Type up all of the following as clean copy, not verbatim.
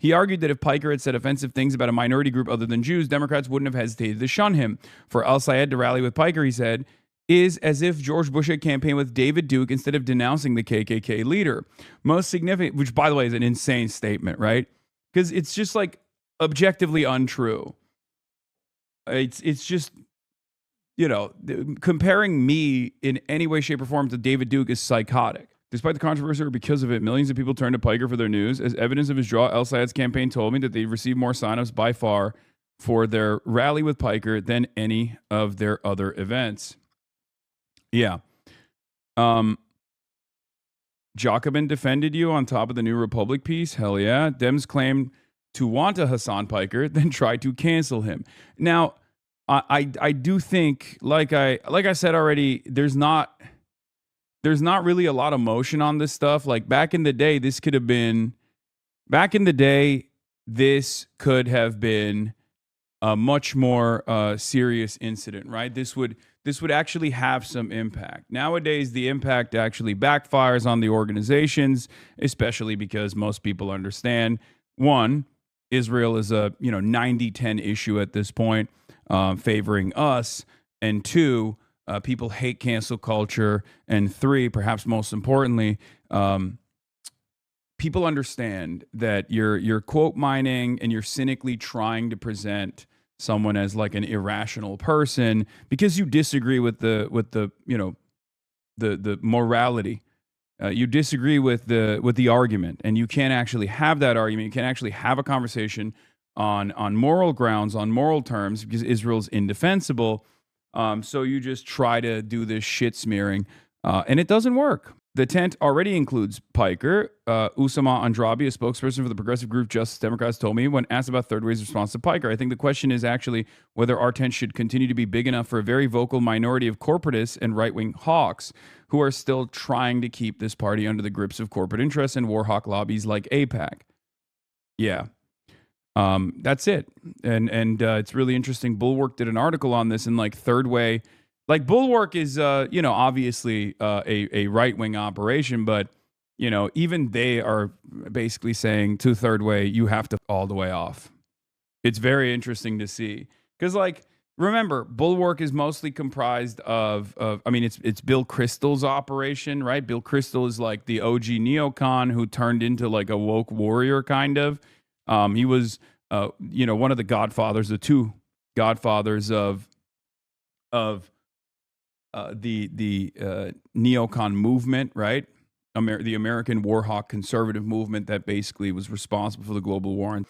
He argued that if Piker had said offensive things about a minority group other than Jews, Democrats wouldn't have hesitated to shun him. For al-Sayed to rally with Piker, he said, is as if George Bush had campaigned with David Duke instead of denouncing the KKK leader. Most significant, which by the way is an insane statement, right? Because it's just like objectively untrue. It's just, you know, comparing me in any way, shape, or form to David Duke is psychotic. Despite the controversy or because of it, millions of people turned to Piker for their news. As evidence of his draw, al-Sayed's campaign told me that they received more signups by far for their rally with Piker than any of their other events. Yeah. Jacobin defended you on top of the New Republic piece. Hell yeah. Dems claim to want a Hassan Piker, then try to cancel him. Now, I do think, like I said already, there's not really a lot of motion on this stuff. Like back in the day, this could have been a much more serious incident, right? This would actually have some impact. Nowadays, the impact actually backfires on the organizations, especially because most people understand, one, Israel is a 90-10 issue at this point, favoring us, and two, people hate cancel culture, and three, perhaps most importantly, people understand that you're quote mining and you're cynically trying to present someone as like an irrational person because you disagree with the morality. You disagree with the argument, and you can't actually have that argument. You can't actually have a conversation on moral grounds, on moral terms, because Israel's indefensible. So you just try to do this shit smearing, and it doesn't work. The tent already includes Piker. Usama Andrabi, a spokesperson for the progressive group Justice Democrats, told me when asked about Third Way's response to Piker, I think the question is actually whether our tent should continue to be big enough for a very vocal minority of corporatists and right-wing hawks who are still trying to keep this party under the grips of corporate interests and war hawk lobbies like AIPAC. Yeah. That's it. And it's really interesting. Bulwark did an article on this, and like Third Way, like Bulwark is, obviously a right-wing operation, but, even they are basically saying to Third Way, you have to all the way off. It's very interesting to see. Because, like, remember, Bulwark is mostly comprised of it's Bill Kristol's operation, right? Bill Kristol is like the OG neocon who turned into like a woke warrior, kind of. He was, one of the godfathers, the two godfathers of the neocon movement, right? The American Warhawk conservative movement that basically was responsible for the global war,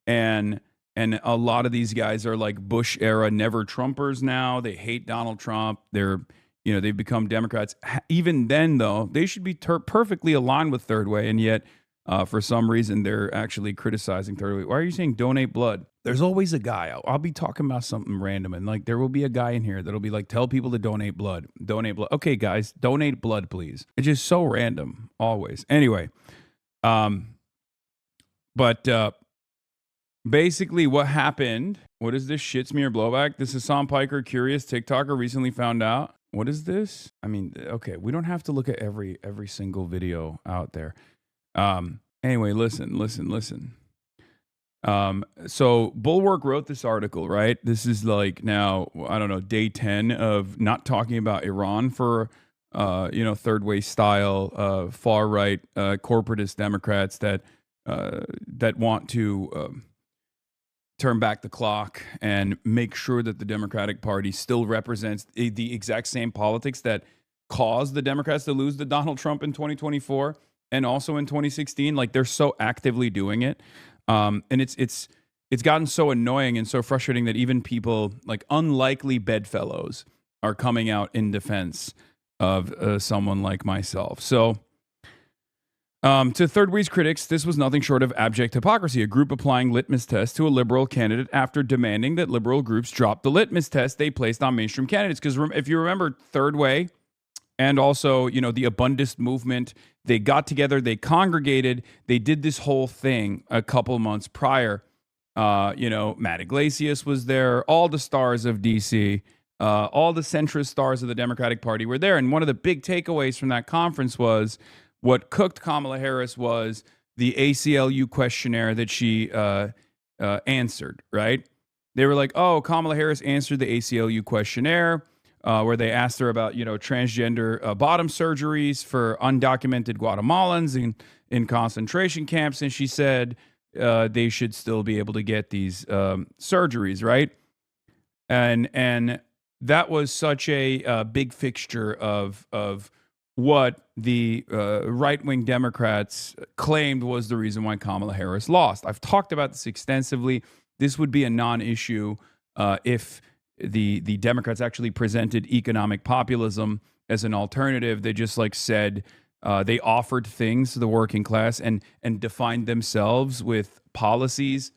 and a lot of these guys are like Bush era never Trumpers now. They hate Donald Trump. They've become Democrats. Even then, though, they should be perfectly aligned with Third Way, and yet. For some reason, they're actually criticizing Third Way. Why are you saying donate blood? There's always a guy. I'll be talking about something random, and like there will be a guy in here that'll be like, tell people to donate blood. Donate blood. Okay, guys, donate blood, please. It's just so random, always. Anyway, but basically what happened, what is this shit smear blowback? This is Hassan Piker, curious TikToker, recently found out. What is this? I mean, okay, we don't have to look at every single video out there. Anyway, listen. So Bulwark wrote this article, right? This is like now, I don't know, day 10 of not talking about Iran for, Third Way style, far right, corporatist Democrats that want to, turn back the clock and make sure that the Democratic Party still represents the exact same politics that caused the Democrats to lose to Donald Trump in 2024. And also in 2016, like they're so actively doing it, and it's gotten so annoying and so frustrating that even people like unlikely bedfellows are coming out in defense of someone like myself. So, to Third Way's critics, this was nothing short of abject hypocrisy. A group applying litmus tests to a liberal candidate after demanding that liberal groups drop the litmus test they placed on mainstream candidates. Because if you remember, Third Way. And also, the abundist movement, they got together, they congregated, they did this whole thing a couple months prior. Matt Iglesias was there, all the stars of DC, all the centrist stars of the Democratic Party were there. And one of the big takeaways from that conference was what cooked Kamala Harris was the ACLU questionnaire that she answered, right? They were like, oh, Kamala Harris answered the ACLU questionnaire where they asked her about, transgender bottom surgeries for undocumented Guatemalans in concentration camps. And she said they should still be able to get these surgeries, right? And that was such a big fixture of what the right-wing Democrats claimed was the reason why Kamala Harris lost. I've talked about this extensively. This would be a non-issue if the Democrats actually presented economic populism as an alternative. They just said they offered things to the working class and defined themselves with policies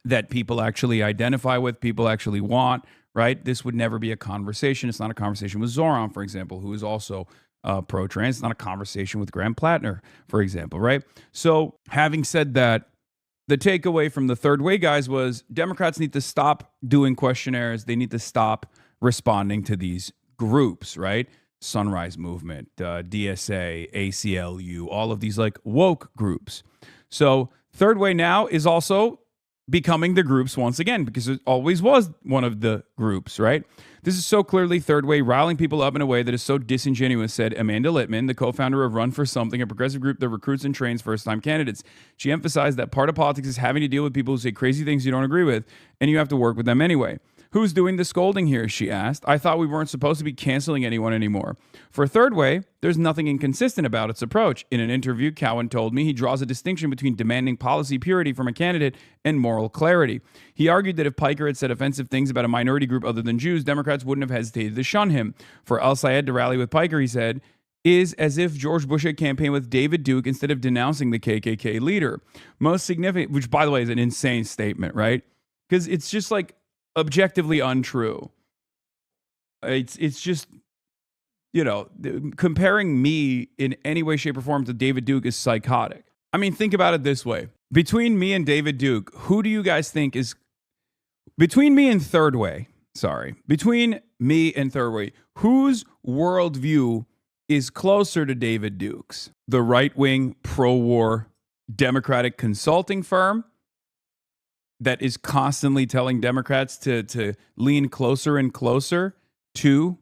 that people actually identify with, people actually want, right? This would never be a conversation. It's not a conversation with Zoran, for example, who is also pro-trans. It's not a conversation with Graham Plattner, for example, right? So having said that, the takeaway from the third way guys was Democrats need to stop doing questionnaires. They need to stop responding to these groups, right? Sunrise Movement, DSA, ACLU, all of these woke groups. So third way now is also becoming the groups once again, because it always was one of the groups, right? This is so clearly third way, riling people up in a way that is so disingenuous, said Amanda Littman, the co-founder of Run for Something, a progressive group that recruits and trains first-time candidates. She emphasized that part of politics is having to deal with people who say crazy things you don't agree with, and you have to work with them anyway. Who's doing the scolding here, she asked. I thought we weren't supposed to be canceling anyone anymore. For third way, there's nothing inconsistent about its approach. In an interview, Cowan told me he draws a distinction between demanding policy purity from a candidate and moral clarity. He argued that if Piker had said offensive things about a minority group other than Jews, Democrats wouldn't have hesitated to shun him. For El-Sayed to rally with Piker, he said, is as if George Bush had campaigned with David Duke instead of denouncing the KKK leader. Most significant, which by the way is an insane statement, right? Because it's just objectively untrue. It's just, comparing me in any way, shape, or form to David Duke is psychotic. I mean, think about it this way. Between me and David Duke, who do you guys think is, between me and third way, whose worldview is closer to David Duke's? The right-wing, pro-war Democratic consulting firm that is constantly telling Democrats to lean closer and closer to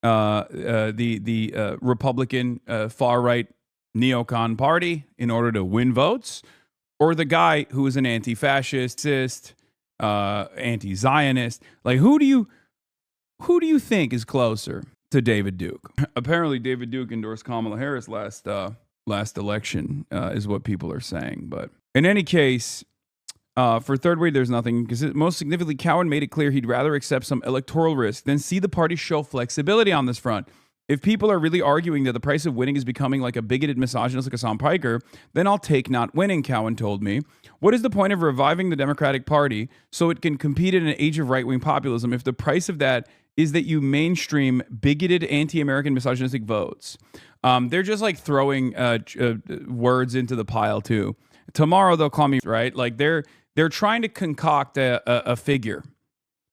the Republican far-right neocon party in order to win votes, or the guy who is an anti-fascist, anti-Zionist? Who do you think is closer to David Duke? Apparently, David Duke endorsed Kamala Harris last election, is what people are saying. But in any case, for third way, there's nothing, because most significantly, Cowan made it clear he'd rather accept some electoral risk than see the party show flexibility on this front. If people are really arguing that the price of winning is becoming like a bigoted misogynist like Hassan Piker, then I'll take not winning, Cowan told me. What is the point of reviving the Democratic Party so it can compete in an age of right-wing populism if the price of that is that you mainstream bigoted anti-American misogynistic votes? They're just throwing words into the pile too. Tomorrow they'll call me, right? They're trying to concoct a figure.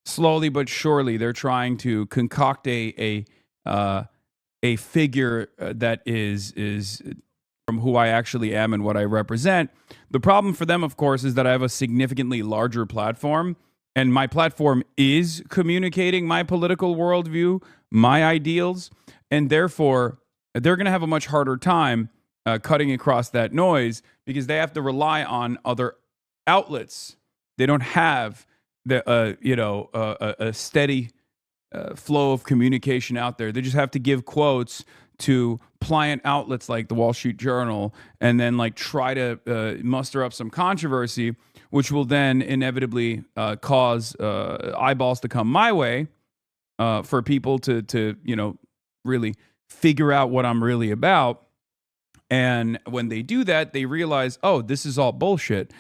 Slowly but surely, they're trying to concoct a figure that is from who I actually am and what I represent. The problem for them, of course, is that I have a significantly larger platform, and my platform is communicating my political worldview, my ideals, and therefore they're going to have a much harder time cutting across that noise because they have to rely on other outlets. They don't have a steady flow of communication out there. They just have to give quotes to pliant outlets like the Wall Street Journal and then try to muster up some controversy, which will then inevitably cause eyeballs to come my way for people to really figure out what I'm really about. And when they do that, they realize, oh, this is all bullshit.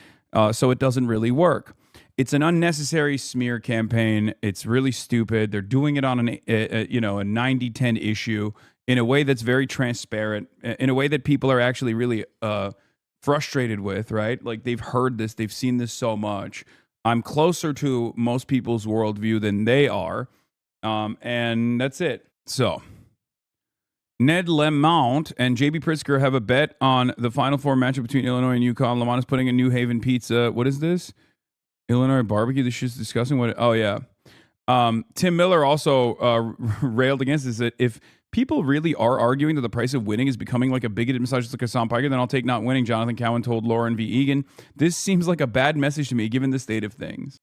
So it doesn't really work. It's an unnecessary smear campaign. It's really stupid. They're doing it on a 90-10 issue in a way that's very transparent, in a way that people are actually really frustrated with, right? They've heard this, they've seen this so much. I'm closer to most people's worldview than they are. And that's it. So Ned Lamont and JB Pritzker have a bet on the Final Four matchup between Illinois and UConn. Lamont is putting in New Haven pizza. What is this? Illinois barbecue. This shit's disgusting. What? Oh, yeah. Tim Miller also railed against this, that if people really are arguing that the price of winning is becoming like a bigoted misogynist like Hassan Piker, then I'll take not winning. Jonathan Cowan told Lauren V. Egan. This seems like a bad message to me, given the state of things.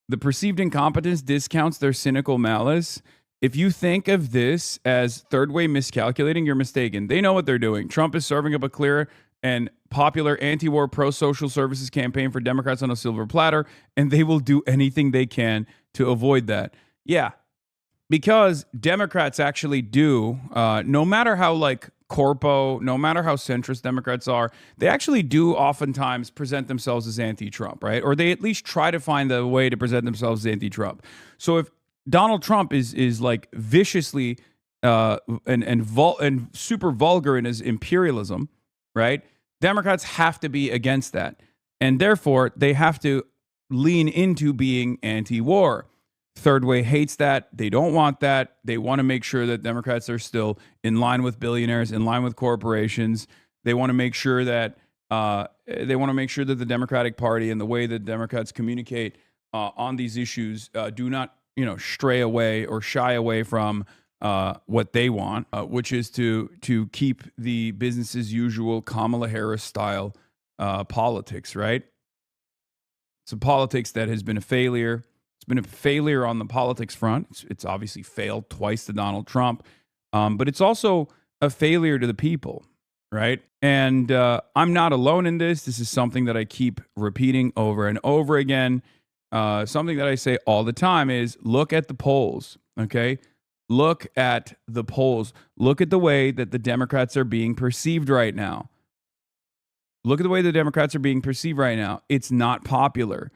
The perceived incompetence discounts their cynical malice. If you think of this as third way miscalculating, you're mistaken. They know what they're doing. Trump is serving up a clear and popular anti-war pro-social services campaign for Democrats on a silver platter, and they will do anything they can to avoid that. Yeah, because Democrats actually do, no matter how like corpo, no matter how centrist Democrats are, they actually do oftentimes present themselves as anti-Trump, right? Or they at least try to find a way to present themselves as anti-Trump. So if Donald Trump is like viciously and super vulgar in his imperialism, right? Democrats have to be against that. And therefore, they have to lean into being anti-war. Third Way hates that. They don't want that. They want to make sure that Democrats are still in line with billionaires, in line with corporations. They want to make sure that the Democratic Party and the way that Democrats communicate on these issues do not, stray away or shy away from what they want, which is to keep the business as usual Kamala Harris style politics, right? It's a politics that has been a failure. It's been a failure on the politics front. It's obviously failed twice to Donald Trump, but it's also a failure to the people, right? And I'm not alone in this. This is something that I keep repeating over and over again. Something that I say all the time is look at the polls, okay? Look at the polls. Look at the way that the Democrats are being perceived right now. Look at the way the Democrats are being perceived right now. It's not popular.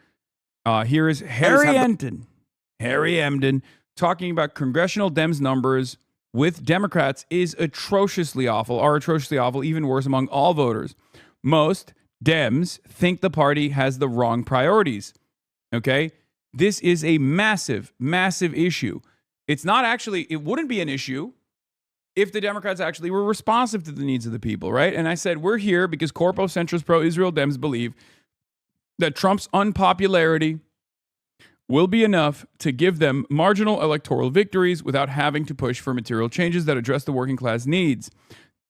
Here is Harry Emden talking about congressional Dems numbers with Democrats is atrociously awful, even worse among all voters. Most Dems think the party has the wrong priorities. Okay? This is a massive, massive issue. It wouldn't be an issue if the Democrats actually were responsive to the needs of the people, right? And I said, we're here because corpo-centrist pro-Israel Dems believe that Trump's unpopularity will be enough to give them marginal electoral victories without having to push for material changes that address the working class needs.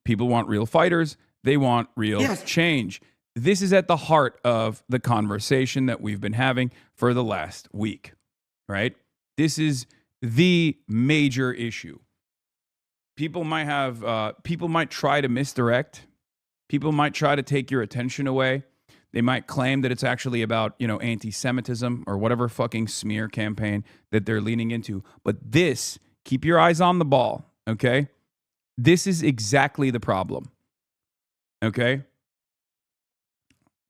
People want real fighters. They want real change. This is at the heart of the conversation that we've been having for the last week, right? This is the major issue. People might try to misdirect. People might try to take your attention away. They might claim that it's actually about, anti-Semitism or whatever fucking smear campaign that they're leaning into. But this, keep your eyes on the ball, okay? This is exactly the problem, okay?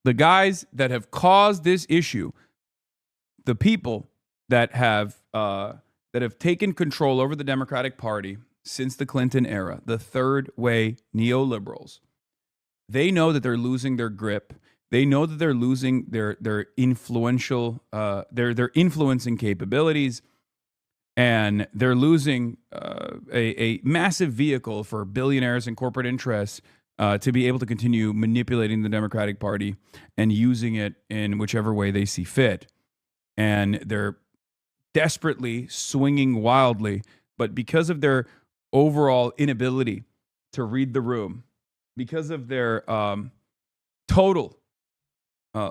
The guys that have caused this issue, the people that have taken control over the Democratic Party since the Clinton era, the third way neoliberals, they know that they're losing their grip. They know that they're losing their influential, their influencing capabilities, and they're losing a massive vehicle for billionaires and corporate interests to be able to continue manipulating the Democratic Party and using it in whichever way they see fit. And they're desperately swinging wildly, but because of their overall inability to read the room, because of their total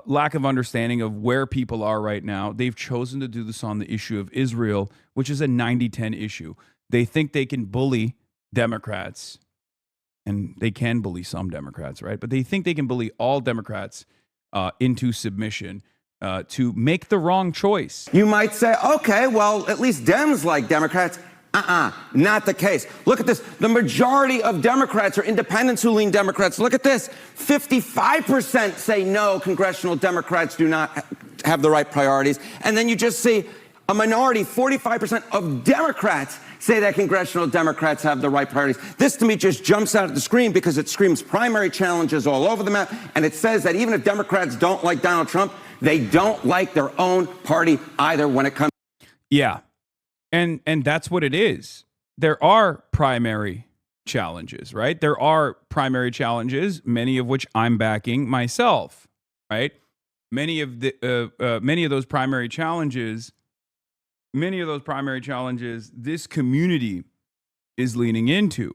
lack of understanding of where people are right now, they've chosen to do this on the issue of Israel, which is a 90-10 issue. They think they can bully Democrats, and they can bully some Democrats, right? But they think they can bully all Democrats into submission to make the wrong choice. You might say, okay, well, at least Dems like Democrats. Not the case. Look at this. The majority of Democrats are independents who lean Democrats. Look at this. 55% say no, congressional Democrats do not have the right priorities. And then you just see a minority, 45% of Democrats say that congressional Democrats have the right priorities. This to me just jumps out at the screen because it screams primary challenges all over the map. And it says that even if Democrats don't like Donald Trump, they don't like their own party either when it comes. Yeah. And that's what it is. There are primary challenges, right? There are primary challenges, many of which I'm backing myself, right? Many of those primary challenges, this community is leaning into.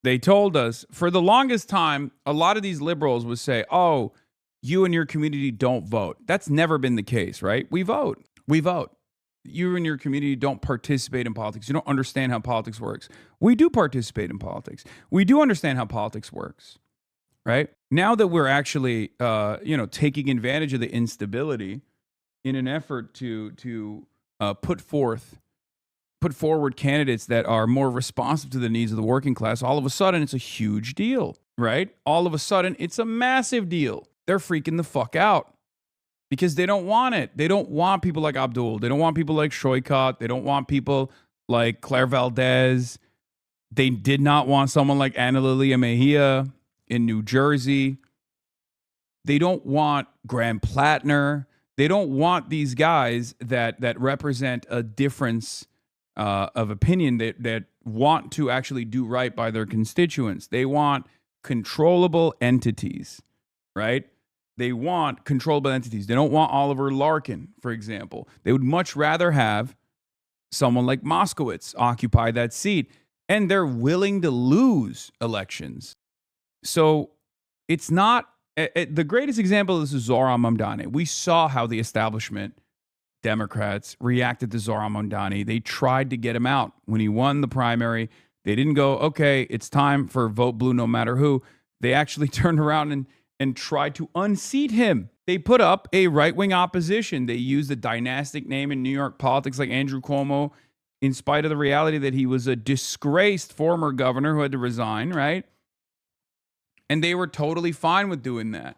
They told us for the longest time, a lot of these liberals would say, oh, you and your community don't vote. That's never been the case, right? We vote. You and your community don't participate in politics. You don't understand how politics works. We do participate in politics. We do understand how politics works, right? Now that we're actually, taking advantage of the instability in an effort to put forward candidates that are more responsive to the needs of the working class, all of a sudden it's a huge deal, right? All of a sudden it's a massive deal. They're freaking the fuck out because they don't want it. They don't want people like Abdul. They don't want people like Shoykot. They don't want people like Claire Valdez. They did not want someone like Ana Lilia Mejia in New Jersey. They don't want Graham Plattner. They don't want these guys that represent a difference of opinion that want to actually do right by their constituents. They want controllable entities, right? They want controllable entities. They don't want Oliver Larkin, for example. They would much rather have someone like Moskowitz occupy that seat, and they're willing to lose elections. So it's not the greatest example of this is Zohran Mamdani. We saw how the establishment Democrats reacted to Zohran Mamdani. They tried to get him out when he won the primary. They didn't go, okay, it's time for vote blue no matter who. They actually turned around and tried to unseat him. They put up a right-wing opposition. They used a dynastic name in New York politics like Andrew Cuomo, in spite of the reality that he was a disgraced former governor who had to resign, right? And they were totally fine with doing that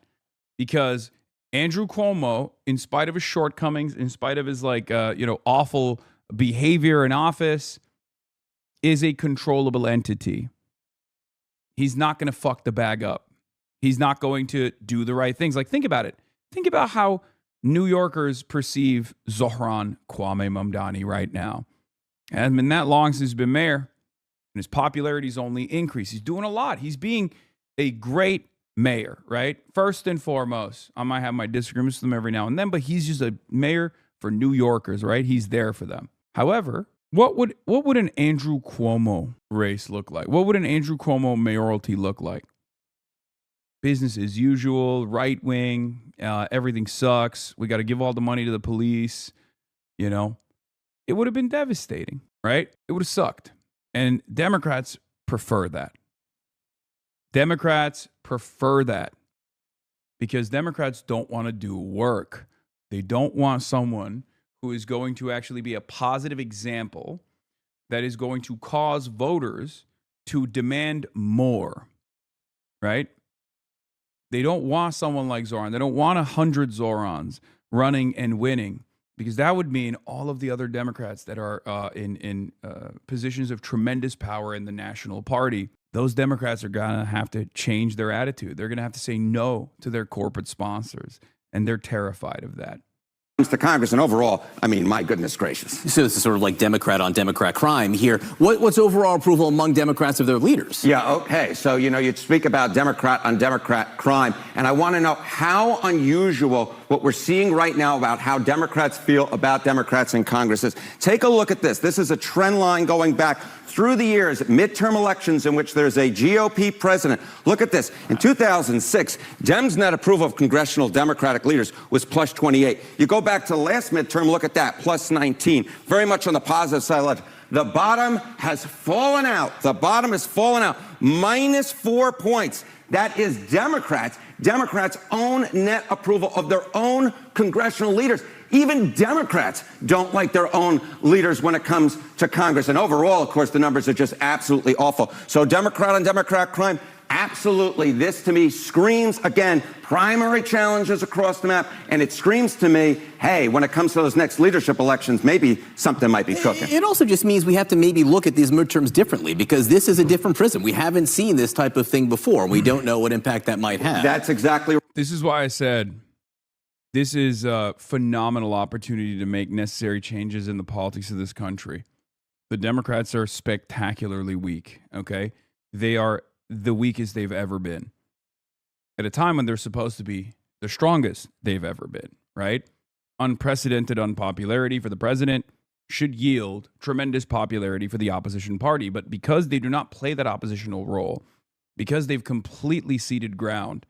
because Andrew Cuomo, in spite of his shortcomings, in spite of his awful behavior in office, is a controllable entity. He's not going to fuck the bag up. He's not going to do the right things. Like, think about it. Think about how New Yorkers perceive Zohran Kwame Mamdani right now. It hasn't been that long since he's been mayor, and his popularity's only increased. He's doing a lot. He's being a great mayor, right? First and foremost, I might have my disagreements with him every now and then, but he's just a mayor for New Yorkers, right? He's there for them. However, what would an Andrew Cuomo race look like? What would an Andrew Cuomo mayoralty look like? Business as usual, right wing, everything sucks. We got to give all the money to the police. It would have been devastating, right? It would have sucked. And Democrats prefer that. Democrats prefer that because Democrats don't want to do work. They don't want someone who is going to actually be a positive example that is going to cause voters to demand more, right? They don't want someone like Zohran. They don't want 100 Zohrans running and winning because that would mean all of the other Democrats that are in positions of tremendous power in the national party, those Democrats are going to have to change their attitude. They're going to have to say no to their corporate sponsors, and they're terrified of that. To Congress and overall, I mean, my goodness gracious. So this is sort of like Democrat on Democrat crime here. What's overall approval among Democrats of their leaders? Yeah, okay. So, you speak about Democrat on Democrat crime, and I want to know how unusual what we're seeing right now about how Democrats feel about Democrats in Congress is. Take a look at this. This is a trend line going back through the years, midterm elections in which there's a GOP president. Look at this. In 2006, Dems' net approval of congressional Democratic leaders was plus 28. You go back to the last midterm, look at that, plus 19. Very much on the positive side. The bottom has fallen out. The bottom has fallen out. Minus 4 points. That is Democrats' own net approval of their own congressional leaders. Even Democrats don't like their own leaders when it comes to Congress. And overall, of course, the numbers are just absolutely awful. So Democrat on Democrat crime, absolutely. This, to me, screams, again, primary challenges across the map. And it screams to me, hey, when it comes to those next leadership elections, maybe something might be cooking. It also just means we have to maybe look at these midterms differently because this is a different prism. We haven't seen this type of thing before. We don't know what impact that might have. That's exactly right. This is why I said this is a phenomenal opportunity to make necessary changes in the politics of this country. The Democrats are spectacularly weak, okay? They are the weakest they've ever been at a time when they're supposed to be the strongest they've ever been, right? Unprecedented unpopularity for the president should yield tremendous popularity for the opposition party. But because they do not play that oppositional role, because they've completely ceded ground,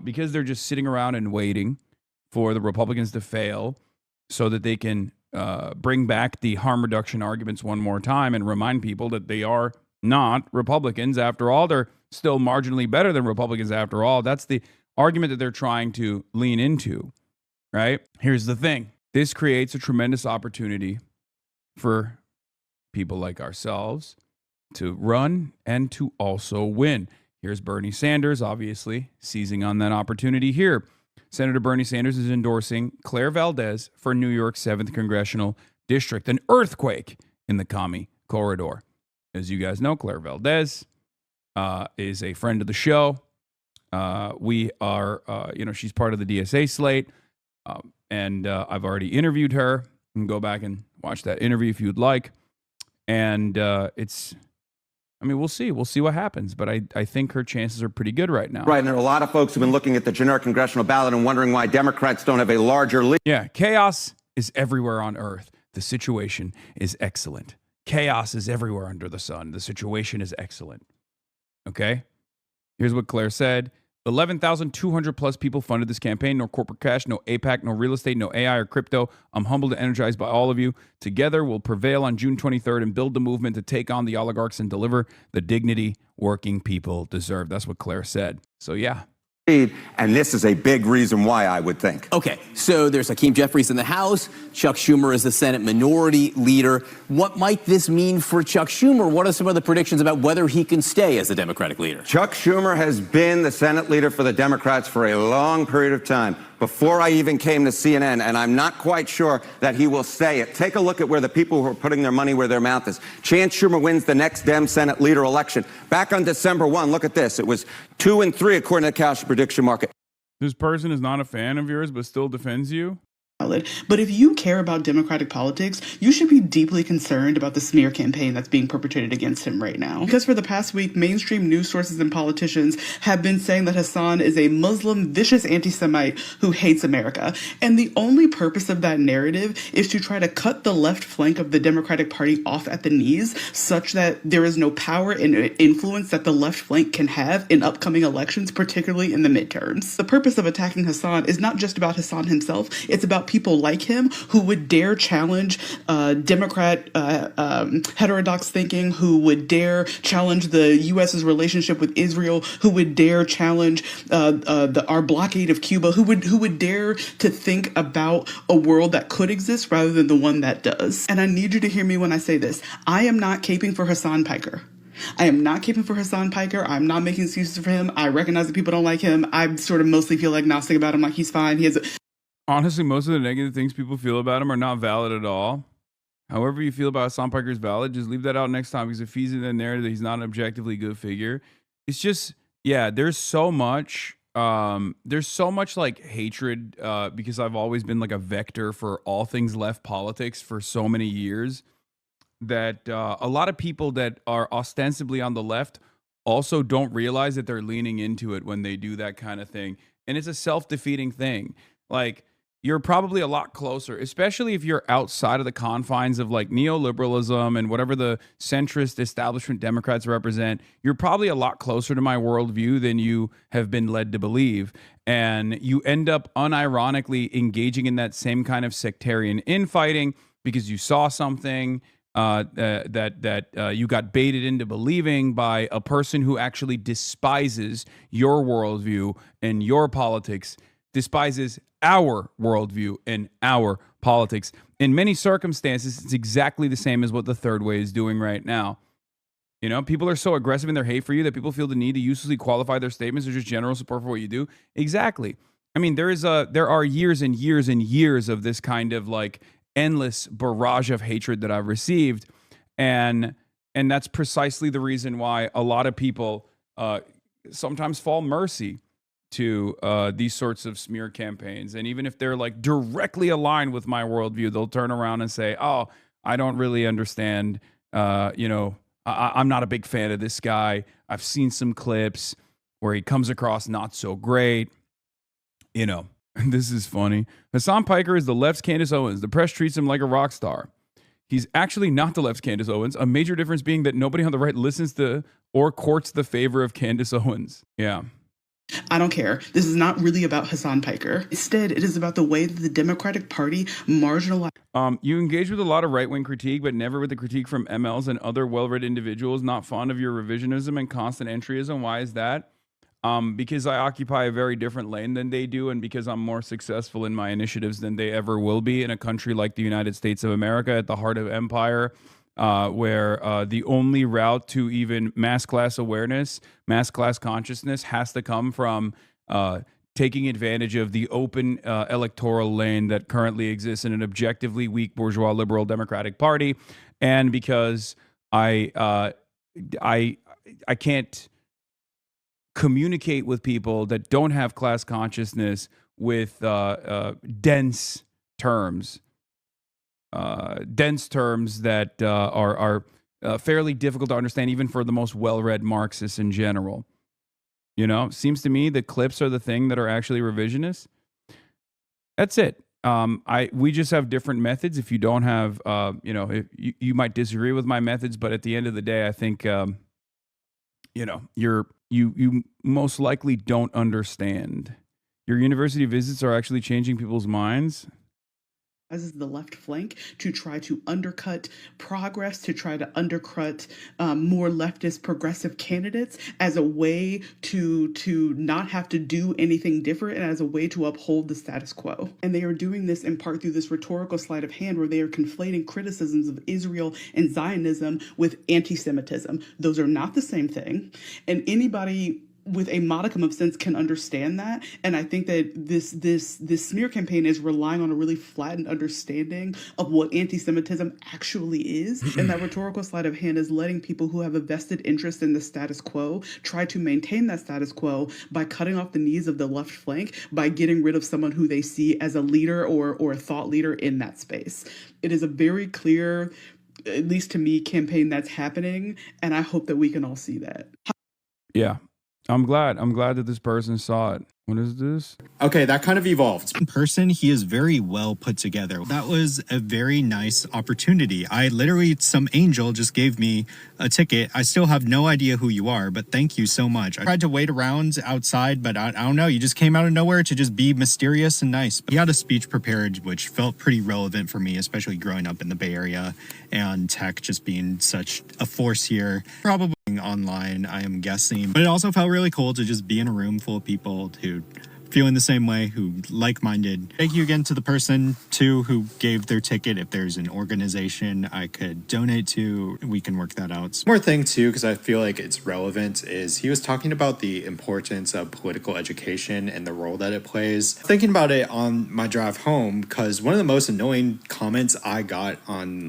because they're just sitting around and waiting for the Republicans to fail so that they can bring back the harm reduction arguments one more time and remind people that they are not Republicans after all. They're still marginally better than Republicans after all. That's the argument that they're trying to lean into, right? Here's the thing. This creates a tremendous opportunity for people like ourselves to run and to also win. Here's Bernie Sanders, obviously, seizing on that opportunity here. Senator Bernie Sanders is endorsing Claire Valdez for New York's 7th Congressional District, an earthquake in the commie corridor. As you guys know, Claire Valdez is a friend of the show. We are, she's part of the DSA slate, and I've already interviewed her. You can go back and watch that interview if you'd like. And we'll see. We'll see what happens. But I think her chances are pretty good right now. Right, and there are a lot of folks who've been looking at the generic congressional ballot and wondering why Democrats don't have a larger lead. Yeah, chaos is everywhere on Earth. The situation is excellent. Chaos is everywhere under the sun. The situation is excellent. Okay? Here's what Claire said. 11,200 plus people funded this campaign. No corporate cash, no APAC, no real estate, no AI or crypto. I'm humbled and energized by all of you. Together, we'll prevail on June 23rd and build the movement to take on the oligarchs and deliver the dignity working people deserve. That's what Claire said. So, yeah. And this is a big reason why, I would think. Okay, so there's Hakeem Jeffries in the House. Chuck Schumer is the Senate Minority Leader. What might this mean for Chuck Schumer? What are some of the predictions about whether he can stay as the Democratic leader? Chuck Schumer has been the Senate leader for the Democrats for a long period of time, before I even came to CNN, and I'm not quite sure that he will stay it. Take a look at where the people who are putting their money where their mouth is. Chance Schumer wins the next Dem Senate leader election. Back on December 1, look at this. It was 2 and 3 according to the Cash prediction market. This person is not a fan of yours, but still defends you? But if you care about Democratic politics, you should be deeply concerned about the smear campaign that's being perpetrated against him right now. Because for the past week, mainstream news sources and politicians have been saying that Hassan is a Muslim, vicious anti-Semite who hates America. And the only purpose of that narrative is to try to cut the left flank of the Democratic Party off at the knees, such that there is no power and influence that the left flank can have in upcoming elections, particularly in the midterms. The purpose of attacking Hassan is not just about Hassan himself, it's about people like him who would dare challenge Democrat heterodox thinking, who would dare challenge the U.S.'s relationship with Israel, who would dare challenge our blockade of Cuba, who would dare to think about a world that could exist rather than the one that does. And I need you to hear me when I say this. I am not caping for Hassan Piker. I am not caping for Hassan Piker. I'm not making excuses for him. I recognize that people don't like him. I sort of mostly feel agnostic about him, like he's fine. He has Honestly, most of the negative things people feel about him are not valid at all. However you feel about Hassan Piker is valid. Just leave that out next time, because if he's in the narrative that he's not an objectively good figure, it's just, yeah, there's so much like hatred because I've always been like a vector for all things left politics for so many years that a lot of people that are ostensibly on the left also don't realize that they're leaning into it when they do that kind of thing. And it's a self-defeating thing. Like, you're probably a lot closer, especially if you're outside of the confines of like neoliberalism and whatever the centrist establishment Democrats represent. You're probably a lot closer to my worldview than you have been led to believe. And you end up unironically engaging in that same kind of sectarian infighting because you saw something that you got baited into believing by a person who actually despises your worldview and your politics, despises our worldview and our politics. In many circumstances, it's exactly the same as what the third way is doing right now. You know, people are so aggressive in their hate for you that people feel the need to uselessly qualify their statements or just general support for what you do. Exactly. I mean, there are years and years and years of this kind of like endless barrage of hatred that I've received. And that's precisely the reason why a lot of people sometimes fall mercy to these sorts of smear campaigns. And even if they're like directly aligned with my worldview, they'll turn around and say, oh, I don't really understand. I'm not a big fan of this guy. I've seen some clips where he comes across not so great. This is funny. Hassan Piker is the left's Candace Owens. The press treats him like a rock star. He's actually not the left's Candace Owens, a major difference being that nobody on the right listens to or courts the favor of Candace Owens. Yeah. I don't care. This is not really about Hassan Piker. Instead, it is about the way that the Democratic Party marginalized. You engage with a lot of right-wing critique, but never with the critique from MLs and other well-read individuals not fond of your revisionism and constant entryism. Why is that? Because I occupy a very different lane than they do, and because I'm more successful in my initiatives than they ever will be in a country like the United States of America, at the heart of empire, where the only route to even mass class awareness, mass class consciousness has to come from taking advantage of the open electoral lane that currently exists in an objectively weak bourgeois liberal Democratic Party, and because I can't communicate with people that don't have class consciousness with dense terms that are fairly difficult to understand even for the most well-read Marxists in general. Seems to me the clips are the thing that are actually revisionist. That's it. We just have different methods. If you don't have, if you might disagree with my methods, but at the end of the day, I think, you most likely don't understand. Your university visits are actually changing people's minds. As the left flank to try to undercut progress, to try to undercut more leftist progressive candidates as a way to not have to do anything different and as a way to uphold the status quo. And they are doing this in part through this rhetorical sleight of hand where they are conflating criticisms of Israel and Zionism with anti-Semitism. Those are not the same thing. And anybody with a modicum of sense can understand that. And I think that this smear campaign is relying on a really flattened understanding of what anti-Semitism actually is. And that rhetorical sleight of hand is letting people who have a vested interest in the status quo try to maintain that status quo by cutting off the knees of the left flank, by getting rid of someone who they see as a leader or a thought leader in that space. It is a very clear, at least to me, campaign that's happening. And I hope that we can all see that. Yeah. I'm glad that this person saw it. What is this? Okay, that kind of evolved. In person, he is very well put together. That was a very nice opportunity. Some angel just gave me a ticket. I still have no idea who you are, but thank you so much. I tried to wait around outside, but I don't know. You just came out of nowhere to just be mysterious and nice. He had a speech prepared, which felt pretty relevant for me, especially growing up in the Bay Area and tech just being such a force here. Probably online, I am guessing. But it also felt really cool to just be in a room full of people who feeling the same way, who like-minded. Thank you again to the person, too, who gave their ticket. If there's an organization I could donate to, we can work that out. One more thing, too, because I feel like it's relevant, is he was talking about the importance of political education and the role that it plays. Thinking about it on my drive home, because one of the most annoying comments I got on,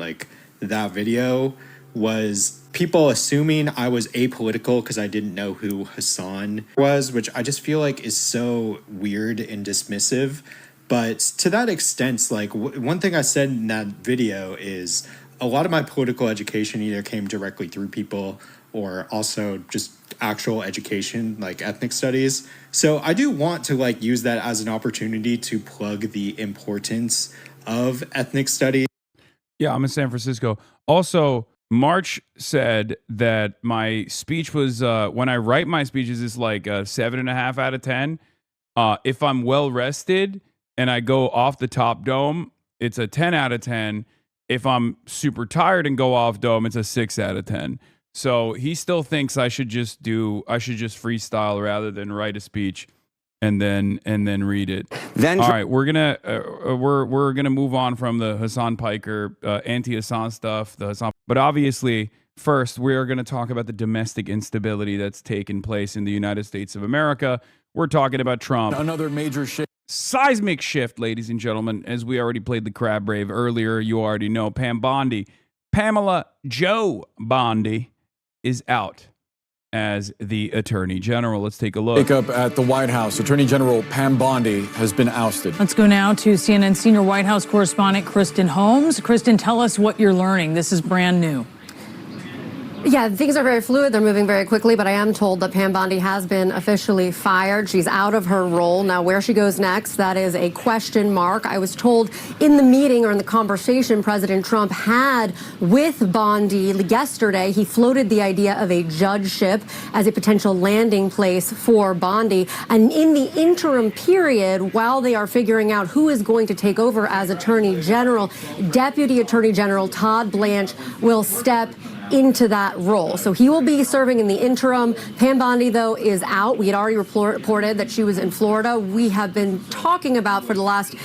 that video was people assuming I was apolitical because I didn't know who Hassan was, which I just feel like is so weird and dismissive. But to that extent, one thing I said in that video is a lot of my political education either came directly through people or also just actual education, like ethnic studies. So I do want to use that as an opportunity to plug the importance of ethnic studies. Yeah, I'm in San Francisco. Also, March said that my speech was, when I write my speeches, it's like a 7.5 out of 10. If I'm well rested and I go off the top dome, it's a 10 out of 10. If I'm super tired and go off dome, it's a 6 out of 10. So he still thinks I should just freestyle rather than write a speech and then read it. All right, we're gonna move on from the Hassan Piker anti-Hassan stuff, but obviously first we are going to talk about the domestic instability that's taken place in the United States of America. We're talking about Trump. Another major shift. Seismic shift, ladies and gentlemen. As we already played the crab brave earlier, you already know Pamela Jo Bondi is out. as the Attorney General. Let's take a look. Wake up at the White House. Attorney General Pam Bondi has been ousted. Let's go now to CNN senior White House correspondent Kristen Holmes. Kristen, tell us what you're learning. This is brand new. Yeah, things are very fluid. They're moving very quickly, but I am told that Pam Bondi has been officially fired. She's out of her role. Now, where she goes next, that is a question mark. I was told in the meeting or in the conversation President Trump had with Bondi yesterday, he floated the idea of a judgeship as a potential landing place for Bondi. And in the interim period, while they are figuring out who is going to take over as Attorney General, Deputy Attorney General Todd Blanche will step into that role. So he will be serving in the interim. Pam Bondi, though, is out. We had already reported that she was in Florida. We have been talking about for the last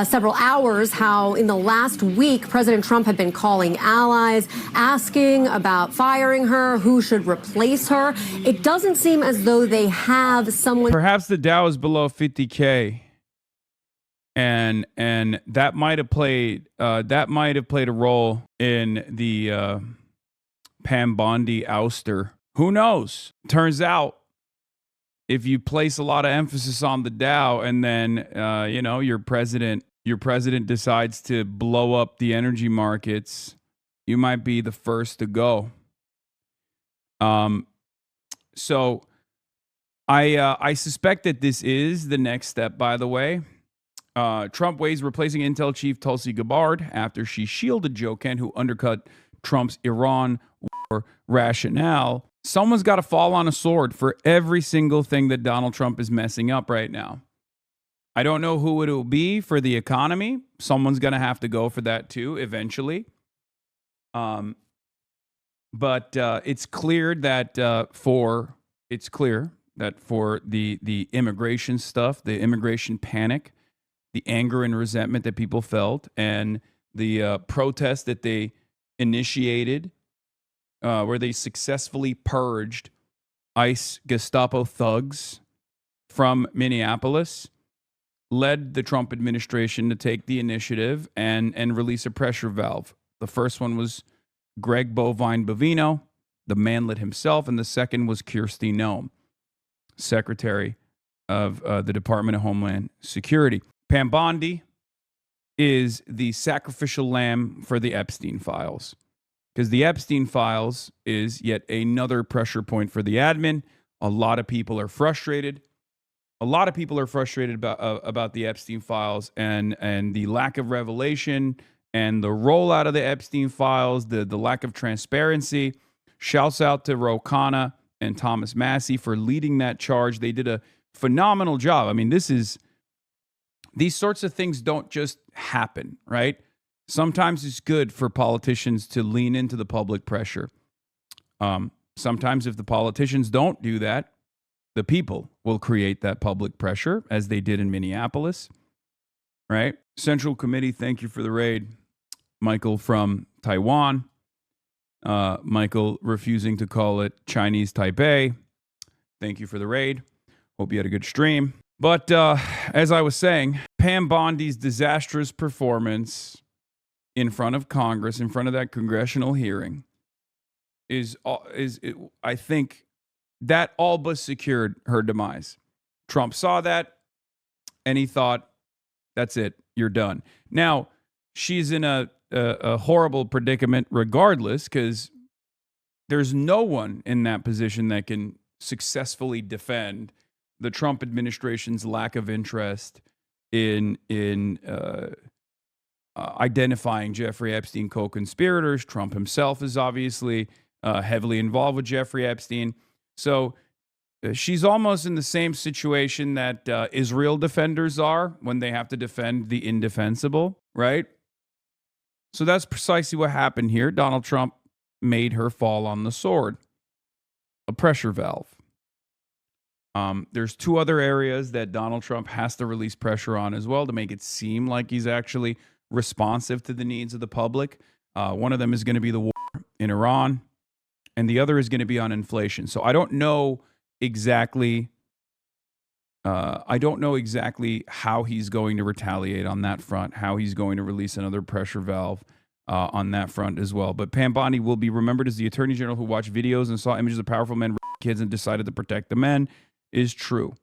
several hours how in the last week, President Trump had been calling allies, asking about firing her, who should replace her. It doesn't seem as though they have someone. Perhaps the Dow is below 50K. And that might have played a role in the Pam Bondi ouster. Who knows? Turns out, if you place a lot of emphasis on the Dow, and then your president decides to blow up the energy markets, you might be the first to go. So I suspect that this is the next step. By the way, Trump weighs replacing Intel chief Tulsi Gabbard after she shielded Joe Kent, who undercut Trump's Iran war rationale. Someone's got to fall on a sword for every single thing that Donald Trump is messing up right now. I don't know who it will be for the economy. Someone's going to have to go for that too eventually. But it's clear that for the immigration stuff, the immigration panic, the anger and resentment that people felt, and the protest that they initiated, where they successfully purged ICE Gestapo thugs from Minneapolis, led the Trump administration to take the initiative and release a pressure valve. The first one was Greg Bovine Bovino, the manlet himself, and the second was Kirstie Noem, Secretary of the Department of Homeland Security. Pam Bondi is the sacrificial lamb for the Epstein files, because the Epstein files is yet another pressure point for the admin. A lot of people are frustrated. About the Epstein files and the lack of revelation and the rollout of the Epstein files, the lack of transparency. Shouts out to Ro Khanna and Thomas Massie for leading that charge. They did a phenomenal job. I mean, these sorts of things don't just happen, right? Sometimes it's good for politicians to lean into the public pressure. Sometimes if the politicians don't do that, the people will create that public pressure, as they did in Minneapolis, right? Central Committee, thank you for the raid. Michael from Taiwan. Michael refusing to call it Chinese Taipei. Thank you for the raid. Hope you had a good stream. But as I was saying, Pam Bondi's disastrous performance in front of Congress, in front of that congressional hearing, I think that all but secured her demise. Trump saw that, and he thought, that's it, you're done. Now, she's in a horrible predicament regardless, because there's no one in that position that can successfully defend the Trump administration's lack of interest in identifying Jeffrey Epstein co-conspirators. Trump himself is obviously heavily involved with Jeffrey Epstein. So she's almost in the same situation that Israel defenders are when they have to defend the indefensible, right? So that's precisely what happened here. Donald Trump made her fall on the sword, a pressure valve. There's two other areas that Donald Trump has to release pressure on as well to make it seem like he's actually responsive to the needs of the public. One of them is going to be the war in Iran, and the other is going to be on inflation. So I don't know exactly how he's going to retaliate on that front, how he's going to release another pressure valve on that front as well. But Pam Bondi will be remembered as the Attorney General who watched videos and saw images of powerful men kids and decided to protect the men is true.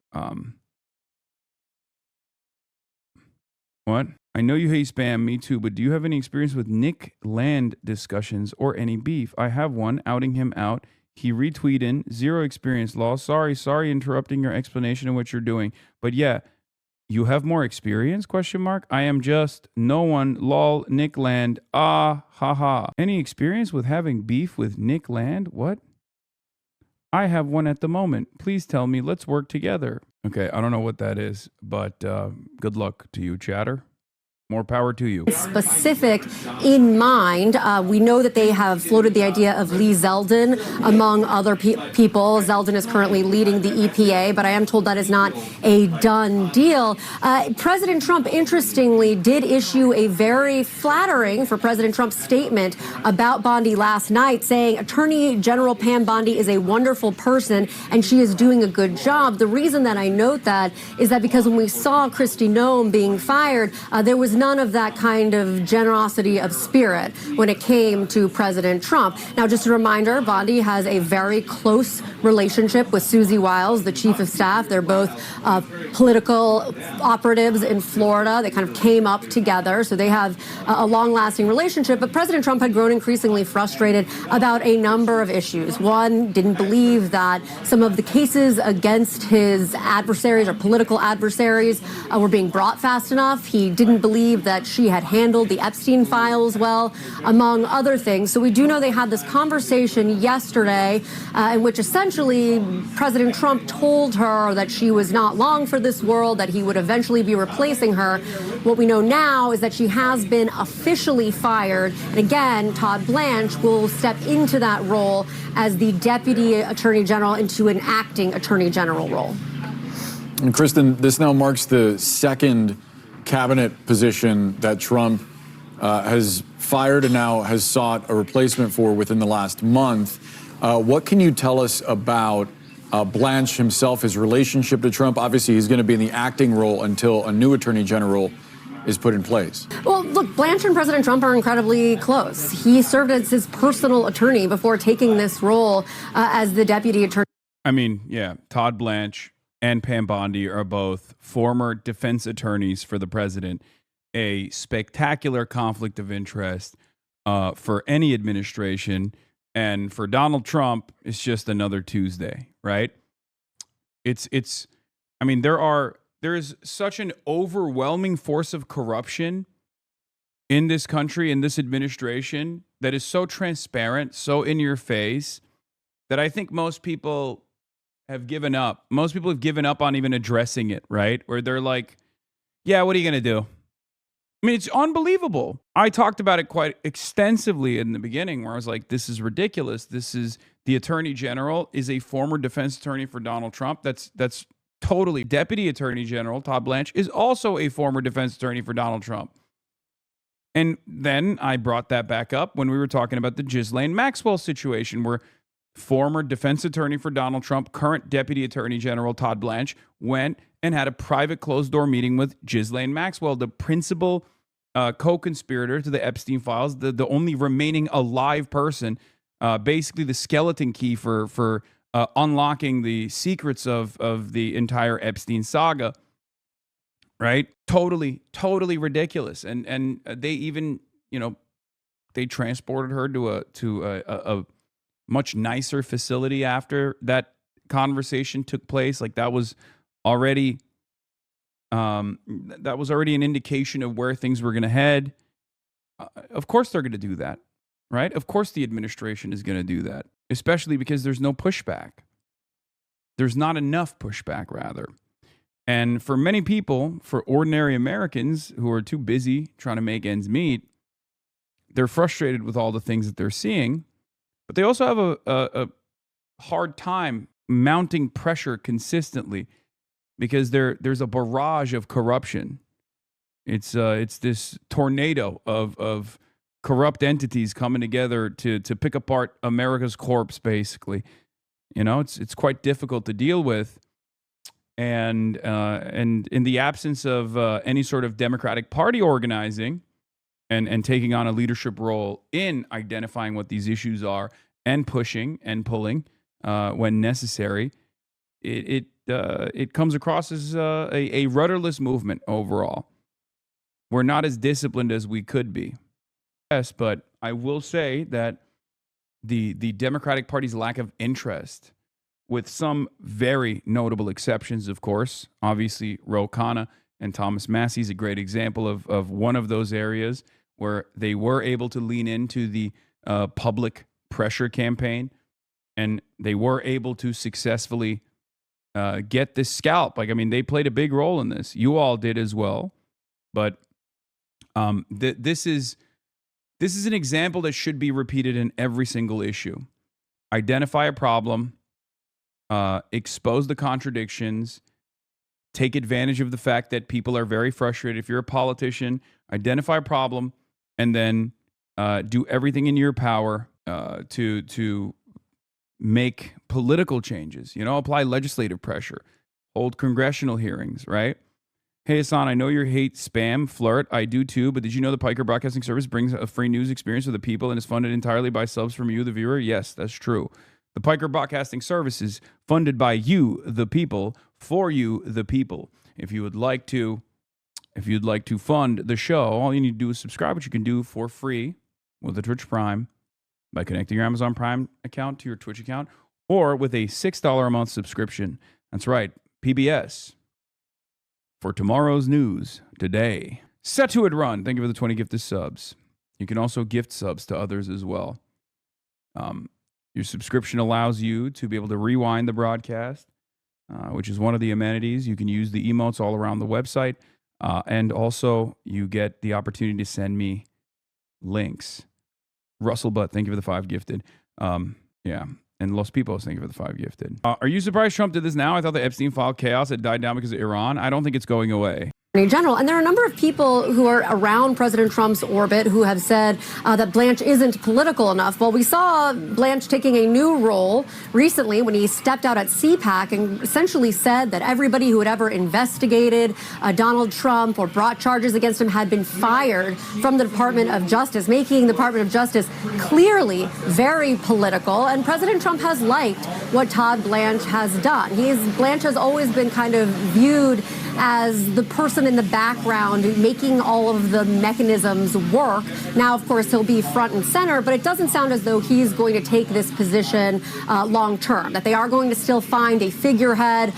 What? I know you hate spam, me too, but do you have any experience with Nick Land discussions or any beef? I have one, outing him out. He retweeted, zero experience, law. Sorry interrupting your explanation of what you're doing. But yeah, you have more experience, question mark? I am just no one, lol, Nick Land, ah, haha. Any experience with having beef with Nick Land? What? I have one at the moment. Please tell me, let's work together. Okay, I don't know what that is, but good luck to you, chatter. More power to you. Specific in mind, we know that they have floated the idea of Lee Zeldin among other people. Zeldin is currently leading the EPA, but I am told that is not a done deal. President Trump, interestingly, did issue a very flattering for President Trump's statement about Bondi last night, saying Attorney General Pam Bondi is a wonderful person and she is doing a good job. The reason that I note that is that because when we saw Kristi Noem being fired, there was none of that kind of generosity of spirit when it came to President Trump. Now, just a reminder, Bondi has a very close relationship with Susie Wiles, the chief of staff. They're both political operatives in Florida. They kind of came up together, so they have a long-lasting relationship. But President Trump had grown increasingly frustrated about a number of issues. One, didn't believe that some of the cases against his adversaries or political adversaries were being brought fast enough. He didn't believe that she had handled the Epstein files well, among other things. So we do know they had this conversation yesterday in which essentially President Trump told her that she was not long for this world, that he would eventually be replacing her. What we know now is that she has been officially fired. And again, Todd Blanche will step into that role as the Deputy Attorney General into an acting Attorney General role. And Kristen, this now marks the second cabinet position that Trump has fired and now has sought a replacement for within the last month. What can you tell us about Blanche himself, his relationship to Trump? Obviously, he's going to be in the acting role until a new attorney general is put in place. Well, look, Blanche and President Trump are incredibly close. He served as his personal attorney before taking this role as the deputy attorney. I mean, yeah, Todd Blanche and Pam Bondi are both former defense attorneys for the president, a spectacular conflict of interest for any administration. And for Donald Trump, it's just another Tuesday, right? I mean, there is such an overwhelming force of corruption in this country, in this administration, that is so transparent, so in your face, that I think most people have given up. Most people have given up on even addressing it, right? Where they're like, yeah, what are you going to do? I mean, it's unbelievable. I talked about it quite extensively in the beginning where I was like, this is ridiculous. This is the attorney general is a former defense attorney for Donald Trump. That's totally. Deputy Attorney General Todd Blanche is also a former defense attorney for Donald Trump. And then I brought that back up when we were talking about the Ghislaine Maxwell situation where former defense attorney for Donald Trump, current Deputy Attorney General Todd Blanche, went and had a private closed-door meeting with Ghislaine Maxwell, the principal co-conspirator to the Epstein files, the only remaining alive person, basically the skeleton key for unlocking the secrets of the entire Epstein saga. Right? Totally ridiculous. And they even, they transported her to a much nicer facility after that conversation took place. Like that was already an indication of where things were going to head. Of course they're going to do that, right? Of course the administration is going to do that, especially because there's no pushback. There's not enough pushback, rather. And for many people, for ordinary Americans who are too busy trying to make ends meet, they're frustrated with all the things that they're seeing. But they also have a hard time mounting pressure consistently because there's a barrage of corruption. It's this tornado of corrupt entities coming together to pick apart America's corpse, basically. It's quite difficult to deal with. And in the absence of any sort of Democratic Party organizing, and taking on a leadership role in identifying what these issues are and pushing and pulling, when necessary, it comes across as a rudderless movement overall. We're not as disciplined as we could be. Yes, but I will say that the Democratic Party's lack of interest, with some very notable exceptions, of course, obviously Ro Khanna and Thomas Massie is a great example of one of those areas where they were able to lean into the public pressure campaign, and they were able to successfully get this scalp. Like, I mean, they played a big role in this. You all did as well. But this is an example that should be repeated in every single issue. Identify a problem, expose the contradictions, take advantage of the fact that people are very frustrated. If you're a politician, identify a problem, and then do everything in your power to make political changes. You know, apply legislative pressure, hold congressional hearings, right? Hey, Hassan, I know you hate spam, flirt. I do too, but did you know the Piker Broadcasting Service brings a free news experience to the people and is funded entirely by subs from you, the viewer? Yes, that's true. The Piker Broadcasting Service is funded by you, the people, for you, the people. If you'd like to fund the show, all you need to do is subscribe, which you can do for free with the Twitch Prime by connecting your Amazon Prime account to your Twitch account, or with a $6 a month subscription. That's right, PBS. For tomorrow's news today. Set to it run. Thank you for the 20 gifted subs. You can also gift subs to others as well. Your subscription allows you to be able to rewind the broadcast, which is one of the amenities. You can use the emotes all around the website. And also, you get the opportunity to send me links. Russell Butt, thank you for the 5 gifted. Yeah. And Los Pipos, thank you for the 5 gifted. Are you surprised Trump did this now? I thought the Epstein file chaos had died down because of Iran. I don't think it's going away. General, and there are a number of people who are around President Trump's orbit who have said that Blanche isn't political enough. Well, we saw Blanche taking a new role recently when he stepped out at CPAC and essentially said that everybody who had ever investigated Donald Trump or brought charges against him had been fired from the Department of Justice, making the Department of Justice clearly very political. And President Trump has liked what Todd Blanche has done. Blanche has always been kind of viewed as the person in the background making all of the mechanisms work. Now, of course, he'll be front and center, but it doesn't sound as though he's going to take this position long term, that they are going to still find a figurehead,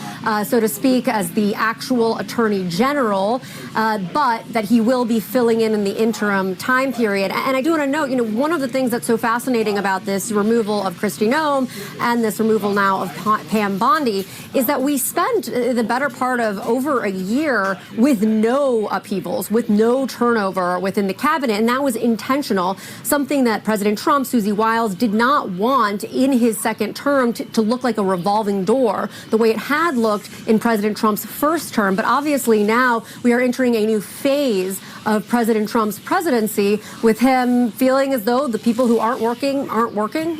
so to speak, as the actual attorney general, but that he will be filling in the interim time period. And I do want to note, one of the things that's so fascinating about this removal of Kristi Noem and this removal now of Pam Bondi is that we spent the better part of over a year with no upheavals, with no turnover within the cabinet, and that was intentional, something that President Trump, Susie Wiles, did not want in his second term to look like a revolving door, the way it had looked in President Trump's first term. But obviously now we are entering a new phase of President Trump's presidency, with him feeling as though the people who aren't working,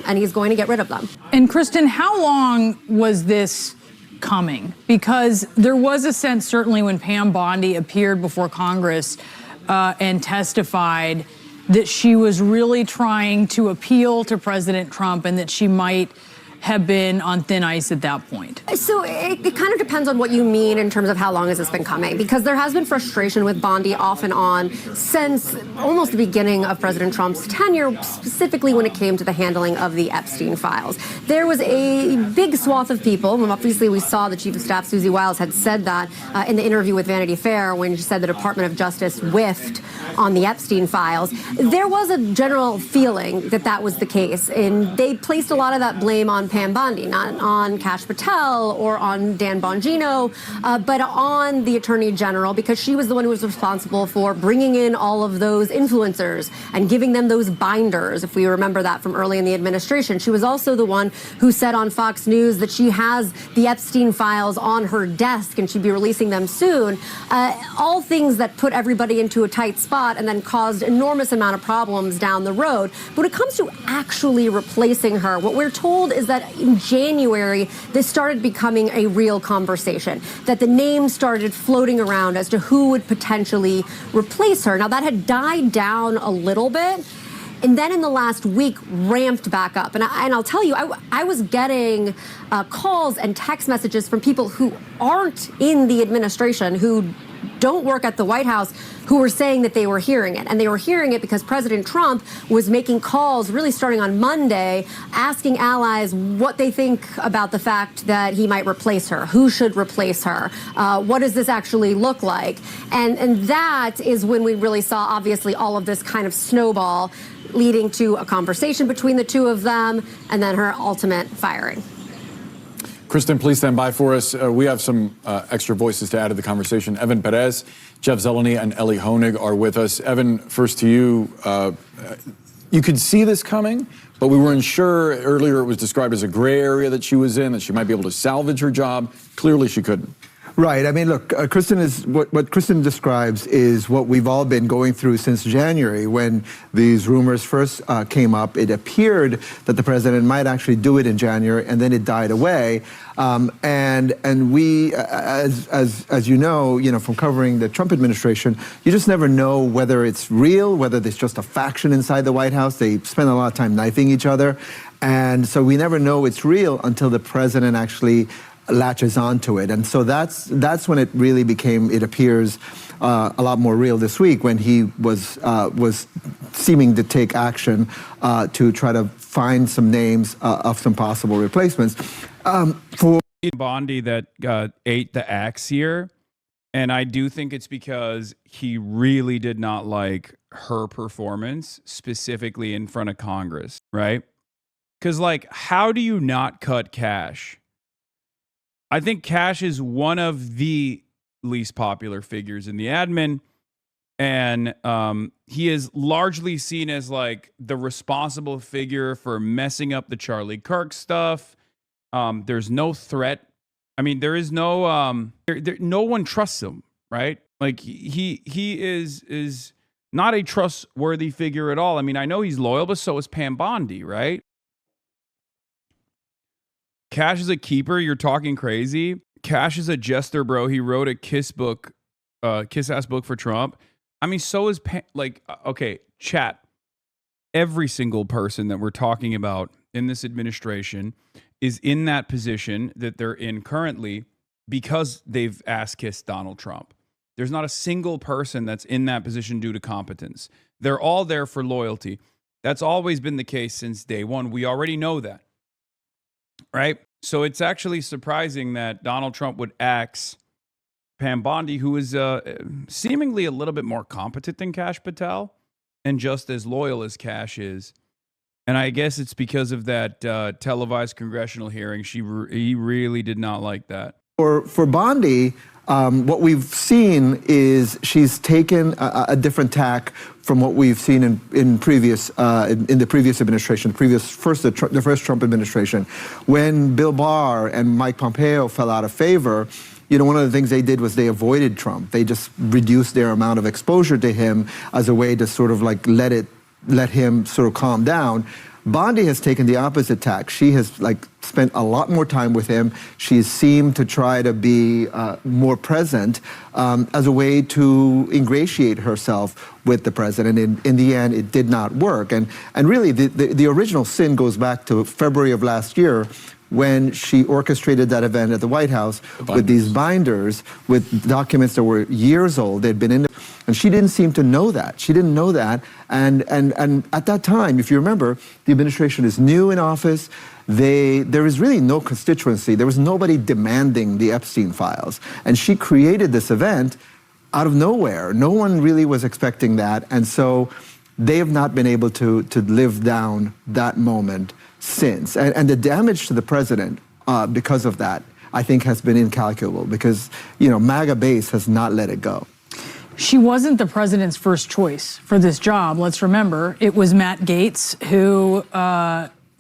and he's going to get rid of them. And Kristen, how long was this coming? Because there was a sense, certainly when Pam Bondi appeared before Congress and testified, that she was really trying to appeal to President Trump and that she might have been on thin ice at that point. So it kind of depends on what you mean in terms of how long has this been coming, because there has been frustration with Bondi off and on since almost the beginning of President Trump's tenure, specifically when it came to the handling of the Epstein files. There was a big swath of people, and obviously we saw the Chief of Staff, Susie Wiles, had said that in the interview with Vanity Fair when she said the Department of Justice whiffed on the Epstein files. There was a general feeling that that was the case, and they placed a lot of that blame on Pam Bondi, not on Kash Patel or on Dan Bongino, but on the Attorney General, because she was the one who was responsible for bringing in all of those influencers and giving them those binders, if we remember that from early in the administration. She was also the one who said on Fox News that she has the Epstein files on her desk and she'd be releasing them soon. All things that put everybody into a tight spot and then caused enormous amount of problems down the road. But when it comes to actually replacing her, what we're told is that in January, this started becoming a real conversation, that the names started floating around as to who would potentially replace her. Now, that had died down a little bit and then in the last week ramped back up. And I'll tell you, I was getting calls and text messages from people who aren't in the administration, who don't work at the White House, who were saying that they were hearing it. And they were hearing it because President Trump was making calls really starting on Monday, asking allies what they think about the fact that he might replace her, who should replace her, what does this actually look like? And that is when we really saw, obviously, all of this kind of snowball leading to a conversation between the two of them and then her ultimate firing. Kristen, please stand by for us. We have some extra voices to add to the conversation. Evan Perez, Jeff Zeleny, and Ellie Honig are with us. Evan, first to you. You could see this coming, but we weren't sure. Earlier it was described as a gray area that she was in, that she might be able to salvage her job. Clearly she couldn't. Right. I mean, look, Kristen is what Kristen describes is what we've all been going through since January when these rumors first came up. It appeared that the president might actually do it in January, and then it died away. And we, as you know, from covering the Trump administration, you just never know whether it's real, whether it's just a faction inside the White House. They spend a lot of time knifing each other, and so we never know it's real until the president actually latches onto it. And so that's when it really became, it appears, a lot more real this week when he was seeming to take action to try to find some names of some possible replacements. For Bondi that ate the axe here, and I do think it's because he really did not like her performance, specifically in front of Congress, right? Because, like, how do you not cut Cash? I think Cash is one of the least popular figures in the admin, and he is largely seen as like the responsible figure for messing up the Charlie Kirk stuff. There's no threat. I mean, there is no no one trusts him, right? Like he is not a trustworthy figure at all. I mean, I know he's loyal, but so is Pam Bondi, right? Cash is a keeper. You're talking crazy. Cash is a jester, bro. He wrote a kiss ass book for Trump. I mean, so is okay, chat. Every single person that we're talking about in this administration is in that position that they're in currently because they've ass-kissed Donald Trump. There's not a single person that's in that position due to competence. They're all there for loyalty. That's always been the case since day one. We already know that. Right? So it's actually surprising that Donald Trump would axe Pam Bondi, who is seemingly a little bit more competent than Kash Patel and just as loyal as Cash is. And I guess it's because of that televised congressional hearing. He really did not like that. For Bondi, what we've seen is she's taken a different tack from what we've seen in the previous administration, the first Trump administration, when Bill Barr and Mike Pompeo fell out of favor. One of the things they did was they avoided Trump. They just reduced their amount of exposure to him as a way to sort of like let him sort of calm down. Bondi has taken the opposite tack. She has spent a lot more time with him. She's seemed to try to be more present as a way to ingratiate herself with the president. In the end, it did not work. And really, the original sin goes back to February of last year, when she orchestrated that event at the White House with these binders with documents that were years old. They'd been in there, and she didn't seem to know that. She didn't know that. And at that time, if you remember, the administration is new in office. There is really no constituency. There was nobody demanding the Epstein files. And she created this event out of nowhere. No one really was expecting that. And so they have not been able to live down that moment since. And the damage to the president because of that, I think, has been incalculable because, MAGA base has not let it go. She wasn't the president's first choice for this job. Let's remember, it was Matt Gaetz who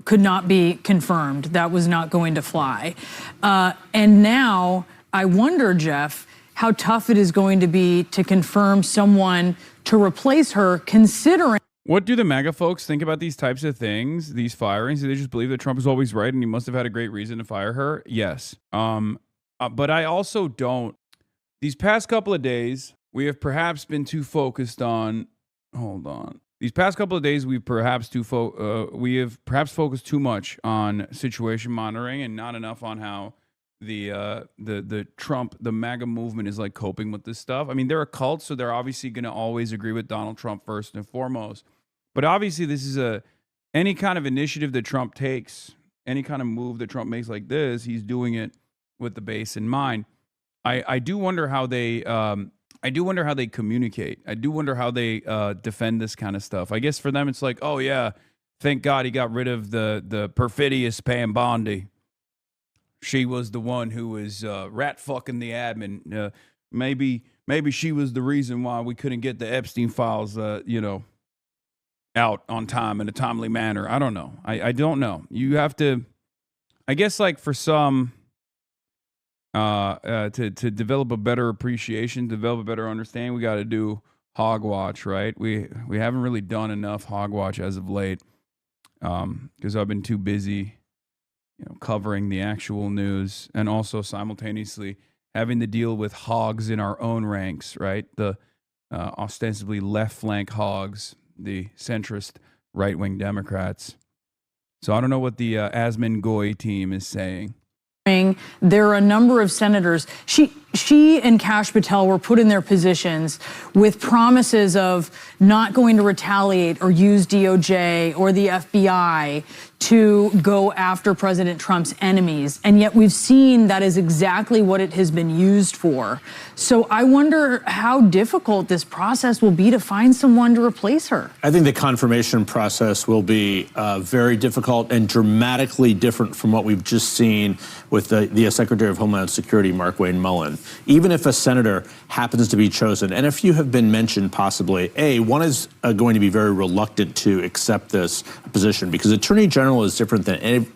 could not be confirmed. That was not going to fly. And now I wonder, Jeff, how tough it is going to be to confirm someone to replace her, considering. What do the MAGA folks think about these types of things, these firings? Do they just believe that Trump is always right and he must have had a great reason to fire her? Yes. But I also don't. These past couple of days, we have perhaps been too focused on, hold on. these past couple of days, we have perhaps focused too much on situation monitoring and not enough on how the Trump, the MAGA movement is like coping with this stuff. I mean, they're a cult, so they're obviously going to always agree with Donald Trump first and foremost. But obviously, this is any kind of initiative that Trump takes, any kind of move that Trump makes like this, he's doing it with the base in mind. I do wonder how they communicate. I do wonder how they defend this kind of stuff. I guess for them, it's like, oh yeah, thank God he got rid of the perfidious Pam Bondi. She was the one who was rat fucking the admin. Maybe she was the reason why we couldn't get the Epstein files, out on time in a timely manner. I don't know. I don't know. You have to, I guess, like for some, to develop a better appreciation, develop a better understanding, we got to do hogwatch, right? We haven't really done enough hogwatch as of late, because I've been too busy, covering the actual news and also simultaneously having to deal with hogs in our own ranks, right? The ostensibly left flank hogs, the centrist right-wing Democrats. So I don't know what the Asmin Goy team is saying. There are a number of senators. She and Kash Patel were put in their positions with promises of not going to retaliate or use DOJ or the FBI to go after President Trump's enemies. And yet we've seen that is exactly what it has been used for. So I wonder how difficult this process will be to find someone to replace her. I think the confirmation process will be very difficult and dramatically different from what we've just seen with the Secretary of Homeland Security, Mark Wayne Mullen. Even if a senator happens to be chosen, and a few have been mentioned possibly, one is going to be very reluctant to accept this position because Attorney General is different than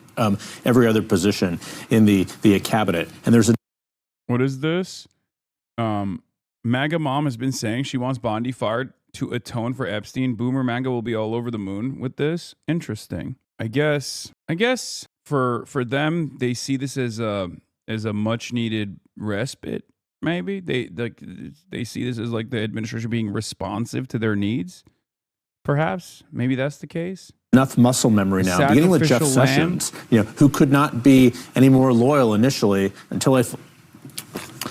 every other position in the cabinet. And there's what is this? MAGA mom has been saying she wants Bondi fired to atone for Epstein. Boomer MAGA will be all over the moon with this. Interesting. I guess for them, they see this as a much needed respite. Maybe they see this as like the administration being responsive to their needs. Perhaps maybe that's the case. Enough muscle memory now, beginning with Jeff Sessions, who could not be any more loyal initially until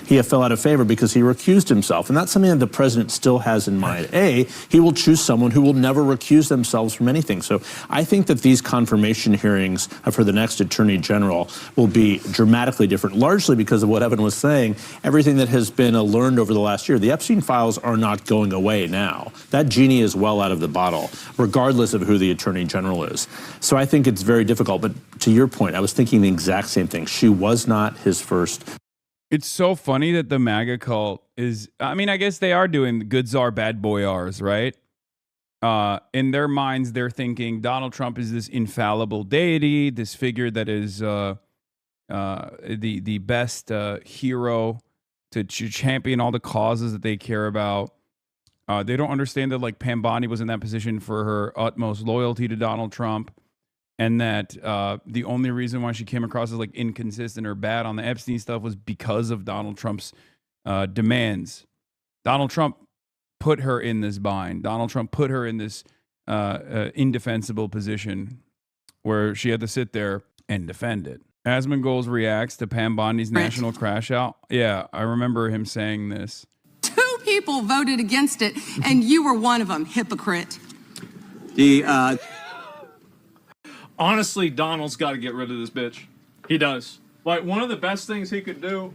he fell out of favor because he recused himself. And that's something that the president still has in mind. He will choose someone who will never recuse themselves from anything. So I think that these confirmation hearings for the next attorney general will be dramatically different, largely because of what Evan was saying, everything that has been learned over the last year. The Epstein files are not going away now. That genie is well out of the bottle, regardless of who the attorney general is. So I think it's very difficult. But to your point, I was thinking the exact same thing. She was not his first. It's so funny that the MAGA cult is, I mean, I guess they are doing the good czar, bad boy R's, right? In their minds, they're thinking Donald Trump is this infallible deity, this figure that is the best hero to champion all the causes that they care about. They don't understand that like Pam Bondi was in that position for her utmost loyalty to Donald Trump. And that the only reason why she came across as like inconsistent or bad on the Epstein stuff was because of Donald Trump's demands. Donald Trump put her in this bind. Donald Trump put her in this indefensible position where she had to sit there and defend it. Asmongold reacts to Pam Bondi's national crash out. Yeah, I remember him saying this. 2 people voted against it, and you were one of them, hypocrite. Honestly, Donald's got to get rid of this bitch. He does. Like, one of the best things he could do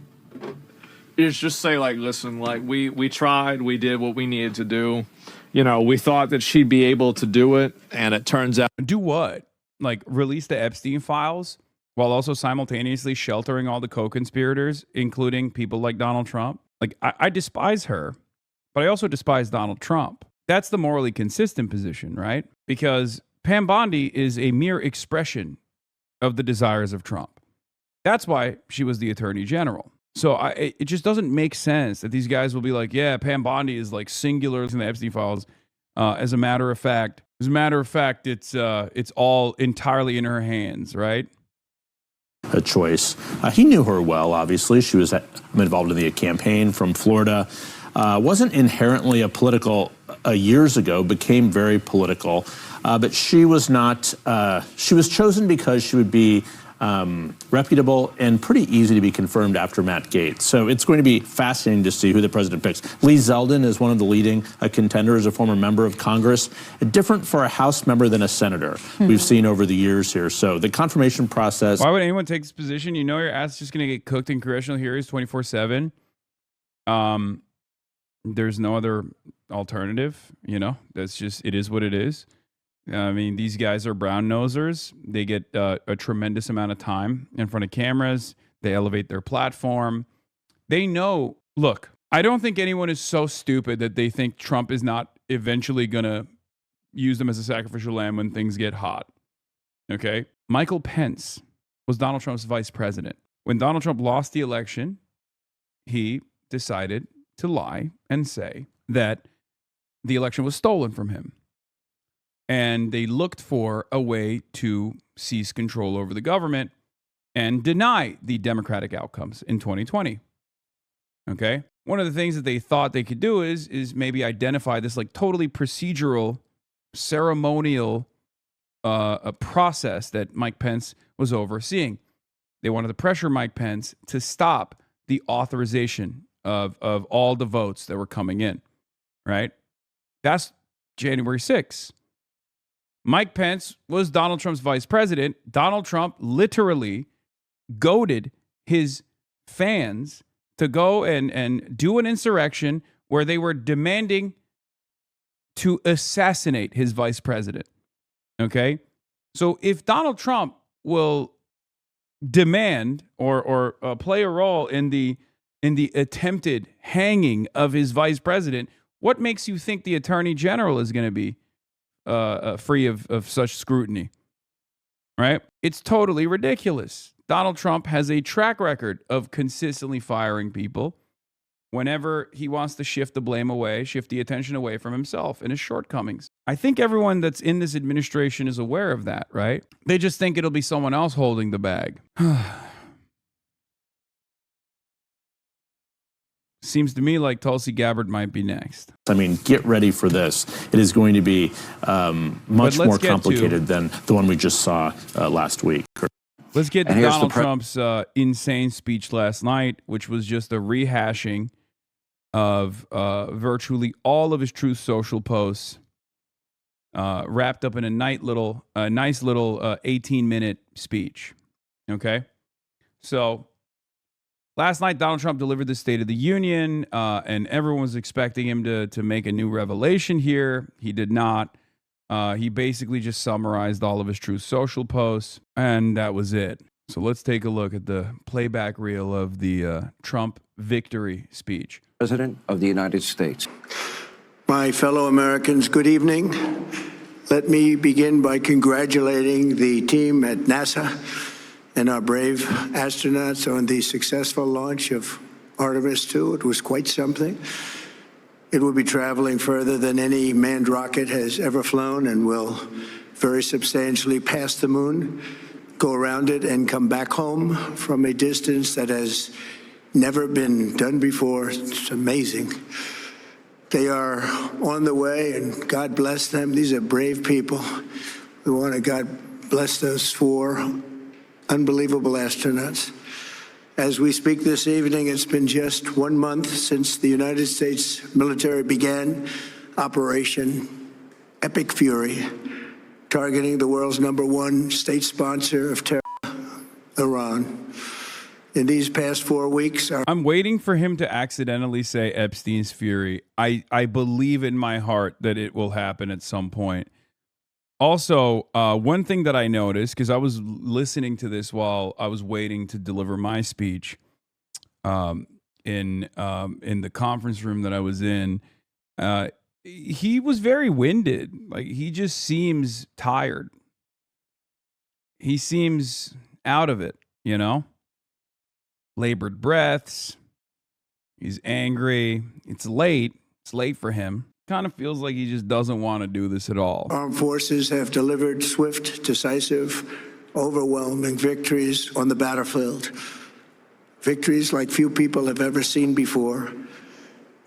is just say, like, listen, like, we tried, we did what we needed to do. We thought that she'd be able to do it, and it turns out. Do what? Like, release the Epstein files while also simultaneously sheltering all the co-conspirators, including people like Donald Trump? Like, I despise her, but I also despise Donald Trump. That's the morally consistent position, right? Because Pam Bondi is a mere expression of the desires of Trump. That's why she was the attorney general. So it just doesn't make sense that these guys will be like, yeah, Pam Bondi is like singular in the Epstein files. As a matter of fact, it's all entirely in her hands, right? A choice. He knew her well, obviously. She was involved in the campaign from Florida. Wasn't inherently a political years ago, became very political. But she was not, she was chosen because she would be reputable and pretty easy to be confirmed after Matt Gaetz. So it's going to be fascinating to see who the president picks. Lee Zeldin is one of the leading contenders, a former member of Congress, different for a House member than a senator we've seen over the years here. So the confirmation process. Why would anyone take this position? You know your ass is just going to get cooked in congressional hearings 24/7. There's no other alternative, you know. That's just, it is what it is. I mean, these guys are brown nosers. They get a tremendous amount of time in front of cameras. They elevate their platform. They know, look, I don't think anyone is so stupid that they think Trump is not eventually going to use them as a sacrificial lamb when things get hot. Okay? Michael Pence was Donald Trump's vice president. When Donald Trump lost the election, he decided to lie and say that the election was stolen from him. And they looked for a way to seize control over the government and deny the democratic outcomes in 2020. Okay? One of the things that they thought they could do is maybe identify this like totally procedural, ceremonial a process that Mike Pence was overseeing. They wanted to pressure Mike Pence to stop the authorization of all the votes that were coming in, right? That's January 6th. Mike Pence was Donald Trump's vice president. Donald Trump literally goaded his fans to go and do an insurrection where they were demanding to assassinate his vice president. Okay? So if Donald Trump will demand or play a role in the attempted hanging of his vice president, what makes you think the attorney general is going to be free of such scrutiny, right? It's totally ridiculous. Donald Trump has a track record of consistently firing people whenever he wants to shift the blame away, shift the attention away from himself and his shortcomings. I think everyone that's in this administration is aware of that, right? They just think it'll be someone else holding the bag. Seems to me like Tulsi Gabbard might be next. I mean, get ready for this. It is going to be much more complicated than the one we just saw last week. Let's get to Donald Trump's insane speech last night, which was just a rehashing of virtually all of his Truth Social posts, wrapped up in a nice little 18-minute speech. Okay? So last night, Donald Trump delivered the State of the Union, and everyone was expecting him to make a new revelation here. He did not. He basically just summarized all of his Truth Social posts, and that was it. So let's take a look at the playback reel of the Trump victory speech. President of the United States. My fellow Americans, good evening. Let me begin by congratulating the team at NASA and our brave astronauts on the successful launch of Artemis 2. It was quite something. It will be traveling further than any manned rocket has ever flown and will very substantially pass the moon, go around it, and come back home from a distance that has never been done before. It's amazing. They are on the way, and God bless them. These are brave people. We want to God bless those 4 unbelievable astronauts. As we speak this evening, it's been just 1 month since the United States military began Operation Epic Fury, targeting the world's #1 state sponsor of terror, Iran. In these past 4 weeks, I'm waiting for him to accidentally say Epstein's Fury. I believe in my heart that it will happen at some point. Also, one thing that I noticed, because I was listening to this while I was waiting to deliver my speech in the conference room that I was in, he was very winded. Like, he just seems tired. He seems out of it, you know? Labored breaths. He's angry. It's late. It's late for him. Kind of feels like he just doesn't want to do this at all. Armed forces have delivered swift, decisive, overwhelming victories on the battlefield. Victories like few people have ever seen before.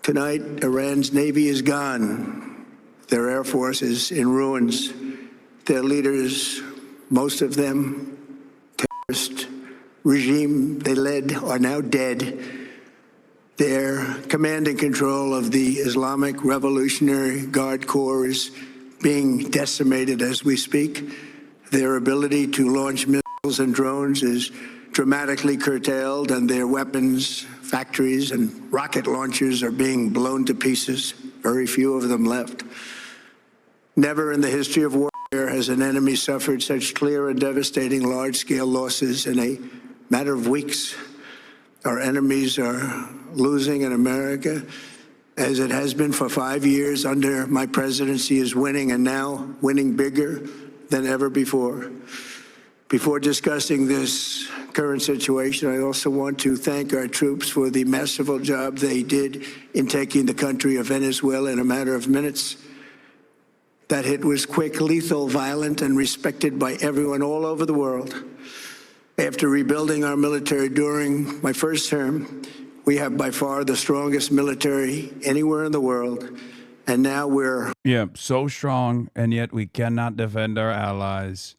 Tonight, Iran's Navy is gone. Their air force is in ruins. Their leaders, most of them terrorist regime they led, are now dead. Their command and control of the Islamic Revolutionary Guard Corps is being decimated as we speak. Their ability to launch missiles and drones is dramatically curtailed, and their weapons factories and rocket launchers are being blown to pieces. Very few of them left. Never in the history of warfare has an enemy suffered such clear and devastating large-scale losses in a matter of weeks. Our enemies are losing, in America, as it has been for 5 years under my presidency, is winning, and now winning bigger than ever before. Before discussing this current situation, I also want to thank our troops for the masterful job they did in taking the country of Venezuela in a matter of minutes. That hit was quick, lethal, violent, and respected by everyone all over the world. After rebuilding our military during my first term, we have by far the strongest military anywhere in the world. And now we're... Yeah, so strong, and yet we cannot defend our allies.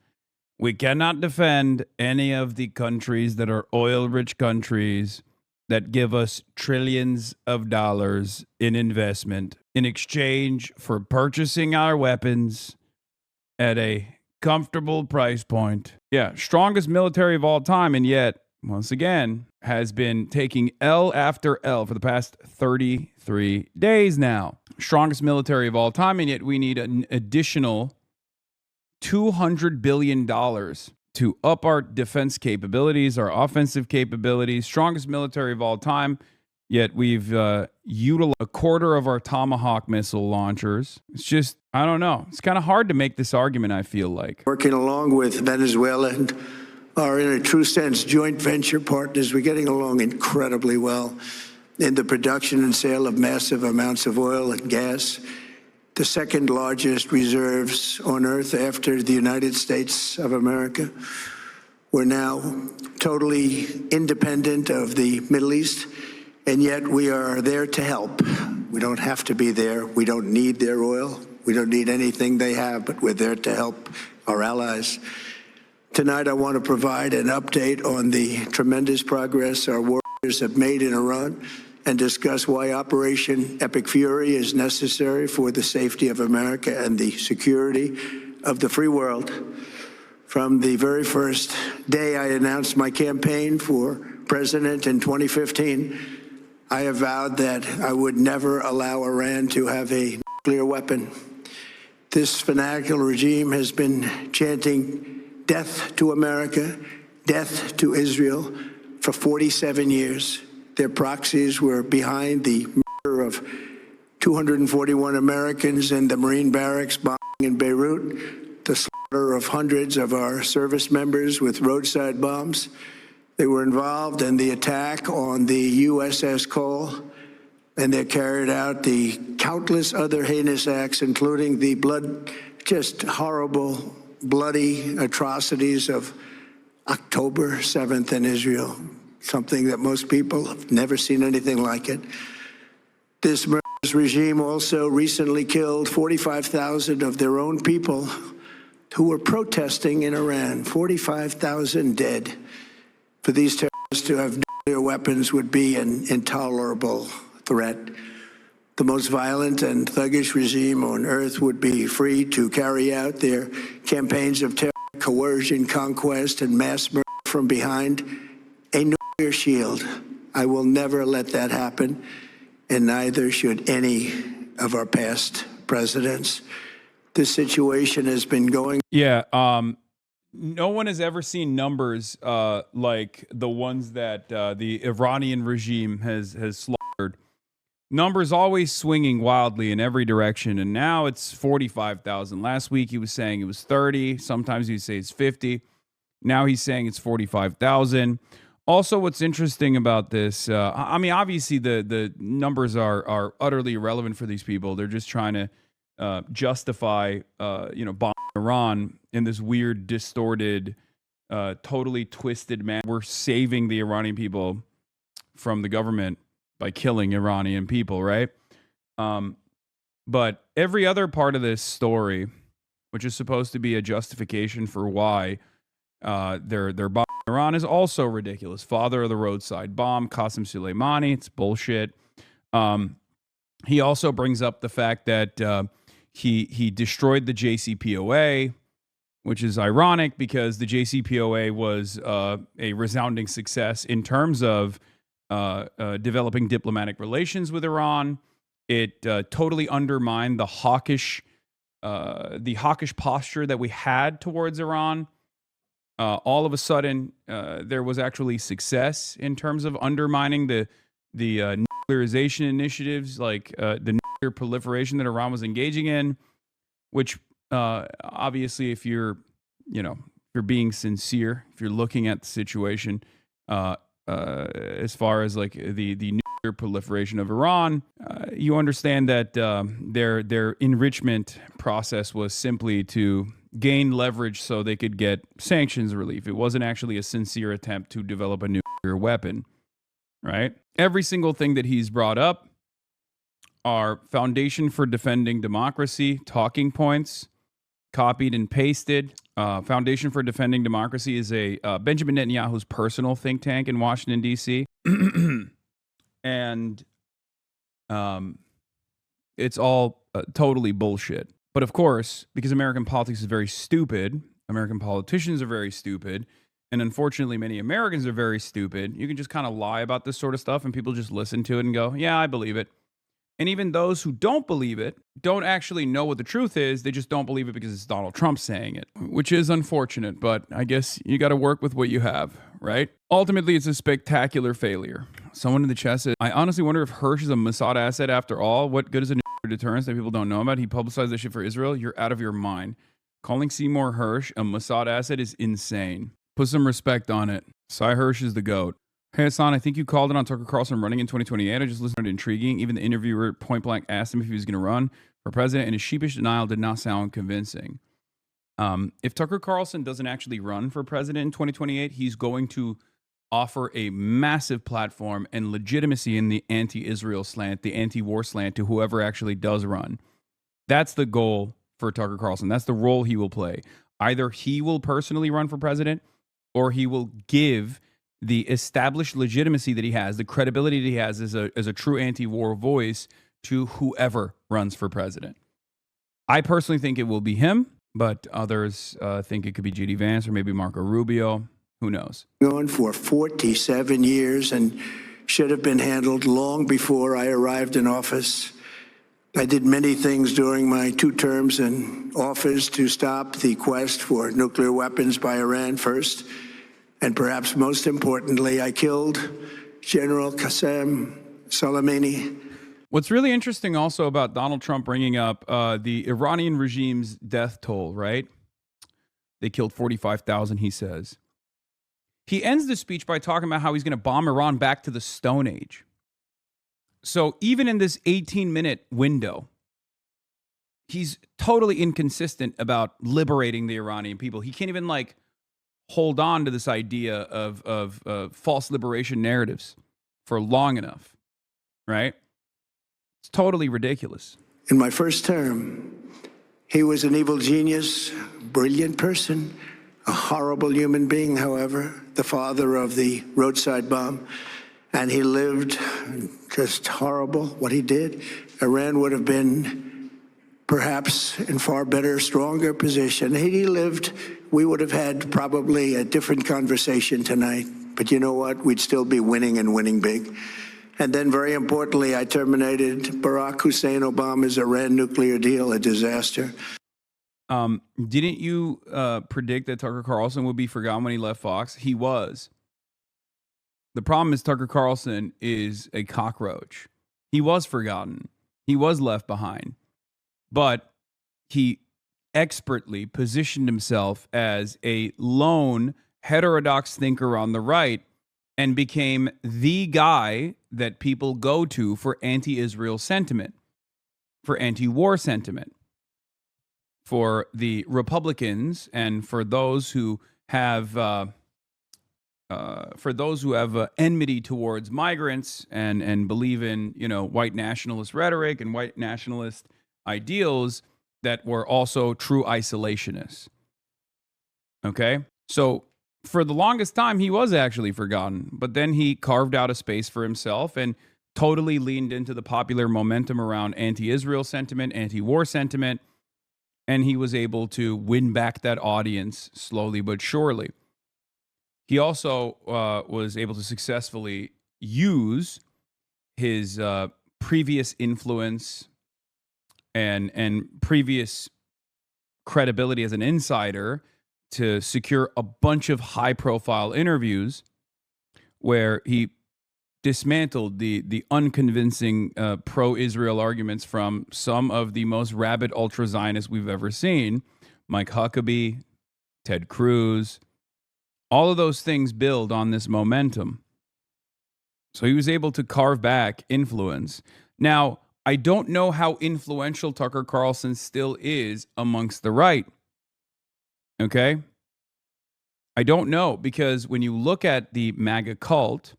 We cannot defend any of the countries that are oil-rich countries that give us trillions of dollars in investment in exchange for purchasing our weapons at a comfortable price point. Yeah, strongest military of all time, and yet, once again, has been taking L after L for the past 33 days now. Strongest military of all time, and yet we need an additional $200 billion to up our defense capabilities, our offensive capabilities. Strongest military of all time, yet we've utilized a quarter of our Tomahawk missile launchers. It's just, I don't know. It's kind of hard to make this argument, I feel like. Working along with Venezuela and are, in a true sense, joint venture partners. We're getting along incredibly well in the production and sale of massive amounts of oil and gas, the second largest reserves on Earth after the United States of America. We're now totally independent of the Middle East, and yet we are there to help. We don't have to be there. We don't need their oil. We don't need anything they have, but we're there to help our allies. Tonight, I want to provide an update on the tremendous progress our warriors have made in Iran and discuss why Operation Epic Fury is necessary for the safety of America and the security of the free world. From the very first day I announced my campaign for president in 2015, I have vowed that I would never allow Iran to have a nuclear weapon. This fanatical regime has been chanting death to America, death to Israel for 47 years. Their proxies were behind the murder of 241 Americans in the Marine barracks bombing in Beirut, the slaughter of hundreds of our service members with roadside bombs. They were involved in the attack on the USS Cole, and they carried out the countless other heinous acts, including the just horrible, bloody atrocities of October 7th in Israel, something that most people have never seen anything like it. This murderous regime also recently killed 45,000 of their own people who were protesting in Iran. 45,000 dead. For these terrorists to have nuclear weapons would be an intolerable threat. The most violent and thuggish regime on earth would be free to carry out their campaigns of terror, coercion, conquest, and mass murder from behind a nuclear shield. I will never let that happen, and neither should any of our past presidents. This situation has been going. Yeah, no one has ever seen numbers like the ones that the Iranian regime has slaughtered. Numbers always swinging wildly in every direction, and now it's 45,000. Last week he was saying it was 30. Sometimes he'd say it's 50. Now he's saying it's 45,000. Also, what's interesting about this, I mean, obviously the numbers are utterly irrelevant for these people. They're just trying to justify, bombing Iran in this weird, distorted, totally twisted manner. We're saving the Iranian people from the government by killing Iranian people, right? But every other part of this story, which is supposed to be a justification for why they're bombing Iran, is also ridiculous. Father of the roadside bomb, Qasem Soleimani, it's bullshit. He also brings up the fact that he destroyed the JCPOA, which is ironic because the JCPOA was a resounding success in terms of developing diplomatic relations with Iran. It totally undermined the hawkish posture that we had towards Iran. All of a sudden, there was actually success in terms of undermining the nuclearization initiatives, like the nuclear proliferation that Iran was engaging in, which obviously, if you're being sincere, if you're looking at the situation as far as like the nuclear proliferation of Iran, you understand that their enrichment process was simply to gain leverage so they could get sanctions relief. It wasn't actually a sincere attempt to develop a nuclear weapon, right? Every single thing that he's brought up are Foundation for Defending Democracy talking points, copied and pasted. Foundation for Defending Democracy is a Benjamin Netanyahu's personal think tank in Washington, D.C. And it's all totally bullshit. But of course, because American politics is very stupid, American politicians are very stupid, and unfortunately many Americans are very stupid, you can just kind of lie about this sort of stuff and people just listen to it and go, yeah, I believe it. And even those who don't believe it don't actually know what the truth is. They just don't believe it because it's Donald Trump saying it, which is unfortunate, but I guess you got to work with what you have, right? Ultimately, it's a spectacular failure. Someone in the chat said, I honestly wonder if Hirsch is a Mossad asset after all. What good is a nuclear deterrence that people don't know about? He publicized this shit for Israel. You're out of your mind. Calling Seymour Hirsch a Mossad asset is insane. Put some respect on it. Cy Hirsch is the GOAT. Hey, Hassan, I think you called it on Tucker Carlson running in 2028. I just listened to it intriguing. Even the interviewer point blank asked him if he was going to run for president, and his sheepish denial did not sound convincing. If Tucker Carlson doesn't actually run for president in 2028, he's going to offer a massive platform and legitimacy in the anti-Israel slant, the anti-war slant to whoever actually does run. That's the goal for Tucker Carlson. That's the role he will play. Either he will personally run for president or he will give the established legitimacy that he has, the credibility that he has as a true anti-war voice to whoever runs for president. I personally think it will be him, but others think it could be J.D. Vance or maybe Marco Rubio. Who knows? Going for 47 years and should have been handled long before I arrived in office. I did many things during my 2 terms in office to stop the quest for nuclear weapons by Iran first. And perhaps most importantly, I killed General Qasem Soleimani. What's really interesting also about Donald Trump bringing up the Iranian regime's death toll, right? They killed 45,000, he says. He ends the speech by talking about how he's going to bomb Iran back to the Stone Age. So even in this 18-minute window, he's totally inconsistent about liberating the Iranian people. He can't even hold on to this idea of false liberation narratives for long enough, right? It's totally ridiculous. In my first term, he was an evil genius, brilliant person, a horrible human being, however, the father of the roadside bomb, and he lived just horrible what he did. Iran would have been perhaps in far better, stronger position. Had he lived, we would have had probably a different conversation tonight. But you know what? We'd still be winning and winning big. And then very importantly, I terminated Barack Hussein Obama's Iran nuclear deal, a disaster. Didn't you predict that Tucker Carlson would be forgotten when he left Fox? He was. The problem is Tucker Carlson is a cockroach. He was forgotten. He was left behind. But he expertly positioned himself as a lone heterodox thinker on the right and became the guy that people go to for anti-Israel sentiment, for anti-war sentiment, for the Republicans and for those who have enmity towards migrants and believe in white nationalist rhetoric and white nationalist ideals that were also true isolationists. Okay? So for the longest time, he was actually forgotten, but then he carved out a space for himself and totally leaned into the popular momentum around anti-Israel sentiment, anti-war sentiment, and he was able to win back that audience slowly but surely. He also was able to successfully use his previous influence and previous credibility as an insider to secure a bunch of high-profile interviews where he dismantled the unconvincing pro-Israel arguments from some of the most rabid ultra-Zionists we've ever seen, Mike Huckabee, Ted Cruz. All of those things build on this momentum. So he was able to carve back influence. Now, I don't know how influential Tucker Carlson still is amongst the right. Okay? I don't know, because when you look at the MAGA cult,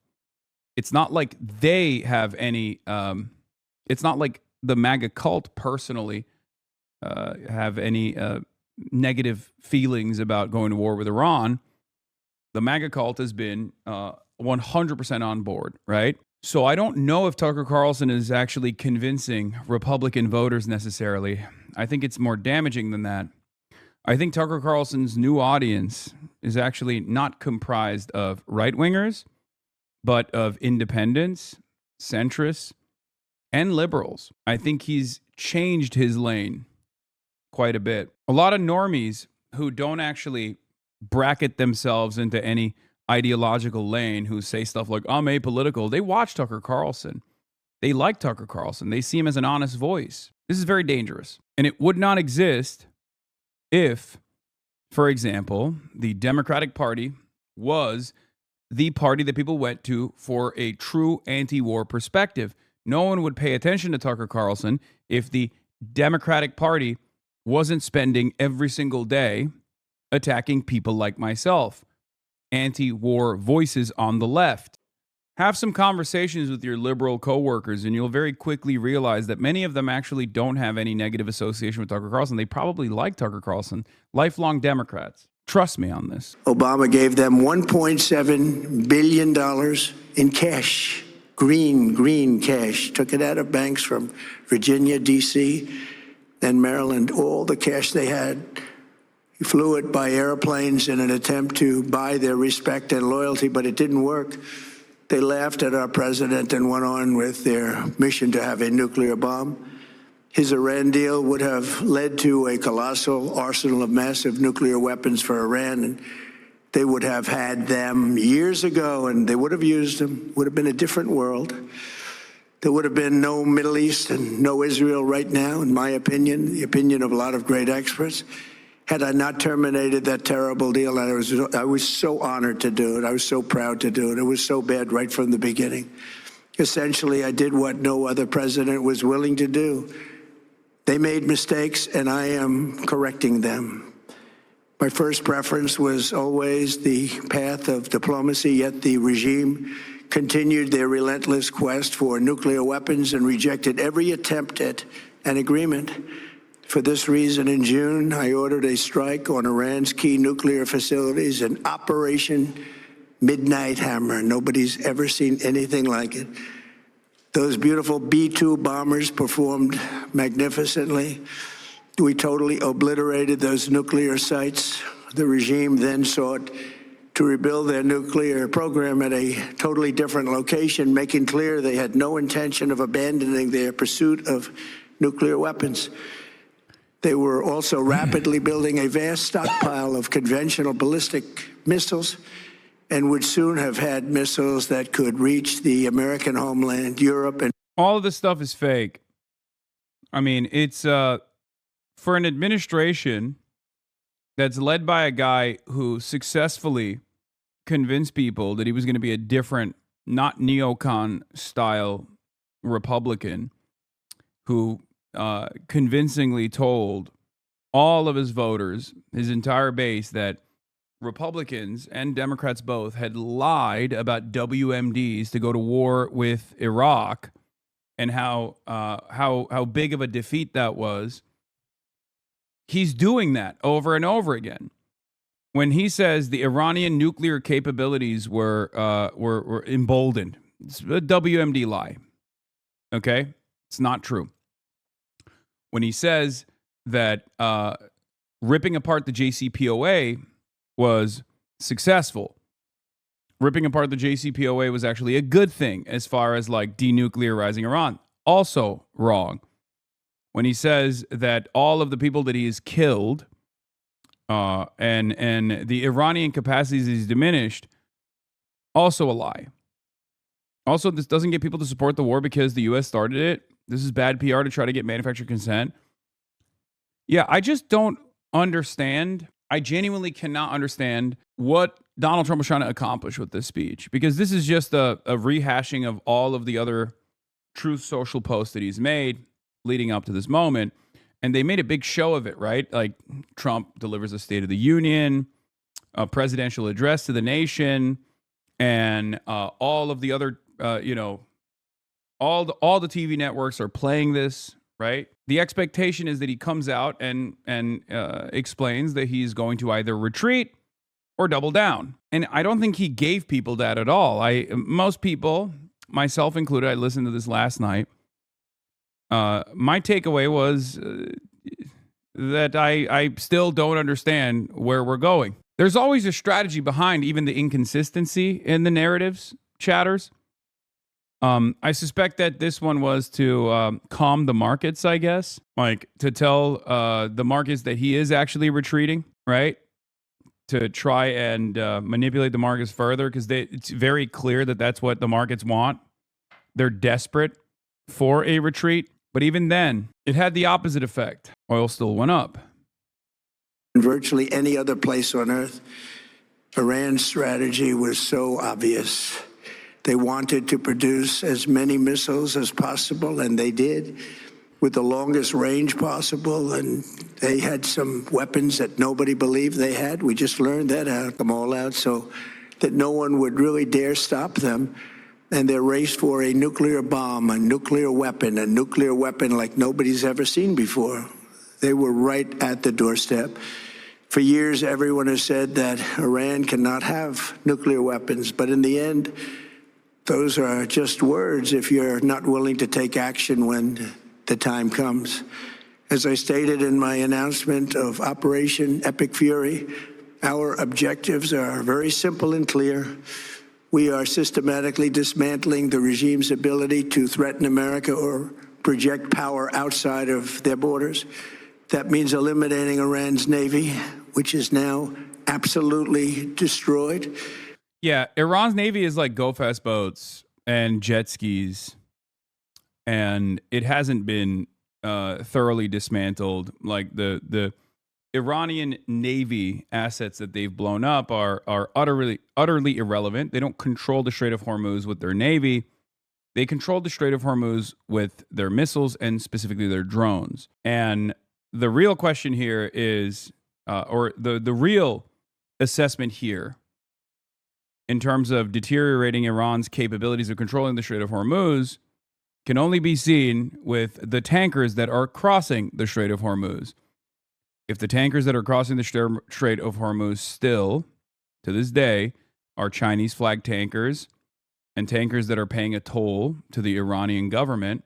it's not like they have any, it's not like the MAGA cult personally have any negative feelings about going to war with Iran. The MAGA cult has been 100% on board, right? So I don't know if Tucker Carlson is actually convincing Republican voters necessarily. I think it's more damaging than that. I think Tucker Carlson's new audience is actually not comprised of right-wingers, but of independents, centrists, and liberals. I think he's changed his lane quite a bit. A lot of normies who don't actually bracket themselves into any ideological lane, who say stuff like, I'm apolitical, they watch Tucker Carlson. They like Tucker Carlson. They see him as an honest voice. This is very dangerous. And it would not exist if, for example, the Democratic Party was the party that people went to for a true anti-war perspective. No one would pay attention to Tucker Carlson if the Democratic Party wasn't spending every single day attacking people like myself, anti-war voices on the left. Have some conversations with your liberal coworkers, and you'll very quickly realize that many of them actually don't have any negative association with Tucker Carlson. They probably like Tucker Carlson, lifelong Democrats. Trust me on this. Obama gave them $1.7 billion in cash, green cash. Took it out of banks from Virginia, D.C., and Maryland, all the cash they had. He flew it by airplanes in an attempt to buy their respect and loyalty, but it didn't work. They laughed at our president and went on with their mission to have a nuclear bomb. His Iran deal would have led to a colossal arsenal of massive nuclear weapons for Iran, and they would have had them years ago, and they would have used them. Would have been a different world. There would have been no Middle East and no Israel right now, in my opinion, the opinion of a lot of great experts, had I not terminated that terrible deal. And I was so honored to do it. I was so proud to do it. It was so bad right from the beginning. Essentially, I did what no other president was willing to do. They made mistakes, and I am correcting them. My first preference was always the path of diplomacy, yet the regime continued their relentless quest for nuclear weapons and rejected every attempt at an agreement. For this reason, in June, I ordered a strike on Iran's key nuclear facilities, an Operation Midnight Hammer. Nobody's ever seen anything like it. Those beautiful B-2 bombers performed magnificently. We totally obliterated those nuclear sites. The regime then sought to rebuild their nuclear program at a totally different location, making clear they had no intention of abandoning their pursuit of nuclear weapons. They were also rapidly building a vast stockpile of conventional ballistic missiles and would soon have had missiles that could reach the American homeland, Europe, and all of this stuff is fake. I mean, it's for an administration that's led by a guy who successfully convinced people that he was going to be a different, not neocon style Republican, who convincingly told all of his voters, his entire base, that Republicans and Democrats both had lied about WMDs to go to war with Iraq and how big of a defeat that was. He's doing that over and over again. When he says the Iranian nuclear capabilities were emboldened, it's a WMD lie. Okay, it's not true. When he says that ripping apart the JCPOA was successful, ripping apart the JCPOA was actually a good thing as far as like denuclearizing Iran, also wrong. When he says that all of the people that he has killed and the Iranian capacities is diminished, also a lie. Also, this doesn't get people to support the war because the U.S. started it. This is bad PR to try to get manufactured consent. Yeah, I just don't understand. I genuinely cannot understand what Donald Trump was trying to accomplish with this speech, because this is just a rehashing of all of the other Truth Social posts that he's made leading up to this moment. And they made a big show of it, right? Like Trump delivers a State of the Union, a presidential address to the nation, and all of the other, all the TV networks are playing this, right? The expectation is that he comes out and explains that he's going to either retreat or double down. And I don't think he gave people that at all. Most people, myself included, I listened to this last night. My takeaway was that I still don't understand where we're going. There's always a strategy behind even the inconsistency in the narratives, chatters. I suspect that this one was to calm the markets, I guess. Like to tell the markets that he is actually retreating, right? To try and manipulate the markets further, because it's very clear that that's what the markets want. They're desperate for a retreat. But even then, it had the opposite effect. Oil still went up. In virtually any other place on earth, Iran's strategy was so obvious. They wanted to produce as many missiles as possible, and they did, with the longest range possible. And they had some weapons that nobody believed they had. We just learned that out, them all out, so that no one would really dare stop them. And their race for a nuclear bomb, a nuclear weapon like nobody's ever seen before. They were right at the doorstep. For years, everyone has said that Iran cannot have nuclear weapons, but in the end, those are just words if you're not willing to take action when the time comes. As I stated in my announcement of Operation Epic Fury, our objectives are very simple and clear. We are systematically dismantling the regime's ability to threaten America or project power outside of their borders. That means eliminating Iran's Navy, which is now absolutely destroyed. Yeah, Iran's Navy is like go-fast boats and jet skis, and it hasn't been thoroughly dismantled. Like the Iranian Navy assets that they've blown up are utterly irrelevant. They don't control the Strait of Hormuz with their Navy. They control the Strait of Hormuz with their missiles and specifically their drones. And the real question here is, or the real assessment here in terms of deteriorating Iran's capabilities of controlling the Strait of Hormuz can only be seen with the tankers that are crossing the Strait of Hormuz. If the tankers that are crossing the Strait of Hormuz still, to this day, are Chinese flag tankers and tankers that are paying a toll to the Iranian government,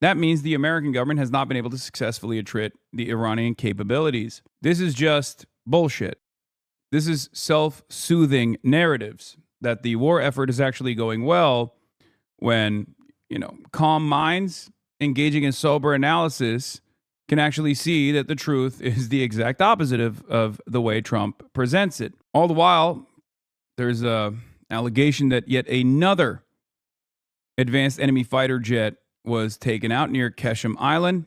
that means the American government has not been able to successfully attrit the Iranian capabilities. This is just bullshit. This is self-soothing narratives that the war effort is actually going well when, calm minds engaging in sober analysis can actually see that the truth is the exact opposite of the way Trump presents it. All the while, there's an allegation that yet another advanced enemy fighter jet was taken out near Keshem Island.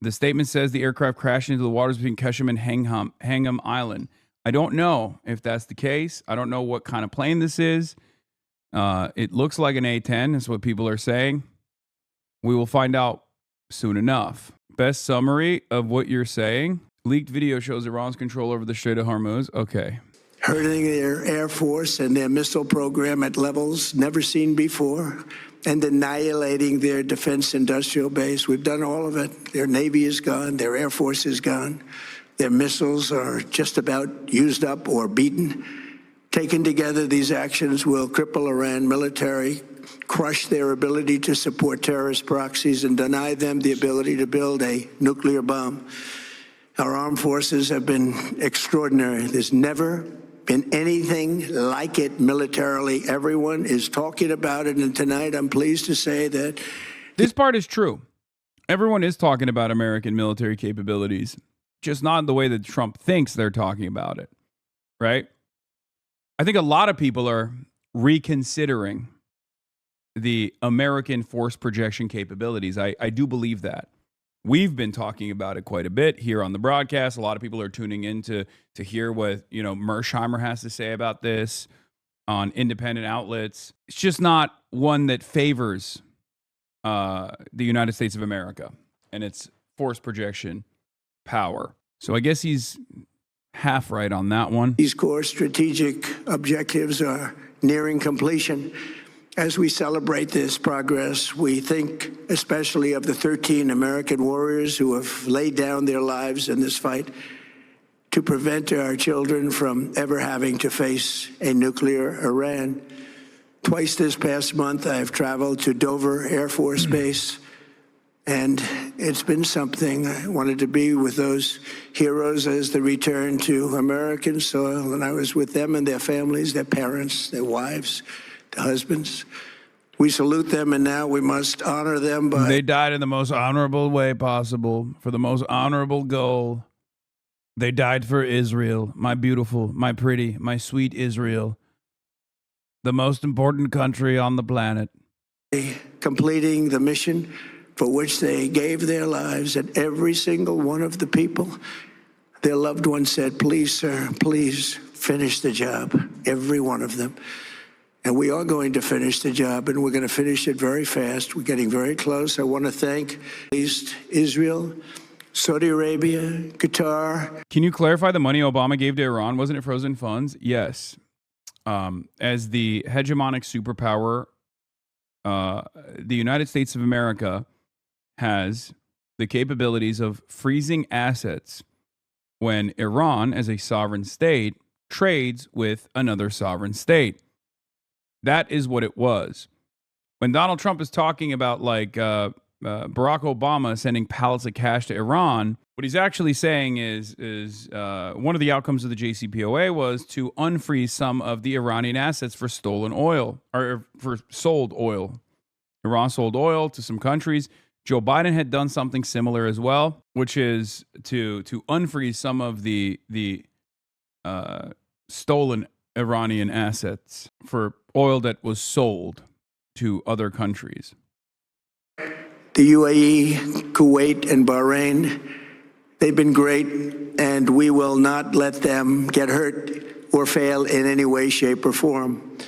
The statement says the aircraft crashed into the waters between Keshem and Hangam Island. I don't know if that's the case. I don't know what kind of plane this is. It looks like an A-10. That's what people are saying. We will find out soon enough. Best summary of what you're saying. Leaked video shows Iran's control over the Strait of Hormuz. Okay. Hurting their air force and their missile program at levels never seen before. and annihilating their defense industrial base. We've done all of it. Their Navy is gone. Their Air Force is gone. Their missiles are just about used up or beaten. Taken together, these actions will cripple Iran military, crush their ability to support terrorist proxies, and deny them the ability to build a nuclear bomb. Our armed forces have been extraordinary. There's never been anything like it militarily. Everyone is talking about it, and tonight I'm pleased to say that this part is true. Everyone is talking about American military capabilities, just not in the way that Trump thinks they're talking about it, right? I think a lot of people are reconsidering the American force projection capabilities. I do believe that. We've been talking about it quite a bit here on the broadcast. A lot of people are tuning in to hear what, Mersheimer has to say about this on independent outlets. It's just not one that favors the United States of America and its force projection power. So I guess he's half right on that one. These core strategic objectives are nearing completion. As we celebrate this progress, we think especially of the 13 American warriors who have laid down their lives in this fight to prevent our children from ever having to face a nuclear Iran. Twice this past month, I have traveled to Dover Air Force Base, and it's been something. I wanted to be with those heroes as they return to American soil, and I was with them and their families, their parents, their wives, their husbands. We salute them, and now we must honor them by... They died in the most honorable way possible, for the most honorable goal. They died for Israel, my beautiful, my pretty, my sweet Israel, the most important country on the planet. Completing the mission for which they gave their lives, and every single one of the people, their loved ones said, please, sir, please finish the job, every one of them. And we are going to finish the job, and we're going to finish it very fast. We're getting very close. I want to thank Israel, Saudi Arabia, Qatar. Can you clarify the money Obama gave to Iran? Wasn't it frozen funds? Yes. As the hegemonic superpower, the United States of America has the capabilities of freezing assets when Iran, as a sovereign state, trades with another sovereign state. That is what it was. When Donald Trump is talking about Barack Obama sending pallets of cash to Iran, what he's actually saying is one of the outcomes of the JCPOA was to unfreeze some of the Iranian assets for stolen oil, or for sold oil. Iran sold oil to some countries. Joe Biden had done something similar as well, which is to unfreeze some of the stolen Iranian assets for oil that was sold to other countries. The UAE, Kuwait, and Bahrain, they've been great, and we will not let them get hurt or fail in any way, shape, or form.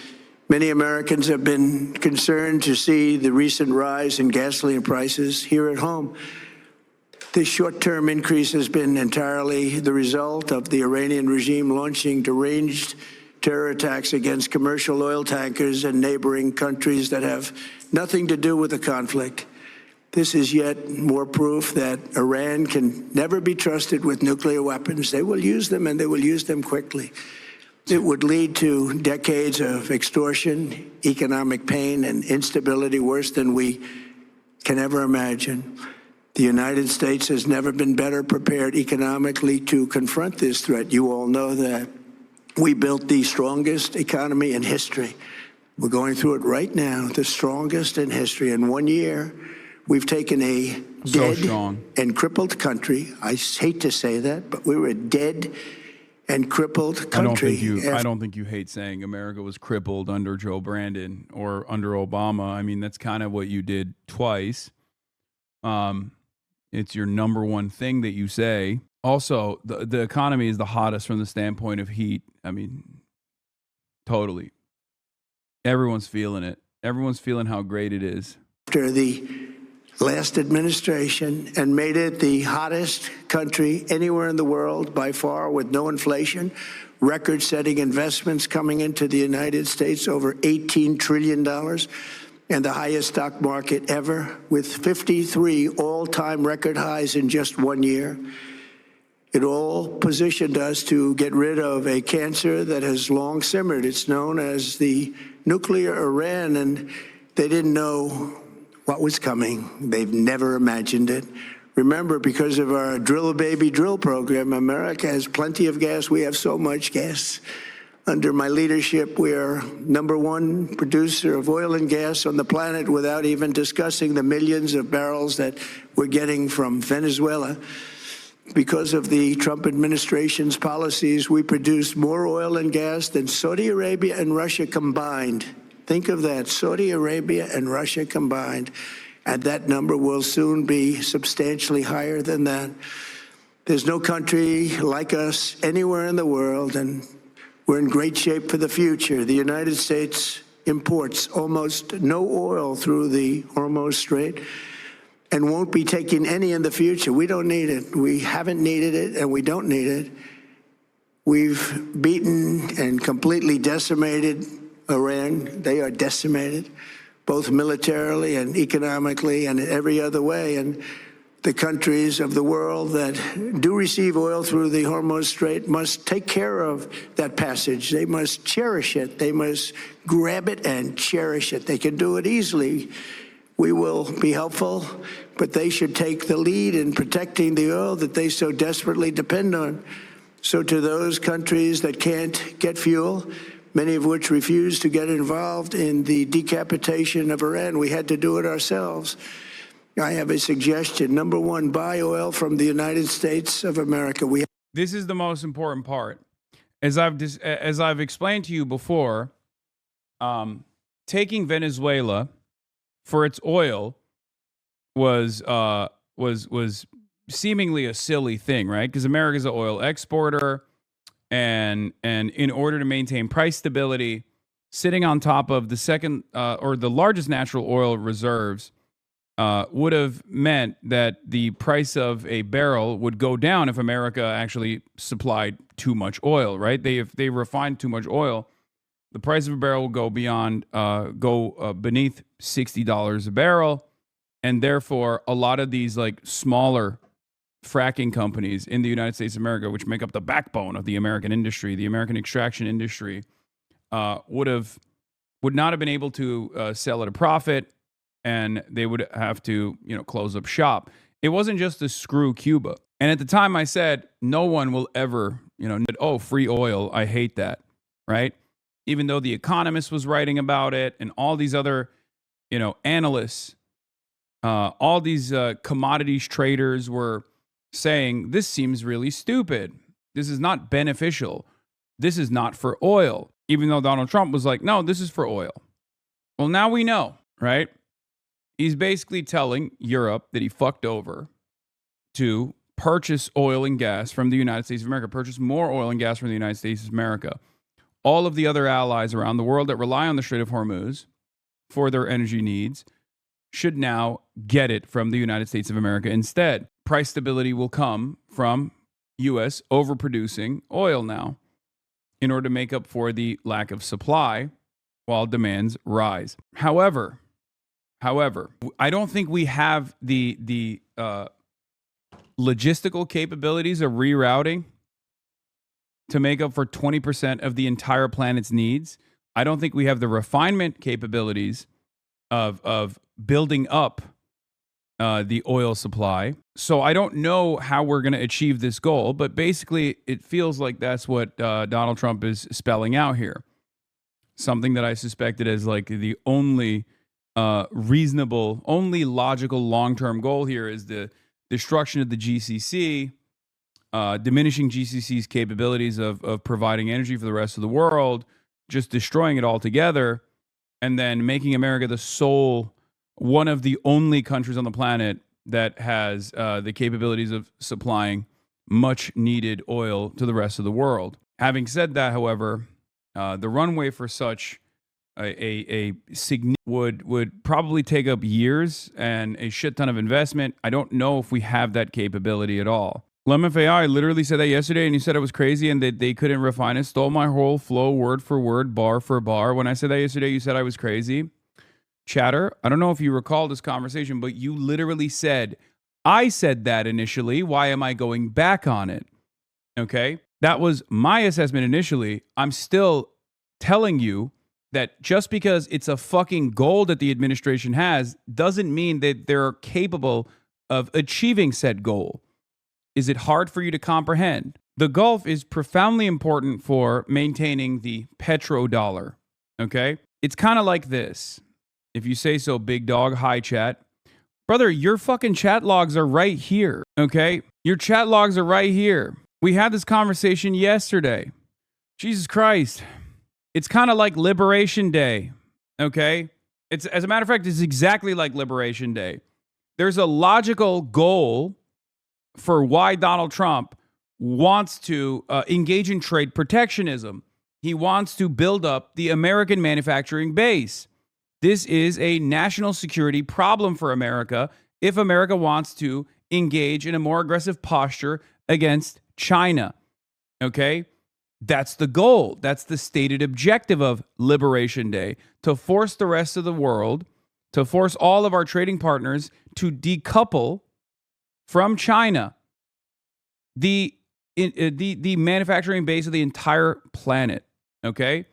Many Americans have been concerned to see the recent rise in gasoline prices here at home. This short-term increase has been entirely the result of the Iranian regime launching deranged terror attacks against commercial oil tankers and neighboring countries that have nothing to do with the conflict. This is yet more proof that Iran can never be trusted with nuclear weapons. They will use them, and they will use them quickly. It would lead to decades of extortion, economic pain, and instability worse than we can ever imagine. The United States has never been better prepared economically to confront this threat. You all know that. We built the strongest economy in history. We're going through it right now, the strongest in history. In 1 year, we've taken a dead and crippled country. I hate to say that, but we were a dead and crippled country. I don't think you hate saying America was crippled under Joe Brandon or under Obama. I mean, that's kind of what you did twice. It's your number one thing that you say. Also, the economy is the hottest from the standpoint of heat. I mean, totally. Everyone's feeling it. Everyone's feeling how great it is. After the last administration, and made it the hottest country anywhere in the world by far, with no inflation, record-setting investments coming into the United States, over $18 trillion. and the highest stock market ever, with 53 all-time record highs in just 1 year. It all positioned us to get rid of a cancer that has long simmered. It's known as the nuclear Iran, and they didn't know what was coming. They've never imagined it. Remember, because of our Drill Baby Drill program, America has plenty of gas. We have so much gas. Under my leadership, we are #1 producer of oil and gas on the planet, without even discussing the millions of barrels that we're getting from Venezuela. Because of the Trump administration's policies, we produce more oil and gas than Saudi Arabia and Russia combined. Think of that, Saudi Arabia and Russia combined. And that number will soon be substantially higher than that. There's no country like us anywhere in the world, and we're in great shape for the future. The United States imports almost no oil through the Hormuz Strait and won't be taking any in the future. We don't need it. We haven't needed it, and we don't need it. We've beaten and completely decimated Iran. They are decimated, both militarily and economically and in every other way. And the countries of the world that do receive oil through the Hormuz Strait must take care of that passage. They must cherish it. They must grab it and cherish it. They can do it easily. We will be helpful, but they should take the lead in protecting the oil that they so desperately depend on. So to those countries that can't get fuel, many of which refuse to get involved in the decapitation of Iran, we had to do it ourselves. I have a suggestion. #1, buy oil from the United States of America. This is the most important part. As I've explained to you before, taking Venezuela for its oil was seemingly a silly thing, right? Because America's an oil exporter, and in order to maintain price stability, sitting on top of the second or the largest natural oil reserves would have meant that the price of a barrel would go down if America actually supplied too much oil, right? If they refined too much oil, the price of a barrel will go beneath $60 a barrel, and therefore a lot of these like smaller fracking companies in the United States of America, which make up the backbone of the American industry, the American extraction industry, would not have been able to sell at a profit, and they would have to close up shop. It wasn't just to screw Cuba. And at the time I said, no one will ever, free oil, I hate that, right? Even though The Economist was writing about it and all these other, analysts, all these commodities traders were saying, this seems really stupid. This is not beneficial. This is not for oil. Even though Donald Trump was like, no, this is for oil. Well, now we know, right? He's basically telling Europe that he fucked over to purchase oil and gas from the United States of America, purchase more oil and gas from the United States of America. All of the other allies around the world that rely on the Strait of Hormuz for their energy needs should now get it from the United States of America instead. Price stability will come from U.S. overproducing oil now in order to make up for the lack of supply while demands rise. However, I don't think we have the logistical capabilities of rerouting to make up for 20% of the entire planet's needs. I don't think we have the refinement capabilities of building up the oil supply. So I don't know how we're going to achieve this goal, but basically it feels like that's what Donald Trump is spelling out here. Something that I suspected as like the only reasonable, only logical long-term goal here is the destruction of the GCC, diminishing GCC's capabilities of providing energy for the rest of the world, just destroying it altogether, and then making America one of the only countries on the planet that has the capabilities of supplying much needed oil to the rest of the world. Having said that, however, the runway for such a would probably take up years and a shit ton of investment. I don't know if we have that capability at all. LemFAI literally said that yesterday, and you said it was crazy and that they couldn't refine it. Stole my whole flow word for word, bar for bar. When I said that yesterday, you said I was crazy. chatter, I don't know if you recall this conversation, but you literally said, I said that initially. Why am I going back on it? Okay. That was my assessment initially. I'm still telling you that just because it's a fucking goal that the administration has doesn't mean that they're capable of achieving said goal. Is it hard for you to comprehend? The Gulf is profoundly important for maintaining the petrodollar. Okay. It's kind of like this. If you say so, big dog, hi chat. Brother, your fucking chat logs are right here, okay? Your chat logs are right here. We had this conversation yesterday. Jesus Christ. It's kind of like Liberation Day, okay? It's, as a matter of fact, it's exactly like Liberation Day. There's a logical goal for why Donald Trump wants to engage in trade protectionism. He wants to build up the American manufacturing base. This is a national security problem for America if America wants to engage in a more aggressive posture against China. Okay? That's the goal. That's the stated objective of Liberation Day, to force the rest of the world, to force all of our trading partners to decouple from China, the manufacturing base of the entire planet. Okay?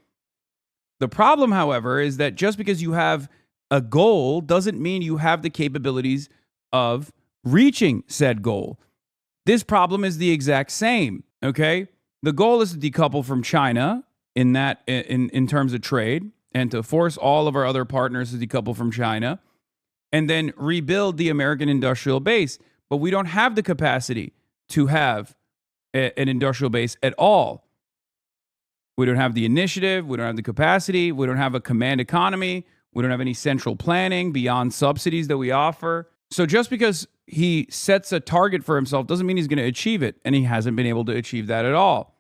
The problem, however, is that just because you have a goal doesn't mean you have the capabilities of reaching said goal. This problem is the exact same, okay? The goal is to decouple from China in terms of trade, and to force all of our other partners to decouple from China, and then rebuild the American industrial base. But we don't have the capacity to have an industrial base at all. We don't have the initiative. We don't have the capacity. We don't have a command economy. We don't have any central planning beyond subsidies that we offer. So just because he sets a target for himself doesn't mean he's going to achieve it. And he hasn't been able to achieve that at all.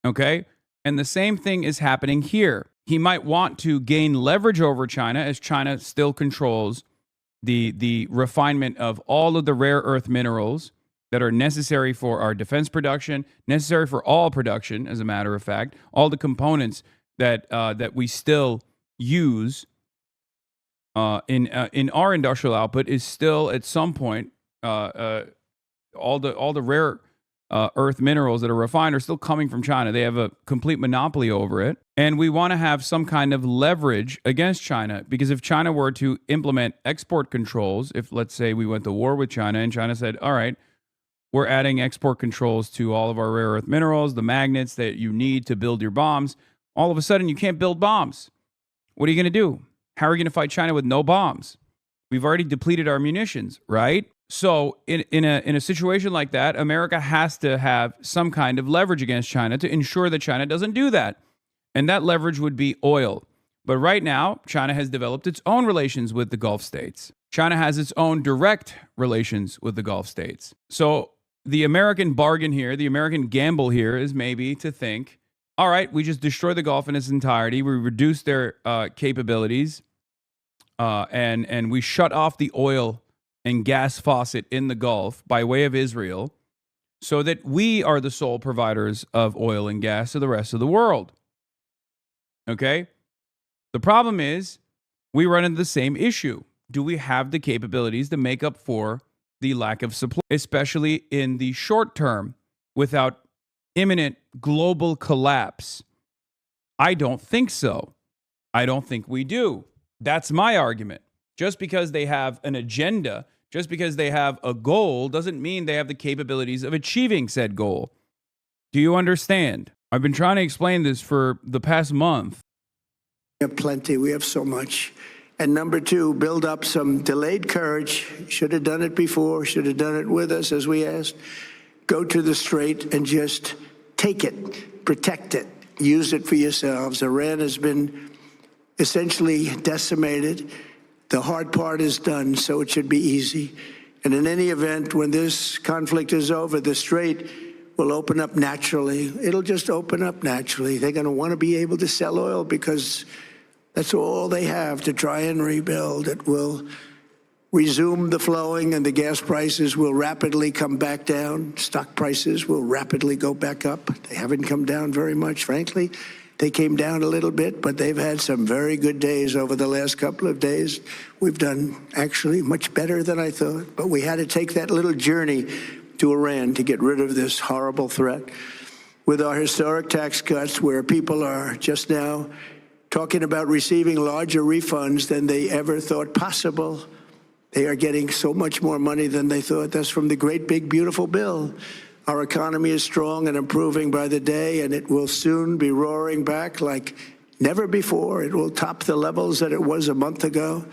Okay? And the same thing is happening here. He might want to gain leverage over China, as China still controls the refinement of all of the rare earth minerals that are necessary for our defense production, necessary for all production, as a matter of fact. All the components that we still use in our industrial output is still at some point all the rare earth minerals that are refined are still coming from China. They have a complete monopoly over it, and we want to have some kind of leverage against China, because if China were to implement export controls, if let's say we went to war with China and China said, all right, we're adding export controls to all of our rare earth minerals, the magnets that you need to build your bombs. All of a sudden, you can't build bombs. What are you going to do? How are you going to fight China with no bombs? We've already depleted our munitions, right? So in a situation like that, America has to have some kind of leverage against China to ensure that China doesn't do that. And that leverage would be oil. But right now, China has developed its own relations with the Gulf states. China has its own direct relations with the Gulf states. So the American bargain here, the American gamble here is maybe to think, all right, we just destroy the Gulf in its entirety. We reduce their capabilities and we shut off the oil and gas faucet in the Gulf by way of Israel so that we are the sole providers of oil and gas to the rest of the world. Okay? The problem is we run into the same issue. Do we have the capabilities to make up for the lack of supply, especially in the short term, without imminent global collapse? I don't think so. I don't think we do. That's my argument. Just because they have an agenda, just because they have a goal, doesn't mean they have the capabilities of achieving said goal. Do you understand? I've been trying to explain this for the past month. We have plenty. We have so much. And number two, build up some delayed courage. Should have done it before. Should have done it with us, as we asked. Go to the strait and just take it, protect it, use it for yourselves. Iran has been essentially decimated. The hard part is done, so it should be easy. And in any event, when this conflict is over, the strait will open up naturally. It'll just open up naturally. They're going to want to be able to sell oil because that's all they have to try and rebuild. It will resume the flowing, and the gas prices will rapidly come back down. Stock prices will rapidly go back up. They haven't come down very much, frankly. They came down a little bit, but they've had some very good days over the last couple of days. We've done actually much better than I thought, but we had to take that little journey to Iran to get rid of this horrible threat. With our historic tax cuts, where people are just now talking about receiving larger refunds than they ever thought possible. They are getting so much more money than they thought. That's from the great big beautiful bill. Our economy is strong and improving by the day, and it will soon be roaring back like never before. It will top the levels that it was a month ago.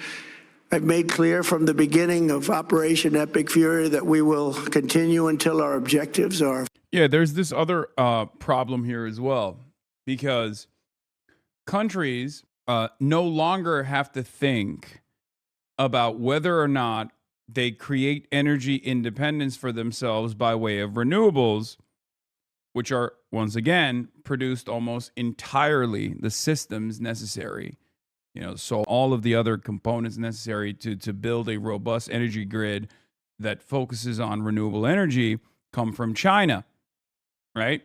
I've made clear from the beginning of Operation Epic Fury that we will continue until our objectives are. Yeah, there's this other problem here as well, because countries no longer have to think about whether or not they create energy independence for themselves by way of renewables, which are, once again, produced almost entirely the systems necessary. So all of the other components necessary to build a robust energy grid that focuses on renewable energy come from China, right?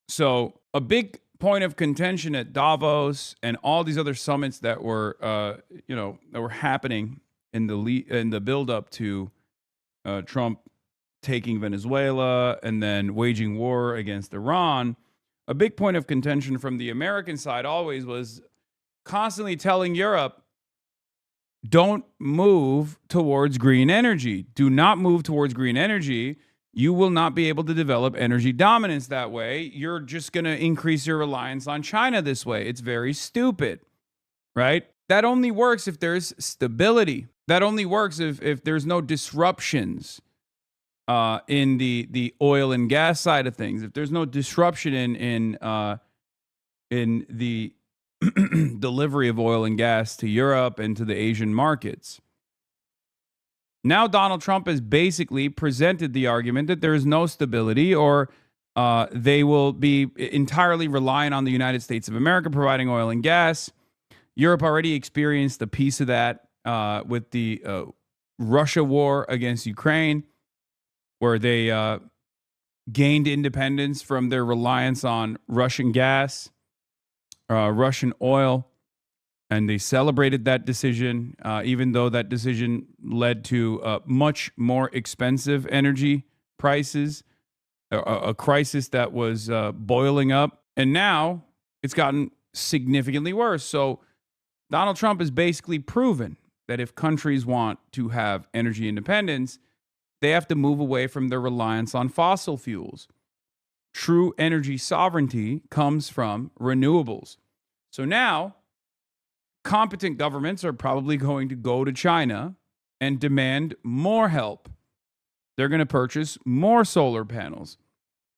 So a big point of contention at Davos and all these other summits that were, that were happening in the build up to Trump taking Venezuela and then waging war against Iran, a big point of contention from the American side always was constantly telling Europe, don't move towards green energy. Do not move towards green energy. You will not be able to develop energy dominance that way. You're just going to increase your reliance on China this way. It's very stupid, right? That only works if there's stability. That only works if there's no disruptions in the oil and gas side of things. If there's no disruption in the delivery of oil and gas to Europe and to the Asian markets. Now Donald Trump has basically presented the argument that there is no stability, or they will be entirely reliant on the United States of America providing oil and gas. Europe already experienced a piece of that with the Russia war against Ukraine, where they gained independence from their reliance on Russian gas, Russian oil, and they celebrated that decision, even though that decision led to much more expensive energy prices, a crisis that was boiling up. And now it's gotten significantly worse. So Donald Trump has basically proven that if countries want to have energy independence, they have to move away from their reliance on fossil fuels. True energy sovereignty comes from renewables. So now, competent governments are probably going to go to China and demand more help. They're going to purchase more solar panels.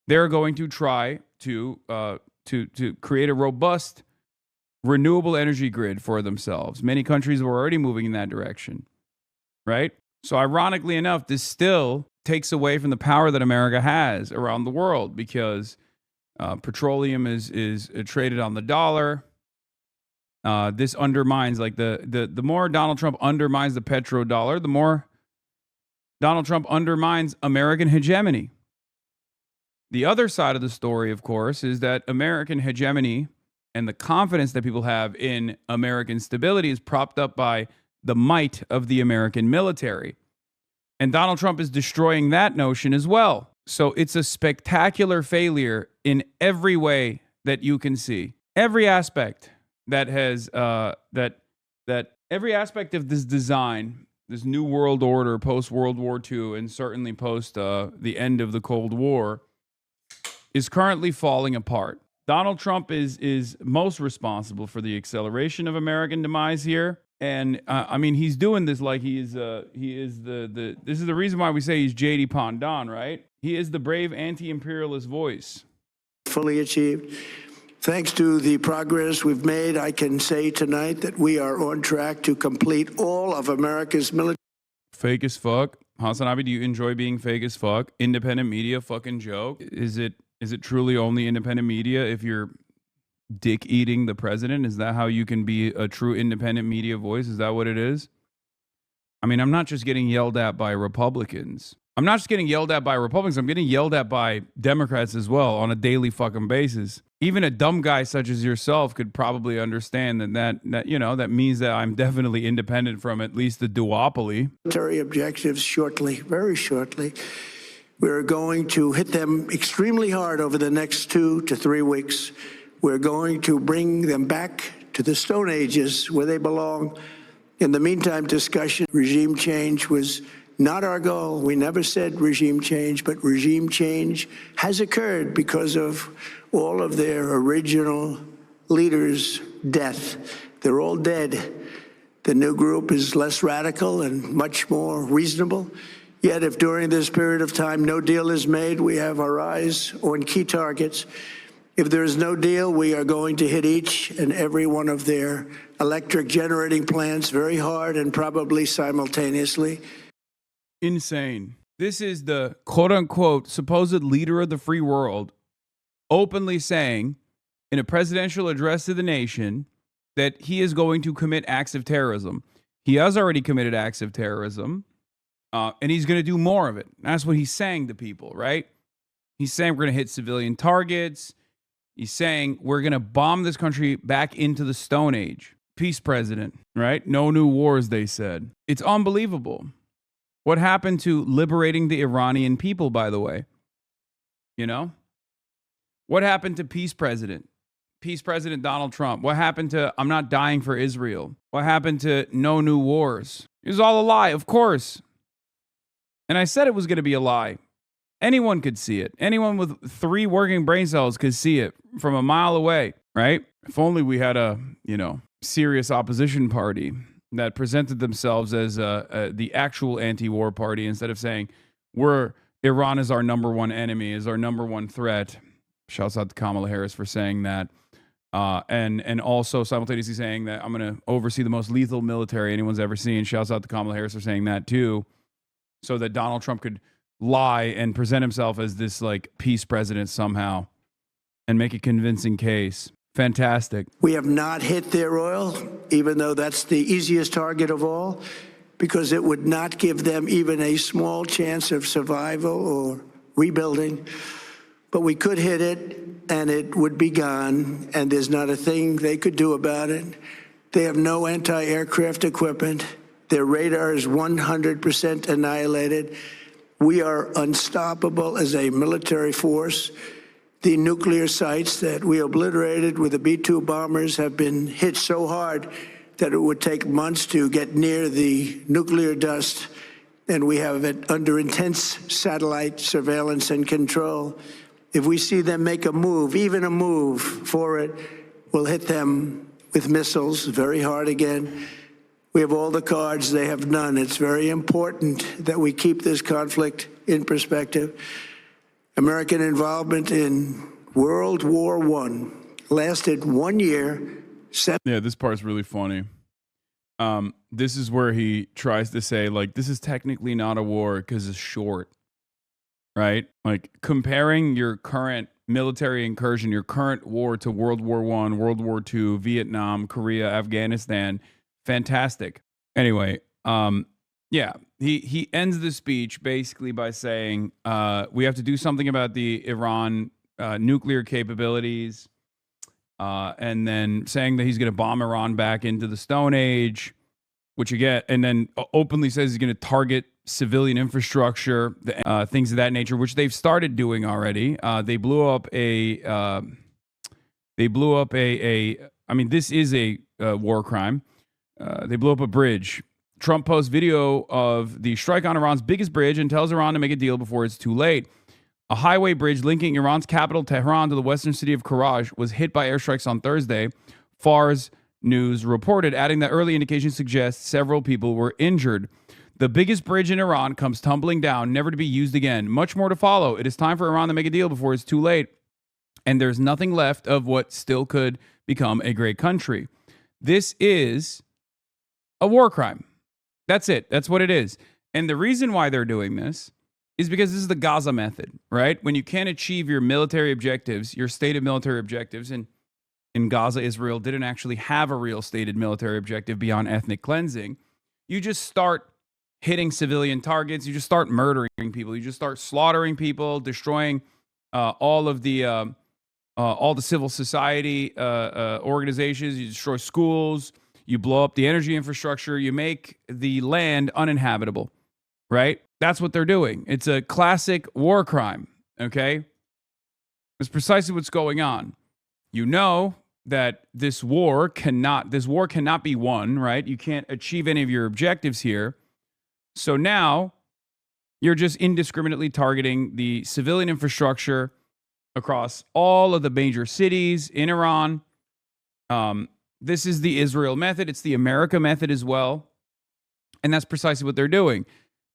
They're going to try to create a robust renewable energy grid for themselves. Many countries were already moving in that direction, right? So ironically enough, this still takes away from the power that America has around the world, because petroleum is traded on the dollar. This undermines, like the more Donald Trump undermines the petrodollar, the more Donald Trump undermines American hegemony. The other side of the story, of course, is that American hegemony and the confidence that people have in American stability is propped up by the might of the American military. And Donald Trump is destroying that notion as well. So it's a spectacular failure in every way that you can see. Every aspect that has that every aspect of this design, this new world order post World War II, and certainly post the end of the Cold War, is currently falling apart. Donald Trump is most responsible for the acceleration of American demise here. And I mean, he's doing this like he is the this is the reason why we say he's J.D. Pandon, right? He is the brave anti-imperialist voice. Fully achieved. Thanks to the progress we've made, I can say tonight that we are on track to complete all of America's military. Fake as fuck. HasanAbi, do you enjoy being fake as fuck? Independent media fucking joke. Is it truly only independent media if you're dick eating the president? Is that how you can be a true independent media voice? Is that what it is? I mean, I'm not just getting yelled at by Republicans. I'm not just getting yelled at by Republicans. I'm getting yelled at by Democrats as well on a daily fucking basis. Even a dumb guy such as yourself could probably understand that means that I'm definitely independent from at least the duopoly. Military objectives shortly, very shortly. We're going to hit them extremely hard over the next 2 to 3 weeks. We're going to bring them back to the Stone Ages where they belong. In the meantime, discussion, regime change was not our goal. We never said regime change, but regime change has occurred because of all of their original leaders' death. They're all dead. The new group is less radical and much more reasonable. Yet if during this period of time no deal is made, we have our eyes on key targets. If there is no deal, we are going to hit each and every one of their electric generating plants very hard and probably simultaneously. Insane. This is the quote-unquote supposed leader of the free world openly saying in a presidential address to the nation that he is going to commit acts of terrorism. He has already committed acts of terrorism, and he's going to do more of it. That's what he's saying to people, right? He's saying we're going to hit civilian targets. He's saying we're going to bomb this country back into the Stone Age. Peace president, right? No new wars, they said. It's unbelievable. What happened to liberating the Iranian people, by the way? You know? What happened to peace president? Peace president Donald Trump. What happened to I'm not dying for Israel? What happened to no new wars? It was all a lie, of course. And I said it was going to be a lie. Anyone could see it. Anyone with 3 working brain cells could see it from a mile away, right? If only we had a, serious opposition party that presented themselves as the actual anti-war party instead of saying Iran is our number one enemy, is our number one threat. Shouts out to Kamala Harris for saying that. And also simultaneously saying that I'm going to oversee the most lethal military anyone's ever seen. Shouts out to Kamala Harris for saying that too. So that Donald Trump could lie and present himself as this peace president somehow and make a convincing case. Fantastic. We have not hit their oil, even though that's the easiest target of all, because it would not give them even a small chance of survival or rebuilding. But we could hit it, and it would be gone, and there's not a thing they could do about it. They have no anti-aircraft equipment. Their radar is 100% annihilated. We are unstoppable as a military force. The nuclear sites that we obliterated with the B-2 bombers have been hit so hard that it would take months to get near the nuclear dust, and we have it under intense satellite surveillance and control. If we see them make a move, even a move for it, we'll hit them with missiles very hard again. We have all the cards, they have none. It's very important that we keep this conflict in perspective. American involvement in World War I lasted 1 year. Yeah, this part's really funny. This is where he tries to say, this is technically not a war because it's short, right? Comparing your current military incursion, your current war to World War I, World War II, Vietnam, Korea, Afghanistan, fantastic. Anyway, yeah, he ends the speech basically by saying we have to do something about the Iran nuclear capabilities, and then saying that he's going to bomb Iran back into the Stone Age, which again, and then openly says he's going to target civilian infrastructure, things of that nature, which they've started doing already. They blew up I mean, this is a war crime. They blew up a bridge. Trump posts video of the strike on Iran's biggest bridge and tells Iran to make a deal before it's too late. A highway bridge linking Iran's capital, Tehran, to the western city of Karaj was hit by airstrikes on Thursday, Fars News reported, adding that early indications suggest several people were injured. The biggest bridge in Iran comes tumbling down, never to be used again. Much more to follow. It is time for Iran to make a deal before it's too late. And there's nothing left of what still could become a great country. This is a war crime. That's it. That's what it is. And the reason why they're doing this is because this is the Gaza method, right? When you can't achieve your military objectives, your stated military objectives, and in Gaza, Israel didn't actually have a real stated military objective beyond ethnic cleansing, you just start hitting civilian targets. You just start murdering people. You just start slaughtering people, destroying all the civil society organizations. You destroy schools. You blow up the energy infrastructure. You make the land uninhabitable, right? That's what they're doing. It's a classic war crime, okay? It's precisely what's going on. You know that this war cannot be won, right? You can't achieve any of your objectives here. So now you're just indiscriminately targeting the civilian infrastructure across all of the major cities in Iran. This is the Israel method. It's the America method as well. And that's precisely what they're doing.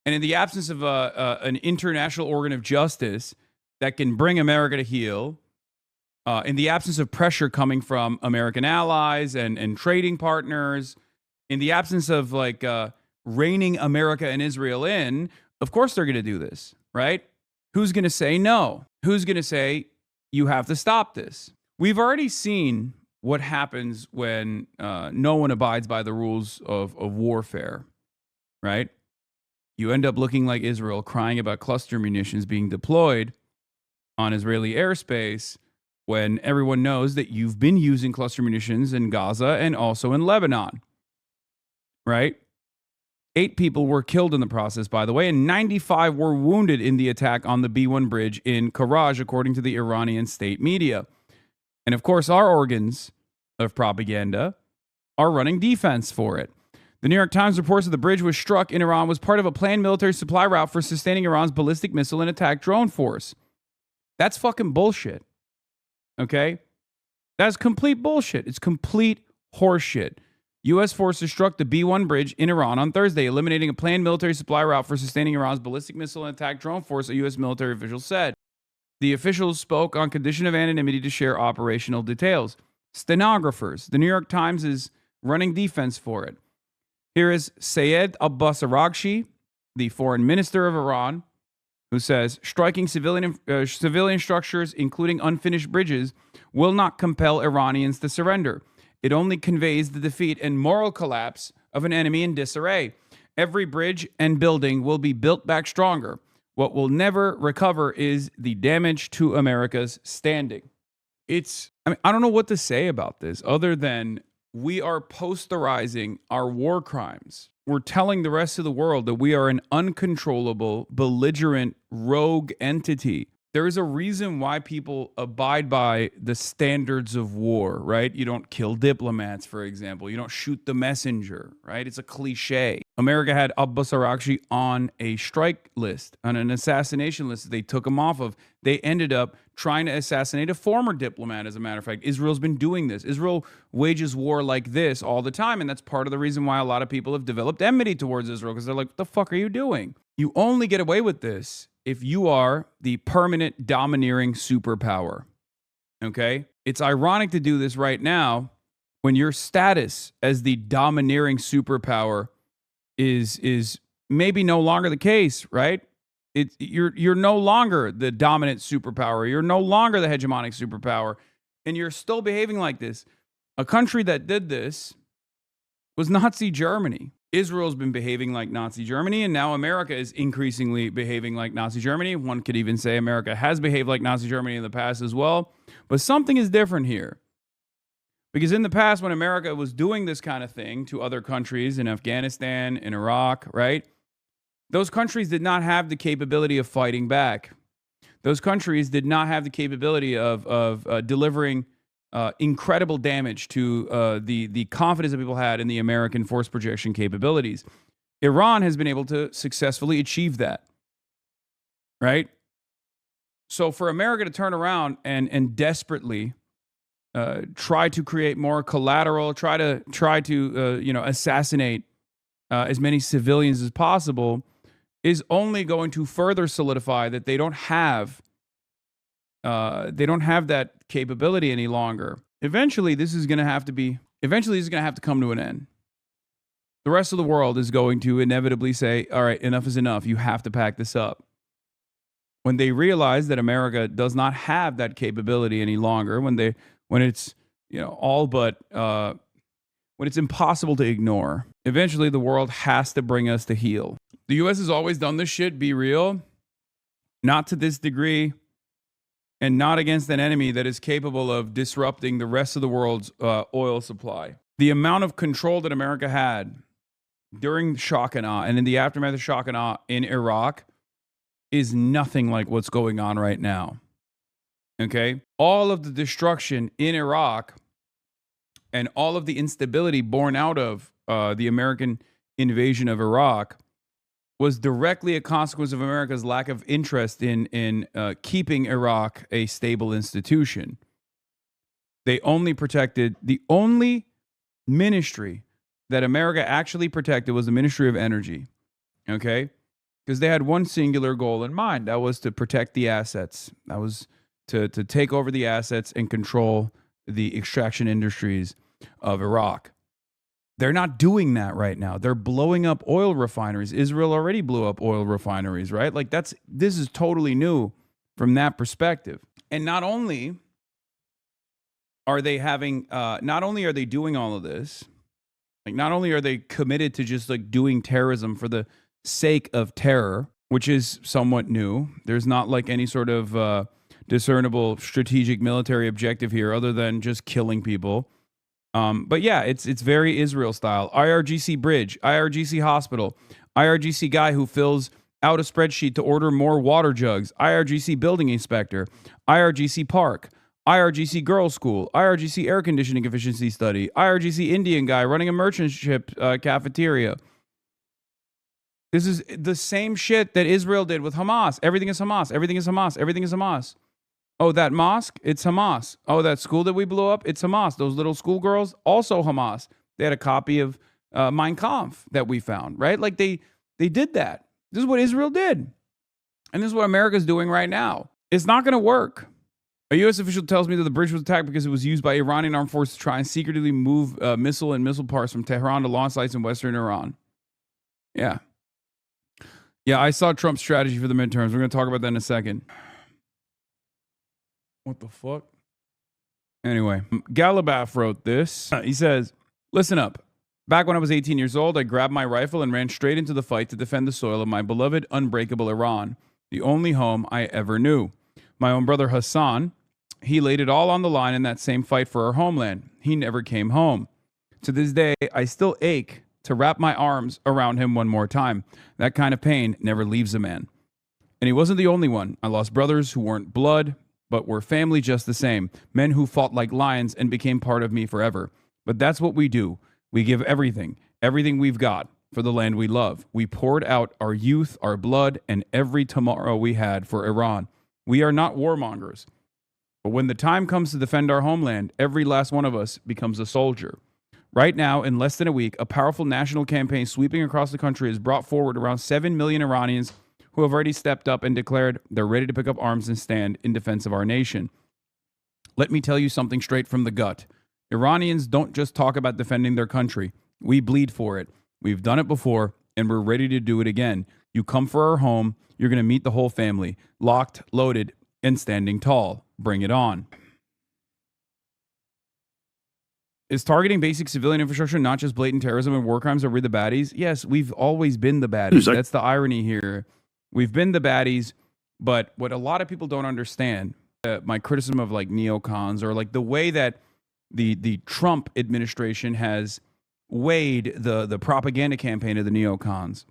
And in the absence of an international organ of justice that can bring America to heel, in the absence of pressure coming from American allies and trading partners, in the absence of reining America and Israel in, of course they're going to do this, right? Who's going to say no? Who's going to say you have to stop this? We've already seen what happens when no one abides by the rules of warfare, right? You end up looking like Israel, crying about cluster munitions being deployed on Israeli airspace when everyone knows that you've been using cluster munitions in Gaza and also in Lebanon, right? 8 people were killed in the process, by the way, and 95 were wounded in the attack on the B1 bridge in Karaj, according to the Iranian state media. And of course, our organs of propaganda are running defense for it. The New York Times reports that the bridge was struck in Iran was part of a planned military supply route for sustaining Iran's ballistic missile and attack drone force. That's fucking bullshit. Okay? That's complete bullshit. It's complete horseshit. U.S. forces struck the B-1 bridge in Iran on Thursday, eliminating a planned military supply route for sustaining Iran's ballistic missile and attack drone force, a U.S. military official said. The officials spoke on condition of anonymity to share operational details. Stenographers. The New York Times is running defense for it. Here is Sayed Abbas Araghchi, the foreign minister of Iran, who says, striking civilian structures, including unfinished bridges, will not compel Iranians to surrender. It only conveys the defeat and moral collapse of an enemy in disarray. Every bridge and building will be built back stronger. What will never recover is the damage to America's standing. I don't know what to say about this other than we are posterizing our war crimes. We're telling the rest of the world that we are an uncontrollable, belligerent, rogue entity. There is a reason why people abide by the standards of war, right? You don't kill diplomats, for example. You don't shoot the messenger, right? It's a cliche. America had Abbas Araghchi on a strike list, on an assassination list. They took him off of. They ended up trying to assassinate a former diplomat, as a matter of fact. Israel's been doing this. Israel wages war like this all the time, and that's part of the reason why a lot of people have developed enmity towards Israel, because they're like, what the fuck are you doing? You only get away with this if you are the permanent domineering superpower, okay? It's ironic to do this right now when your status as the domineering superpower is maybe no longer the case, right? You're no longer the dominant superpower. You're no longer the hegemonic superpower, and you're still behaving like this. A country that did this was Nazi Germany. Israel's been behaving like Nazi Germany, and now America is increasingly behaving like Nazi Germany. One could even say America has behaved like Nazi Germany in the past as well. But something is different here. Because in the past, when America was doing this kind of thing to other countries in Afghanistan, in Iraq, right? Those countries did not have the capability of fighting back. Those countries did not have the capability of delivering incredible damage to the confidence that people had in the American force projection capabilities. Iran has been able to successfully achieve that, right? So for America to turn around and desperately try to create more collateral, try to assassinate as many civilians as possible, is only going to further solidify that they don't have that capability any longer. Eventually, this is going to have to come to an end. The rest of the world is going to inevitably say, all right, enough is enough. You have to pack this up. When they realize that America does not have that capability any longer, when it's when it's impossible to ignore, eventually the world has to bring us to heel. The U.S. has always done this shit, be real. Not to this degree, and not against an enemy that is capable of disrupting the rest of the world's oil supply. The amount of control that America had during shock and awe and in the aftermath of shock and awe in Iraq is nothing like what's going on right now. Okay? All of the destruction in Iraq and all of the instability born out of the American invasion of Iraq was directly a consequence of America's lack of interest in keeping Iraq a stable institution. They only protected, the only ministry that America actually protected was the Ministry of Energy, okay? Because they had one singular goal in mind. That was to protect the assets. That was to take over the assets and control the extraction industries of Iraq. They're not doing that right now. They're blowing up oil refineries. Israel already blew up oil refineries, right? Like this is totally new from that perspective. And not only are they doing all of this, like not only are they committed to just like doing terrorism for the sake of terror, which is somewhat new. There's not like any sort of discernible strategic military objective here other than just killing people. But yeah, it's very Israel style. IRGC bridge, IRGC hospital, IRGC guy who fills out a spreadsheet to order more water jugs, IRGC building inspector, IRGC park, IRGC girls school, IRGC air conditioning efficiency study, IRGC Indian guy running a merchant ship cafeteria. This is the same shit that Israel did with Hamas. Everything is Hamas. Everything is Hamas. Everything is Hamas. Oh, that mosque? It's Hamas. Oh, that school that we blew up? It's Hamas. Those little schoolgirls? Also Hamas. They had a copy of Mein Kampf that we found, right? Like they did that. This is what Israel did. And this is what America's doing right now. It's not going to work. A U.S. official tells me that the bridge was attacked because it was used by Iranian armed forces to try and secretly move missile and missile parts from Tehran to launch sites in western Iran. Yeah. Yeah, I saw Trump's strategy for the midterms. We're going to talk about that in a second. What the fuck? Anyway, Galabaf wrote this. He says, listen up. Back when I was 18 years old, I grabbed my rifle and ran straight into the fight to defend the soil of my beloved, unbreakable Iran, the only home I ever knew. My own brother Hassan, he laid it all on the line in that same fight for our homeland. He never came home. To this day, I still ache to wrap my arms around him one more time. That kind of pain never leaves a man. And he wasn't the only one. I lost brothers who weren't blood, but were family just the same. Men who fought like lions and became part of me forever. But that's what we do. We give everything we've got for the land we love. We poured out our youth, our blood, and every tomorrow we had for Iran. We are not warmongers. But when the time comes to defend our homeland, every last one of us becomes a soldier. Right now, in less than a week, a powerful national campaign sweeping across the country has brought forward around 7 million Iranians who have already stepped up and declared they're ready to pick up arms and stand in defense of our nation. Let me tell you something straight from the gut. Iranians don't just talk about defending their country. We bleed for it. We've done it before, and we're ready to do it again. You come for our home, you're going to meet the whole family, locked, loaded, and standing tall. Bring it on. Is targeting basic civilian infrastructure not just blatant terrorism and war crimes? Are we the baddies? Yes, we've always been the baddies. That's the irony here. We've been the baddies, but what a lot of people don't understand, my criticism of like neocons or like the way that the Trump administration has weighed the propaganda campaign of the neocons,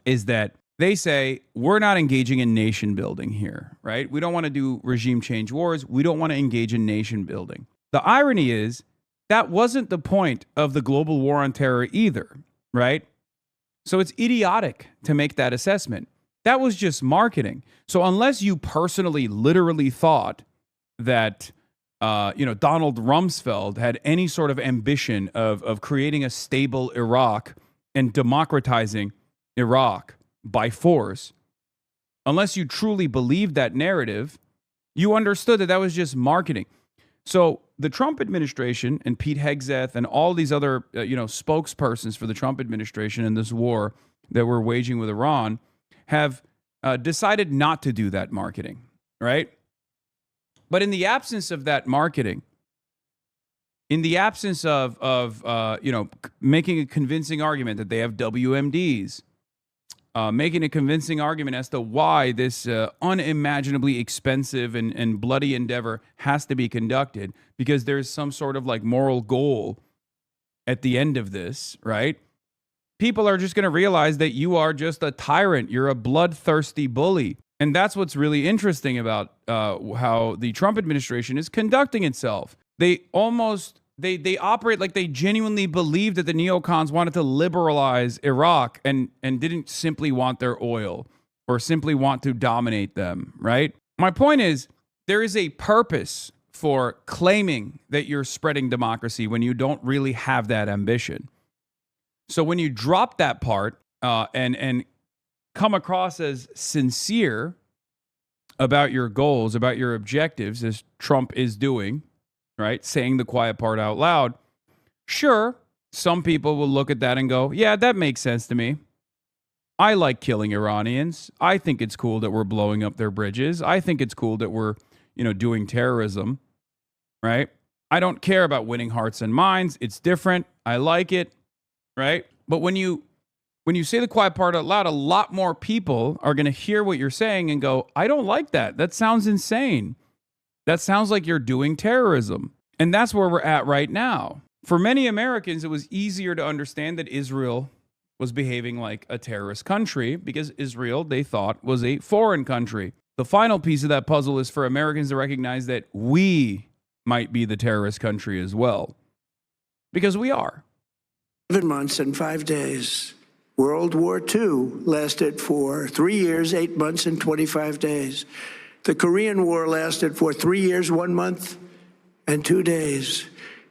is that they say, we're not engaging in nation building here, right? We don't want to do regime change wars. We don't want to engage in nation building. The irony is that wasn't the point of the global war on terror either, right? So it's idiotic to make that assessment. That was just marketing. So unless you personally, literally thought that, Donald Rumsfeld had any sort of ambition of creating a stable Iraq and democratizing Iraq by force, unless you truly believed that narrative, you understood that that was just marketing. So the Trump administration and Pete Hegseth and all these other, spokespersons for the Trump administration in this war that we're waging with Iran have decided not to do that marketing, right? But in the absence of that marketing, in the absence of making a convincing argument that they have WMDs, making a convincing argument as to why this unimaginably expensive and bloody endeavor has to be conducted, because there's some sort of like moral goal at the end of this, right? People are just going to realize that you are just a tyrant. You're a bloodthirsty bully. And that's what's really interesting about how the Trump administration is conducting itself. They operate like they genuinely believe that the neocons wanted to liberalize Iraq and didn't simply want their oil or simply want to dominate them, right? My point is, there is a purpose for claiming that you're spreading democracy when you don't really have that ambition. So when you drop that part and come across as sincere about your goals, about your objectives, as Trump is doing, right? Saying the quiet part out loud. Sure, some people will look at that and go, yeah, that makes sense to me. I like killing Iranians. I think it's cool that we're blowing up their bridges. I think it's cool that we're, doing terrorism, right? I don't care about winning hearts and minds. It's different. I like it, right? But when you say the quiet part out loud, a lot more people are going to hear what you're saying and go, I don't like that. That sounds insane. That sounds like you're doing terrorism. And that's where we're at right now. For many Americans, it was easier to understand that Israel was behaving like a terrorist country because Israel, they thought, was a foreign country. The final piece of that puzzle is for Americans to recognize that we might be the terrorist country as well. Because we are. 7 months and 5 days. World War II lasted for 3 years, 8 months, and 25 days. The Korean War lasted for 3 years, 1 month, and 2 days.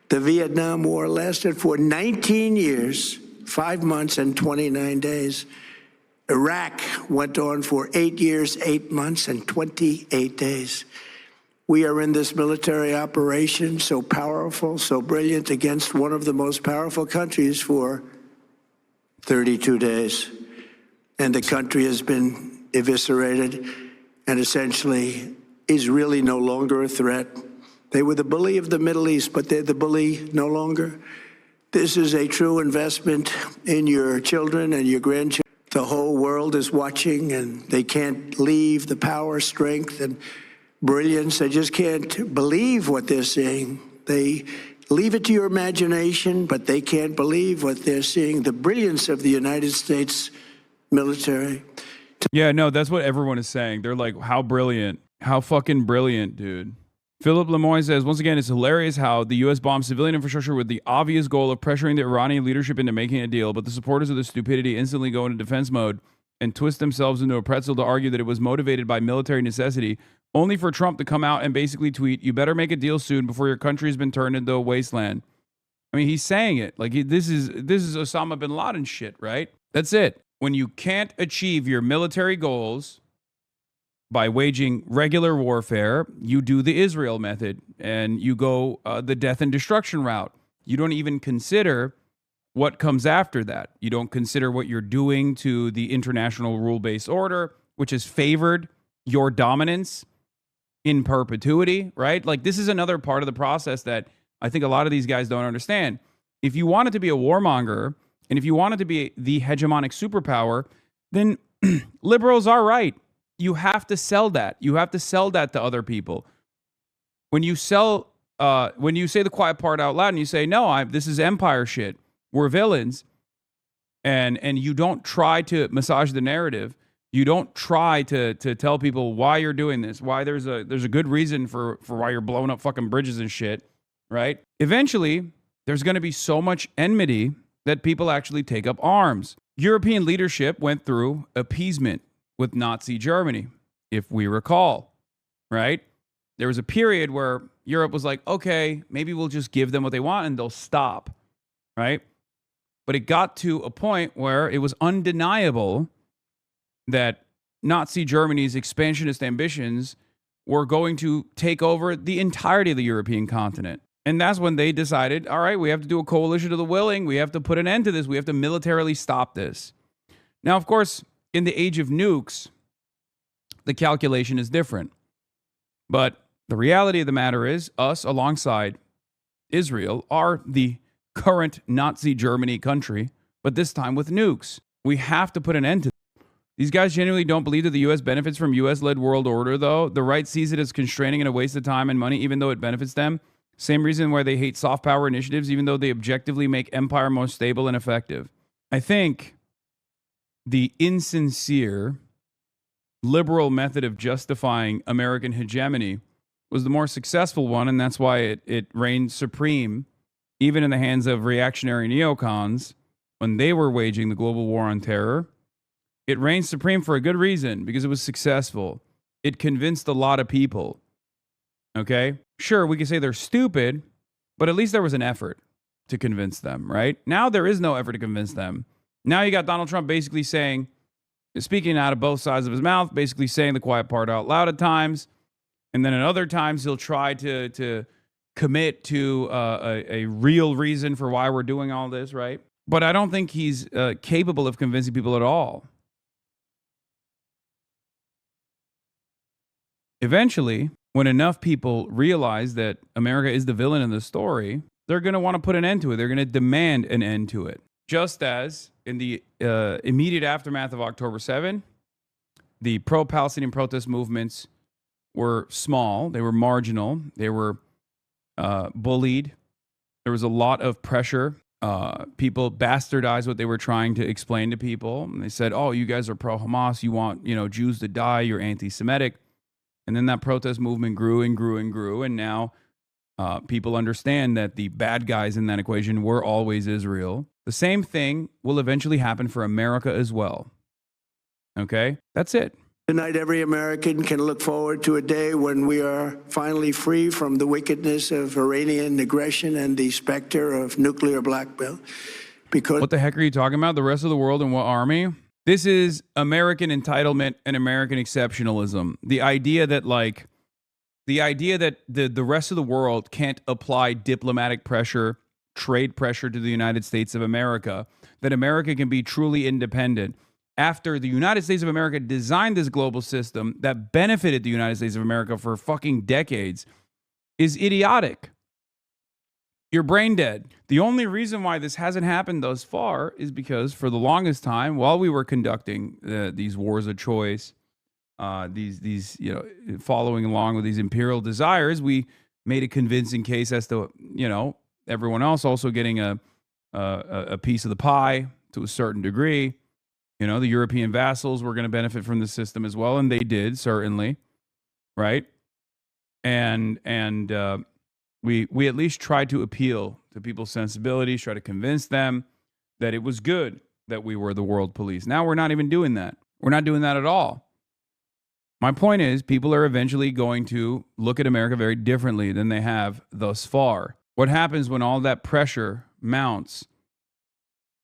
The Vietnam War lasted for 19 years, 5 months, and 29 days. Iraq went on for 8 years, 8 months, and 28 days. We are in this military operation, so powerful, so brilliant, against one of the most powerful countries for 32 days. And the country has been eviscerated and essentially is really no longer a threat. They were the bully of the Middle East, but they're the bully no longer. This is a true investment in your children and your grandchildren. The whole world is watching, and they can't leave the power, strength, and brilliance. They just can't believe what they're seeing. They leave it to your imagination, but they can't believe what they're seeing. The brilliance of the United States military. Yeah, no, that's what everyone is saying. They're like, how brilliant. How fucking brilliant, dude. Philip Lemoyne says, once again, it's hilarious how the U.S. bombed civilian infrastructure with the obvious goal of pressuring the Iranian leadership into making a deal, but the supporters of the stupidity instantly go into defense mode and twist themselves into a pretzel to argue that it was motivated by military necessity, only for Trump to come out and basically tweet, you better make a deal soon before your country has been turned into a wasteland. I mean, he's saying it. Like, this is Osama bin Laden shit, right? That's it. When you can't achieve your military goals by waging regular warfare, you do the Israel method and you go the death and destruction route. You don't even consider what comes after that. You don't consider what you're doing to the international rule-based order, which has favored your dominance in perpetuity, right? Like, this is another part of the process that I think a lot of these guys don't understand. If you wanted to be a warmonger and if you wanted to be the hegemonic superpower, then liberals are right. You have to sell that. You have to sell that to other people. When you say the quiet part out loud and you say, no, this is empire shit, we're villains, and you don't try to massage the narrative, you don't try to tell people why you're doing this, why there's a good reason for why you're blowing up fucking bridges and shit, right? Eventually, there's going to be so much enmity that people actually take up arms. European leadership went through appeasement with Nazi Germany, if we recall, right? There was a period where Europe was like, okay, maybe we'll just give them what they want and they'll stop, right? But it got to a point where it was undeniable that Nazi Germany's expansionist ambitions were going to take over the entirety of the European continent. And that's when they decided, all right, we have to do a coalition of the willing. We have to put an end to this. We have to militarily stop this. Now, of course, in the age of nukes, the calculation is different. But the reality of the matter is, us alongside Israel are the current Nazi Germany country, but this time with nukes. We have to put an end to it. These guys genuinely don't believe that the U.S. benefits from U.S.-led world order, though. The right sees it as constraining and a waste of time and money, even though it benefits them. Same reason why they hate soft power initiatives, even though they objectively make empire more stable and effective. I think the insincere liberal method of justifying American hegemony was the more successful one, and that's why it reigned supreme, even in the hands of reactionary neocons when they were waging the global war on terror. It reigned supreme for a good reason, because it was successful. It convinced a lot of people. Okay? Sure, we could say they're stupid, but at least there was an effort to convince them, right? Now there is no effort to convince them. Now you got Donald Trump basically saying, speaking out of both sides of his mouth, basically saying the quiet part out loud at times, and then at other times he'll try to commit to a real reason for why we're doing all this, right? But I don't think he's capable of convincing people at all. Eventually, when enough people realize that America is the villain in the story, they're going to want to put an end to it. They're going to demand an end to it. Just as in the immediate aftermath of October 7, the pro-Palestinian protest movements were small, they were marginal, they were bullied. There was a lot of pressure. People bastardized what they were trying to explain to people. And they said, oh, you guys are pro-Hamas, you want Jews to die, you're anti-Semitic. And then that protest movement grew and grew and grew. And now people understand that the bad guys in that equation were always Israel. The same thing will eventually happen for America as well. Okay? That's it. Tonight, every American can look forward to a day when we are finally free from the wickedness of Iranian aggression and the specter of nuclear blackmail. Because what the heck are you talking about? The rest of the world and what army? This is American entitlement and American exceptionalism. The idea that the rest of the world can't apply diplomatic pressure, trade pressure to the United States of America, that America can be truly independent after the United States of America designed this global system that benefited the United States of America for fucking decades, is idiotic. You're brain dead. The only reason why this hasn't happened thus far is because for the longest time, while we were conducting these wars of choice, following along with these imperial desires, we made a convincing case as to everyone else also getting a piece of the pie to a certain degree. The European vassals were going to benefit from the system as well, and they did, certainly, right? And we at least tried to appeal to people's sensibilities, try to convince them that it was good that we were the world police. Now we're not even doing that. We're not doing that at all. My point is, people are eventually going to look at America very differently than they have thus far. What happens when all that pressure mounts?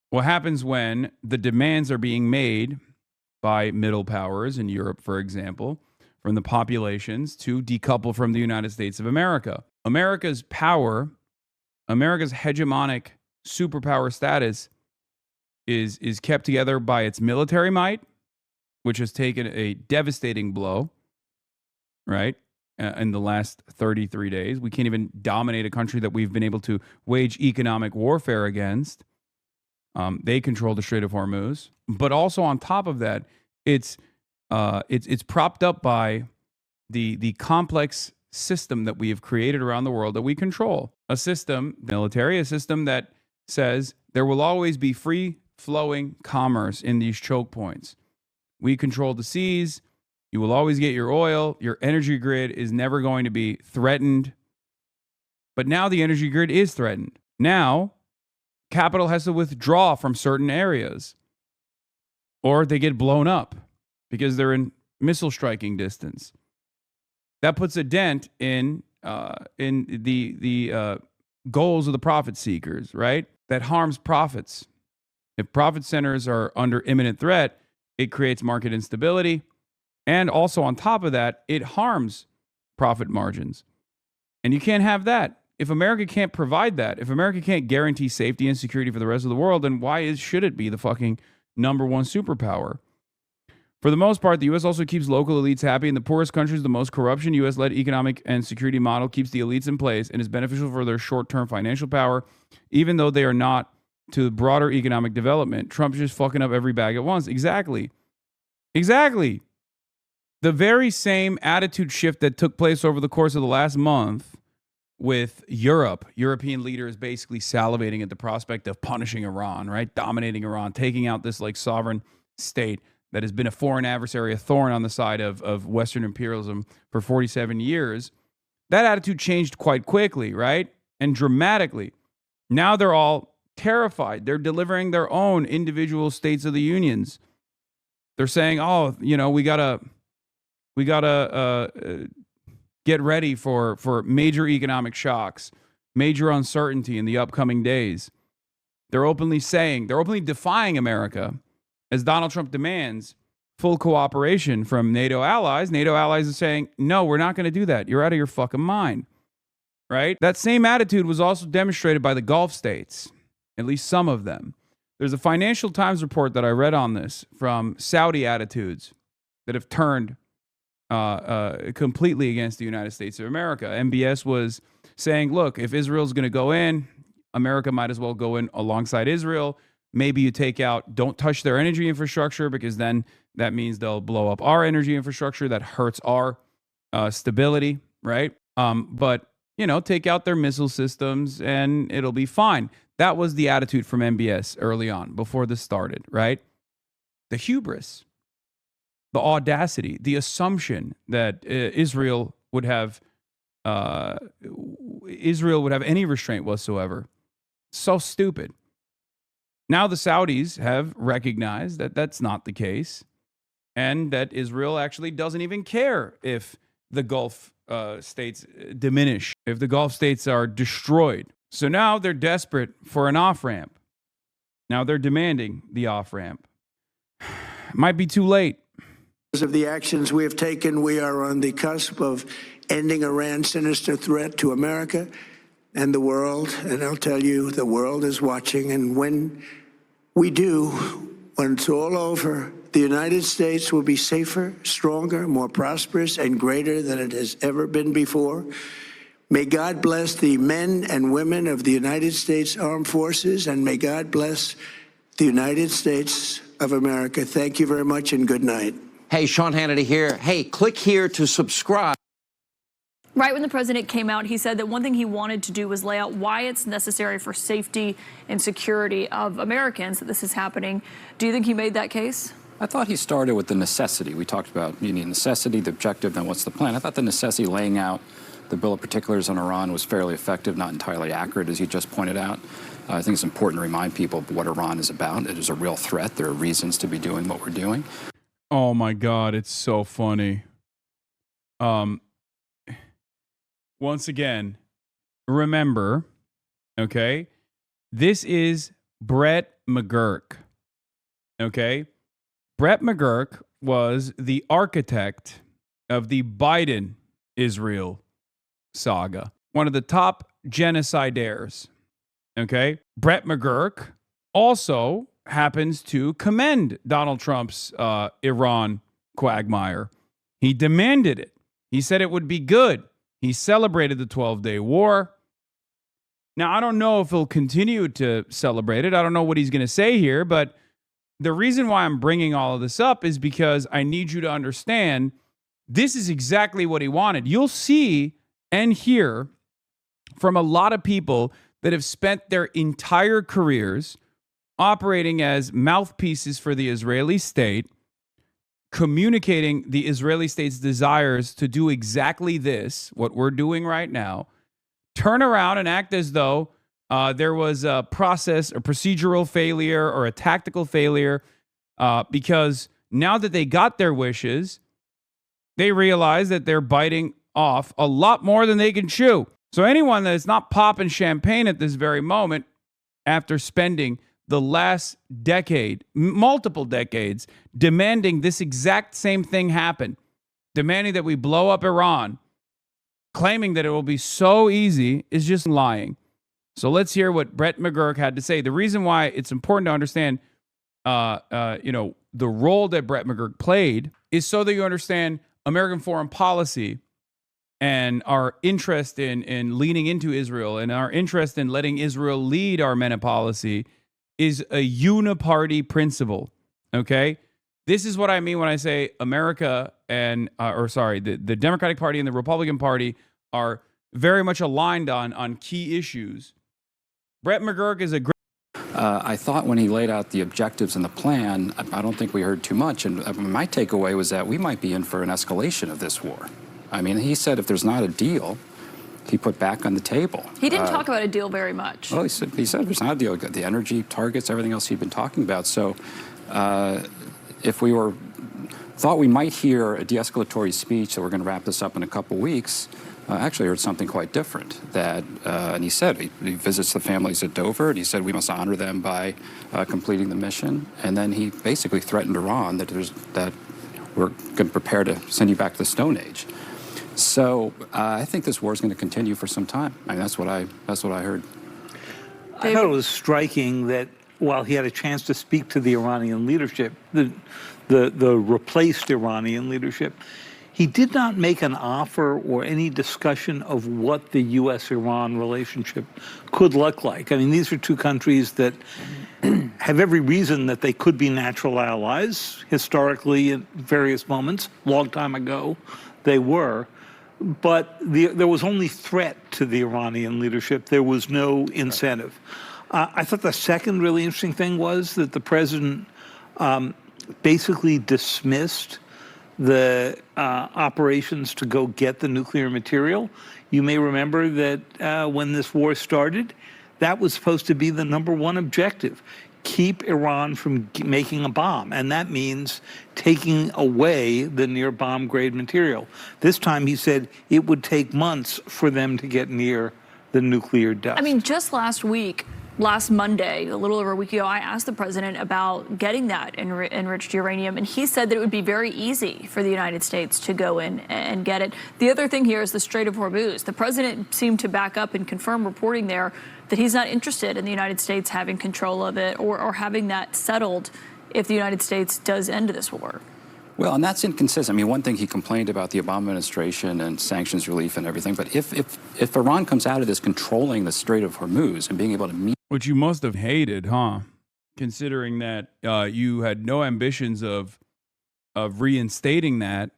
What happens when the demands are being made by middle powers in Europe, for example, from the populations to decouple from the United States of America? America's power, America's hegemonic superpower status is kept together by its military might, which has taken a devastating blow, right? In the last 33 days. We can't even dominate a country that we've been able to wage economic warfare against. They control the Strait of Hormuz. But also on top of that, it's propped up by the complex system that we have created around the world that we control. A system, military, a system that says there will always be free-flowing commerce in these choke points. We control the seas. You will always get your oil. Your energy grid is never going to be threatened. But now the energy grid is threatened. Now, capital has to withdraw from certain areas, or they get blown up because they're in missile striking distance. That puts a dent in the goals of the profit seekers, right? That harms profits. If profit centers are under imminent threat, it creates market instability. And also on top of that, it harms profit margins. And you can't have that. If America can't provide that, if America can't guarantee safety and security for the rest of the world, then why should it be the fucking number one superpower? For the most part, the U.S. also keeps local elites happy. In the poorest countries, the most corruption, U.S.-led economic and security model keeps the elites in place and is beneficial for their short-term financial power, even though they are not to broader economic development. Trump's just fucking up every bag at once. Exactly. Exactly. The very same attitude shift that took place over the course of the last month with European leaders basically salivating at the prospect of punishing Iran, right? Dominating Iran, taking out this like sovereign state that has been a foreign adversary, a thorn on the side of Western imperialism for 47 years. That attitude changed quite quickly, right? And dramatically. Now they're all terrified. They're delivering their own individual states of the unions. They're saying, oh, you know, we gotta get ready for major economic shocks, major uncertainty in the upcoming days. They're openly defying America as Donald Trump demands full cooperation from NATO allies. NATO allies are saying, no, we're not going to do that. You're out of your fucking mind, right? That same attitude was also demonstrated by the Gulf states, at least some of them. There's a Financial Times report that I read on this from Saudi attitudes that have turned completely against the United States of America. MBS was saying, look, if Israel's going to go in, America might as well go in alongside Israel. Maybe you don't touch their energy infrastructure, because then that means they'll blow up our energy infrastructure. That hurts our stability, right? But, you know, take out their missile systems and it'll be fine. That was the attitude from MBS early on, before this started, right? The hubris, the audacity, the assumption that Israel would have any restraint whatsoever. So stupid. Now the Saudis have recognized that that's not the case, and that Israel actually doesn't even care if the Gulf states diminish, if the Gulf states are destroyed. So now they're desperate for an off-ramp. Now they're demanding the off-ramp. Might be too late. Because of the actions we have taken, we are on the cusp of ending Iran's sinister threat to America and the world. And I'll tell you, the world is watching. And when we do, when it's all over, the United States will be safer, stronger, more prosperous, and greater than it has ever been before. May God bless the men and women of the United States Armed Forces, and may God bless the United States of America. Thank you very much, and good night. Hey, Sean Hannity here. Hey, click here to subscribe. Right when the president came out, he said that one thing he wanted to do was lay out why it's necessary for safety and security of Americans that this is happening. Do you think he made that case? I thought he started with the necessity. We talked about you need necessity, the objective, then what's the plan. I thought the necessity, laying out the bill of particulars on Iran, was fairly effective, not entirely accurate, as you just pointed out. I think it's important to remind people what Iran is about. It is a real threat. There are reasons to be doing what we're doing. Oh my God, it's so funny. Once again, remember, okay, this is Brett McGurk, okay? Brett McGurk was the architect of the Biden-Israel saga, one of the top genocidaires, okay? Brett McGurk also happens to commend Donald Trump's Iran quagmire. He demanded it. He said it would be good. He celebrated the 12-day war. Now, I don't know if he'll continue to celebrate it. I don't know what he's going to say here, but the reason why I'm bringing all of this up is because I need you to understand this is exactly what he wanted. You'll see and hear from a lot of people that have spent their entire careers operating as mouthpieces for the Israeli state, communicating the Israeli state's desires to do exactly this, what we're doing right now, turn around and act as though there was a process, a procedural failure, or a tactical failure, because now that they got their wishes, they realize that they're biting off a lot more than they can chew. So anyone that is not popping champagne at this very moment, after spending the last decade, multiple decades, demanding this exact same thing happen, demanding that we blow up Iran, claiming that it will be so easy, is just lying. So let's hear what Brett McGurk had to say. The reason why it's important to understand, the role that Brett McGurk played is so that you understand American foreign policy and our interest in leaning into Israel and our interest in letting Israel lead our MENA policy is a uniparty principle, okay? This is what I mean when I say America and, the Democratic Party and the Republican Party are very much aligned on key issues. Brett McGurk is a great. I thought when he laid out the objectives and the plan, I don't think we heard too much. And my takeaway was that we might be in for an escalation of this war. I mean, he said if there's not a deal, he put back on the table. He didn't talk about a deal very much. Well, he said there's not a deal. The energy targets, everything else he'd been talking about. So if we thought we might hear a de-escalatory speech that we're going to wrap this up in a couple weeks, actually heard something quite different. And he said he visits the families at Dover, and he said we must honor them by completing the mission. And then he basically threatened Iran that we're going to prepare to send you back to the Stone Age. So I think this war is going to continue for some time. I mean, that's what I heard. I thought it was striking that while he had a chance to speak to the Iranian leadership, the replaced Iranian leadership, he did not make an offer or any discussion of what the U.S.-Iran relationship could look like. I mean, these are two countries that have every reason that they could be natural allies. Historically, at various moments, long time ago, they were. But there was only threat to the Iranian leadership. There was no incentive. I thought the second really interesting thing was that the president basically dismissed the operations to go get the nuclear material. You may remember that when this war started, that was supposed to be the #1 objective. Keep Iran from making a bomb. And that means taking away the near bomb grade material. This time he said it would take months for them to get near the nuclear dust. I mean, just last Monday, a little over a week ago, I asked the president about getting that enriched uranium, and he said that it would be very easy for the United States to go in and get it. The other thing here is the Strait of Hormuz. The president seemed to back up and confirm reporting there that he's not interested in the United States having control of it or having that settled if the United States does end this war. Well, and that's inconsistent. I mean, one thing he complained about the Obama administration and sanctions relief and everything, but if Iran comes out of this controlling the Strait of Hormuz and being able to meet... Which you must have hated, huh? Considering that you had no ambitions of reinstating that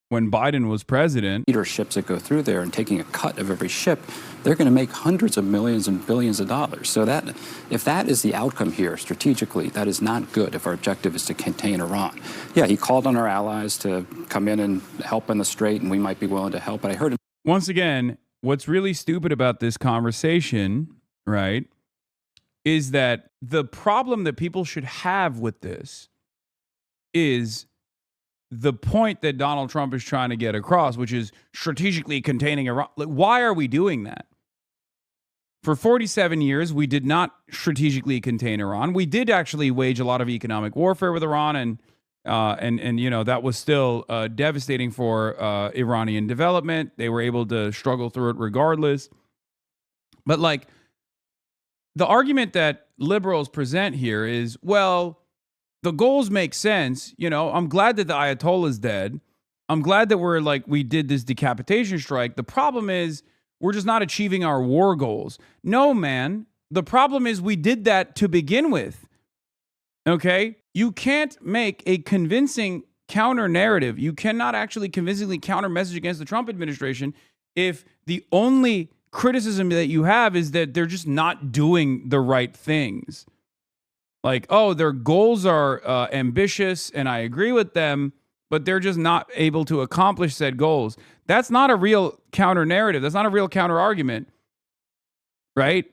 when Biden was president. Ships that go through there and taking a cut of every ship, they're going to make hundreds of millions and billions of dollars. So that, if that is the outcome here strategically, that is not good if our objective is to contain Iran. Yeah, he called on our allies to come in and help in the strait, and we might be willing to help. But I heard him. Once again, what's really stupid about this conversation, right, is that the problem that people should have with this is the point that Donald Trump is trying to get across, which is strategically containing Iran. Like, why are we doing that? For 47 years, we did not strategically contain Iran. We did actually wage a lot of economic warfare with Iran, and you know, that was still devastating for Iranian development. They were able to struggle through it regardless. But like, the argument that liberals present here is, well, the goals make sense. You know, I'm glad that the Ayatollah's dead. I'm glad that we did this decapitation strike. The problem is we're just not achieving our war goals. No, man. The problem is we did that to begin with. Okay? You can't make a convincing counter narrative. You cannot actually convincingly counter message against the Trump administration if the only criticism that you have is that they're just not doing the right things. Like, oh, their goals are ambitious, and I agree with them, but they're just not able to accomplish said goals. That's not a real counter narrative. That's not a real counter argument, right?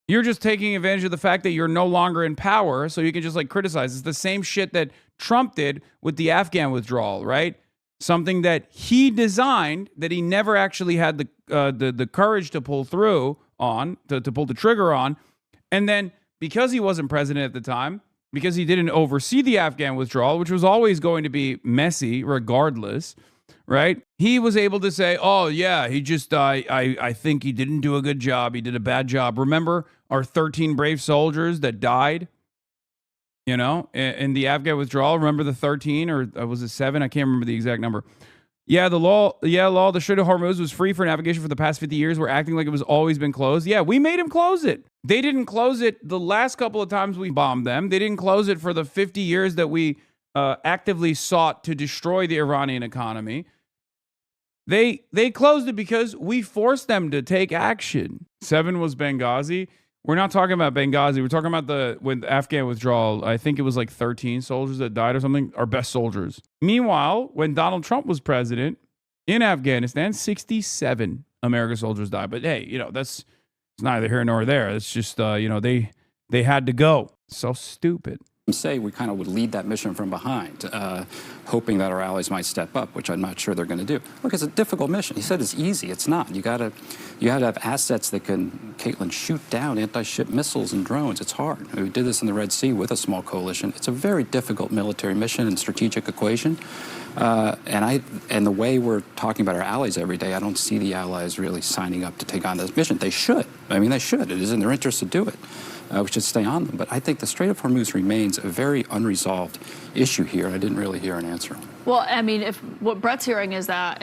You're just taking advantage of the fact that you're no longer in power, so you can just like criticize. It's the same shit that Trump did with the Afghan withdrawal, right? Something that he designed that he never actually had the courage to pull through on, to pull the trigger on, and then because he wasn't president at the time, because he didn't oversee the Afghan withdrawal, which was always going to be messy regardless, right? He was able to say, oh, yeah, he just, I think he didn't do a good job. He did a bad job. Remember our 13 brave soldiers that died, you know, in the Afghan withdrawal? Remember the 13 or was it 7? I can't remember the exact number. Yeah, the Strait of Hormuz was free for navigation for the past 50 years. We're acting like it was always been closed. Yeah, we made him close it. They didn't close it the last couple of times we bombed them. They didn't close it for the 50 years that we actively sought to destroy the Iranian economy. They closed it because we forced them to take action. 7 was Benghazi. We're not talking about Benghazi. We're talking about the Afghan withdrawal. I think it was like 13 soldiers that died or something, our best soldiers. Meanwhile, when Donald Trump was president in Afghanistan, 67 American soldiers died. But hey, it's neither here nor there. It's just, they had to go. So stupid. Say we kind of would lead that mission from behind, hoping that our allies might step up, which I'm not sure they're going to do. Look, it's a difficult mission. He said it's easy. It's not. You got to have assets that can, Caitlin, shoot down anti-ship missiles and drones. It's hard. We did this in the Red Sea with a small coalition. It's a very difficult military mission and strategic equation. And the way we're talking about our allies every day, I don't see the allies really signing up to take on this mission. They should. I mean, they should. It is in their interest to do it. We should stay on them. But I think the Strait of Hormuz remains a very unresolved issue here, and I didn't really hear an answer. Well, I mean, if what Brett's hearing is that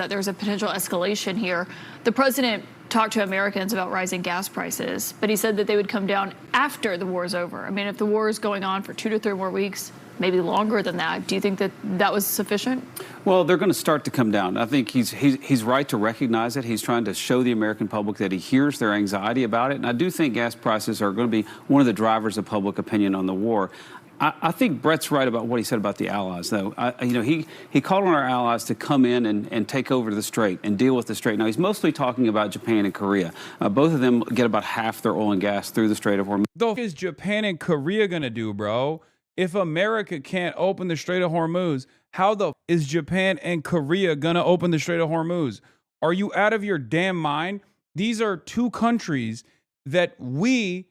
there's a potential escalation here. The president talked to Americans about rising gas prices, but he said that they would come down after the war is over. I mean, if the war is going on for 2 to 3 more weeks, maybe longer than that, do you think that was sufficient? Well, they're going to start to come down. I think he's right to recognize it. He's trying to show the American public that he hears their anxiety about it. And I do think gas prices are going to be one of the drivers of public opinion on the war. I think Brett's right about what he said about the allies, though. He called on our allies to come in and take over the Strait and deal with the Strait. Now, he's mostly talking about Japan and Korea. Both of them get about half their oil and gas through the Strait of Hormuz. The fuck is Japan and Korea going to do, bro? If America can't open the Strait of Hormuz, how the is Japan and Korea going to open the Strait of Hormuz? Are you out of your damn mind? These are 2 countries that we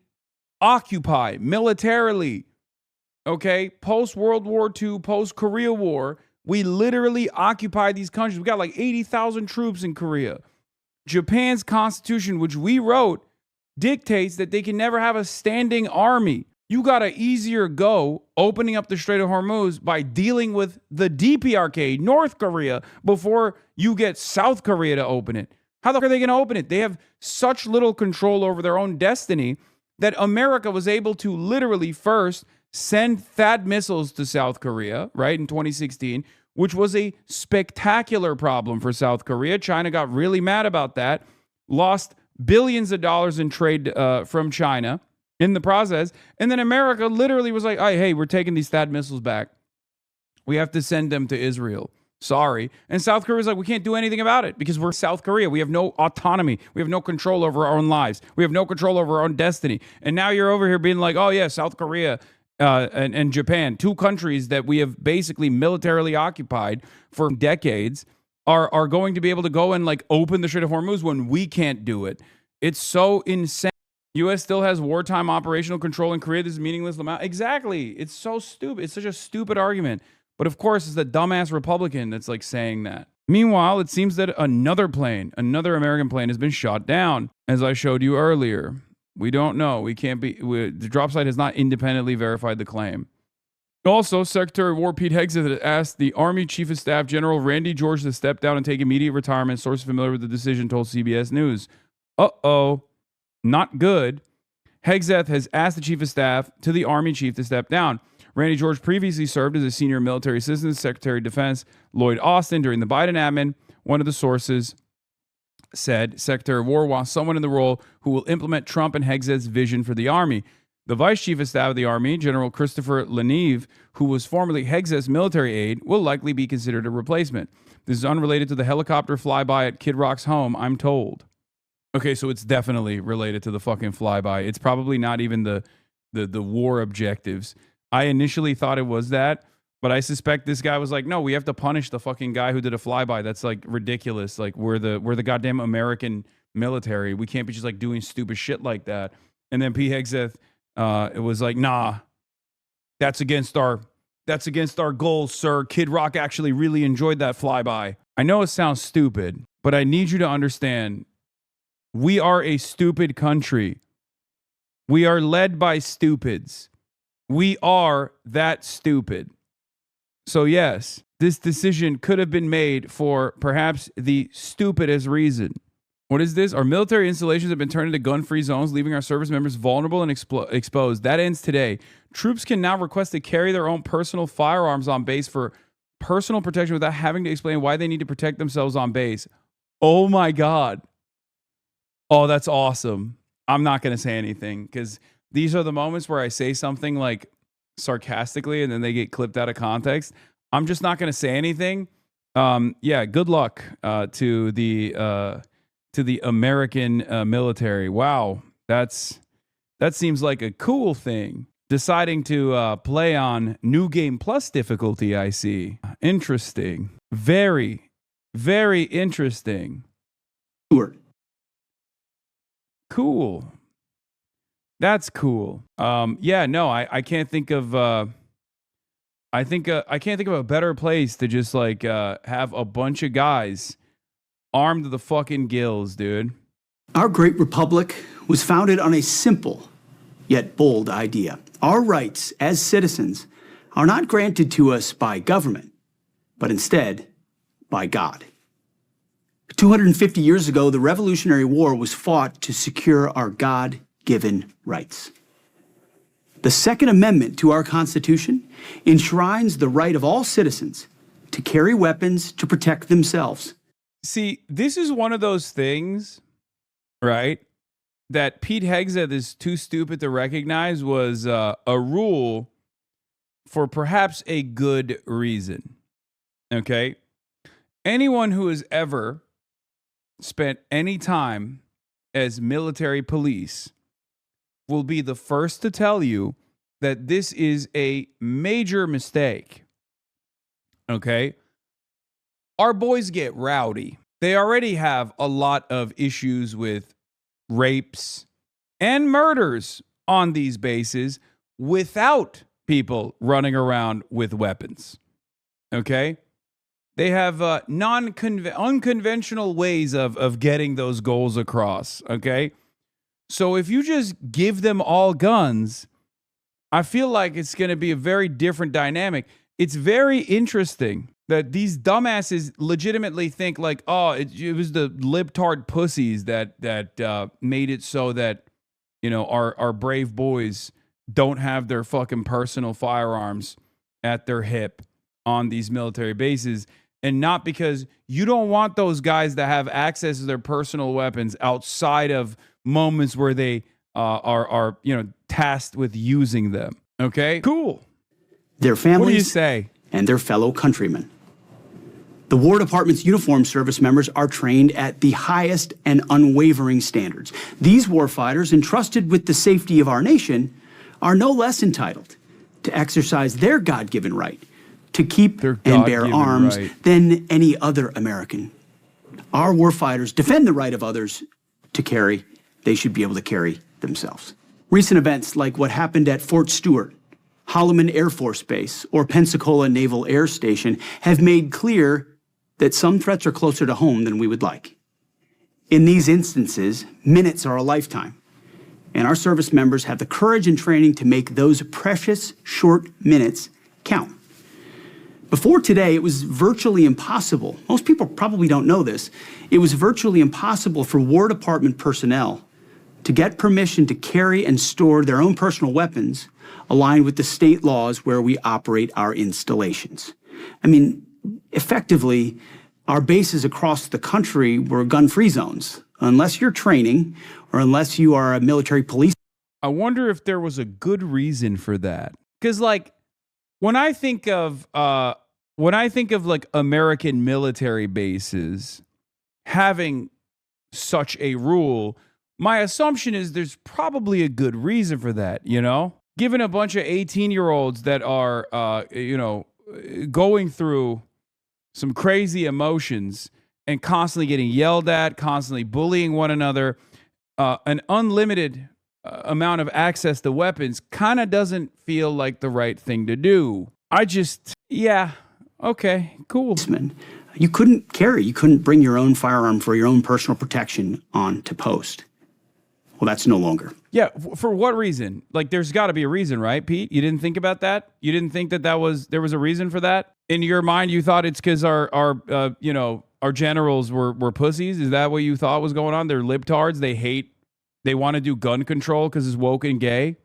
occupy militarily. Okay, post-World War II, post-Korea War, we literally occupy these countries. We got like 80,000 troops in Korea. Japan's constitution, which we wrote, dictates that they can never have a standing army. You got an easier go opening up the Strait of Hormuz by dealing with the DPRK, North Korea, before you get South Korea to open it. How the fuck are they going to open it? They have such little control over their own destiny that America was able to literally first send THAAD missiles to South Korea, right, in 2016, which was a spectacular problem for South Korea. China got really mad about that, lost billions of dollars in trade from China in the process. And then America literally was like, hey, we're taking these THAAD missiles back. We have to send them to Israel. Sorry. And South Korea was like, we can't do anything about it because we're South Korea. We have no autonomy. We have no control over our own lives. We have no control over our own destiny. And now you're over here being like, oh, yeah, South Korea and Japan, 2 countries that we have basically militarily occupied for decades, are going to be able to go and like open the Strait of Hormuz when we can't do it. It's so insane. U.S. still has wartime operational control in Korea. This is meaningless. Exactly. It's so stupid. It's such a stupid argument. But of course, it's the dumbass Republican that's like saying that. Meanwhile, it seems that another American plane has been shot down, as I showed you earlier. We don't know. The drop site has not independently verified the claim. Also, Secretary of War Pete Hegseth asked the Army Chief of Staff General Randy George to step down and take immediate retirement. Sources familiar with the decision told CBS News. Uh-oh. Not good. Hegseth has asked the Chief of Staff to the Army Chief to step down. Randy George previously served as a senior military assistant to Secretary of Defense Lloyd Austin during the Biden admin. One of the sources said Secretary of War wants someone in the role who will implement Trump and Hegseth's vision for the Army. The Vice Chief of Staff of the Army, General Christopher Leneve, who was formerly Hegseth's military aide, will likely be considered a replacement. This is unrelated to the helicopter flyby at Kid Rock's home, I'm told. Okay, so it's definitely related to the fucking flyby. It's probably not even the war objectives. I initially thought it was that, but I suspect this guy was like, no, we have to punish the fucking guy who did a flyby. That's like ridiculous. Like we're the goddamn American military. We can't be just like doing stupid shit like that. And then Pete Hegseth, it was like, nah, that's against our goals, sir. Kid Rock actually really enjoyed that flyby. I know it sounds stupid, but I need you to understand, we are a stupid country. We are led by stupids. We are that stupid. So yes, this decision could have been made for perhaps the stupidest reason. What is this? Our military installations have been turned into gun-free zones, leaving our service members vulnerable and exposed. That ends today. Troops can now request to carry their own personal firearms on base for personal protection without having to explain why they need to protect themselves on base. Oh my God. Oh, that's awesome. I'm not going to say anything because these are the moments where I say something like sarcastically and then they get clipped out of context. I'm just not going to say anything. Yeah, good luck to the American military. Wow, that seems like a cool thing. Deciding to play on New Game Plus difficulty, I see. Interesting. Very, very interesting. Cool. That's cool. Yeah, no, I can't think of I can't think of a better place to just like have a bunch of guys armed to the fucking gills, dude. Our great republic was founded on a simple yet bold idea. Our rights as citizens are not granted to us by government, but instead by God. 250 years ago, the Revolutionary War was fought to secure our God-given rights. The Second Amendment to our Constitution enshrines the right of all citizens to carry weapons to protect themselves. See, this is one of those things, right, that Pete Hegseth is too stupid to recognize was a rule for perhaps a good reason. Okay? Anyone who has ever spent any time as military police will be the first to tell you that this is a major mistake. Okay? Our boys get rowdy. They already have a lot of issues with rapes and murders on these bases without people running around with weapons. Okay? They have unconventional ways of getting those goals across. Okay? So if you just give them all guns, I feel like it's going to be a very different dynamic. It's very interesting that these dumbasses legitimately think like, oh, it was the libtard pussies that made it so that, you know, our brave boys don't have their fucking personal firearms at their hip on these military bases, and not because you don't want those guys to have access to their personal weapons outside of moments where they are you know, tasked with using them. Okay, cool. Their families, what do you say? And their fellow countrymen. The War Department's uniformed service members are trained at the highest and unwavering standards. These warfighters, entrusted with the safety of our nation, are no less entitled to exercise their God-given right to keep and bear arms than any other American. Our warfighters defend the right of others to carry. They should be able to carry themselves. Recent events like what happened at Fort Stewart, Holloman Air Force Base, or Pensacola Naval Air Station have made clear that some threats are closer to home than we would like. In these instances, minutes are a lifetime, and our service members have the courage and training to make those precious short minutes count. Before today, it was virtually impossible. Most people probably don't know this. It was virtually impossible for War Department personnel to get permission to carry and store their own personal weapons aligned with the state laws where we operate our installations. I mean, effectively, our bases across the country were gun-free zones, unless you're training or unless you are a military police. I wonder if there was a good reason for that. Because, like, when I think of like American military bases having such a rule, my assumption is there's probably a good reason for that, you know? Given a bunch of 18-year-olds that are, you know, going through some crazy emotions and constantly getting yelled at, constantly bullying one another, an unlimited amount of access to weapons kind of doesn't feel like the right thing to do. Yeah, okay, cool. You couldn't bring your own firearm for your own personal protection on to post. Well, that's no longer. Yeah, for what reason? Like, there's got to be a reason, right, Pete? You didn't think about that? You didn't think that there was a reason for that? In your mind, you thought it's because our generals were pussies? Is that what you thought was going on? They're libtards. They want to do gun control because it's woke and gay.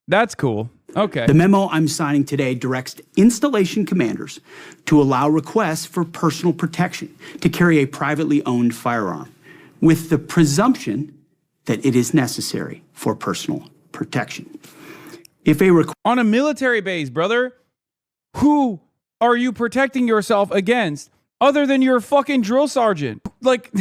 That's cool. Okay. The memo I'm signing today directs installation commanders to allow requests for personal protection to carry a privately owned firearm, with the presumption that it is necessary for personal protection. If on a military base, brother, who are you protecting yourself against other than your fucking drill sergeant? Like,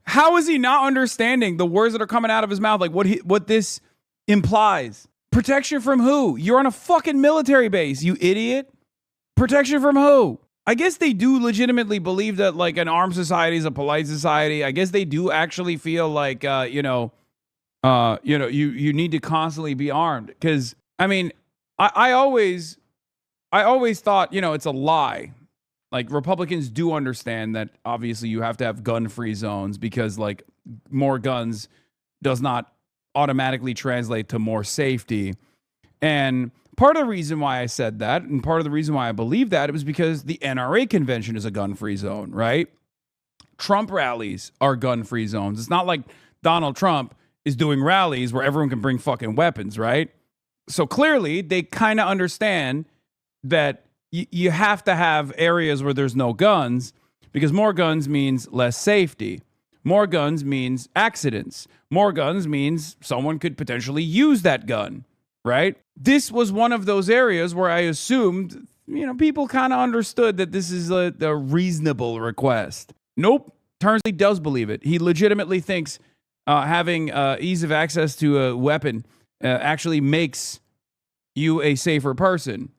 how is he not understanding the words that are coming out of his mouth? Like, what this implies? Protection from who? You're on a fucking military base, you idiot. Protection from who? I guess they do legitimately believe that, like, an armed society is a polite society. I guess they do actually feel like, you need to constantly be armed. Because, I mean, I always thought, it's a lie. Like, Republicans do understand that obviously you have to have gun-free zones because, like, more guns does not automatically translate to more safety. And part of the reason why I said that, and part of the reason why I believe that, it was because the NRA convention is a gun-free zone, right? Trump rallies are gun-free zones. It's not like Donald Trump is doing rallies where everyone can bring fucking weapons, right? So clearly, they kind of understand that you have to have areas where there's no guns, because more guns means less safety. More guns means accidents. More guns means someone could potentially use that gun, right? This was one of those areas where I assumed, people kind of understood that this is a reasonable request. Nope. Turns out he does believe it. He legitimately thinks having ease of access to a weapon actually makes you a safer person,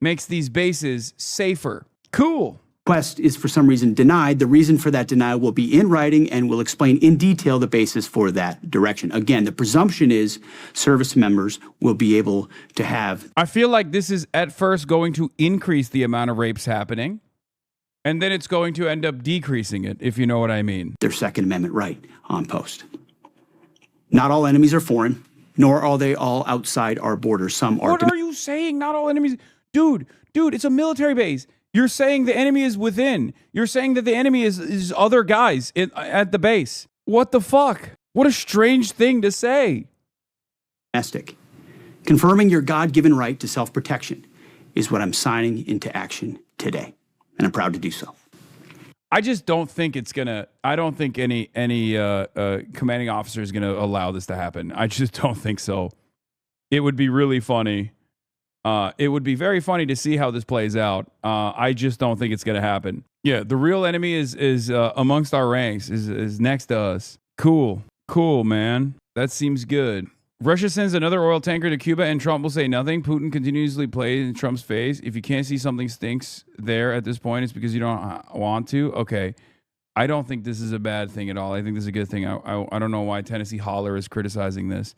makes these bases safer. Cool. Request is for some reason denied, the reason for that denial will be in writing and will explain in detail the basis for that direction. Again, the presumption is service members will be able to have. I feel like this is at first going to increase the amount of rapes happening, and then it's going to end up decreasing it, if you know what I mean. Their Second Amendment right on post. Not all enemies are foreign, nor are they all outside our borders. Some are. What are you saying? Not all enemies? Dude, it's a military base. You're saying the enemy is within. You're saying that the enemy is other guys at the base. What the fuck? What a strange thing to say. Domestic. Confirming your God-given right to self-protection is what I'm signing into action today, and I'm proud to do so. I just don't think I don't think any commanding officer is gonna allow this to happen. I just don't think so. It would be really funny. It would be very funny to see how this plays out. I just don't think it's going to happen. Yeah, the real enemy is amongst our ranks, is next to us. Cool, man. That seems good. Russia sends another oil tanker to Cuba and Trump will say nothing. Putin continuously plays in Trump's face. If you can't see something stinks there at this point, it's because you don't want to. Okay. I don't think this is a bad thing at all. I think this is a good thing. I don't know why Tennessee Holler is criticizing this.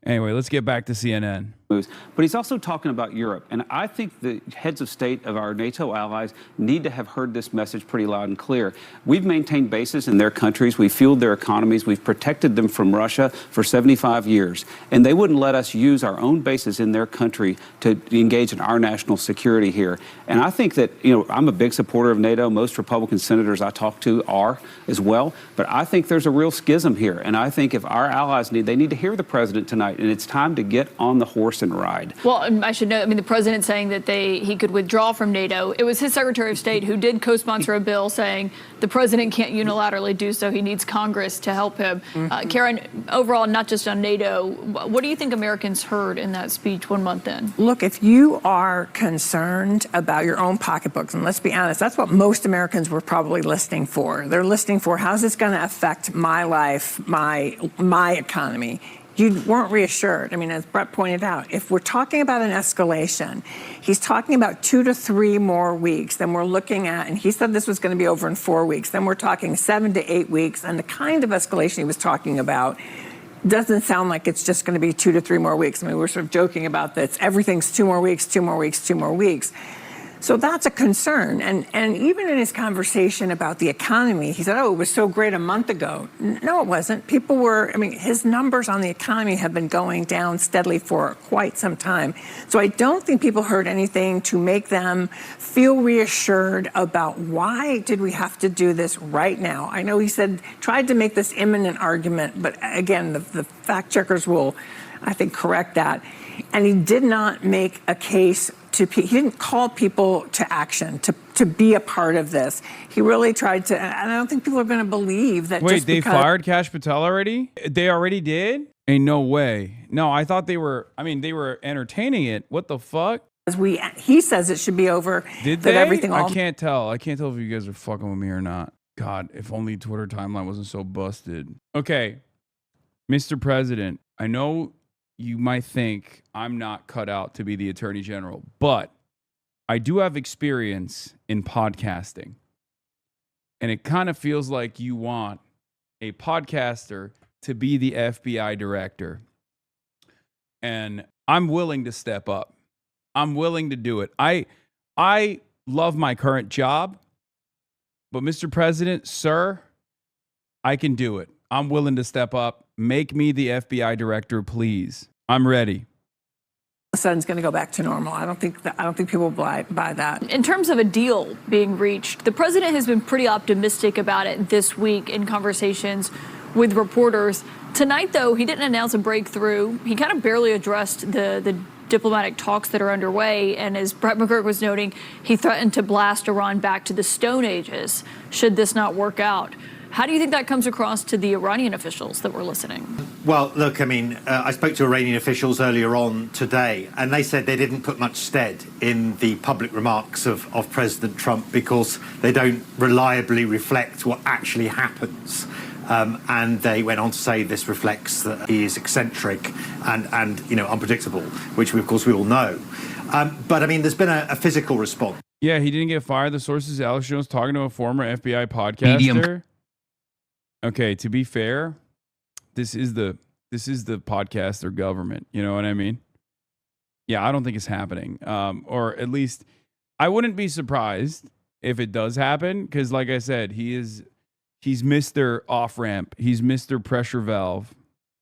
Anyway, let's get back to CNN. But he's also talking about Europe. And I think the heads of state of our NATO allies need to have heard this message pretty loud and clear. We've maintained bases in their countries. We've fueled their economies. We've protected them from Russia for 75 years. And they wouldn't let us use our own bases in their country to engage in our national security here. And I think that, I'm a big supporter of NATO. Most Republican senators I talk to are as well. But I think there's a real schism here. And I think if our allies they need to hear the president tonight. And it's time to get on the horse and ride. Well, I should note, the president saying that he could withdraw from NATO. It was his Secretary of State who did co-sponsor a bill saying the president can't unilaterally do so. He needs Congress to help him. Karen, overall, not just on NATO, what do you think Americans heard in that speech 1 month in? Look, if you are concerned about your own pocketbooks, and let's be honest, that's what most Americans were probably listening for. They're listening for, how's this going to affect my life, my economy? You weren't reassured. As Brett pointed out, if we're talking about an escalation, he's talking about 2 to 3 more weeks. Then we're looking at, and he said this was going to be over in 4 weeks. Then we're talking 7 to 8 weeks. And the kind of escalation he was talking about doesn't sound like it's just going to be 2 to 3 more weeks. We're sort of joking about this. Everything's 2 more weeks, 2 more weeks, 2 more weeks. So that's a concern. And even in his conversation about the economy, he said, oh, it was so great a month ago. No, it wasn't. People were, I mean, his numbers on the economy have been going down steadily for quite some time. So I don't think people heard anything to make them feel reassured about why did we have to do this right now. I know he said, tried to make this imminent argument, but again, the fact checkers will, I think, correct that. And he did not make a case he didn't call people to action, to be a part of this. He really tried to, and I don't think people are going to believe that. Wait, they fired Kash Patel already? They already did? Ain't no way. No, I thought they were entertaining it. What the fuck? He says it should be over. Did they? I can't tell. I can't tell if you guys are fucking with me or not. God, if only Twitter timeline wasn't so busted. Okay, Mr. President, I know you might think I'm not cut out to be the Attorney General, but I do have experience in podcasting. And it kind of feels like you want a podcaster to be the FBI director. And I'm willing to step up. I'm willing to do it. I love my current job, but Mr. President, sir, I can do it. I'm willing to step up. Make me the FBI director, please. I'm ready. Hassan's going to go back to normal. I don't think people buy that. In terms of a deal being reached, the president has been pretty optimistic about it this week in conversations with reporters. Tonight, though, he didn't announce a breakthrough. He kind of barely addressed the diplomatic talks that are underway. And as Brett McGurk was noting, he threatened to blast Iran back to the Stone Ages should this not work out. How do you think that comes across to the Iranian officials that were listening? Well, look, I mean, I spoke to Iranian officials earlier on today, and they said they didn't put much stead in the public remarks of President Trump because they don't reliably reflect what actually happens. And they went on to say this reflects that he is eccentric and unpredictable, which of course we all know. But I mean, there's been a physical response. Yeah, he didn't get fired. The sources, Alex Jones talking to a former FBI podcaster. Okay, to be fair, this is the podcaster government. You know what I mean? Yeah, I don't think it's happening. Or at least I wouldn't be surprised if it does happen, because like I said, he's Mr. Off-Ramp. He's Mr. Pressure Valve.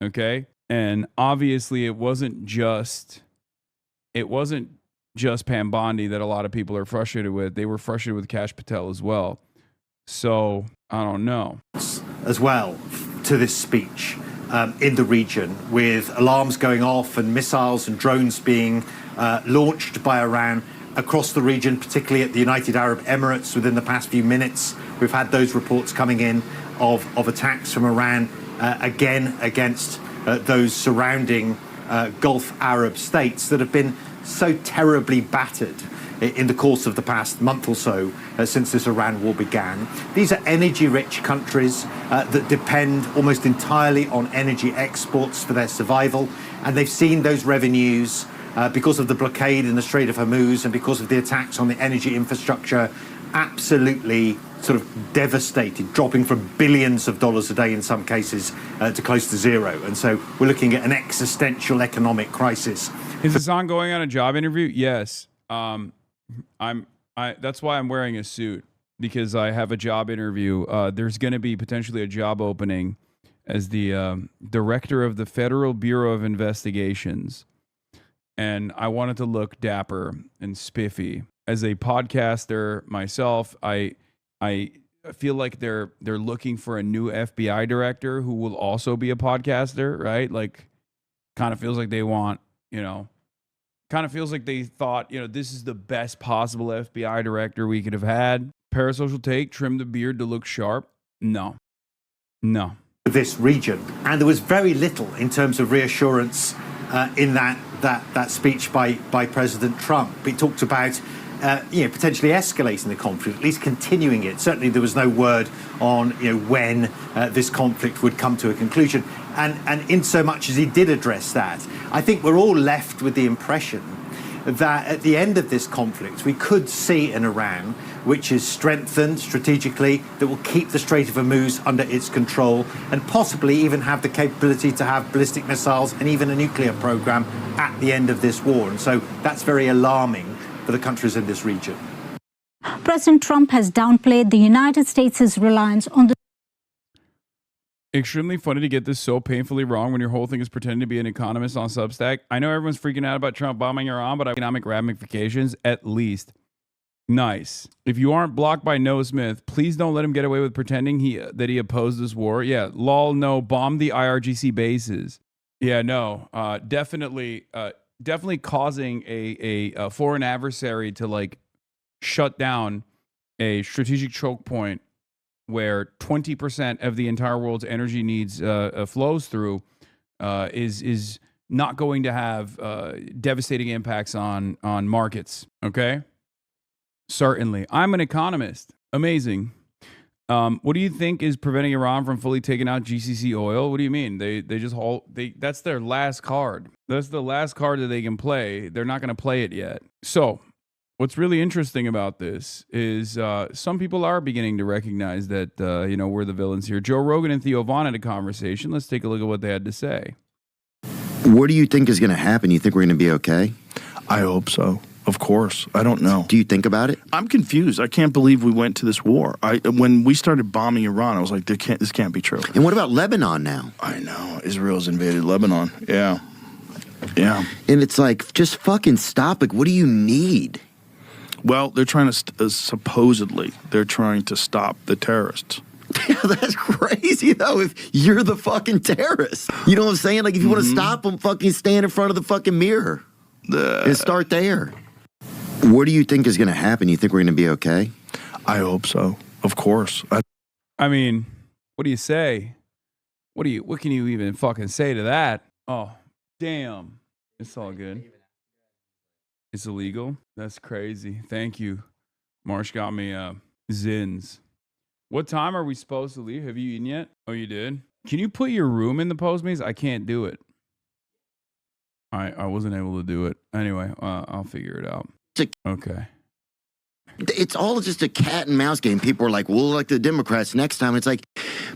Okay? And obviously it wasn't just Pam Bondi that a lot of people are frustrated with. They were frustrated with Kash Patel as well. So I don't know. As well to this speech in the region, with alarms going off and missiles and drones being launched by Iran across the region, particularly at the United Arab Emirates within the past few minutes. We've had those reports coming in of attacks from Iran again against those surrounding Gulf Arab states that have been so terribly battered in the course of the past month or so since this Iran war began. These are energy-rich countries that depend almost entirely on energy exports for their survival, and they've seen those revenues because of the blockade in the Strait of Hormuz and because of the attacks on the energy infrastructure absolutely sort of devastated, dropping from billions of dollars a day in some cases to close to zero. And so we're looking at an existential economic crisis. Is Hassan going on a job interview? Yes. That's why I'm wearing a suit, because I have a job interview. There's going to be potentially a job opening as the director of the Federal Bureau of Investigations. And I wanted to look dapper and spiffy. As a podcaster myself, I feel like they're looking for a new FBI director who will also be a podcaster, right? Like, kind of feels like they want, kind of feels like they thought, this is the best possible FBI director we could have had. Parasocial take, trim the beard to look sharp. No. This region. And there was very little in terms of reassurance in that speech by President Trump. He talked about potentially escalating the conflict, at least continuing it. Certainly there was no word on when this conflict would come to a conclusion. And in so much as he did address that, I think we're all left with the impression that at the end of this conflict, we could see an Iran which is strengthened strategically, that will keep the Strait of Hormuz under its control, and possibly even have the capability to have ballistic missiles and even a nuclear program at the end of this war. And so that's very alarming for the countries in this region. President Trump has downplayed the United States' reliance on the Extremely funny to get this so painfully wrong when your whole thing is pretending to be an economist on Substack. I know everyone's freaking out about Trump bombing Iran, but economic ramifications, at least. Nice. If you aren't blocked by Noah Smith, please don't let him get away with pretending that he opposed this war. Yeah, lol, no, bomb the IRGC bases. Yeah, no, definitely causing a foreign adversary to like shut down a strategic choke point where 20% of the entire world's energy needs flows through is not going to have devastating impacts on markets. Okay. Certainly. I'm an economist. Amazing. What do you think is preventing Iran from fully taking out GCC oil? What do you mean? They just that's their last card. That's the last card that they can play. They're not going to play it yet. So what's really interesting about this is some people are beginning to recognize that, we're the villains here. Joe Rogan and Theo Von had a conversation. Let's take a look at what they had to say. What do you think is going to happen? You think we're going to be okay? I hope so. Of course. I don't know. Do you think about it? I'm confused. I can't believe we went to this war. When we started bombing Iran, I was like, this can't be true. And what about Lebanon now? I know. Israel's invaded Lebanon. Yeah. Yeah. And it's like, just fucking stop. Like, what do you need? Well, they're trying to, supposedly, they're trying to stop the terrorists. Yeah, that's crazy, though, if you're the fucking terrorist. You know what I'm saying? Like, if you want to stop them, fucking stand in front of the fucking mirror and start there. What do you think is going to happen? You think we're going to be okay? I hope so. Of course. I mean, what do you say? What can you even fucking say to that? Oh, damn. It's all good. It's illegal? That's crazy. Thank you. Marsh got me Zins. What time are we supposed to leave? Have you eaten yet? Oh, you did? Can you put your room in the Postmates? I can't do it. I wasn't able to do it. Anyway, I'll figure it out. Okay. It's all just a cat and mouse game. People are like, we'll elect the Democrats next time. It's like,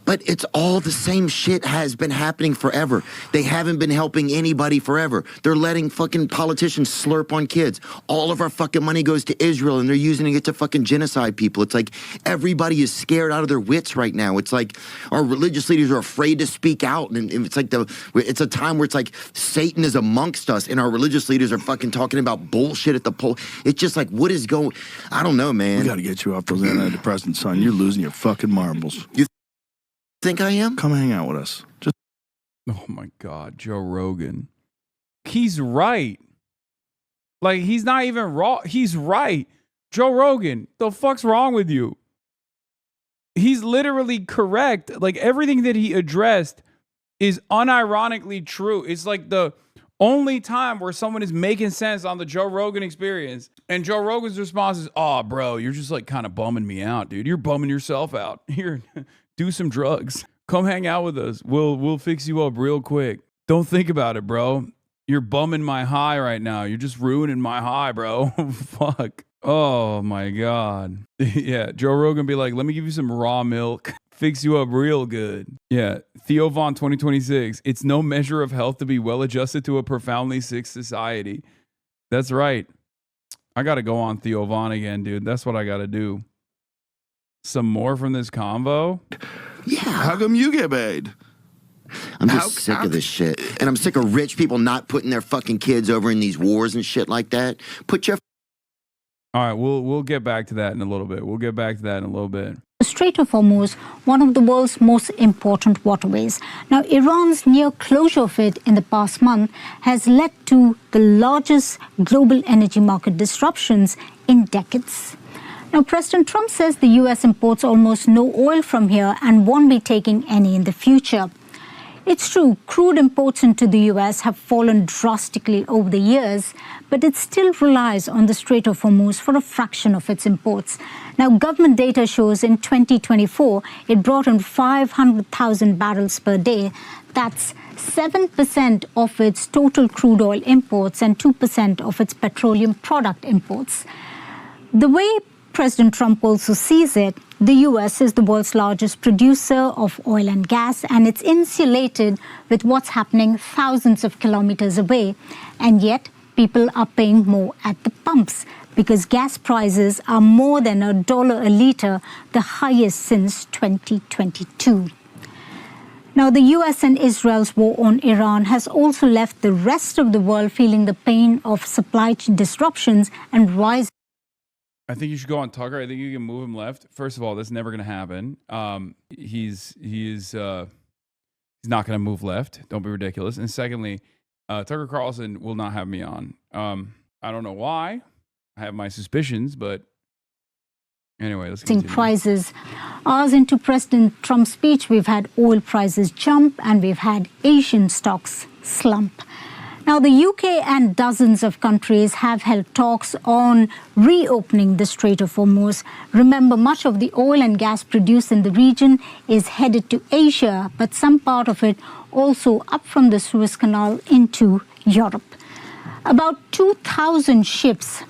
but it's all the same shit has been happening forever. They haven't been helping anybody forever. They're letting fucking politicians slurp on kids. All of our fucking money goes to Israel and they're using it to fucking genocide people. It's like everybody is scared out of their wits right now. It's like our religious leaders are afraid to speak out. And it's like it's a time where it's like Satan is amongst us and our religious leaders are fucking talking about bullshit at the poll. It's just like, what is going, I don't know, man. We got to get you off those antidepressants, son. You're losing your fucking marbles. You think I am? Come hang out with us. Oh my God, Joe Rogan. He's right. Like, he's not even wrong. He's right. Joe Rogan, the fuck's wrong with you? He's literally correct. Like, everything that he addressed is unironically true. It's like the only time where someone is making sense on the Joe Rogan experience. And Joe Rogan's response is, oh, bro, you're just like kind of bumming me out, dude. You're bumming yourself out. Here, do some drugs. Come hang out with us. We'll fix you up real quick. Don't think about it, bro. You're bumming my high right now. You're just ruining my high, bro. Fuck. Oh, my God. Yeah, Joe Rogan be like, let me give you some raw milk. Fix you up real good. Yeah, Theo Von 2026. It's no measure of health to be well adjusted to a profoundly sick society. That's right. I got to go on Theo Von again, dude. That's what I got to do. Some more from this convo? Yeah. How come you get paid? I'm just sick of this shit. And I'm sick of rich people not putting their fucking kids over in these wars and shit like that. Put your... All right, we'll get back to that in a little bit. The Strait of Hormuz, one of the world's most important waterways. Now, Iran's near closure of it in the past month has led to the largest global energy market disruptions in decades. Now, President Trump says the U.S. imports almost no oil from here and won't be taking any in the future. It's true, crude imports into the U.S. have fallen drastically over the years, but it still relies on the Strait of Hormuz for a fraction of its imports. Now, government data shows in 2024, it brought in 500,000 barrels per day. That's 7% of its total crude oil imports and 2% of its petroleum product imports. The way President Trump also sees it, the U.S. is the world's largest producer of oil and gas, and it's insulated with what's happening thousands of kilometers away. And yet, people are paying more at the pumps. because gas prices are more than $1 a litre, the highest since 2022. Now, the US and Israel's war on Iran has also left the rest of the world feeling the pain of supply chain disruptions and rising. I think you should go on Tucker. I think you can move him left. First of all, that's never going to happen. He's not going to move left. Don't be ridiculous. And secondly, Tucker Carlson will not have me on. I don't know why. I have my suspicions, but anyway, let's continue. Prices. Hours into President Trump's speech, we've had oil prices jump and we've had Asian stocks slump. Now, the UK and dozens of countries have held talks on reopening the Strait of Hormuz. Remember, much of the oil and gas produced in the region is headed to Asia, but some part of it also up from the Suez Canal into Europe. About 2,000 ships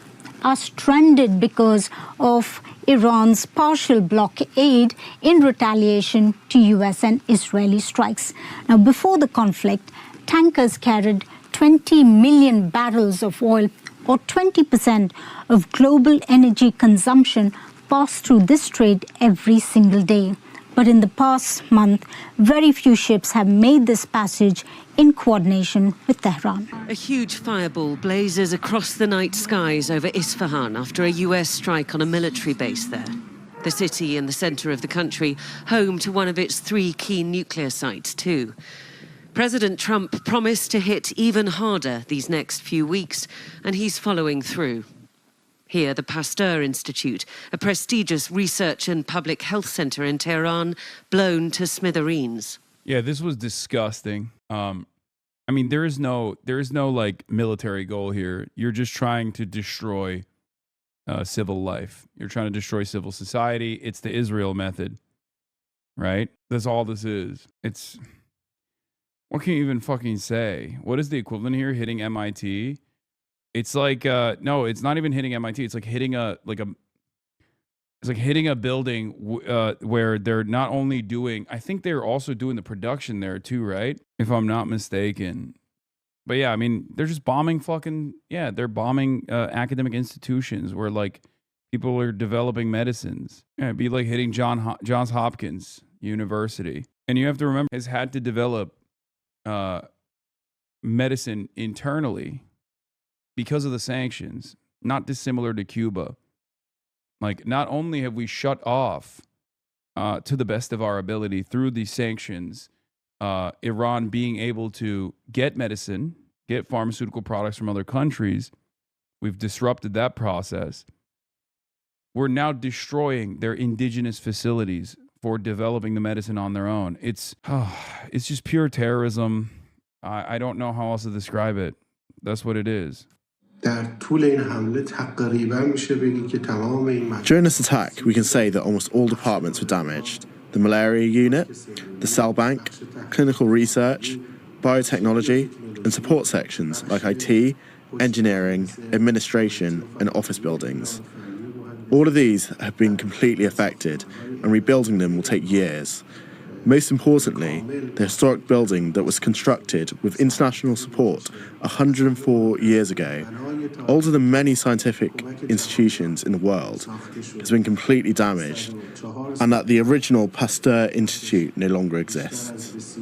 are stranded because of Iran's partial blockade in retaliation to US and Israeli strikes. Now, before the conflict, tankers carried 20 million barrels of oil, or 20% of global energy consumption, passed through this strait every single day. But in the past month, very few ships have made this passage in coordination with Tehran. A huge fireball blazes across the night skies over Isfahan after a US strike on a military base there. The city in the center of the country, home to one of its 3 key nuclear sites too. President Trump promised to hit even harder these next few weeks, and he's following through. Here, the Pasteur Institute, a prestigious research and public health center in Tehran, blown to smithereens. Yeah, this was disgusting. I mean, there is no like military goal here. You're just trying to destroy civil life. You're trying to destroy civil society. It's the Israel method, right? That's all this is. It's, what can you even fucking say? What is the equivalent here? Hitting MIT? It's like no, it's not even hitting MIT. It's like hitting a building where they're not only doing, I think they're also doing the production there too, right? If I'm not mistaken. But yeah, I mean, they're just bombing they're bombing academic institutions where like people are developing medicines. Yeah, it'd be like hitting Johns Hopkins University. And you have to remember, has had to develop medicine internally because of the sanctions, not dissimilar to Cuba. Like, not only have we shut off, to the best of our ability through these sanctions, Iran being able to get medicine, get pharmaceutical products from other countries, we've disrupted that process. We're now destroying their indigenous facilities for developing the medicine on their own. It's just pure terrorism. I don't know how else to describe it. That's what it is. During this attack, we can say that almost all departments were damaged. The malaria unit, the cell bank, clinical research, biotechnology, and support sections like IT, engineering, administration, and office buildings. All of these have been completely affected, and rebuilding them will take years. Most importantly, the historic building that was constructed with international support 104 years ago, older than many scientific institutions in the world, has been completely damaged, and that the original Pasteur Institute no longer exists.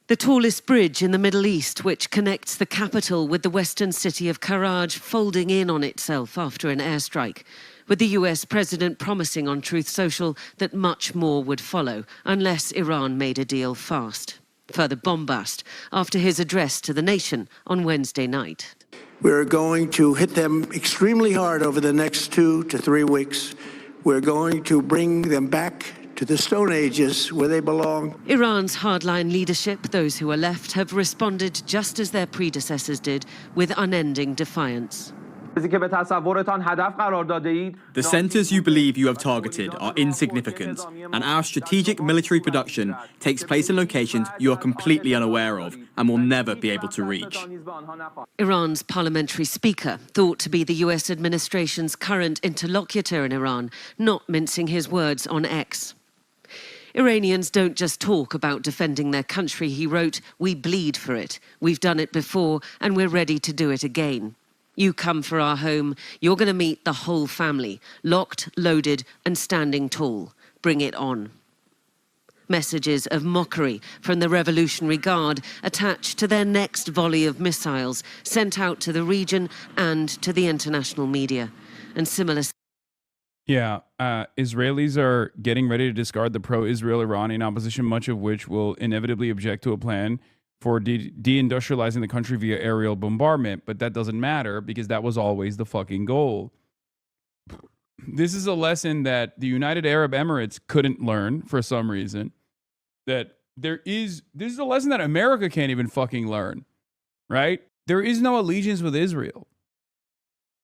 The tallest bridge in the Middle East, which connects the capital with the western city of Karaj, folding in on itself after an airstrike, with the US president promising on Truth Social that much more would follow unless Iran made a deal fast. Further bombast after his address to the nation on Wednesday night. We're going to hit them extremely hard over the next 2 to 3 weeks. We're going to bring them back to the Stone Ages where they belong. Iran's hardline leadership, those who are left, have responded just as their predecessors did, with unending defiance. The centers you believe you have targeted are insignificant, and our strategic military production takes place in locations you are completely unaware of and will never be able to reach. Iran's parliamentary speaker, thought to be the US administration's current interlocutor in Iran, not mincing his words on X. Iranians don't just talk about defending their country, he wrote. We bleed for it. We've done it before, and we're ready to do it again. You come for our home, you're going to meet the whole family, locked, loaded, and standing tall. Bring it on. Messages of mockery from the Revolutionary Guard attached to their next volley of missiles sent out to the region and to the international media. And similar... Yeah, Israelis are getting ready to discard the pro-Israel Iranian opposition, much of which will inevitably object to a plan for deindustrializing the country via aerial bombardment. But that doesn't matter because that was always the fucking goal. This is a lesson that the United Arab Emirates couldn't learn for some reason. This is a lesson that America can't even fucking learn, right? There is no allegiance with Israel.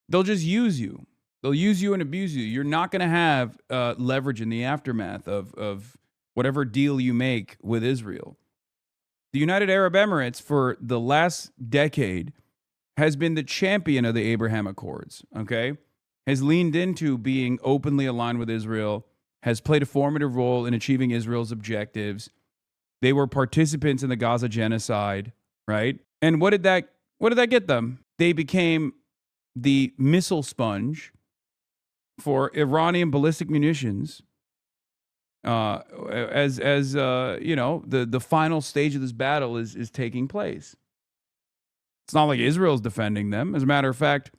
They'll just use you. They'll use you and abuse you. You're not going to have leverage in the aftermath of whatever deal you make with Israel. The United Arab Emirates, for the last decade, has been the champion of the Abraham Accords, okay? Has leaned into being openly aligned with Israel, has played a formative role in achieving Israel's objectives. They were participants in the Gaza genocide, right? And what did that get them? They became the missile sponge for Iranian ballistic munitions, as you know, the final stage of this battle is taking place. It's not like Israel's defending them. As a matter of fact,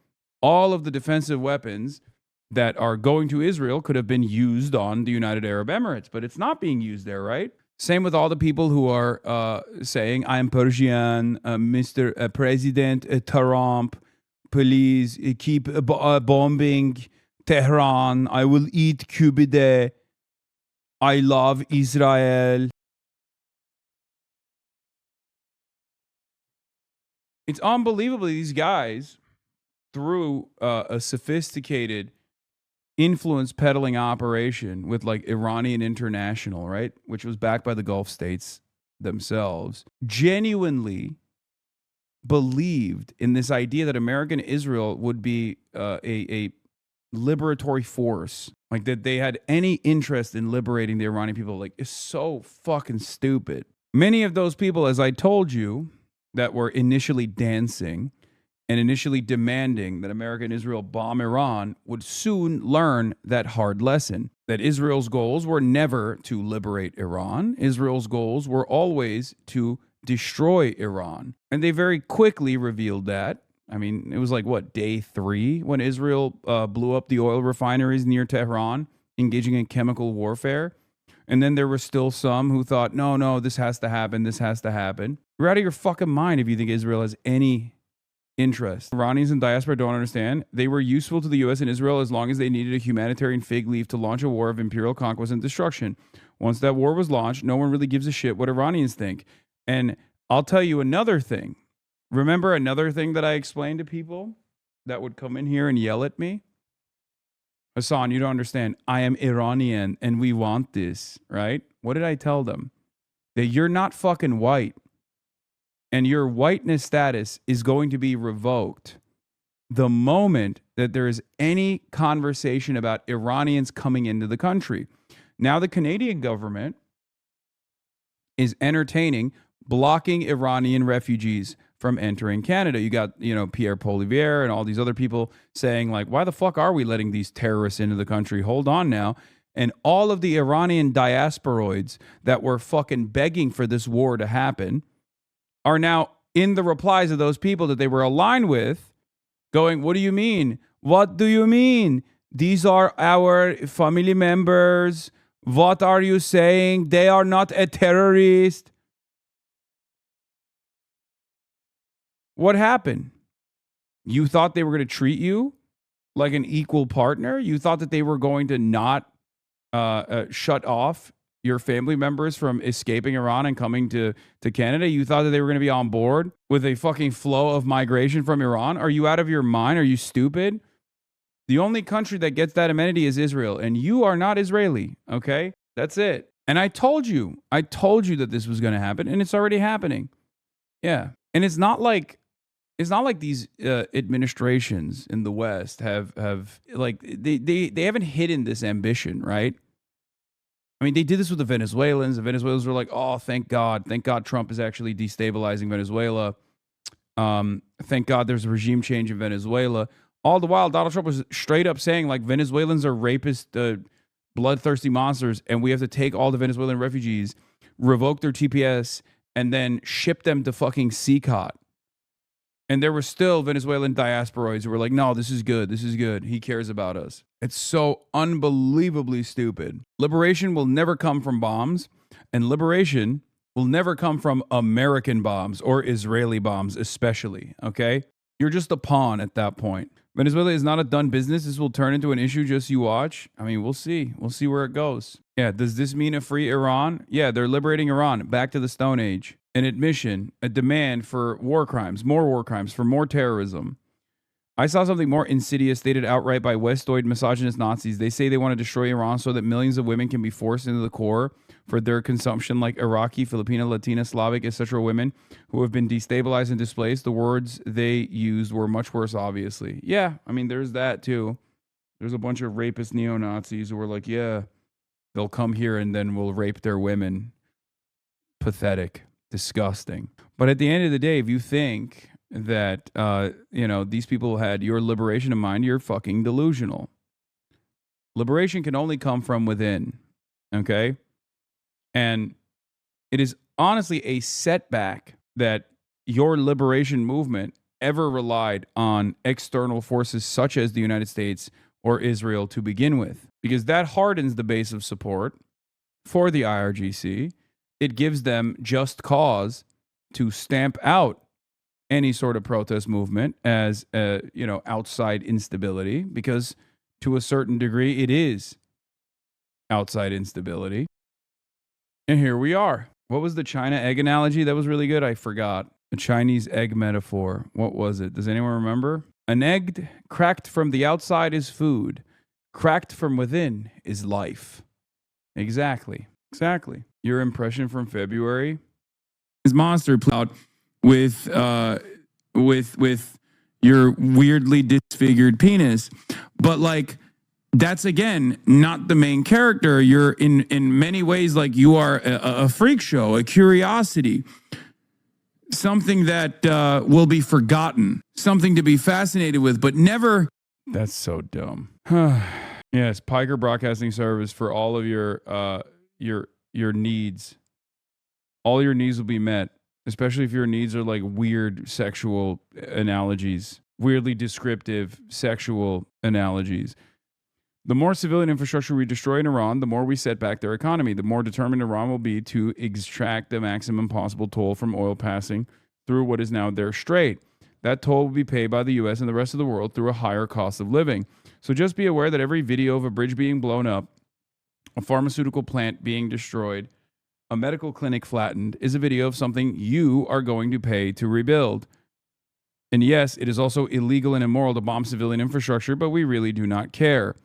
all of the defensive weapons that are going to Israel could have been used on the United Arab Emirates, but it's not being used there, right? Same with all the people who are saying, "I'm Persian, Mr. President Trump, please keep bombing Tehran. I will eat kubide. I love Israel." It's unbelievable these guys, through a sophisticated influence peddling operation with like Iranian International, right, which was backed by the Gulf states themselves, genuinely believed in this idea that American Israel would be a liberatory force, like that they had any interest in liberating the Iranian people. Like, it's so fucking stupid. Many of those people, as I told you, that were initially dancing and initially demanding that America and Israel bomb Iran would soon learn that hard lesson, that Israel's goals were never to liberate Iran. Israel's goals were always to destroy Iran. And they very quickly revealed that. I mean, it was like, what, day 3 when Israel blew up the oil refineries near Tehran, engaging in chemical warfare. And then there were still some who thought, no, this has to happen, this has to happen. You're out of your fucking mind if you think Israel has any interest. Iranians in diaspora don't understand. They were useful to the U.S. and Israel as long as they needed a humanitarian fig leaf to launch a war of imperial conquest and destruction. Once that war was launched, no one really gives a shit what Iranians think. And I'll tell you another thing. Remember another thing that I explained to people that would come in here and yell at me? Hassan, you don't understand. I am Iranian and we want this, right? What did I tell them? That you're not fucking white. And your whiteness status is going to be revoked the moment that there is any conversation about Iranians coming into the country. Now the Canadian government is entertaining blocking Iranian refugees from entering Canada. You got, Pierre Poilievre and all these other people saying, like, why the fuck are we letting these terrorists into the country? Hold on now. And all of the Iranian diasporoids that were fucking begging for this war to happen are now in the replies of those people that they were aligned with going, what do you mean? What do you mean? These are our family members. What are you saying? They are not a terrorist. What happened? You thought they were going to treat you like an equal partner? You thought that they were going to not shut off your family members from escaping Iran and coming to Canada? You thought that they were going to be on board with a fucking flow of migration from Iran? Are you out of your mind? Are you stupid? The only country that gets that amenity is Israel, and you are not Israeli, okay? That's it. And I told you that this was going to happen, and it's already happening. Yeah. And it's not like these administrations in the West have like they haven't hidden this ambition, right? I mean, they did this with the Venezuelans. The Venezuelans were like, oh, thank God Trump is actually destabilizing Venezuela. Thank God there's a regime change in Venezuela. All the while, Donald Trump was straight up saying, like, Venezuelans are rapists, bloodthirsty monsters, and we have to take all the Venezuelan refugees, revoke their TPS, and then ship them to fucking CCOT. And there were still Venezuelan diasporoids who were like, no, this is good. This is good. He cares about us. It's so unbelievably stupid. Liberation will never come from bombs, and liberation will never come from American bombs or Israeli bombs, especially, okay? You're just a pawn at that point. Venezuela is not a done business. This will turn into an issue, just you watch. I mean, we'll see. We'll see where it goes. Yeah, does this mean a free Iran? Yeah, they're liberating Iran back to the Stone Age. An admission, a demand for war crimes, for more terrorism. I saw something more insidious stated outright by Westoid misogynist Nazis. They say they want to destroy Iran so that millions of women can be forced into the core for their consumption, like Iraqi, Filipino, Latina, Slavic, etc. women who have been destabilized and displaced. The words they used were much worse, obviously. Yeah, I mean, there's that too. There's a bunch of rapist neo-Nazis who are like, yeah, they'll come here and then we'll rape their women. Pathetic. Disgusting. But at the end of the day, if you think that, these people had your liberation in mind, you're fucking delusional. Liberation can only come from within, okay? And it is honestly a setback that your liberation movement ever relied on external forces such as the United States or Israel to begin with, because that hardens the base of support for the IRGC. It gives them just cause to stamp out any sort of protest movement as, outside instability, because to a certain degree, it is outside instability. And here we are. What was the China egg analogy? That was really good. I forgot. The Chinese egg metaphor. What was it? Does anyone remember? An egg cracked from the outside is food. Cracked from within is life. Exactly. Your impression from February is monster plowed with your weirdly disfigured penis. But like, that's again not the main character. You're in many ways like you are a freak show, a curiosity, something that will be forgotten, something to be fascinated with, but never. That's so dumb. Yes, Piker Broadcasting Service for all of your needs. All your needs will be met, especially if your needs are like weird sexual analogies, weirdly descriptive sexual analogies. The more civilian infrastructure we destroy in Iran, the more we set back their economy. The more determined Iran will be to extract the maximum possible toll from oil passing through what is now their strait. That toll will be paid by the U.S. and the rest of the world through a higher cost of living. So just be aware that every video of a bridge being blown up, a pharmaceutical plant being destroyed, a medical clinic flattened is a video of something you are going to pay to rebuild. And yes, it is also illegal and immoral to bomb civilian infrastructure, but we really do not care.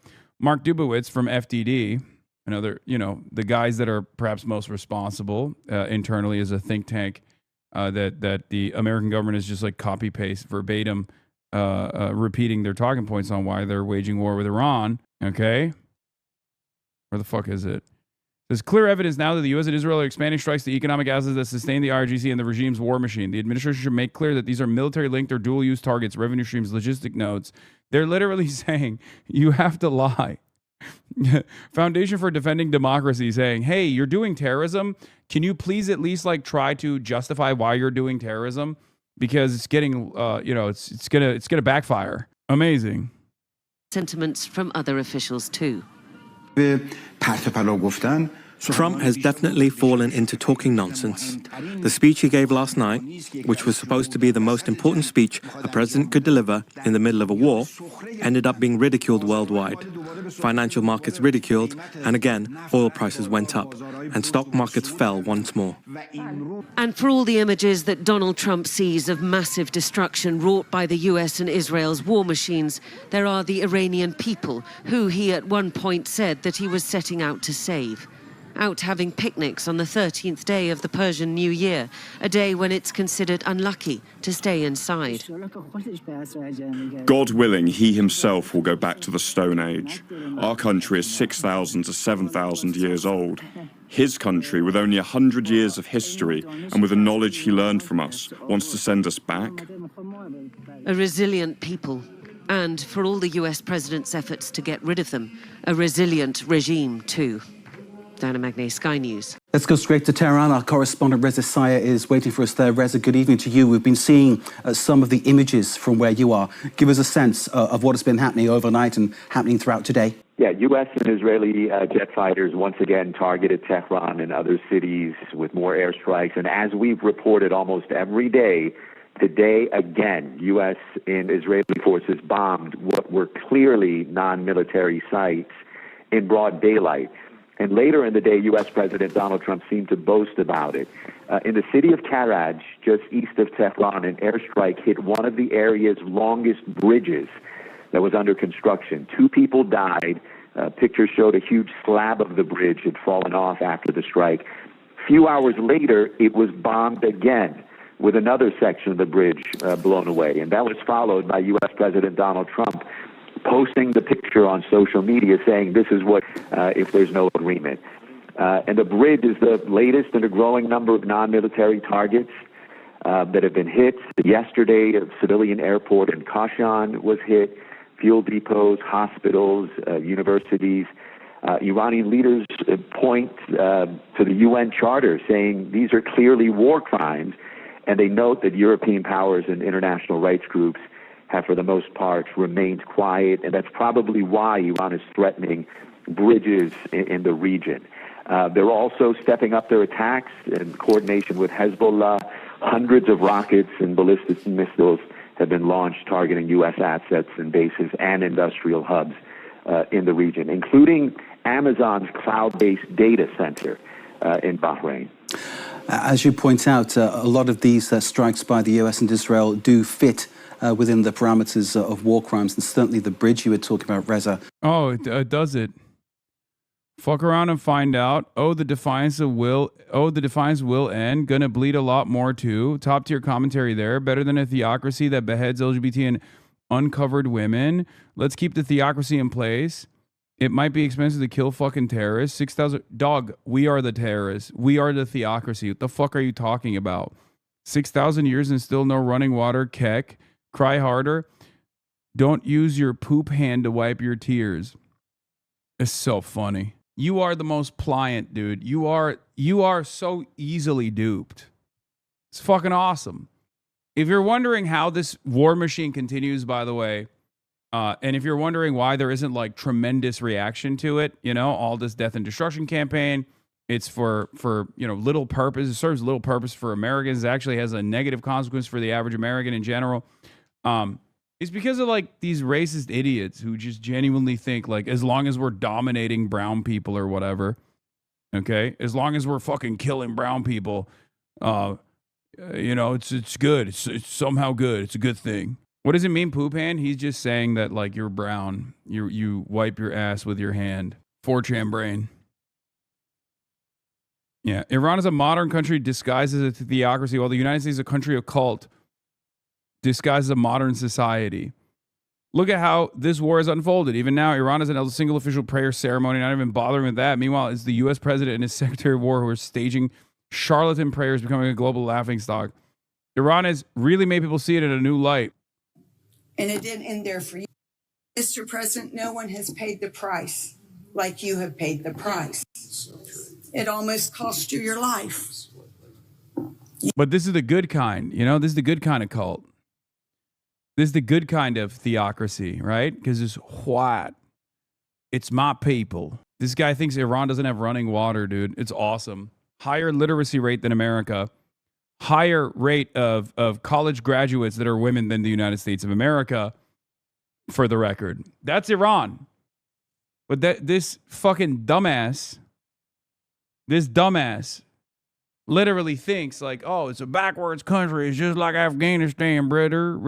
Mark Dubowitz from FDD, another, the guys that are perhaps most responsible internally as a think tank that the American government is just like copy-paste verbatim repeating their talking points on why they're waging war with Iran, okay? Where the fuck is it? There's clear evidence now that the U.S. and Israel are expanding strikes to economic assets that sustain the IRGC and the regime's war machine. The administration should make clear that these are military-linked or dual-use targets, revenue streams, logistic nodes. They're literally saying, you have to lie. Foundation for Defending Democracy saying, hey, you're doing terrorism. Can you please at least try to justify why you're doing terrorism? Because it's getting, it's gonna backfire. Amazing. Sentiments from other officials too. Trump has definitely fallen into talking nonsense. The speech he gave last night, which was supposed to be the most important speech a president could deliver in the middle of a war, ended up being ridiculed worldwide. Financial markets ridiculed, and again, oil prices went up, and stock markets fell once more. And for all the images that Donald Trump sees of massive destruction wrought by the US and Israel's war machines, there are the Iranian people who he at one point said that he was setting out to save. out having picnics on the 13th day of the Persian New Year, a day when it's considered unlucky to stay inside. God willing, he himself will go back to the Stone Age. Our country is 6,000 to 7,000 years old. His country, with only 100 years of history and with the knowledge he learned from us, wants to send us back. A resilient people, and for all the US president's efforts to get rid of them, a resilient regime too. Diana Magnay, Sky News. Let's go straight to Tehran. Our correspondent Reza Saya is waiting for us there. Reza, good evening to you. We've been seeing some of the images from where you are. Give us a sense of what has been happening overnight and happening throughout today. Yeah, U.S. and Israeli jet fighters once again targeted Tehran and other cities with more airstrikes. And as we've reported almost every day, today again, U.S. and Israeli forces bombed what were clearly non-military sites in broad daylight. And later in the day, U.S. President Donald Trump seemed to boast about it. In the city of Karaj, just east of Tehran, an airstrike hit one of the area's longest bridges that was under construction. 2 people died. Pictures showed a huge slab of the bridge had fallen off after the strike. Few hours later, it was bombed again, with another section of the bridge blown away. And that was followed by U.S. President Donald Trump posting the picture on social media saying this is what if there's no agreement. And the bridge is the latest in a growing number of non-military targets that have been hit. Yesterday, a civilian airport in Kashan was hit, fuel depots, hospitals, universities. Iranian leaders point to the UN Charter saying these are clearly war crimes, and they note that European powers and international rights groups have, for the most part, remained quiet, and that's probably why Iran is threatening bridges in the region. They're also stepping up their attacks in coordination with Hezbollah. Hundreds of rockets and ballistic missiles have been launched targeting U.S. assets and bases and industrial hubs in the region, including Amazon's cloud-based data center in Bahrain. As you point out, a lot of these strikes by the US and Israel do fit within the parameters of war crimes, and certainly the bridge you were talking about, Reza. Oh, it does it. Fuck around and find out. Oh, the defiance will end. Gonna bleed a lot more too. Top tier commentary there. Better than a theocracy that beheads LGBT and uncovered women. Let's keep the theocracy in place. It might be expensive to kill fucking terrorists. 6,000 dog. We are the terrorists. We are the theocracy. What the fuck are you talking about? 6,000 years and still no running water. Keck. Cry harder. Don't use your poop hand to wipe your tears. It's so funny. You are the most pliant, dude. You are so easily duped. It's fucking awesome. If you're wondering how this war machine continues, by the way, and if you're wondering why there isn't like tremendous reaction to it, you know, all this death and destruction campaign, it's for you know, little purpose. It serves little purpose for Americans. It actually has a negative consequence for the average American in general. It's because of like these racist idiots who just genuinely think like as long as we're dominating brown people or whatever, okay, as long as we're fucking killing brown people, you know, it's good. It's somehow good. It's a good thing. What does it mean, poop hand? He's just saying that like you're brown. You wipe your ass with your hand. 4chan brain. Yeah, Iran is a modern country disguised as a theocracy, while the United States is a country of cult disguised as a modern society. Look at how this war has unfolded. Even now, Iran hasn't held a single official prayer ceremony, not even bothering with that. Meanwhile, it's the U.S. president and his Secretary of War who are staging charlatan prayers, becoming a global laughingstock. Iran has really made people see it in a new light. And it didn't end there for you. Mr. President, no one has paid the price like you have paid the price. It almost cost you your life. But this is the good kind, you know? This is the good kind of cult. This is the good kind of theocracy, right? Because it's white. It's my people. This guy thinks Iran doesn't have running water, dude. It's awesome. Higher literacy rate than America. Higher rate of college graduates that are women than the United States of America, for the record. That's Iran. But this fucking dumbass, literally thinks like, oh, it's a backwards country. It's just like Afghanistan, brother.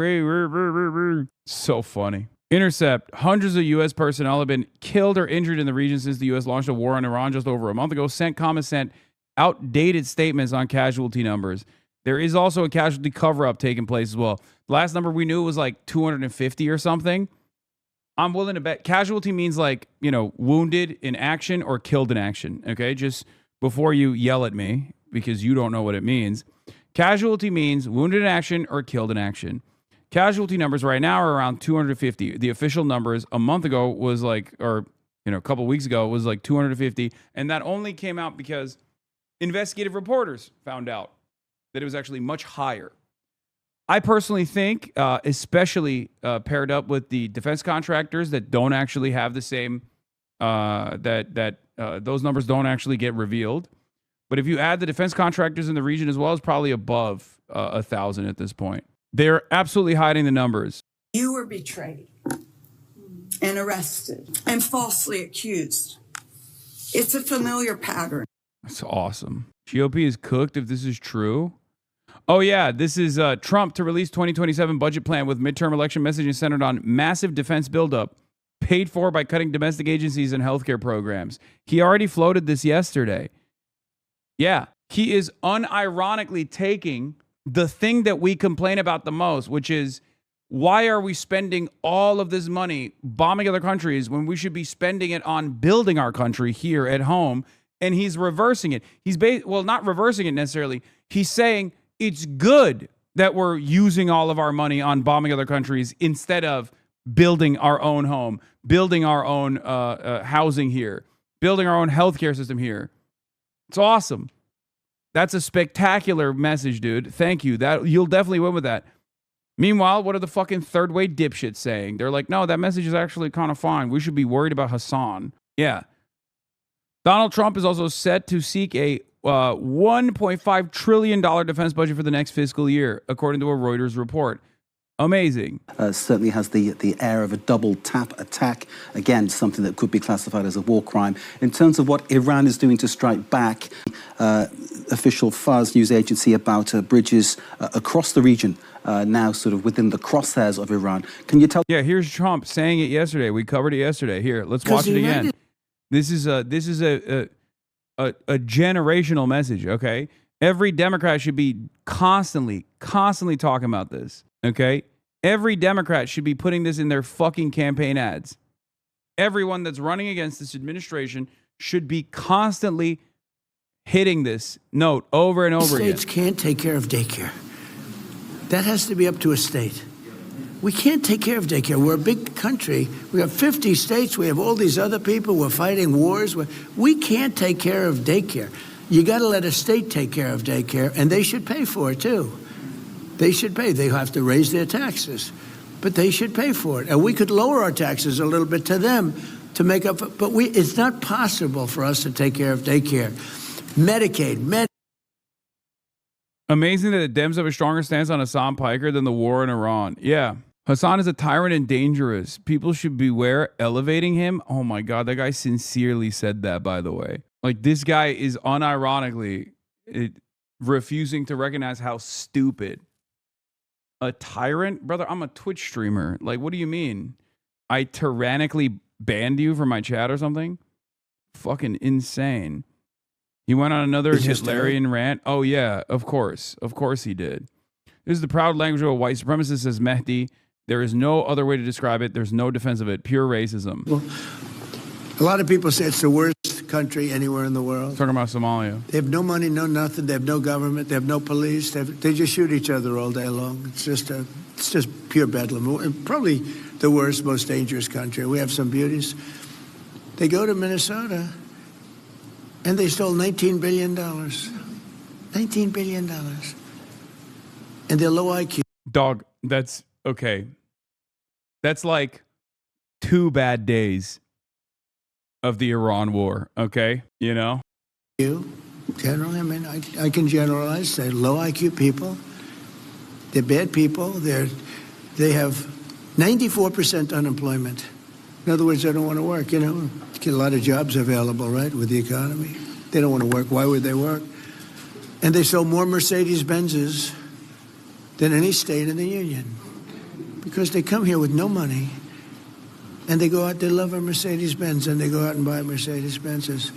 So funny. Intercept. Hundreds of U.S. personnel have been killed or injured in the region since the U.S. launched a war on Iran just over a month ago. CENTCOM sent outdated statements on casualty numbers. There is also a casualty cover-up taking place as well. The last number we knew was like 250 or something. I'm willing to bet casualty means like, wounded in action or killed in action. Okay, just before you yell at me because you don't know what it means. Casualty means wounded in action or killed in action. Casualty numbers right now are around 250. The official numbers a month ago was like, or a couple weeks ago was like 250. And that only came out because investigative reporters found out that it was actually much higher. I personally think, especially paired up with the defense contractors that don't actually have the same, those numbers don't actually get revealed. But if you add the defense contractors in the region as well, it's probably above 1,000 at this point. They're absolutely hiding the numbers. You were betrayed and arrested and falsely accused. It's a familiar pattern. That's awesome. GOP is cooked if this is true. Oh, yeah. This is Trump to release 2027 budget plan with midterm election messaging centered on massive defense buildup paid for by cutting domestic agencies and healthcare programs. He already floated this yesterday. Yeah. He is unironically taking the thing that we complain about the most, which is why are we spending all of this money bombing other countries when we should be spending it on building our country here at home? And he's reversing it. He's not reversing it necessarily. He's saying it's good that we're using all of our money on bombing other countries instead of building our own home, building our own housing here, building our own healthcare system here. It's awesome. That's a spectacular message, dude. Thank you. That you'll definitely win with that. Meanwhile, what are the fucking third-way dipshits saying? They're like, no, that message is actually kind of fine. We should be worried about Hassan. Yeah. Donald Trump is also set to seek a $1.5 trillion defense budget for the next fiscal year, according to a Reuters report. Amazing. Certainly has the air of a double tap attack. Again, something that could be classified as a war crime. In terms of what Iran is doing to strike back, official Fars news agency about bridges across the region now sort of within the crosshairs of Iran. Can you tell? Yeah, here's Trump saying it yesterday. We covered it yesterday. Here, let's watch it again. This is a generational message, okay? Every Democrat should be constantly talking about this, okay? Every Democrat should be putting this in their fucking campaign ads. Everyone that's running against this administration should be constantly hitting this note over and over again. States can't take care of daycare. That has to be up to a state. We can't take care of daycare. We're a big country. We have 50 states. We have all these other people. We're fighting wars. We can't take care of daycare. You got to let a state take care of daycare, and they should pay for it, too. They should pay. They have to raise their taxes, but they should pay for it. And we could lower our taxes a little bit to them to make up, but it's not possible for us to take care of daycare. Medicaid, Amazing that the Dems have a stronger stance on Hassan Piker than the war in Iran. Yeah. Hassan is a tyrant and dangerous. People should beware elevating him. Oh my God, that guy sincerely said that, by the way. Like, this guy is unironically refusing to recognize how stupid. A tyrant? Brother, I'm a Twitch streamer. Like, what do you mean? I tyrannically banned you from my chat or something? Fucking insane. He went on another Hitlerian rant. Oh, yeah, of course. Of course he did. This is the proud language of a white supremacist, says Mehdi. There is no other way to describe it. There's no defense of it. Pure racism. Well, a lot of people say it's the worst country anywhere in the world. Talking about Somalia. They have no money, no nothing. They have no government. They have no police. They just shoot each other all day long. It's just pure bedlam. Probably the worst, most dangerous country. We have some beauties. They go to Minnesota, and they stole $19 billion. $19 billion. And they're low IQ. Dog, that's okay. That's like 2 bad days of the Iran war, okay? You know? Generally, I mean, I can generalize. They're low IQ people. They're bad people. They have 94% unemployment. In other words, they don't want to work, you know? Get a lot of jobs available, right, with the economy. They don't want to work. Why would they work? And they sold more Mercedes-Benzes than any state in the union because they come here with no money and they go out, they love a Mercedes-Benz, and they go out and buy Mercedes-Benzes.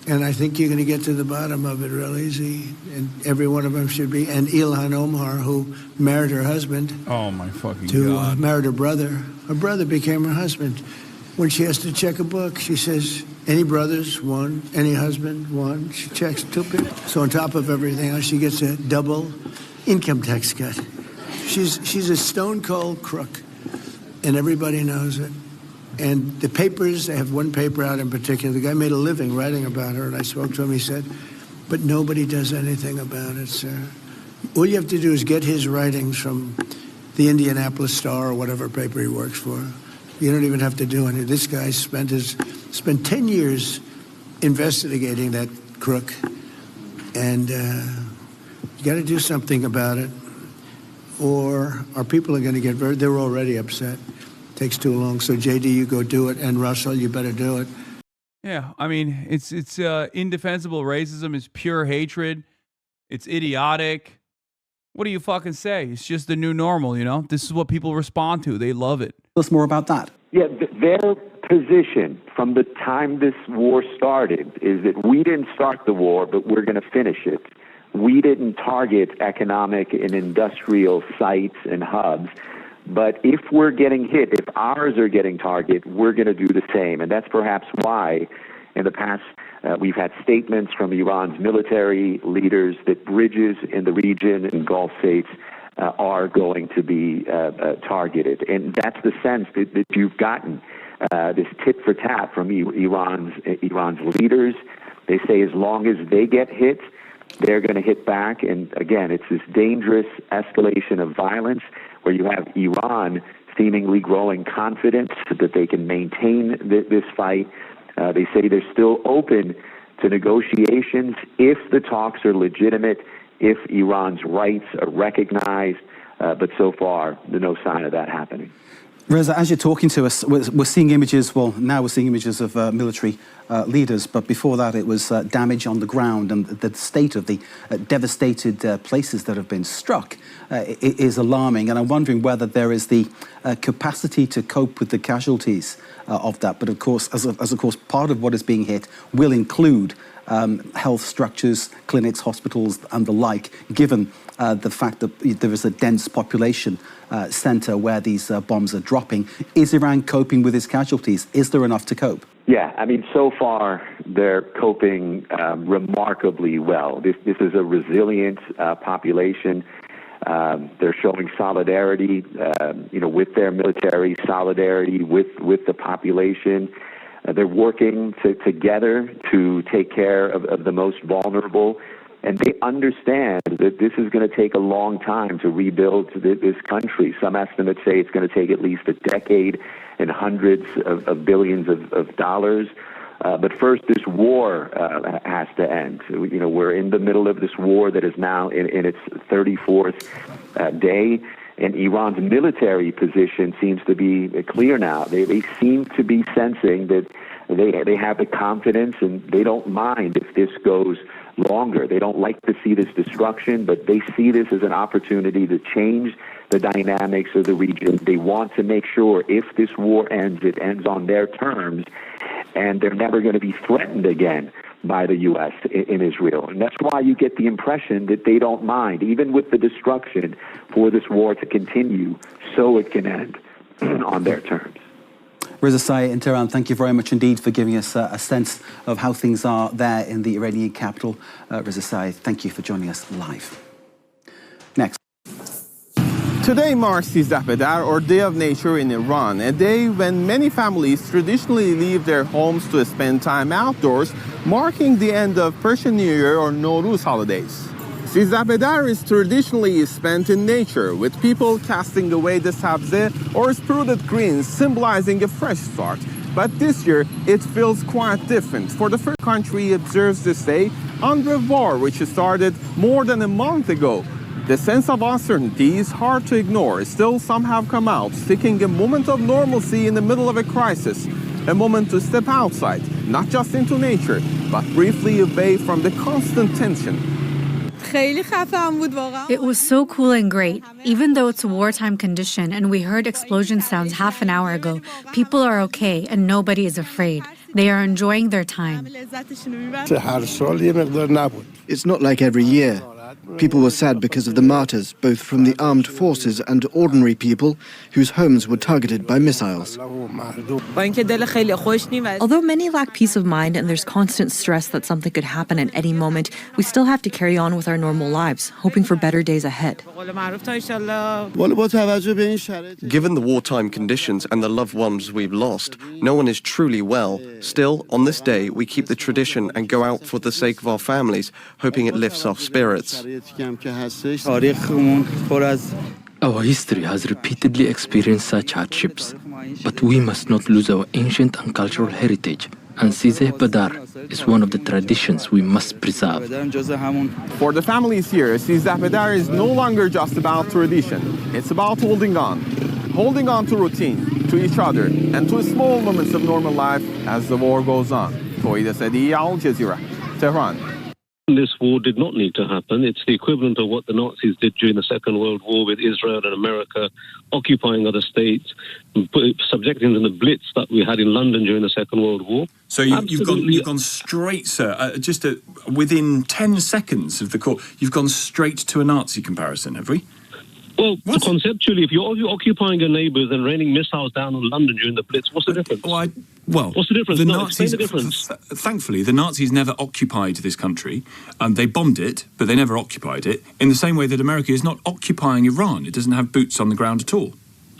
And I think you're going to get to the bottom of it real easy, and every one of them should be. And Ilhan Omar, who married her husband. Oh, my fucking God. Married her brother. Her brother became her husband. When she has to check a book, she says, any brothers? One. Any husband? One. She checks 2 people. So on top of everything else, she gets a double income tax cut. She's a stone-cold crook, and everybody knows it. And the papers, they have one paper out in particular. The guy made a living writing about her, and I spoke to him. He said, but nobody does anything about it, sir. All you have to do is get his writings from the Indianapolis Star or whatever paper he works for. You don't even have to do anything. This guy spent 10 years investigating that crook, and you got to do something about it, or our people are going to get they're already upset. Takes too long. So JD, you go do it, and Russell, you better do it. Yeah, I mean, it's indefensible racism. It's pure hatred. It's idiotic. What do you fucking say? It's just the new normal, you know? This is what people respond to. They love it. Tell us more about that. Yeah, their position from the time this war started is that we didn't start the war, but we're going to finish it. We didn't target economic and industrial sites and hubs. But if we're getting hit, if ours are getting targeted, we're going to do the same. And that's perhaps why in the past we've had statements from Iran's military leaders that bridges in the region and Gulf states are going to be targeted. And that's the sense that you've gotten, this tit for tat from Iran's leaders. They say as long as they get hit, they're going to hit back. And again, it's this dangerous escalation of violence where you have Iran seemingly growing confidence that they can maintain this fight. They say they're still open to negotiations if the talks are legitimate, if Iran's rights are recognized, but so far, there's no sign of that happening. Reza, as you're talking to us, we're seeing images, well, now we're seeing images of military leaders, but before that it was damage on the ground, and the state of the devastated places that have been struck is alarming, and I'm wondering whether there is the capacity to cope with the casualties of that. But of course, as of course, part of what is being hit will include health structures, clinics, hospitals, and the like, given the fact that there is a dense population center where these bombs are dropping. Is Iran coping with its casualties? Is there enough to cope? Yeah, I mean, so far they're coping remarkably well. This is a resilient population. They're showing solidarity, with their military, solidarity with the population. They're working together to take care of the most vulnerable. And they understand that this is going to take a long time to rebuild this country. Some estimates say it's going to take at least a decade and hundreds of billions of dollars. But first, this war has to end. We're in the middle of this war that is now in its 34th day. And Iran's military position seems to be clear now. They seem to be sensing that they have the confidence, and they don't mind if this goes longer. They don't like to see this destruction, but they see this as an opportunity to change the dynamics of the region. They want to make sure if this war ends, it ends on their terms, and they're never going to be threatened again by the U.S. in Israel. And that's why you get the impression that they don't mind, even with the destruction, for this war to continue so it can end on their terms. Reza Sai in Tehran, thank you very much indeed for giving us a sense of how things are there in the Iranian capital. Reza Sai, thank you for joining us live. Next. Today marks Sizdeh or Day of Nature in Iran, a day when many families traditionally leave their homes to spend time outdoors, marking the end of Persian New Year or Nowruz holidays. Sizdeh is traditionally spent in nature, with people casting away the sabzeh or sprouted greens, symbolizing a fresh start. But this year, it feels quite different, for the first country observes this day under a war which started more than a month ago. The sense of uncertainty is hard to ignore. Still, some have come out, seeking a moment of normalcy in the middle of a crisis, a moment to step outside, not just into nature, but briefly away from the constant tension. It was so cool and great. Even though it's a wartime condition and we heard explosion sounds half an hour ago, people are okay and nobody is afraid. They are enjoying their time. It's not like every year. People were sad because of the martyrs, both from the armed forces and ordinary people whose homes were targeted by missiles. Although many lack peace of mind and there's constant stress that something could happen at any moment, we still have to carry on with our normal lives, hoping for better days ahead. Given the wartime conditions and the loved ones we've lost, no one is truly well. Still, on this day, we keep the tradition and go out for the sake of our families, hoping it lifts our spirits. Our history has repeatedly experienced such hardships, but we must not lose our ancient and cultural heritage, and Sizeh Badar is one of the traditions we must preserve. For the families here, Sizeh Badar is no longer just about tradition. It's about holding on to routine, to each other, and to small moments of normal life as the war goes on. Toida Sadi, Al Jazeera, Tehran. This war did not need to happen. It's the equivalent of what the Nazis did during the Second World War with Israel and America occupying other states, subjecting them to the blitz that we had in London during the Second World War. So you've gone straight, sir, within 10 seconds of the call, you've gone straight to a Nazi comparison, have we? Well, conceptually, if you're occupying your neighbours and raining missiles down on London during the Blitz, what's the difference? What's the difference? Explain the difference. Thankfully, the Nazis never occupied this country. They bombed it, but they never occupied it, in the same way that America is not occupying Iran. It doesn't have boots on the ground at all.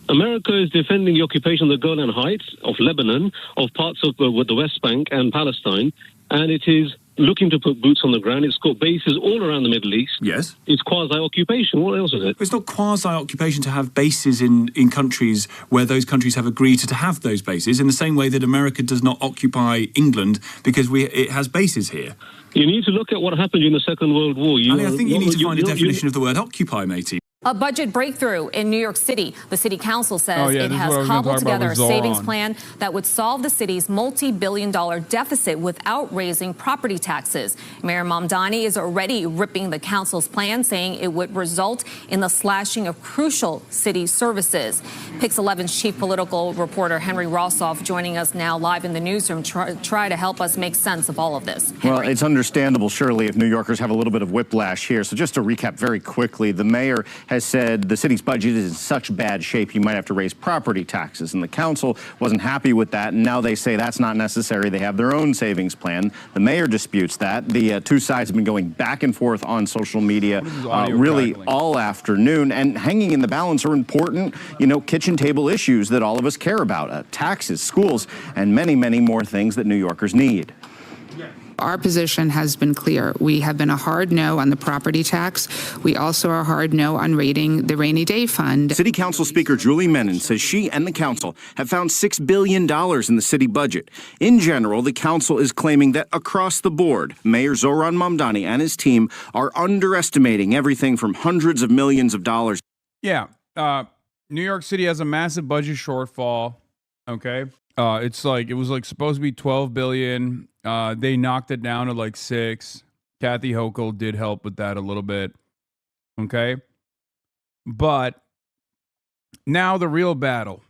America is defending the occupation of the Golan Heights, of Lebanon, of parts of the West Bank and Palestine, and it is looking to put boots on the ground. It's got bases all around the Middle East. Yes. It's quasi-occupation. What else is it? It's not quasi-occupation to have bases in countries where those countries have agreed to have those bases, in the same way that America does not occupy England because it has bases here. You need to look at what happened during the Second World War. I think you need to find a definition of the word occupy, matey. A budget breakthrough in New York City. The city council says it has cobbled together a savings plan that would solve the city's multi-billion-dollar deficit without raising property taxes. Mayor Mamdani is already ripping the council's plan, saying it would result in the slashing of crucial city services. Pix 11's chief political reporter Henry Rossoff joining us now live in the newsroom try to help us make sense of all of this. Henry. Well, it's understandable, surely, if New Yorkers have a little bit of whiplash here. So just to recap very quickly, the mayor has said the city's budget is in such bad shape you might have to raise property taxes, and the council wasn't happy with that, and now they say that's not necessary. They have their own savings plan. The mayor disputes that. The two sides have been going back and forth on social media really all afternoon, and hanging in the balance are important, kitchen table issues that all of us care about, taxes, schools, and many, many more things that New Yorkers need. Our position has been clear. We have been a hard no on the property tax. We also are a hard no on raiding the rainy day fund. City Council Speaker Julie Menon says she and the council have found $6 billion in the city budget. In general, the council is claiming that across the board, Mayor Zohran Mamdani and his team are underestimating everything from hundreds of millions of dollars. Yeah. New York City has a massive budget shortfall. Okay. It was supposed to be 12 billion. They knocked it down to 6. Kathy Hochul did help with that a little bit. Okay. But now the real battle.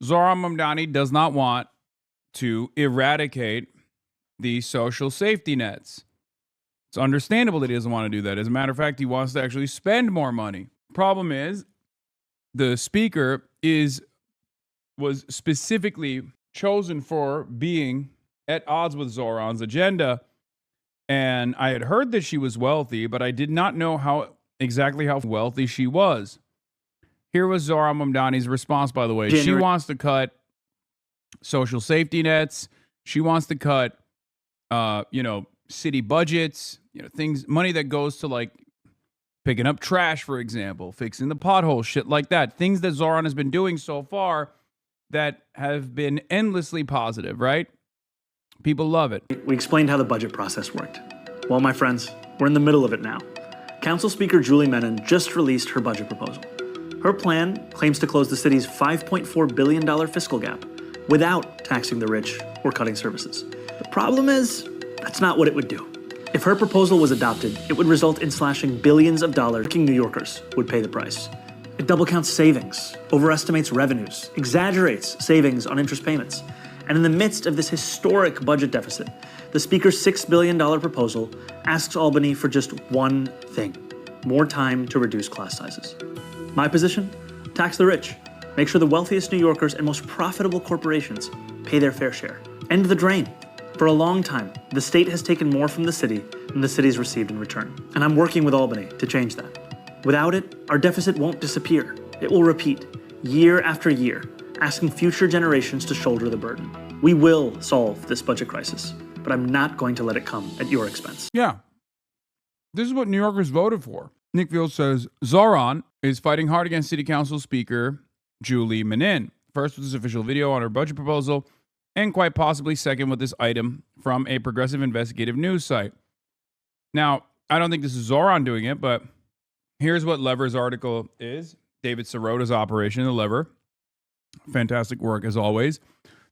Zohran Mamdani does not want to eradicate the social safety nets. It's understandable that he doesn't want to do that. As a matter of fact, he wants to actually spend more money. Problem is, the speaker was specifically chosen for being at odds with Zohran's agenda. And I had heard that she was wealthy, but I did not know exactly how wealthy she was. Here was Zohran Mamdani's response, by the way. She wants to cut social safety nets. She wants to cut, city budgets, money that goes to picking up trash, for example, fixing the potholes, shit like that. Things that Zohran has been doing so far that have been endlessly positive, right? People love it. We explained how the budget process worked. Well, my friends, we're in the middle of it now. Council Speaker Julie Menon just released her budget proposal. Her plan claims to close the city's $5.4 billion fiscal gap without taxing the rich or cutting services. The problem is, that's not what it would do. If her proposal was adopted, it would result in slashing billions of dollars. Working New Yorkers would pay the price. It double counts savings, overestimates revenues, exaggerates savings on interest payments. And in the midst of this historic budget deficit, the Speaker's $6 billion proposal asks Albany for just one thing: more time to reduce class sizes. My position? Tax the rich. Make sure the wealthiest New Yorkers and most profitable corporations pay their fair share. End the drain. For a long time, the state has taken more from the city than the city's received in return. And I'm working with Albany to change that. Without it, our deficit won't disappear. It will repeat, year after year, asking future generations to shoulder the burden. We will solve this budget crisis, but I'm not going to let it come at your expense. Yeah. This is what New Yorkers voted for. Nick Fields says, Zoran is fighting hard against City Council Speaker Julie Menin. First with this official video on her budget proposal, and quite possibly second with this item from a progressive investigative news site. Now, I don't think this is Zoran doing it, but here's what Lever's article is. David Sirota's operation, The Lever. Fantastic work, as always.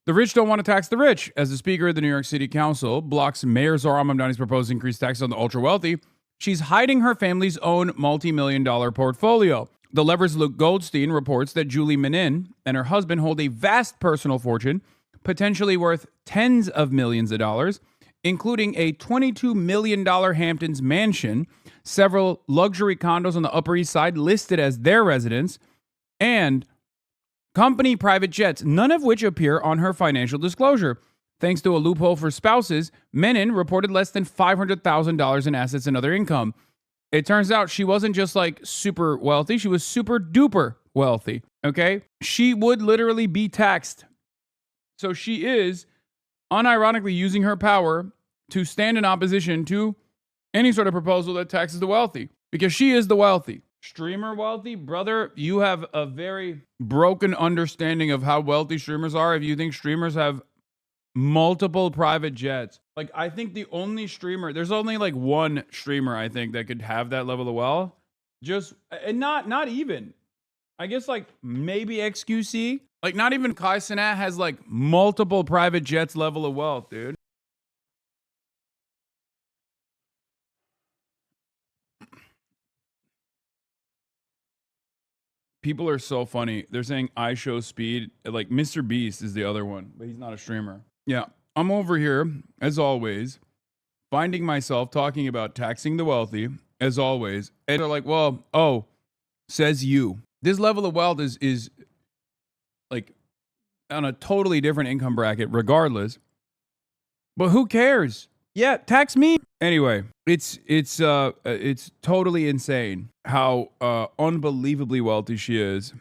The rich don't want to tax the rich. As the Speaker of the New York City Council blocks Mayor Zoran Mamdani's proposed increased taxes on the ultra-wealthy, she's hiding her family's own multi-million-dollar portfolio. The Lever's Luke Goldstein reports that Julie Menin and her husband hold a vast personal fortune, potentially worth tens of millions of dollars, including a $22 million Hamptons mansion, several luxury condos on the Upper East Side listed as their residence, and company private jets, none of which appear on her financial disclosure. Thanks to a loophole for spouses, Menin reported less than $500,000 in assets and other income. It turns out she wasn't just like super wealthy, she was super duper wealthy, okay? She would literally be taxed. So she is unironically using her power to stand in opposition to any sort of proposal that taxes the wealthy, because she is the wealthy. Streamer wealthy? Brother, you have a very broken understanding of how wealthy streamers are if you think streamers have multiple private jets. Like, I think the only streamer, there's only like one streamer, I think, that could have that level of wealth. Just, and not even. I guess like maybe XQC. Like not even Kai Cenat has like multiple private jets level of wealth, dude. People are so funny. They're saying I show speed. Like Mr. Beast is the other one, but he's not a streamer. Yeah, I'm over here, as always, finding myself talking about taxing the wealthy, as always. And they're like, well, oh, says you. This level of wealth is like on a totally different income bracket regardless. But who cares? Yeah, tax me. Anyway, it's totally insane how unbelievably wealthy she is,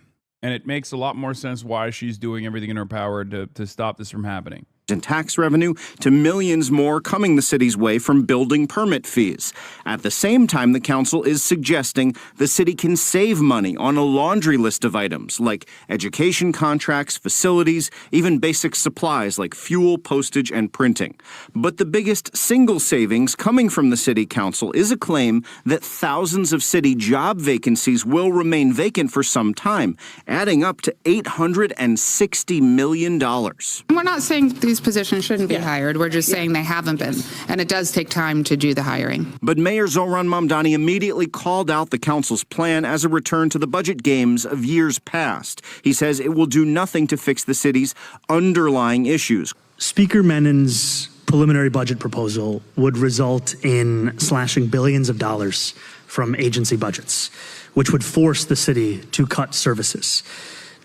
and it makes a lot more sense why she's doing everything in her power to stop this from happening. In tax revenue to millions more coming the city's way from building permit fees. At the same time, the council is suggesting the city can save money on a laundry list of items like education contracts, facilities, even basic supplies like fuel, postage, and printing. But the biggest single savings coming from the city council is a claim that thousands of city job vacancies will remain vacant for some time, adding up to $860 million. We're not saying these positions shouldn't be hired. We're just saying they haven't been. And it does take time to do the hiring. But Mayor Zoran Mamdani immediately called out the council's plan as a return to the budget games of years past. He says it will do nothing to fix the city's underlying issues. Speaker Menin's preliminary budget proposal would result in slashing billions of dollars from agency budgets, which would force the city to cut services.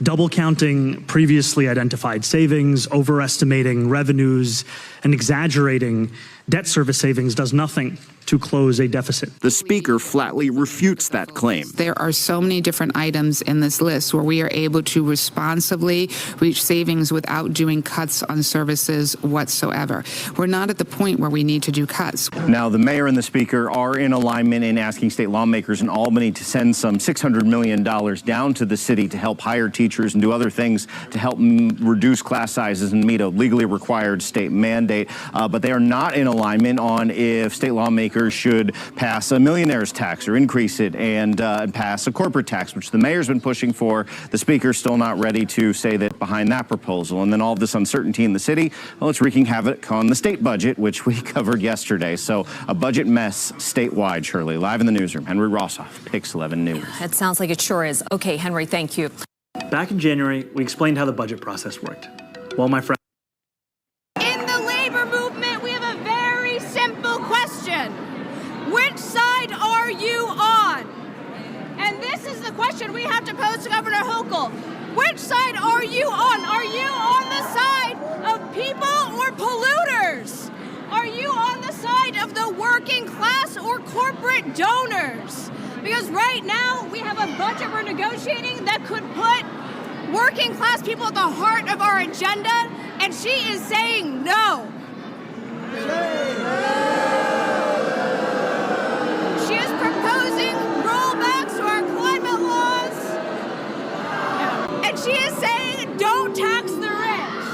Double counting previously identified savings, overestimating revenues, and exaggerating debt service savings does nothing to close a deficit. The speaker flatly refutes that claim. There are so many different items in this list where we are able to responsibly reach savings without doing cuts on services whatsoever. We're not at the point where we need to do cuts. Now, the mayor and the speaker are in alignment in asking state lawmakers in Albany to send some $600 million down to the city to help hire teachers and do other things to help reduce class sizes and meet a legally required state mandate. But they are not in alignment on if state lawmakers Speaker should pass a millionaire's tax or increase it and pass a corporate tax, which the mayor's been pushing for. The Speaker's still not ready to say that behind that proposal. And then all of this uncertainty in the city, well, it's wreaking havoc on the state budget, which we covered yesterday. So a budget mess statewide, Shirley. Live in the newsroom, Henry Rossoff, Pix 11 News. It sounds like it sure is. Okay, Henry, thank you. Back in January, we explained how the budget process worked. Well, my friend. In the labor movement, we have a very simple question. Which side are you on? And this is the question we have to pose to Governor Hochul. Which side are you on? Are you on the side of people or polluters? Are you on the side of the working class or corporate donors? Because right now we have a budget we're negotiating that could put working class people at the heart of our agenda, and she is saying no. She is proposing rollbacks to our climate laws, and she is saying don't tax the rich.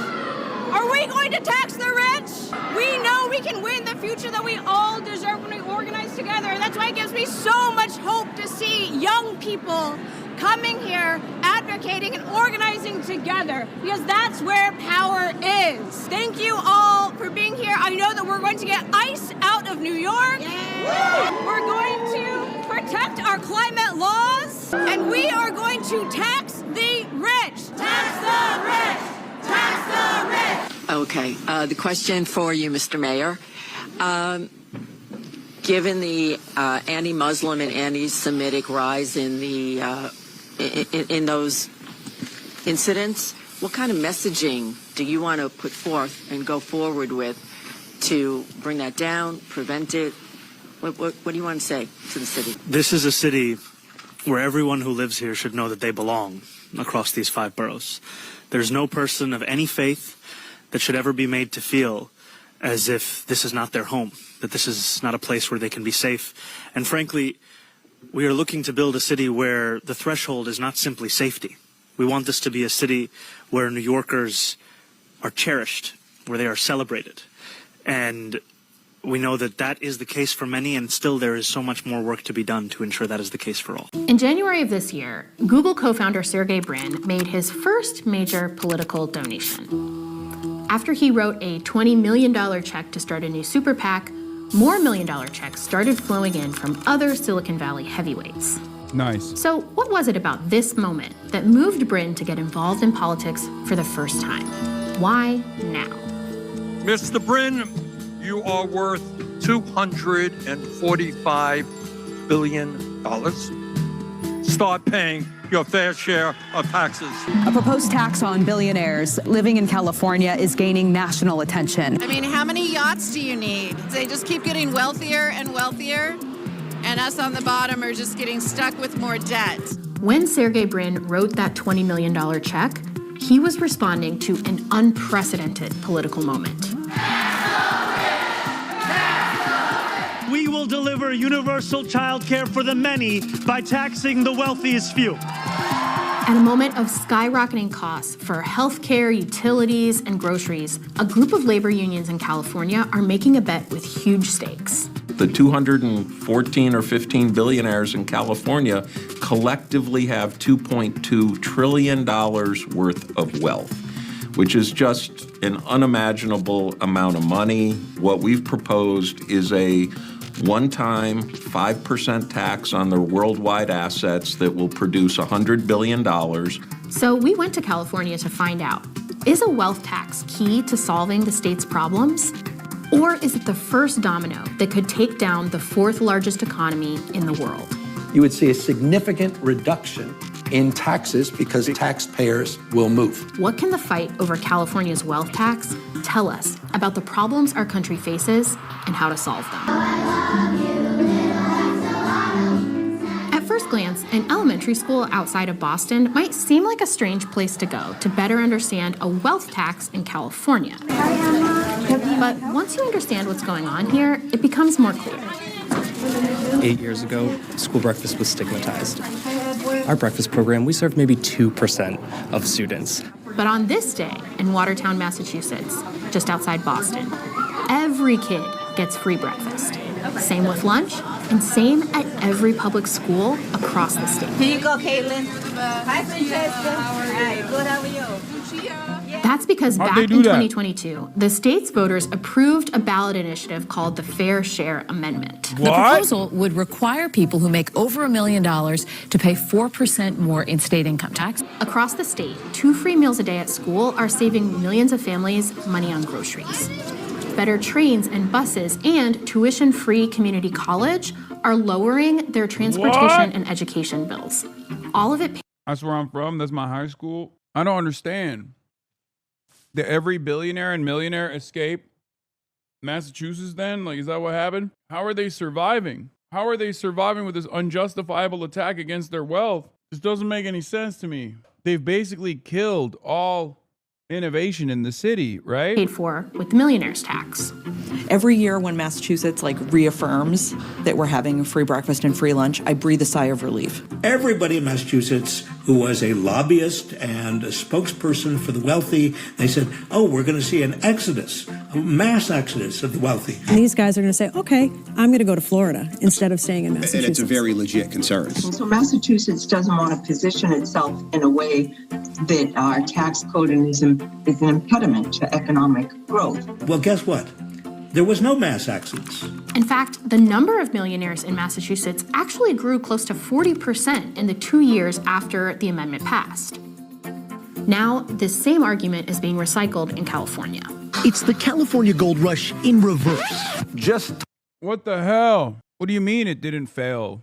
Are we going to tax the rich? We know we can win the future that we all deserve when we organize together. That's why it gives me so much hope to see young people coming here, advocating and organizing together, because that's where power is. Thank you all for being here. I know that we're going to get ICE out of New York. Yeah. We're going to protect our climate laws, and we are going to tax the rich. Tax the rich! Tax the rich! Okay, the question for you, Mr. Mayor. Given the anti-Muslim and anti-Semitic rise in the in those incidents, what kind of messaging do you want to put forth and go forward with to bring that down, prevent it? What do you want to say to the city? This is a city where everyone who lives here should know that they belong across these 5 boroughs. There's no person of any faith that should ever be made to feel as if this is not their home, that this is not a place where they can be safe. And frankly, we are looking to build a city where the threshold is not simply safety. We want this to be a city where New Yorkers are cherished, where they are celebrated. And we know that that is the case for many, and still there is so much more work to be done to ensure that is the case for all. In January of this year, Google co-founder Sergey Brin made his first major political donation. After he wrote a $20 million check to start a new super PAC, more million-dollar checks started flowing in from other Silicon Valley heavyweights. Nice. So what was it about this moment that moved Brin to get involved in politics for the first time? Why now? Mr. Brin, you are worth $245 billion. Start paying your fair share of taxes. A proposed tax on billionaires living in California is gaining national attention. I mean, how many yachts do you need? They just keep getting wealthier and wealthier, and us on the bottom are just getting stuck with more debt. When Sergey Brin wrote that $20 million check, he was responding to an unprecedented political moment. We will deliver universal child care for the many by taxing the wealthiest few. At a moment of skyrocketing costs for healthcare, utilities, and groceries, a group of labor unions in California are making a bet with huge stakes. The 214 or 15 billionaires in California collectively have $2.2 trillion worth of wealth, which is just an unimaginable amount of money. What we've proposed is a one-time 5% tax on their worldwide assets that will produce $100 billion. So we went to California to find out, is a wealth tax key to solving the state's problems? Or is it the first domino that could take down the 4th largest economy in the world? You would see a significant reduction in taxes because taxpayers will move. What can the fight over California's wealth tax tell us about the problems our country faces and how to solve them? At first glance, an elementary school outside of Boston might seem like a strange place to go to better understand a wealth tax in California. But once you understand what's going on here, it becomes more clear. 8 years ago, school breakfast was stigmatized. Our breakfast program, we served maybe 2% of students. But on this day in Watertown, Massachusetts, just outside Boston, every kid gets free breakfast. Same with lunch, and same at every public school across the state. Here you go, Caitlin. Hi, Francesca. Hi, good, how are you? That's because back in 2022, the state's voters approved a ballot initiative called the Fair Share Amendment. The proposal would require people who make over $1 million to pay 4% more in state income tax. Across the state, 2 free meals a day at school are saving millions of families money on groceries. Better trains and buses and tuition-free community college are lowering their transportation and education bills. All of it. That's where I'm from. That's my high school. I don't understand. Did every billionaire and millionaire escape Massachusetts then? Like, is that what happened? How are they surviving? How are they surviving with this unjustifiable attack against their wealth? This doesn't make any sense to me. They've basically killed all innovation in the city, right? Paid for with the millionaire's tax. Every year when Massachusetts reaffirms that we're having a free breakfast and free lunch, I breathe a sigh of relief. Everybody in Massachusetts who was a lobbyist and a spokesperson for the wealthy, they said, oh, we're going to see an exodus, a mass exodus of the wealthy. And these guys are going to say, okay, I'm going to go to Florida instead of staying in Massachusetts. And it's a very legit concern. So Massachusetts doesn't want to position itself in a way that our tax code is an impediment to economic growth. Well, guess what? There was no mass exodus. In fact, the number of millionaires in Massachusetts actually grew close to 40% in the 2 years after the amendment passed. Now, this same argument is being recycled in California. It's the California gold rush in reverse. What the hell? What do you mean it didn't fail?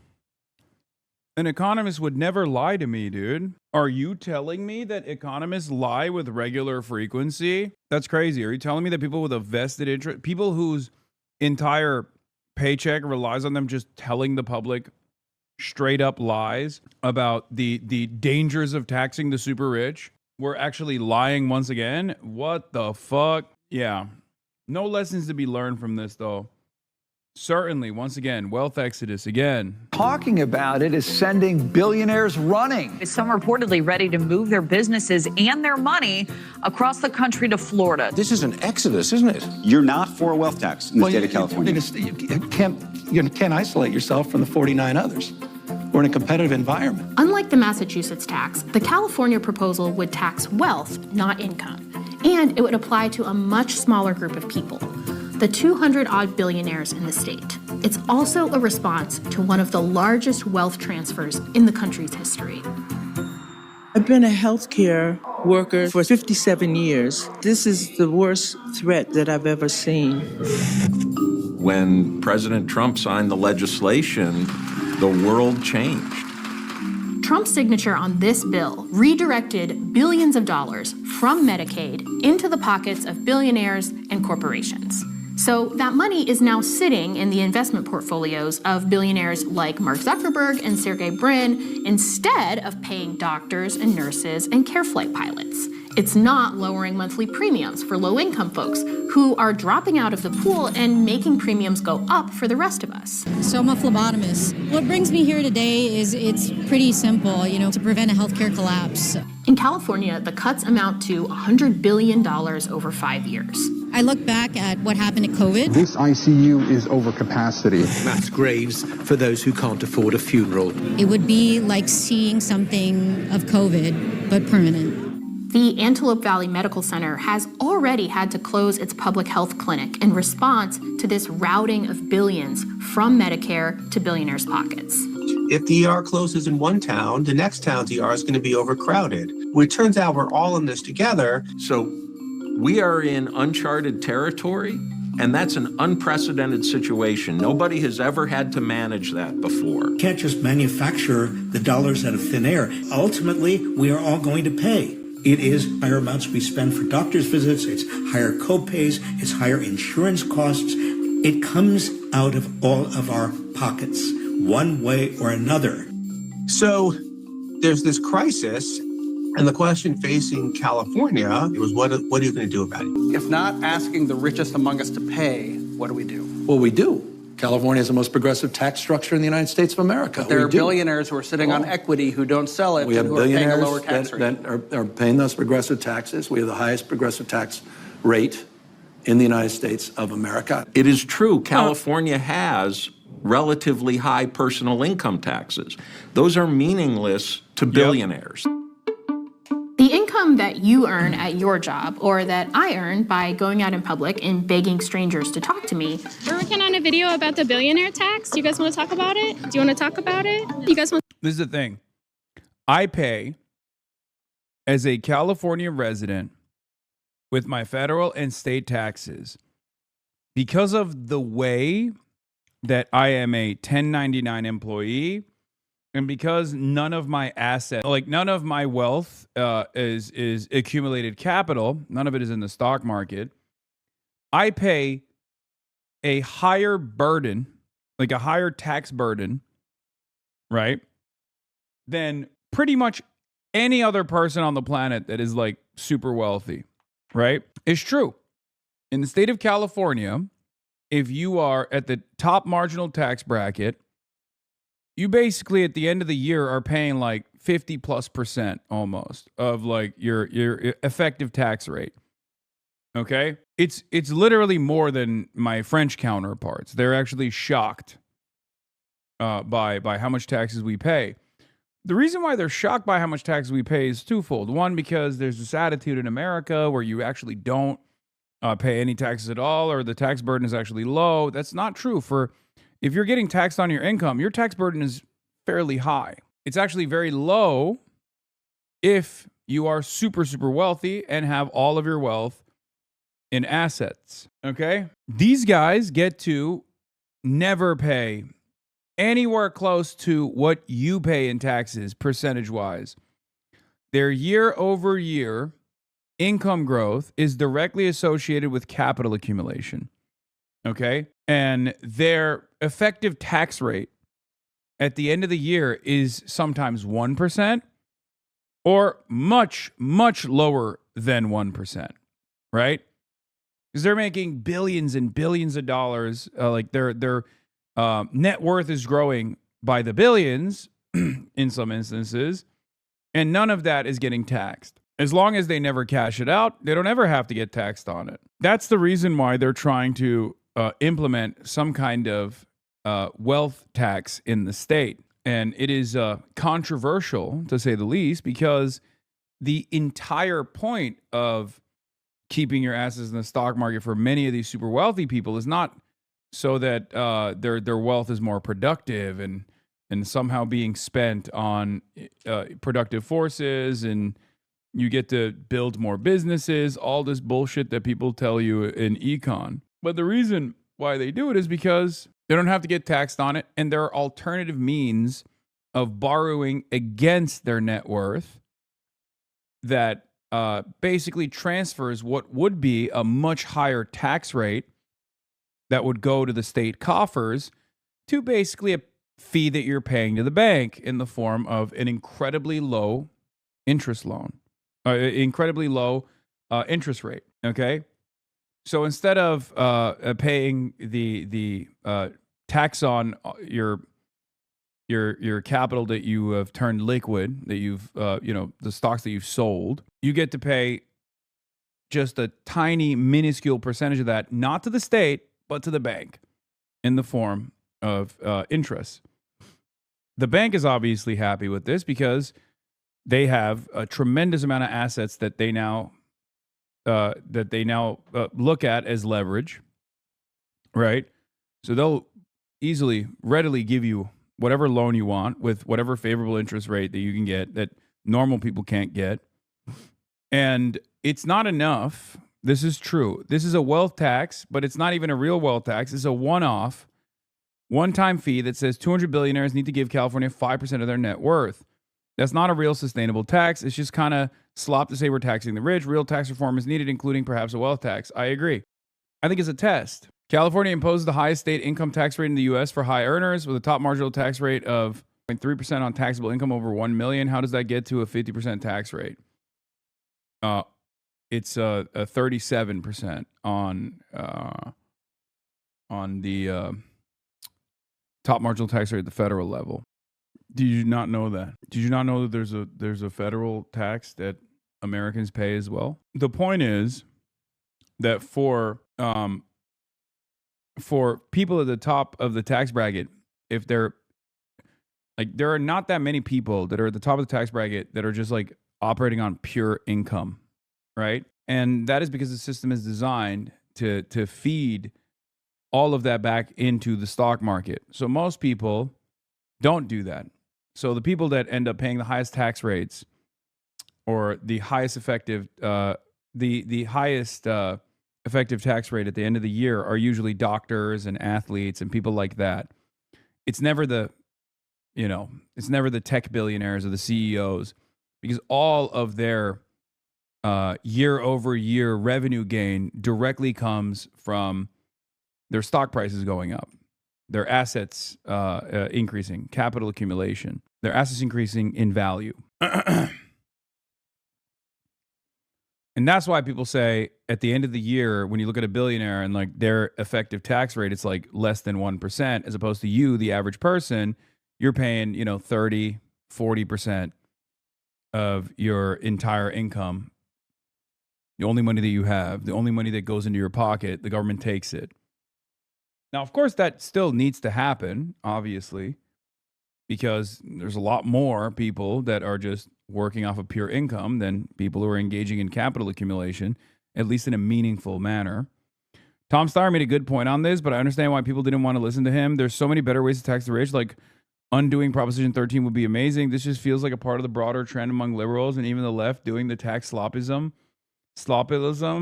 An economist would never lie to me, dude. Are you telling me that economists lie with regular frequency? That's crazy. Are you telling me that people with a vested interest, people whose entire paycheck relies on them just telling the public straight up lies about the dangers of taxing the super rich, were actually lying once again? What the fuck? Yeah. No lessons to be learned from this, though. Certainly, once again, wealth exodus again. Talking about it is sending billionaires running. Some are reportedly ready to move their businesses and their money across the country to Florida. This is an exodus, isn't it? You're not for a wealth tax in the state of California. You can't isolate yourself from the 49 others. We're in a competitive environment. Unlike the Massachusetts tax, the California proposal would tax wealth, not income. And it would apply to a much smaller group of people, the 200-odd billionaires in the state. It's also a response to one of the largest wealth transfers in the country's history. I've been a healthcare worker for 57 years. This is the worst threat that I've ever seen. When President Trump signed the legislation, the world changed. Trump's signature on this bill redirected billions of dollars from Medicaid into the pockets of billionaires and corporations. So that money is now sitting in the investment portfolios of billionaires like Mark Zuckerberg and Sergey Brin instead of paying doctors and nurses and care flight pilots. It's not lowering monthly premiums for low-income folks who are dropping out of the pool and making premiums go up for the rest of us. So I'm a phlebotomist. What brings me here today is it's pretty simple, to prevent a healthcare collapse. In California, the cuts amount to $100 billion over 5 years. I look back at what happened at COVID. This ICU is over capacity. Mass graves for those who can't afford a funeral. It would be like seeing something of COVID, but permanent. The Antelope Valley Medical Center has already had to close its public health clinic in response to this routing of billions from Medicare to billionaires' pockets. If the ER closes in one town, the next town's ER is going to be overcrowded. Well, it turns out we're all in this together. So we are in uncharted territory, and that's an unprecedented situation. Nobody has ever had to manage that before. You can't just manufacture the dollars out of thin air. Ultimately, we are all going to pay. It is higher amounts we spend for doctor's visits, it's higher copays, it's higher insurance costs. It comes out of all of our pockets, one way or another. So there's this crisis, and the question facing California was, what are you going to do about it? If not asking the richest among us to pay, what do we do? Well, we do. California has the most progressive tax structure in the United States of America. But there are billionaires who are sitting on equity who don't sell it We have and who are paying a billionaires lower tax rate. that are paying those progressive taxes. We have the highest progressive tax rate in the United States of America. It is true, California has relatively high personal income taxes. Those are meaningless to billionaires. The income that you earn at your job, or that I earn by going out in public and begging strangers to talk to me. We're working on a video about the billionaire tax. Do you guys want to talk about it? Do you want to talk about it? You guys want? This is the thing. I pay, as a California resident, with my federal and state taxes, because of the way that I am a 1099 employee, and because none of my assets, like none of my wealth is accumulated capital, none of it is in the stock market, I pay a higher burden, like a higher tax burden, right, than pretty much any other person on the planet that is like super wealthy, right? It's true. In the state of California, if you are at the top marginal tax bracket, you basically at the end of the year are paying like 50+% almost of like your effective tax rate. Okay? It's literally more than my French counterparts. They're actually shocked by how much taxes we pay. The reason why they're shocked by how much taxes we pay is twofold. One, because there's this attitude in America where you actually don't pay any taxes at all, or the tax burden is actually low. That's not true. If you're getting taxed on your income, your tax burden is fairly high. It's actually very low if you are super, super wealthy and have all of your wealth in assets. Okay? These guys get to never pay anywhere close to what you pay in taxes percentage-wise. Their year-over-year income growth is directly associated with capital accumulation. Okay? And their effective tax rate at the end of the year is sometimes 1% or much, much lower than 1%, right? Because they're making billions and billions of dollars. Like their net worth is growing by the billions in some instances, and none of that is getting taxed. As long as they never cash it out, they don't ever have to get taxed on it. That's the reason why they're trying to implement some kind of wealth tax in the state. And it is controversial, to say the least, because the entire point of keeping your assets in the stock market for many of these super wealthy people is not so that their wealth is more productive and somehow being spent on productive forces, and you get to build more businesses, all this bullshit that people tell you in econ. But the reason why they do it is because they don't have to get taxed on it, and there are alternative means of borrowing against their net worth that basically transfers what would be a much higher tax rate that would go to the state coffers to basically a fee that you're paying to the bank in the form of an incredibly low interest loan, incredibly low interest rate. Okay, so instead of paying the tax on your capital that you have turned liquid, that you've the stocks that you've sold, you get to pay just a tiny, minuscule percentage of that, not to the state, but to the bank in the form of interest. The bank is obviously happy with this because they have a tremendous amount of assets that they now look at as leverage, right? So they'll readily give you whatever loan you want with whatever favorable interest rate that you can get that normal people can't get. And it's not enough. This is true. This is a wealth tax, but it's not even a real wealth tax. It's a one-time fee that says 200 billionaires need to give California 5% of their net worth. That's not a real sustainable tax. It's just kind of slop to say we're taxing the rich. Real tax reform is needed, including perhaps a wealth tax. I agree. I think it's a test. California imposes the highest state income tax rate in the U.S. for high earners with a top marginal tax rate of 0.3% on taxable income over $1 million. How does that get to a 50% tax rate? It's a 37% on the top marginal tax rate at the federal level. Did you not know that? Did you not know that there's a federal tax that Americans pay as well? The point is that for people at the top of the tax bracket, if they're like, there are not that many people that are at the top of the tax bracket that are just like operating on pure income, right? And that is because the system is designed to feed all of that back into the stock market. So most people don't do that. So the people that end up paying the highest tax rates or the highest effective the highest effective tax rate at the end of the year are usually doctors and athletes and people like that. It's never the it's never the tech billionaires or the CEOs, because all of their year over year revenue gain directly comes from their stock prices going up, their assets increasing, capital accumulation, their assets increasing in value. And that's why people say at the end of the year, when you look at a billionaire and like their effective tax rate, it's like less than 1%, as opposed to you, the average person, you're paying, 30, 40% of your entire income. The only money that you have, the only money that goes into your pocket, the government takes it. Now, of course, that still needs to happen, obviously, because there's a lot more people that are just working off of pure income than people who are engaging in capital accumulation, at least in a meaningful manner. Tom Steyer made a good point on this, but I understand why people didn't want to listen to him. There's so many better ways to tax the rich, like undoing Proposition 13 would be amazing. This just feels like a part of the broader trend among liberals and even the left doing the tax slopism,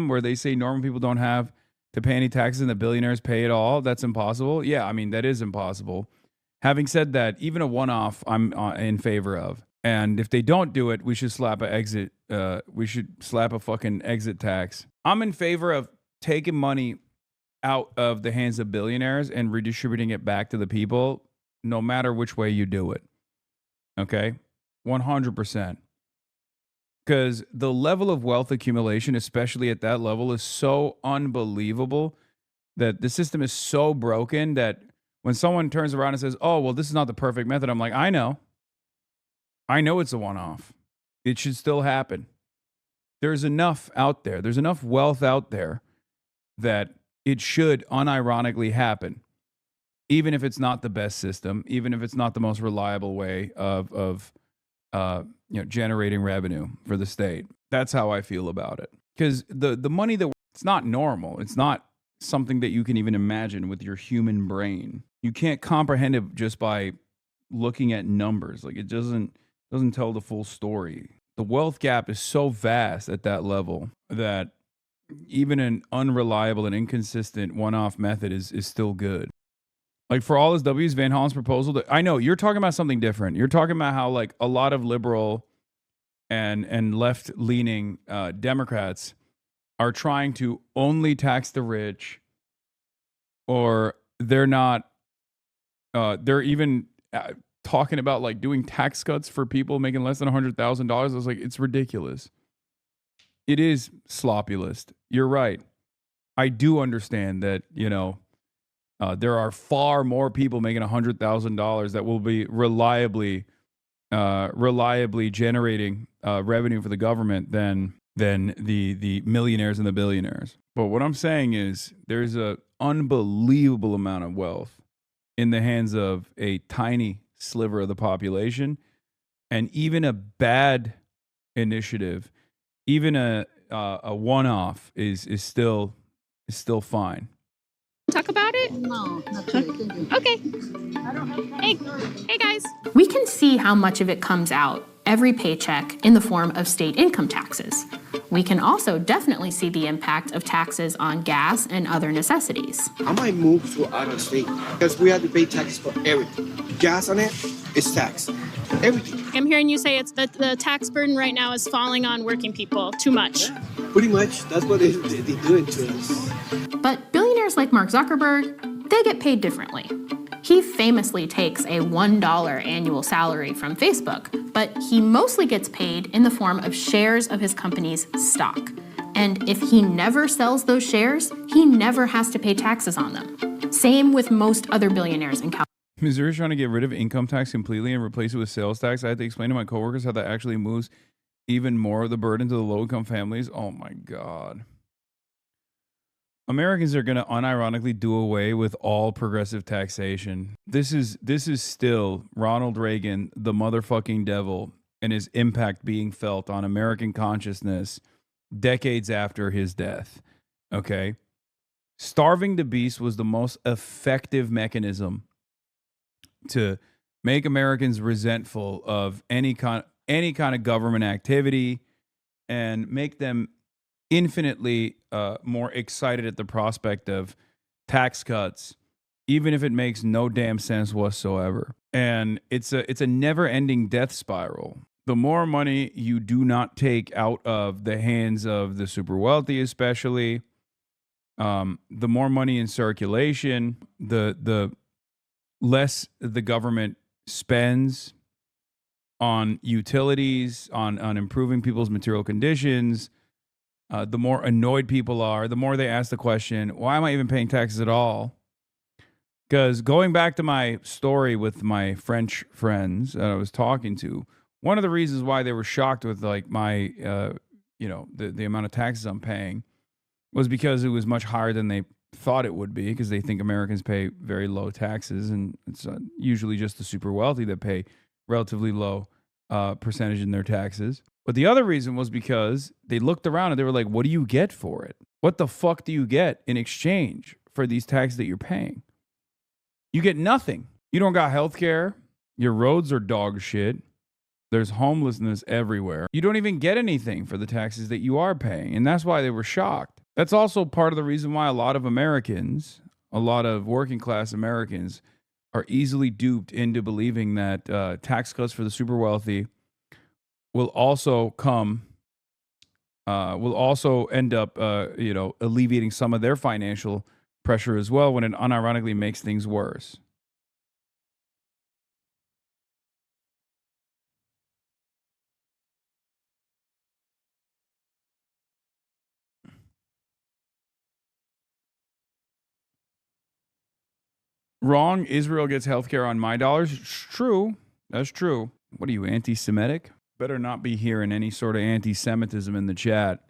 where they say normal people don't have to pay any taxes and the billionaires pay it all. That's impossible. Yeah, I mean, that is impossible. Having said that, even a one-off I'm in favor of. And if they don't do it, we should slap a fucking exit tax. I'm in favor of taking money out of the hands of billionaires and redistributing it back to the people, no matter which way you do it. Okay? 100%. Because the level of wealth accumulation, especially at that level, is so unbelievable that the system is so broken that when someone turns around and says, oh, well, this is not the perfect method, I'm like, I know it's a one-off. It should still happen. There's enough out there. There's enough wealth out there that it should unironically happen, even if it's not the best system, even if it's not the most reliable way of generating revenue for the state. That's how I feel about it. Because the money it's not normal. It's not something that you can even imagine with your human brain. You can't comprehend it just by looking at numbers. Like, it doesn't tell the full story. The wealth gap is so vast at that level that even an unreliable and inconsistent one-off method is still good. Like, for all his W's, Van Hollen's proposal, I know you're talking about something different. You're talking about how, like, a lot of liberal and left-leaning Democrats are trying to only tax the rich, or they're not, they're even talking about like doing tax cuts for people making less than $100,000. I was like, it's ridiculous. It is sloppy list. You're right. I do understand that, there are far more people making $100,000 that will be reliably generating revenue for the government than the millionaires and the billionaires. But what I'm saying is there's an unbelievable amount of wealth in the hands of a tiny sliver of the population, and even a bad initiative, even a one-off is still fine. Talk about it? No, not really. Thank you. Okay. Hey guys. We can see how much of it comes out every paycheck in the form of state income taxes. We can also definitely see the impact of taxes on gas and other necessities. I might move to other state because we have to pay taxes for everything. Gas on it is taxed. Everything. I'm hearing you say it's that the tax burden right now is falling on working people too much. Yeah, pretty much. That's what they're doing to us. But billionaires like Mark Zuckerberg, they get paid differently. He famously takes a $1 annual salary from Facebook, but he mostly gets paid in the form of shares of his company's stock. And if he never sells those shares, he never has to pay taxes on them. Same with most other billionaires in California. Missouri's trying to get rid of income tax completely and replace it with sales tax. I had to explain to my coworkers how that actually moves even more of the burden to the low-income families. Oh my God. Americans are going to unironically do away with all progressive taxation. This is still Ronald Reagan, the motherfucking devil, and his impact being felt on American consciousness decades after his death. Okay? Starving the beast was the most effective mechanism to make Americans resentful of any kind of government activity and make them infinitely more excited at the prospect of tax cuts, even if it makes no damn sense whatsoever. And it's a never-ending death spiral. The more money you do not take out of the hands of the super wealthy, especially, the more money in circulation, the less the government spends on utilities, on improving people's material conditions. The more annoyed people are, the more they ask the question, why am I even paying taxes at all? Because going back to my story with my French friends that I was talking to, one of the reasons why they were shocked with like my, the amount of taxes I'm paying was because it was much higher than they thought it would be, because they think Americans pay very low taxes, and it's usually just the super wealthy that pay relatively low percentage in their taxes. But the other reason was because they looked around and they were like, what do you get for it? What the fuck do you get in exchange for these taxes that you're paying? You get nothing. You don't got health care. Your roads are dog shit. There's homelessness everywhere. You don't even get anything for the taxes that you are paying. And that's why they were shocked. That's also part of the reason why a lot of Americans, a lot of working class Americans, are easily duped into believing that tax cuts for the super wealthy will also end up, alleviating some of their financial pressure as well, when it unironically makes things worse. Wrong. Israel gets healthcare on my dollars. It's true. That's true. What are you, anti-Semitic? Better not be hearing any sort of anti-Semitism in the chat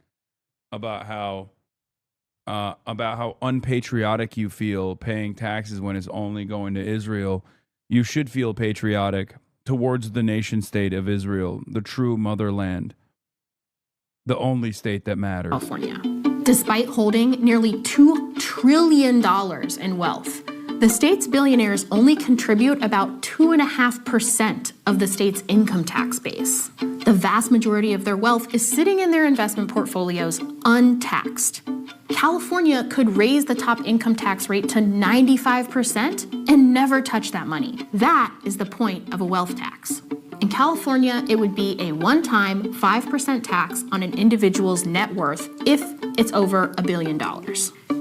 about how unpatriotic you feel paying taxes when it's only going to Israel. You should feel patriotic towards the nation state of Israel, the true motherland, the only state that matters. California. Despite holding nearly $2 trillion in wealth, the state's billionaires only contribute about 2.5% of the state's income tax base. The vast majority of their wealth is sitting in their investment portfolios untaxed. California could raise the top income tax rate to 95% and never touch that money. That is the point of a wealth tax. In California, it would be a one-time 5% tax on an individual's net worth if it's over $1 billion.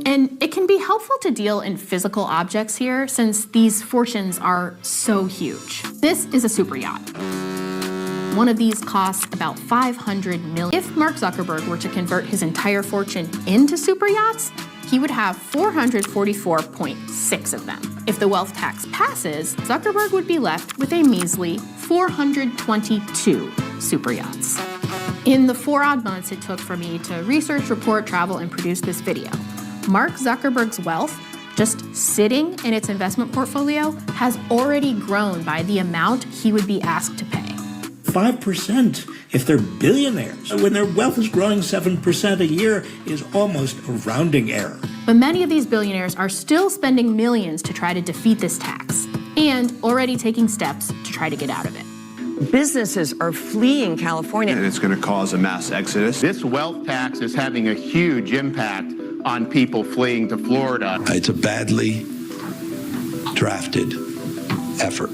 And it can be helpful to deal in physical objects here, since these fortunes are so huge. This is a super yacht. One of these costs about $500 million. If Mark Zuckerberg were to convert his entire fortune into super yachts, he would have 444.6 of them. If the wealth tax passes, Zuckerberg would be left with a measly 422 super yachts. In the 4 odd months it took for me to research, report, travel, and produce this video, Mark Zuckerberg's wealth, just sitting in its investment portfolio, has already grown by the amount he would be asked to pay. 5% if they're billionaires. When their wealth is growing 7% a year is almost a rounding error. But many of these billionaires are still spending millions to try to defeat this tax, and already taking steps to try to get out of it. Businesses are fleeing California. And it's going to cause a mass exodus. This wealth tax is having a huge impact on people fleeing to Florida. It's a badly drafted effort.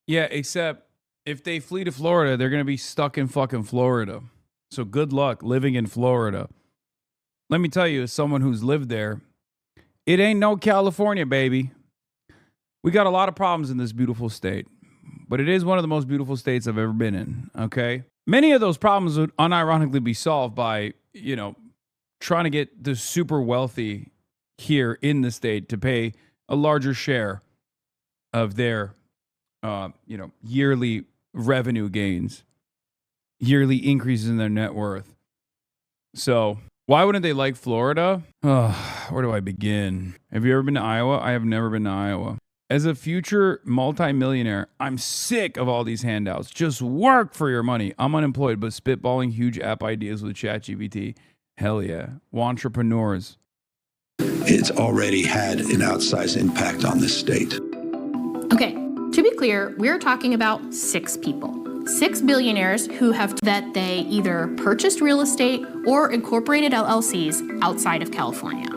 Yeah, except if they flee to Florida, they're going to be stuck in fucking Florida. So good luck living in Florida. Let me tell you, as someone who's lived there, it ain't no California, baby. We got a lot of problems in this beautiful state, but it is one of the most beautiful states I've ever been in, okay? Many of those problems would unironically be solved by, trying to get the super wealthy here in the state to pay a larger share of their, yearly revenue gains, yearly increases in their net worth. So Why wouldn't they like Florida? Where do I begin? Have you ever been to Iowa? I have never been to Iowa. As a future multimillionaire, I'm sick of all these handouts. Just work for your money. I'm unemployed, but spitballing huge app ideas with ChatGPT. Hell yeah. Wantrepreneurs. It's already had an outsized impact on this state. Okay, to be clear, we're talking about 6 people. 6 billionaires who have that they either purchased real estate or incorporated LLCs outside of California.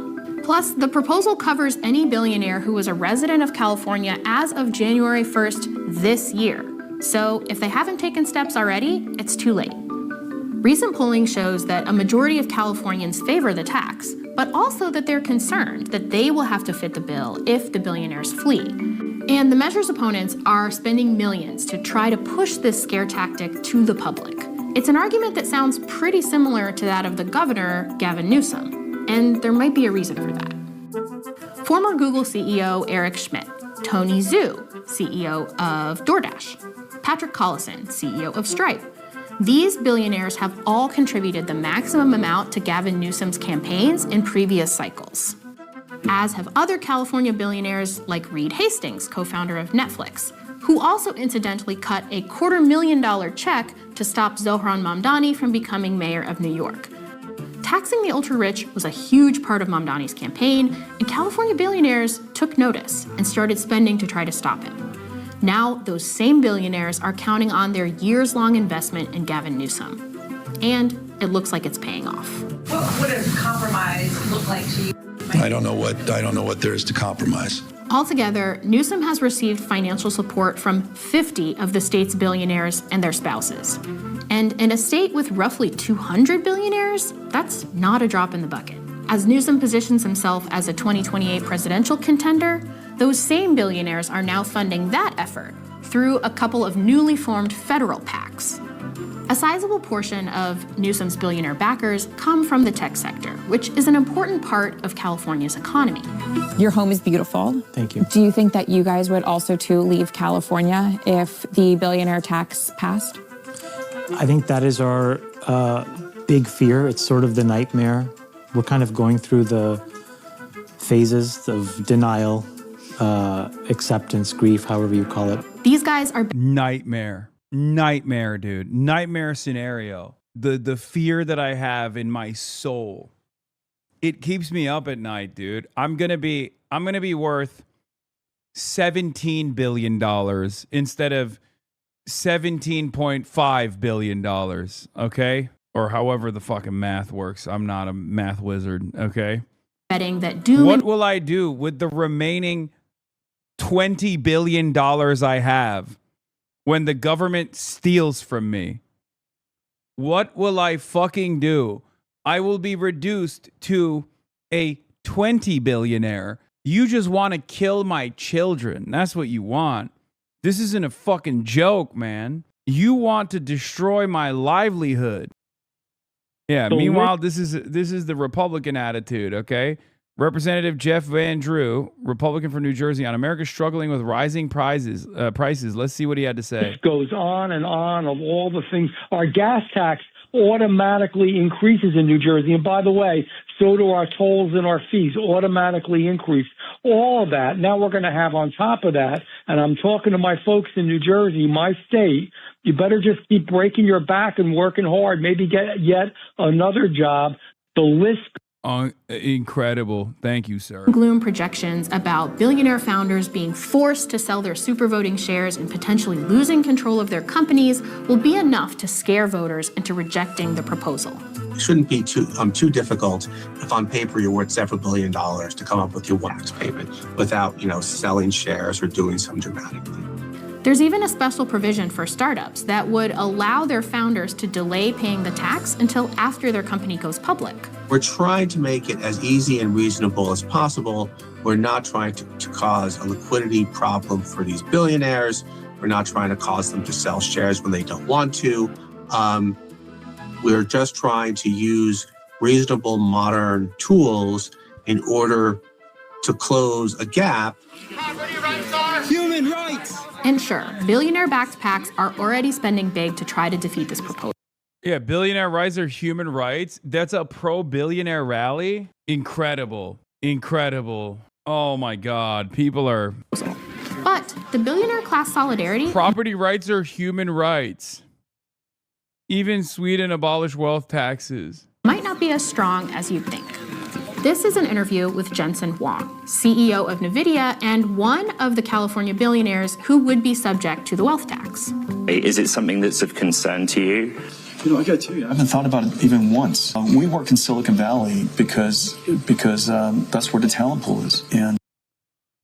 Plus, the proposal covers any billionaire who was a resident of California as of January 1st this year. So if they haven't taken steps already, it's too late. Recent polling shows that a majority of Californians favor the tax, but also that they're concerned that they will have to fit the bill if the billionaires flee. And the measure's opponents are spending millions to try to push this scare tactic to the public. It's an argument that sounds pretty similar to that of the governor, Gavin Newsom, and there might be a reason for that. Former Google CEO Eric Schmidt, Tony Zhu, CEO of DoorDash, Patrick Collison, CEO of Stripe. These billionaires have all contributed the maximum amount to Gavin Newsom's campaigns in previous cycles, as have other California billionaires like Reed Hastings, co-founder of Netflix, who also incidentally cut a $250,000 check to stop Zohran Mamdani from becoming mayor of New York. Taxing the ultra-rich was a huge part of Mamdani's campaign, and California billionaires took notice and started spending to try to stop him. Now, those same billionaires are counting on their years-long investment in Gavin Newsom. And it looks like it's paying off. What would a compromise look like to you? I don't know what there is to compromise. Altogether, Newsom has received financial support from 50 of the state's billionaires and their spouses. And in a state with roughly 200 billionaires, that's not a drop in the bucket. As Newsom positions himself as a 2028 presidential contender, those same billionaires are now funding that effort through a couple of newly formed federal PACs. A sizable portion of Newsom's billionaire backers come from the tech sector, which is an important part of California's economy. Your home is beautiful. Thank you. Do you think that you guys would also too leave California if the billionaire tax passed? I think that is our big fear. It's sort of the nightmare. We're kind of going through the phases of denial, acceptance, grief, however you call it. These guys are Nightmare, dude. Nightmare scenario. The fear that I have in my soul. It keeps me up at night, dude. I'm gonna be worth $17 billion instead of $17.5 billion. Okay? Or however the fucking math works. I'm not a math wizard, okay? Betting that what will I do with the remaining $20 billion I have when the government steals from me? What will I fucking do? I will be reduced to a 20 billionaire. You just want to kill my children. That's what you want. This isn't a fucking joke, man. You want to destroy my livelihood. Yeah, So meanwhile, this is the Republican attitude, okay? Representative Jeff Van Drew, Republican from New Jersey, on America struggling with rising prices. Let's see what he had to say. This goes on and on of all the things. Our gas tax automatically increases in New Jersey. And by the way, so do our tolls and our fees automatically increase. All of that. Now we're going to have on top of that, and I'm talking to my folks in New Jersey, my state, you better just keep breaking your back and working hard, maybe get yet another job. The list. Incredible. Thank you, sir. Gloom projections about billionaire founders being forced to sell their supervoting shares and potentially losing control of their companies will be enough to scare voters into rejecting the proposal. It shouldn't be too difficult if on paper you're worth several $1 billion to come up with your tax payment without, selling shares or doing some dramatic thing. There's even a special provision for startups that would allow their founders to delay paying the tax until after their company goes public. We're trying to make it as easy and reasonable as possible. We're not trying to cause a liquidity problem for these billionaires. We're not trying to cause them to sell shares when they don't want to. We're just trying to use reasonable modern tools in order to close a gap. Human rights! And sure, billionaire-backed PACs are already spending big to try to defeat this proposal. Yeah, billionaire rights are human rights. That's a pro-billionaire rally. Incredible. Incredible. Oh my God. People are... But the billionaire class solidarity... Property rights are human rights. Even Sweden abolished wealth taxes. ...might not be as strong as you'd think. This is an interview with Jensen Huang, CEO of NVIDIA and one of the California billionaires who would be subject to the wealth tax. Is it something that's of concern to you? You know, I gotta tell you, I haven't thought about it even once. We work in Silicon Valley because that's where the talent pool is. And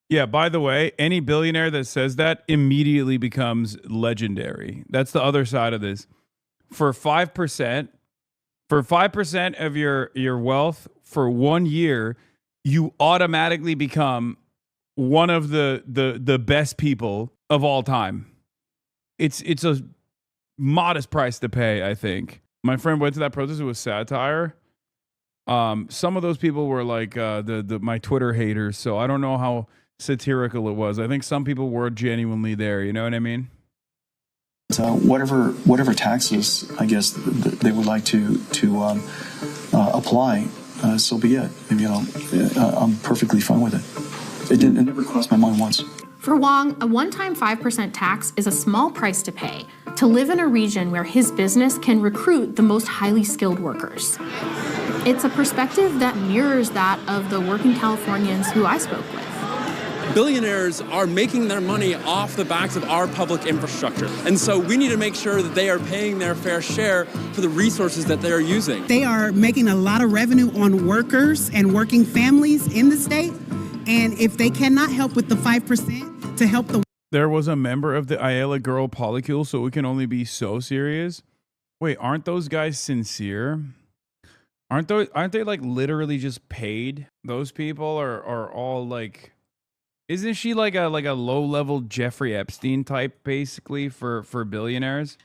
yeah, by the way, any billionaire that says that immediately becomes legendary. That's the other side of this. For 5%, of your wealth for 1 year, you automatically become one of the best people of all time. It's a modest price to pay, I think. My friend went to that protest. It was satire. Some of those people were like my Twitter haters, so I don't know how satirical it was. I think some people were genuinely there. You know what I mean? whatever taxes, I guess, they would like to apply, so be it. You know, I'm perfectly fine with it. It never crossed my mind once. For Wong, a one-time 5% tax is a small price to pay to live in a region where his business can recruit the most highly skilled workers. It's a perspective that mirrors that of the working Californians who I spoke with. Billionaires are making their money off the backs of our public infrastructure. And so we need to make sure that they are paying their fair share for the resources that they are using. They are making a lot of revenue on workers and working families in the state. And if they cannot help with the 5% to help the... There was a member of the Ayala girl polycule, so we can only be so serious. Wait, aren't those guys sincere? Aren't they like literally just paid? Those people are all like... Isn't she like a low-level Jeffrey Epstein type, basically, for billionaires?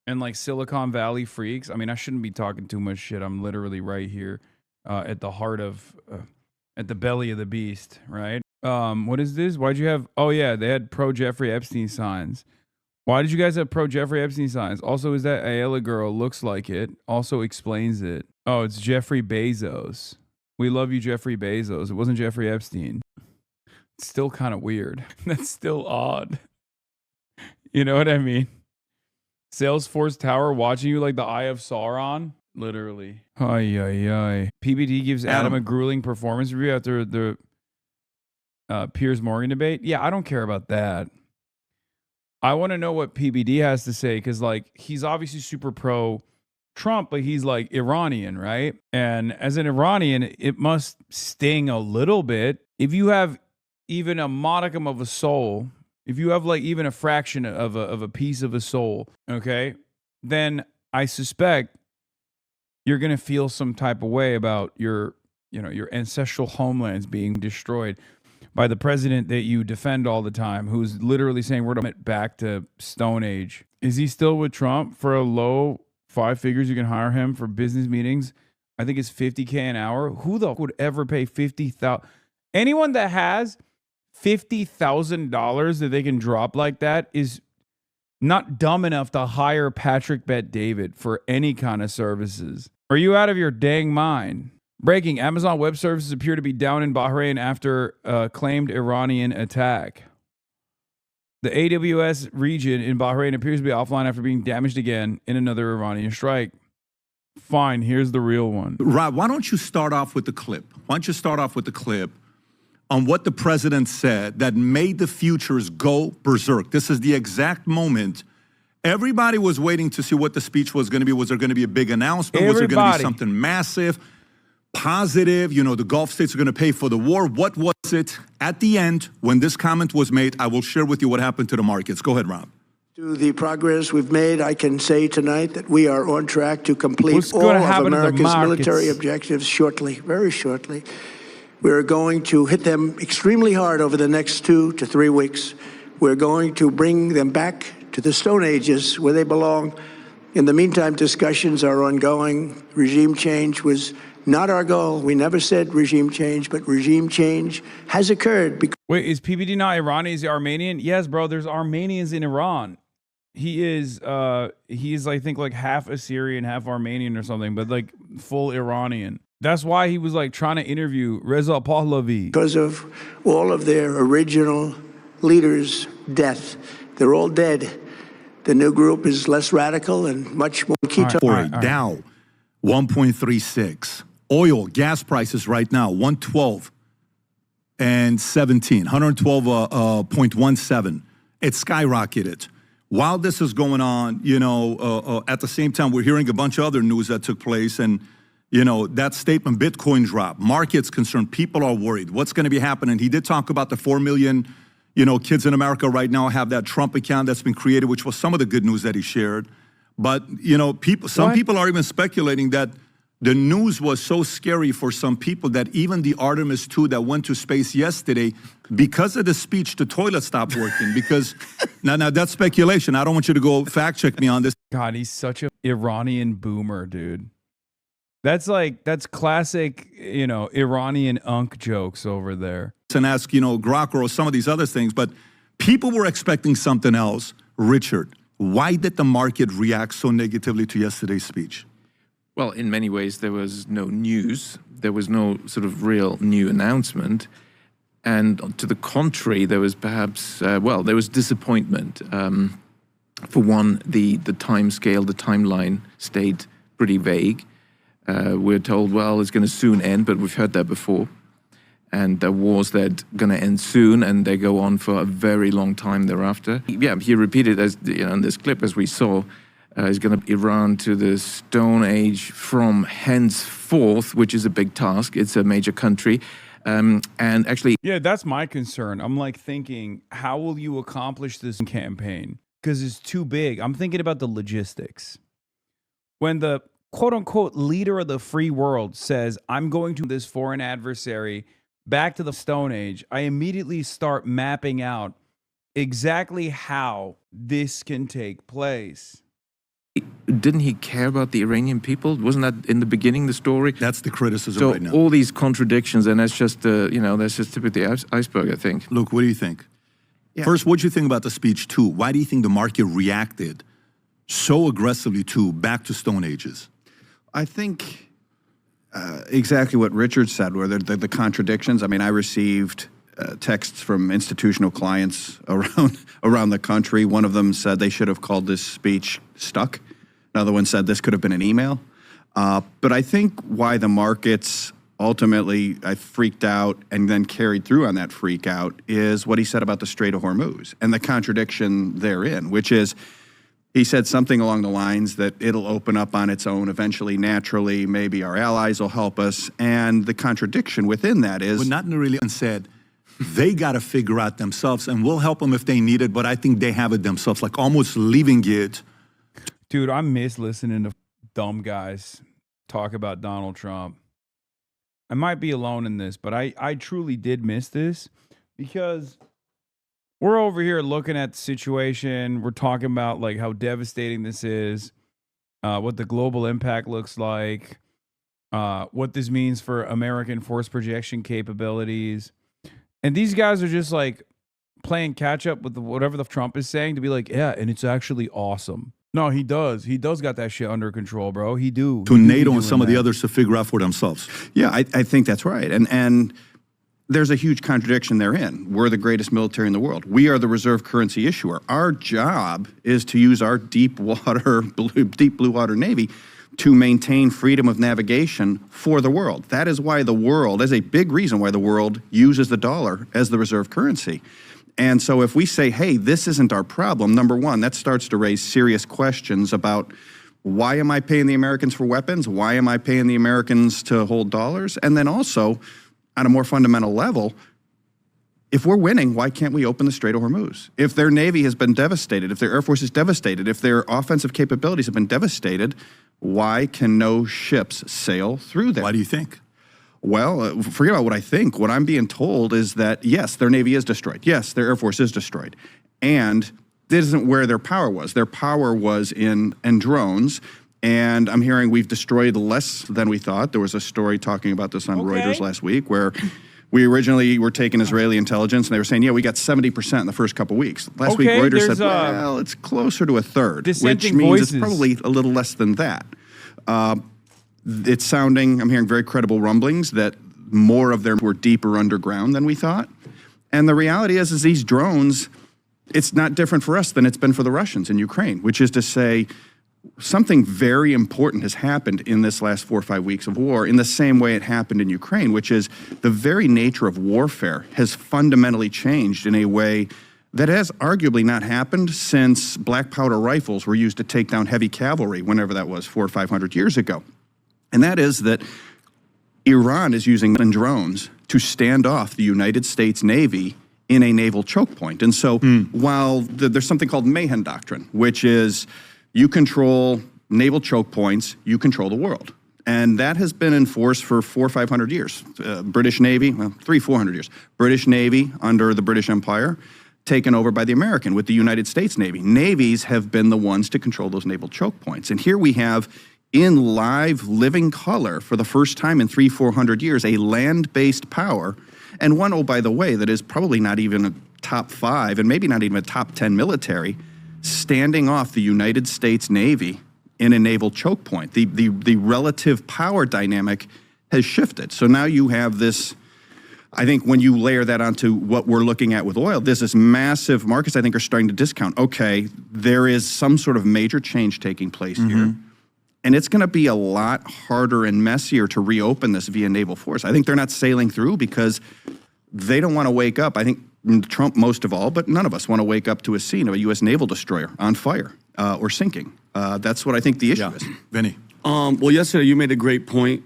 And like Silicon Valley freaks? I mean, I shouldn't be talking too much shit. I'm literally right here at the heart of... at the belly of the beast, right? What is this? Why'd you have... Oh, yeah, they had pro-Jeffrey Epstein signs. Why did you guys have pro-Jeffrey Epstein signs? Also, is that Ayala girl looks like it? Also explains it. Oh, it's Jeffrey Bezos. We love you, Jeffrey Bezos. It wasn't Jeffrey Epstein. It's still kind of weird. That's still odd. You know what I mean? Salesforce Tower watching you like the Eye of Sauron? Literally. Ay, ay, ay. PBD gives Adam a grueling performance review after the Piers Morgan debate. Yeah, I don't care about that. I want to know what PBD has to say because, like, he's obviously super pro-Trump, but he's, like, Iranian, right? And as an Iranian, it must sting a little bit. If you have even a modicum of a soul, if you have, like, even a fraction of a piece of a soul, okay, then I suspect you're going to feel some type of way about your ancestral homelands being destroyed by the president that you defend all the time, who's literally saying we're back to Stone Age. Is he still with Trump? For a low 5 figures, you can hire him for business meetings. I think it's $50K an hour. Who the fuck would ever pay $50,000? Anyone that has $50,000 that they can drop like that is not dumb enough to hire Patrick Bet-David for any kind of services. Are you out of your dang mind? Breaking: Amazon Web Services appear to be down in Bahrain after a claimed Iranian attack. The AWS region in Bahrain appears to be offline after being damaged again in another Iranian strike. Fine, here's the real one. Rob, why don't you start off with the clip? Why don't you start off with the clip on what the president said that made the futures go berserk? This is the exact moment. Everybody was waiting to see what the speech was going to be. Was there going to be a big announcement? Was there going to be something massive, positive? You know, the Gulf states are going to pay for the war. What was it? At the end, when this comment was made, I will share with you what happened to the markets. Go ahead, Rob. To the progress we've made, I can say tonight that we are on track to complete all of America's military objectives shortly, very shortly. We're going to hit them extremely hard over the next 2 to 3 weeks. We're going to bring them back to the Stone Ages where they belong. In the meantime, discussions are ongoing. Regime change was not our goal. We never said regime change, but regime change has occurred. Wait, is PBD not Iranian? Is he Armenian? Yes, bro, there's Armenians in Iran. he is I think like half Assyrian, half Armenian or something, but like full Iranian. That's why he was like trying to interview Reza Pahlavi. Because of all of their original leaders' death. They're all dead. The new group is less radical and much more ketone. Dow, 1.36. Oil, gas prices right now, 112 and 17, 112.17. It skyrocketed. While this is going on, you know, at the same time, we're hearing a bunch of other news that took place. And, you know, that statement, Bitcoin drop, markets concerned, people are worried. What's going to be happening? He did talk about the 4 million, you know, kids in America right now have that Trump account that's been created, which was some of the good news that he shared. But, you know, some people are even speculating that the news was so scary for some people that even the Artemis 2 that went to space yesterday, because of the speech, the toilet stopped working. Because now that's speculation. I don't want you to go fact check me on this. God, he's such an Iranian boomer, dude. That's classic, you know, Iranian unk jokes over there. And ask, you know, Grok or some of these other things, but people were expecting something else. Richard, why did the market react so negatively to yesterday's speech? Well, in many ways, there was no news. There was no sort of real new announcement. And to the contrary, there was perhaps, there was disappointment. For one, the time scale, the timeline stayed pretty vague. We're told, well, it's going to soon end, but we've heard that before. And there wars that going to end soon, and they go on for a very long time thereafter. Yeah, he repeated, as you know, in this clip, as we saw, is going to Iran to the Stone Age from henceforth, which is a big task. It's a major country. And actually... Yeah, that's my concern. I'm like thinking, how will you accomplish this campaign? Because it's too big. I'm thinking about the logistics. When the quote-unquote leader of the free world says, I'm going to this foreign adversary back to the Stone Age, I immediately start mapping out exactly how this can take place. Didn't he care about the Iranian people? Wasn't that in the beginning the story? That's the criticism right now. So all these contradictions, and that's just that's just tip of the iceberg, I think. Luke, what do you think? Yeah. First, what do you think about the speech too? Why do you think the market reacted so aggressively to back to Stone Ages? I think exactly what Richard said, where the contradictions. I mean, I received texts from institutional clients around the country. One of them said they should have called this speech stuck. Another one said this could have been an email. But I think why the markets ultimately freaked out and then carried through on that freak out is what he said about the Strait of Hormuz and the contradiction therein, which is he said something along the lines that it'll open up on its own eventually, naturally, maybe our allies will help us. And the contradiction within that is... But not really said... They got to figure out themselves, and we'll help them if they need it, but I think they have it themselves, like almost leaving it. Dude, I miss listening to dumb guys talk about Donald Trump. I might be alone in this, but I truly did miss this because we're over here looking at the situation. We're talking about like how devastating this is, what the global impact looks like, what this means for American force projection capabilities. And these guys are just like playing catch up with whatever the Trump is saying to be like, yeah, and it's actually awesome. No, he does. He does got that shit under control, bro. He do. To NATO and some of the others to figure out for themselves. Yeah, I think that's right. And there's a huge contradiction therein. We're the greatest military in the world. We are the reserve currency issuer. Our job is to use our deep blue water Navy to maintain freedom of navigation for the world. That is why the world, as a big reason why the world uses the dollar as the reserve currency. And so if we say, hey, this isn't our problem, number one, that starts to raise serious questions about why am I paying the Americans for weapons? Why am I paying the Americans to hold dollars? And then also, on a more fundamental level, if we're winning, why can't we open the Strait of Hormuz? If their Navy has been devastated, if their Air Force is devastated, if their offensive capabilities have been devastated, why can no ships sail through there? Why do you think? Well, forget about what I think. What I'm being told is that, yes, their Navy is destroyed. Yes, their Air Force is destroyed. And this isn't where their power was. Their power was in drones. And I'm hearing we've destroyed less than we thought. There was a story talking about this on Reuters last week where We originally were taking Israeli intelligence, and they were saying, yeah, we got 70% in the first couple weeks. Last week, Reuters said, well, it's closer to a third, which means it's probably a little less than that. It's sounding, I'm hearing very credible rumblings that more of them were deeper underground than we thought. And the reality is these drones, it's not different for us than it's been for the Russians in Ukraine, which is to say something very important has happened in this last 4 or 5 weeks of war in the same way it happened in Ukraine, which is the very nature of warfare has fundamentally changed in a way that has arguably not happened since black powder rifles were used to take down heavy cavalry, whenever that was, 400 or 500 years ago. And that is that Iran is using drones to stand off the United States Navy in a naval choke point. And so while there's something called Mahan Doctrine, which is you control naval choke points, you control the world. And that has been in force for 400 or 500 years. British Navy, well, 300 or 400 years. British Navy under the British Empire, taken over by the American with the United States Navy. Navies have been the ones to control those naval choke points. And here we have, in live, living color, for the first time in 300 or 400 years, a land-based power, and one, oh, by the way, that is probably not even a top 5 and maybe not even a top 10 military, standing off the United States Navy in a naval choke point. The relative power dynamic has shifted. So now you have this, I think when you layer that onto what we're looking at with oil, there's this massive, markets I think are starting to discount, okay, there is some sort of major change taking place here. And it's going to be a lot harder and messier to reopen this via naval force. I think they're not sailing through because they don't want to wake up. I think Trump most of all, but none of us want to wake up to a scene of a U.S. naval destroyer on fire or sinking. That's what I think the issue is. Vinny. Well, yesterday you made a great point.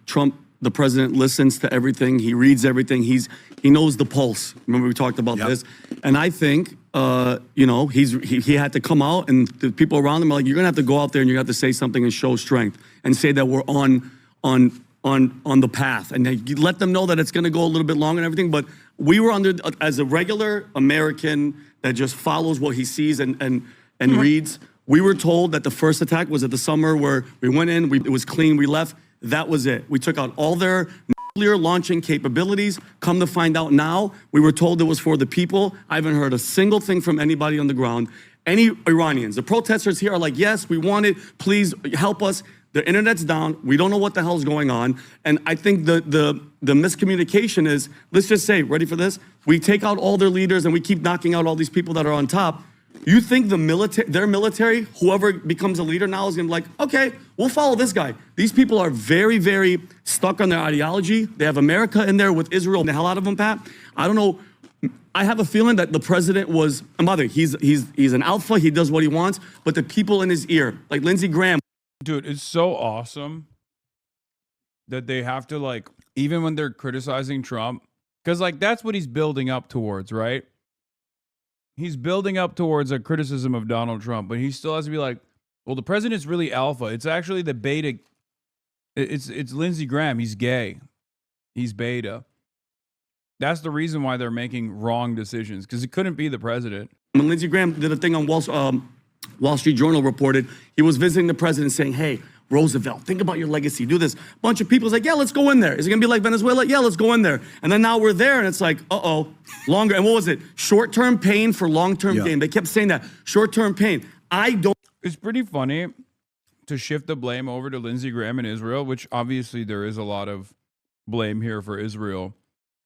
Trump, the president, listens to everything. He reads everything. He knows the pulse. Remember we talked about this? And I think, you know, he had to come out, and the people around him are like, you're going to have to go out there and you're going to have to say something and show strength and say that we're on the path. And you let them know that it's going to go a little bit longer and everything. But we were under, as a regular American that just follows what he sees and reads, we were told that the first attack was at the summer where we went in, it was clean, we left. That was it. We took out all their nuclear launching capabilities. Come to find out now, we were told it was for the people. I haven't heard a single thing from anybody on the ground. Any Iranians, the protesters here are like, yes, we want it, please help us. The internet's down, we don't know what the hell's going on. And I think the miscommunication is, let's just say, ready for this? We take out all their leaders and we keep knocking out all these people that are on top. You think their military, whoever becomes a leader now is gonna be like, okay, we'll follow this guy. These people are very, very stuck on their ideology. They have America in there with Israel, the hell out of them, Pat. I don't know. I have a feeling that the president was a mother. He's an alpha, he does what he wants, but the people in his ear, like Lindsey Graham. Dude, it's so awesome that they have to, like, even when they're criticizing Trump, because, like, that's what he's building up towards, right? He's building up towards a criticism of Donald Trump, but he still has to be like, well, the president's really alpha. It's actually the beta. It's Lindsey Graham. He's gay. He's beta. That's the reason why they're making wrong decisions, because it couldn't be the president. When Lindsey Graham did a thing on Wall Street Journal reported, he was visiting the president saying, hey, Roosevelt, think about your legacy, do this. A bunch of people's like, yeah, let's go in there. Is it gonna be like Venezuela? Yeah, let's go in there. And then now we're there and it's like, longer. And what was it? Short-term pain for long-term gain. They kept saying that, short-term pain. It's pretty funny to shift the blame over to Lindsey Graham and Israel, which obviously there is a lot of blame here for Israel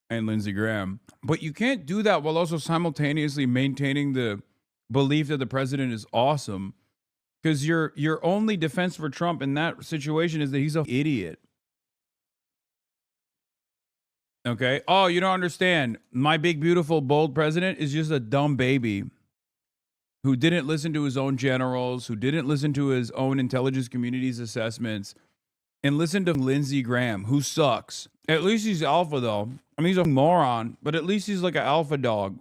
and Lindsey Graham. But you can't do that while also simultaneously maintaining the belief that the president is awesome. Because your only defense for Trump in that situation is that he's an idiot. Okay? Oh, you don't understand. My big, beautiful, bold president is just a dumb baby who didn't listen to his own generals, who didn't listen to his own intelligence community's assessments, and listen to Lindsey Graham, who sucks. At least he's alpha, though. I mean, he's a moron, but at least he's like an alpha dog.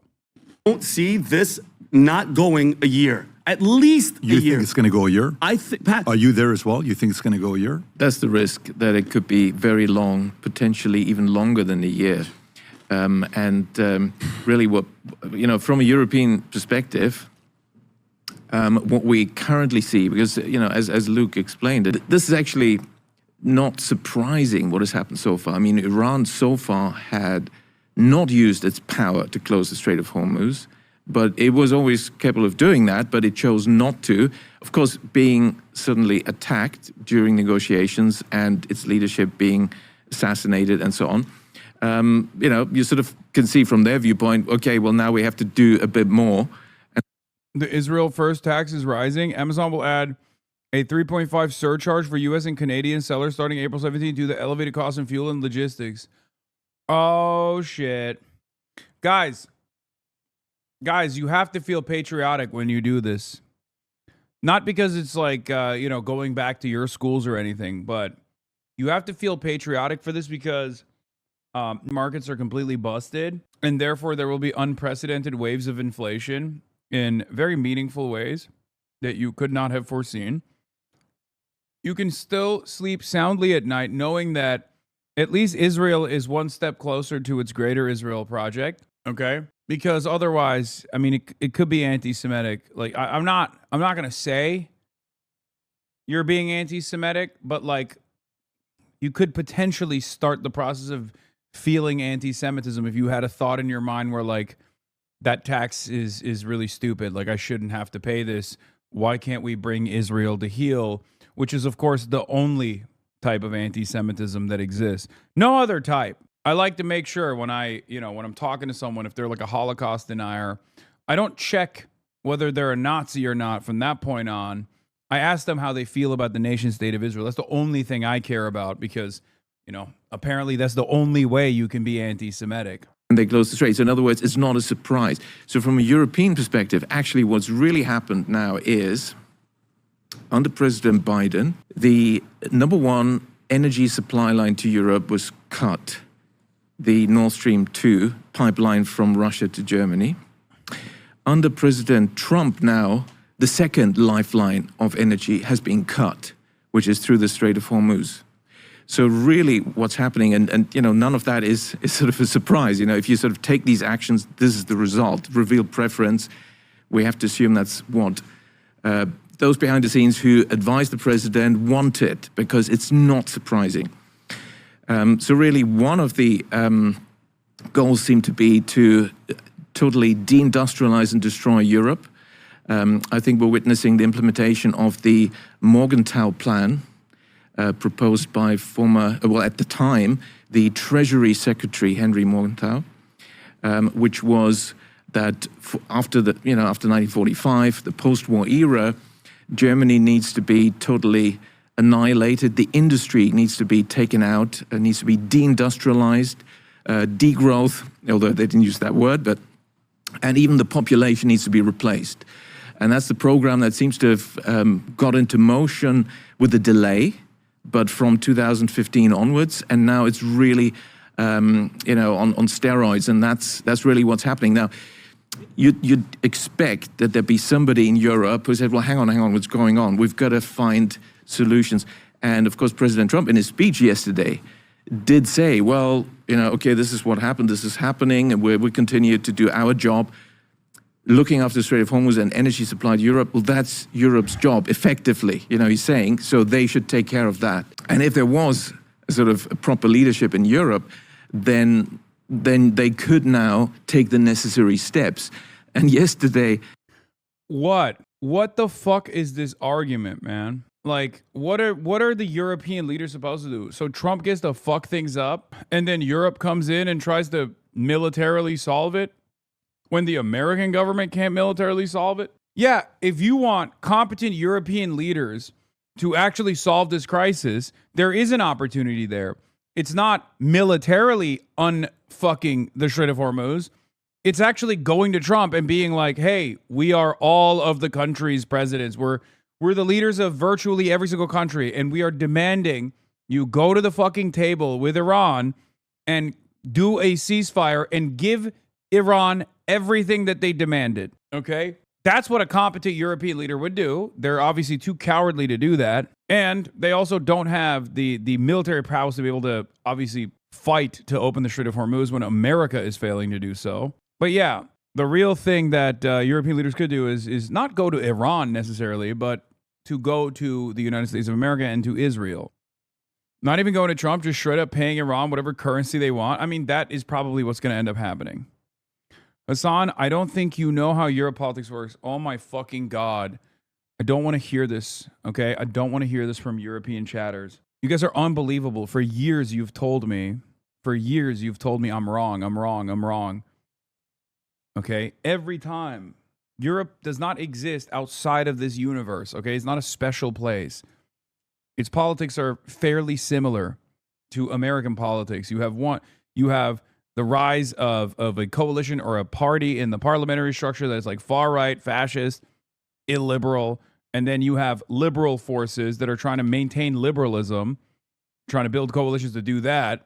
Don't see this not going a year. At least a year. You think it's going to go a year? Pat. Are you there as well? You think it's going to go a year? That's the risk, that it could be very long, potentially even longer than a year. Really what, you know, from a European perspective, what we currently see, because, you know, as Luke explained, this is actually not surprising what has happened so far. I mean, Iran so far had not used its power to close the Strait of Hormuz, but it was always capable of doing that, but it chose not to. Of course, being suddenly attacked during negotiations and its leadership being assassinated and so on. You sort of can see from their viewpoint, okay, well, now we have to do a bit more. The Israel first tax is rising. Amazon will add a 3.5 surcharge for U.S. and Canadian sellers starting April 17 due to the elevated cost in fuel and logistics. Oh, shit. Guys, you have to feel patriotic when you do this. Not because it's like, going back to your schools or anything, but you have to feel patriotic for this because markets are completely busted, and therefore there will be unprecedented waves of inflation in very meaningful ways that you could not have foreseen. You can still sleep soundly at night knowing that at least Israel is one step closer to its greater Israel project, okay? Because otherwise, I mean, it could be anti-Semitic. Like, I'm not going to say you're being anti-Semitic, but like, you could potentially start the process of feeling anti-Semitism if you had a thought in your mind where like, that tax is really stupid. Like, I shouldn't have to pay this. Why can't we bring Israel to heel? Which is, of course, the only type of anti-Semitism that exists. No other type. I like to make sure when when I'm talking to someone, if they're like a Holocaust denier, I don't check whether they're a Nazi or not from that point on. I ask them how they feel about the nation state of Israel. That's the only thing I care about because, apparently that's the only way you can be anti-Semitic. And they close the strait. So in other words, it's not a surprise. So from a European perspective, actually what's really happened now is, under President Biden, the number one energy supply line to Europe was cut. The Nord Stream 2 pipeline from Russia to Germany. Under President Trump now, the second lifeline of energy has been cut, which is through the Strait of Hormuz. So really what's happening, and none of that is sort of a surprise. If you sort of take these actions, this is the result. Revealed preference, we have to assume that's what those behind the scenes who advise the president wanted, because it's not surprising. So really one of the goals seem to be to totally deindustrialize and destroy Europe. I think we're witnessing the implementation of the Morgenthau plan, proposed by at the time, the Treasury Secretary, Henry Morgenthau, which was that after 1945, the post-war era, Germany needs to be totally annihilated. The industry needs to be taken out, needs to be deindustrialized, degrowth, although they didn't use that word, and even the population needs to be replaced. And that's the program that seems to have got into motion with a delay, but from 2015 onwards, and now it's really, on steroids, and that's really what's happening now. You'd expect that there'd be somebody in Europe who said, well, hang on, what's going on? We've got to find solutions. And of course, President Trump, in his speech yesterday, did say, well, okay, this is what happened, this is happening, and we continue to do our job. Looking after the Strait of Hormuz and energy supply to Europe, well, that's Europe's job, effectively, he's saying, so they should take care of that. And if there was a sort of a proper leadership in Europe, then they could now take the necessary steps. And yesterday... What the fuck is this argument, man? Like, what are the European leaders supposed to do? So Trump gets to fuck things up, and then Europe comes in and tries to militarily solve it? When the American government can't militarily solve it? Yeah, if you want competent European leaders to actually solve this crisis, there is an opportunity there. It's not militarily unfucking the Strait of Hormuz. It's actually going to Trump and being like, hey, we are all of the country's presidents. We're the leaders of virtually every single country, and we are demanding you go to the fucking table with Iran and do a ceasefire and give Iran everything that they demanded, okay? That's what a competent European leader would do. They're obviously too cowardly to do that. And they also don't have the military prowess to be able to obviously fight to open the Strait of Hormuz when America is failing to do so. But yeah, the real thing that European leaders could do is not go to Iran necessarily, but to go to the United States of America and to Israel. Not even going to Trump, just straight up paying Iran whatever currency they want. I mean, that is probably what's going to end up happening. Hassan, I don't think you know how Europe politics works. Oh my fucking God. I don't want to hear this, okay? I don't want to hear this from European chatters. You guys are unbelievable. For years, you've told me I'm wrong. Okay? Every time. Europe does not exist outside of this universe, okay? It's not a special place. Its politics are fairly similar to American politics. You have the rise of a coalition or a party in the parliamentary structure that is like far right, fascist, illiberal, and then you have liberal forces that are trying to maintain liberalism, trying to build coalitions to do that,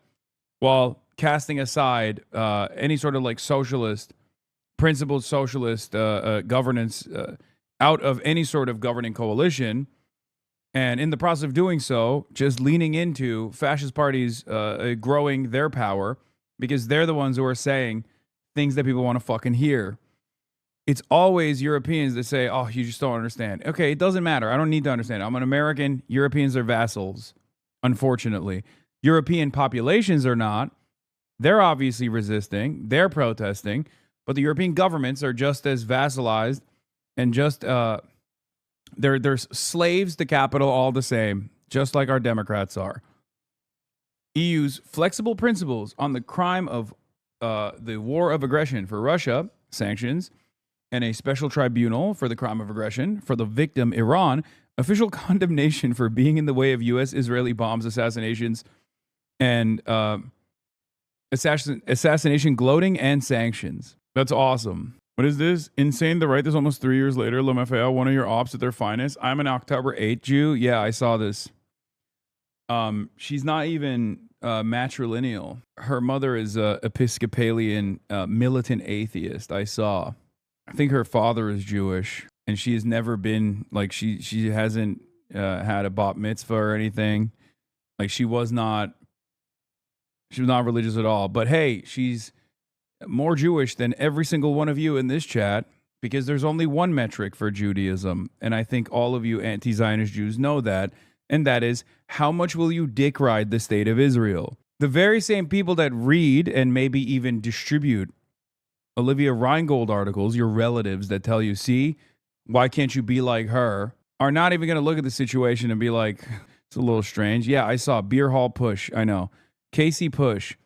while casting aside any sort of like principled socialist governance out of any sort of governing coalition. And in the process of doing so, just leaning into fascist parties growing their power because they're the ones who are saying things that people want to fucking hear. It's always Europeans that say, oh, you just don't understand. Okay, it doesn't matter. I don't need to understand. I'm an American. Europeans are vassals, unfortunately. European populations are not. They're obviously resisting. They're protesting. But the European governments are just as vassalized and just... They're slaves to capital all the same, just like our Democrats are. EU's flexible principles on the crime of the war of aggression for Russia, sanctions, and a special tribunal for the crime of aggression for the victim, Iran, official condemnation for being in the way of U.S.-Israeli bombs, assassinations, and assassination gloating and sanctions. That's awesome. What is this? Insane to write this almost 3 years later. LeMafea, one of your ops at their finest. I'm an October 8th Jew. Yeah, I saw this. She's not even matrilineal. Her mother is a Episcopalian militant atheist. I saw. I think her father is Jewish, and she has never been like she hasn't had a bat mitzvah or anything. Like she was not religious at all. But hey, she's more Jewish than every single one of you in this chat because there's only one metric for Judaism. And I think all of you anti-Zionist Jews know that. And that is, how much will you dick ride the state of Israel? The very same people that read and maybe even distribute Olivia Reingold articles, your relatives that tell you, see, why can't you be like her, are not even going to look at the situation and be like, it's a little strange. Yeah, I saw beer hall push. I know. Casey push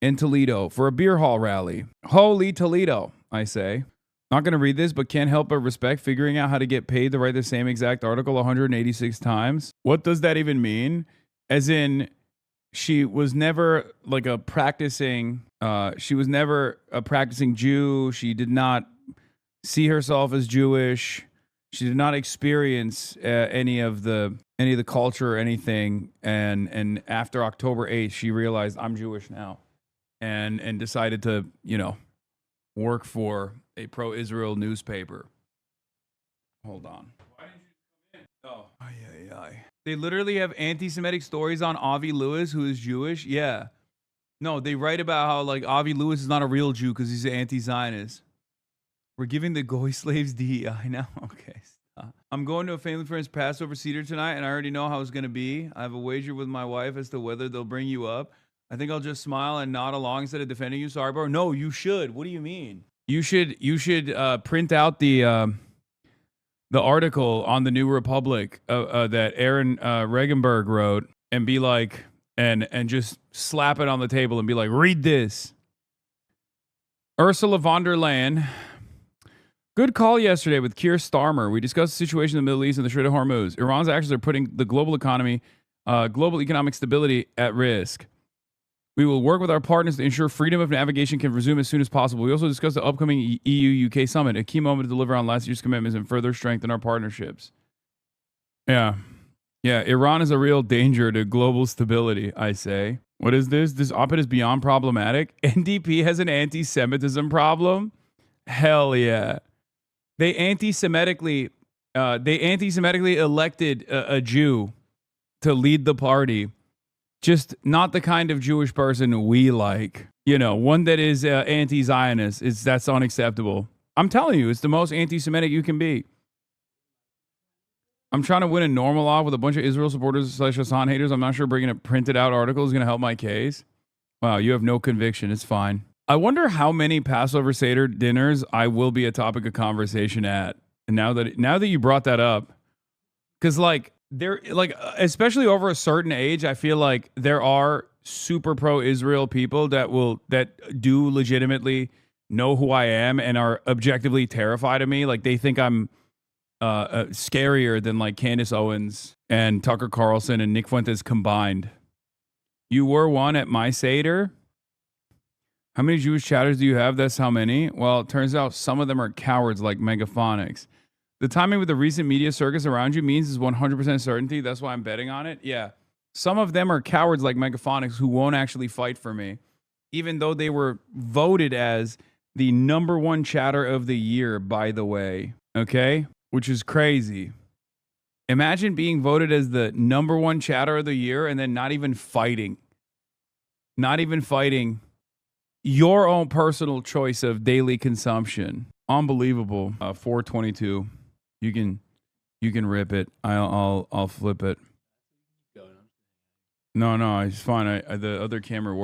in Toledo for a beer hall rally. Holy Toledo, I say. Not going to read this, but can't help but respect figuring out how to get paid to write the same exact article 186 times. What does that even mean? As in, she was never like a practicing, Jew. She did not see herself as Jewish. She did not experience any of the culture or anything. And after October 8th, she realized, I'm Jewish now. And decided to, work for a pro-Israel newspaper. Hold on. Why didn't you come in? Oh. They literally have anti-Semitic stories on Avi Lewis, who is Jewish. Yeah. No, they write about how like Avi Lewis is not a real Jew because he's an anti-Zionist. We're giving the Goy slaves DEI now. Okay. Stop. I'm going to a family friend's Passover Seder tonight, and I already know how it's going to be. I have a wager with my wife as to whether they'll bring you up. I think I'll just smile and nod along instead of defending you. Sorry, bro. No, you should. What do you mean? You should print out the article on the New Republic that Aaron Regenberg wrote and be like, and just slap it on the table and be like, read this. Ursula von der Leyen. Good call yesterday with Keir Starmer. We discussed the situation in the Middle East and the Strait of Hormuz. Iran's actions are putting the global economy, global economic stability at risk. We will work with our partners to ensure freedom of navigation can resume as soon as possible. We also discussed the upcoming EU-UK summit, a key moment to deliver on last year's commitments and further strengthen our partnerships. Yeah, Iran is a real danger to global stability, I say. What is this? This op-ed is beyond problematic. NDP has an anti-Semitism problem? Hell yeah. They anti-Semitically elected a Jew to lead the party. Just not the kind of Jewish person we like. One that is anti-Zionist. That's unacceptable. I'm telling you, it's the most anti-Semitic you can be. I'm trying to win a normal off with a bunch of Israel supporters / Hassan haters. I'm not sure bringing a printed out article is going to help my case. Wow, you have no conviction. It's fine. I wonder how many Passover Seder dinners I will be a topic of conversation at. And now that you brought that up, because like especially over a certain age, I feel like there are super pro-Israel people that do legitimately know who I am and are objectively terrified of me. Like they think I'm scarier than like Candace Owens and Tucker Carlson and Nick Fuentes combined. You were one at my Seder. How many Jewish chatters do you have? That's how many. Well, it turns out some of them are cowards like Megaphonics. The timing with the recent media circus around you means is 100% certainty. That's why I'm betting on it. Yeah. Some of them are cowards like Megaphonics who won't actually fight for me, even though they were voted as the #1 chatter of the year, by the way. Okay? Which is crazy. Imagine being voted as the #1 chatter of the year and then not even fighting. Not even fighting your own personal choice of daily consumption. Unbelievable. 422. You can rip it. I'll flip it. No, it's fine. The other camera works.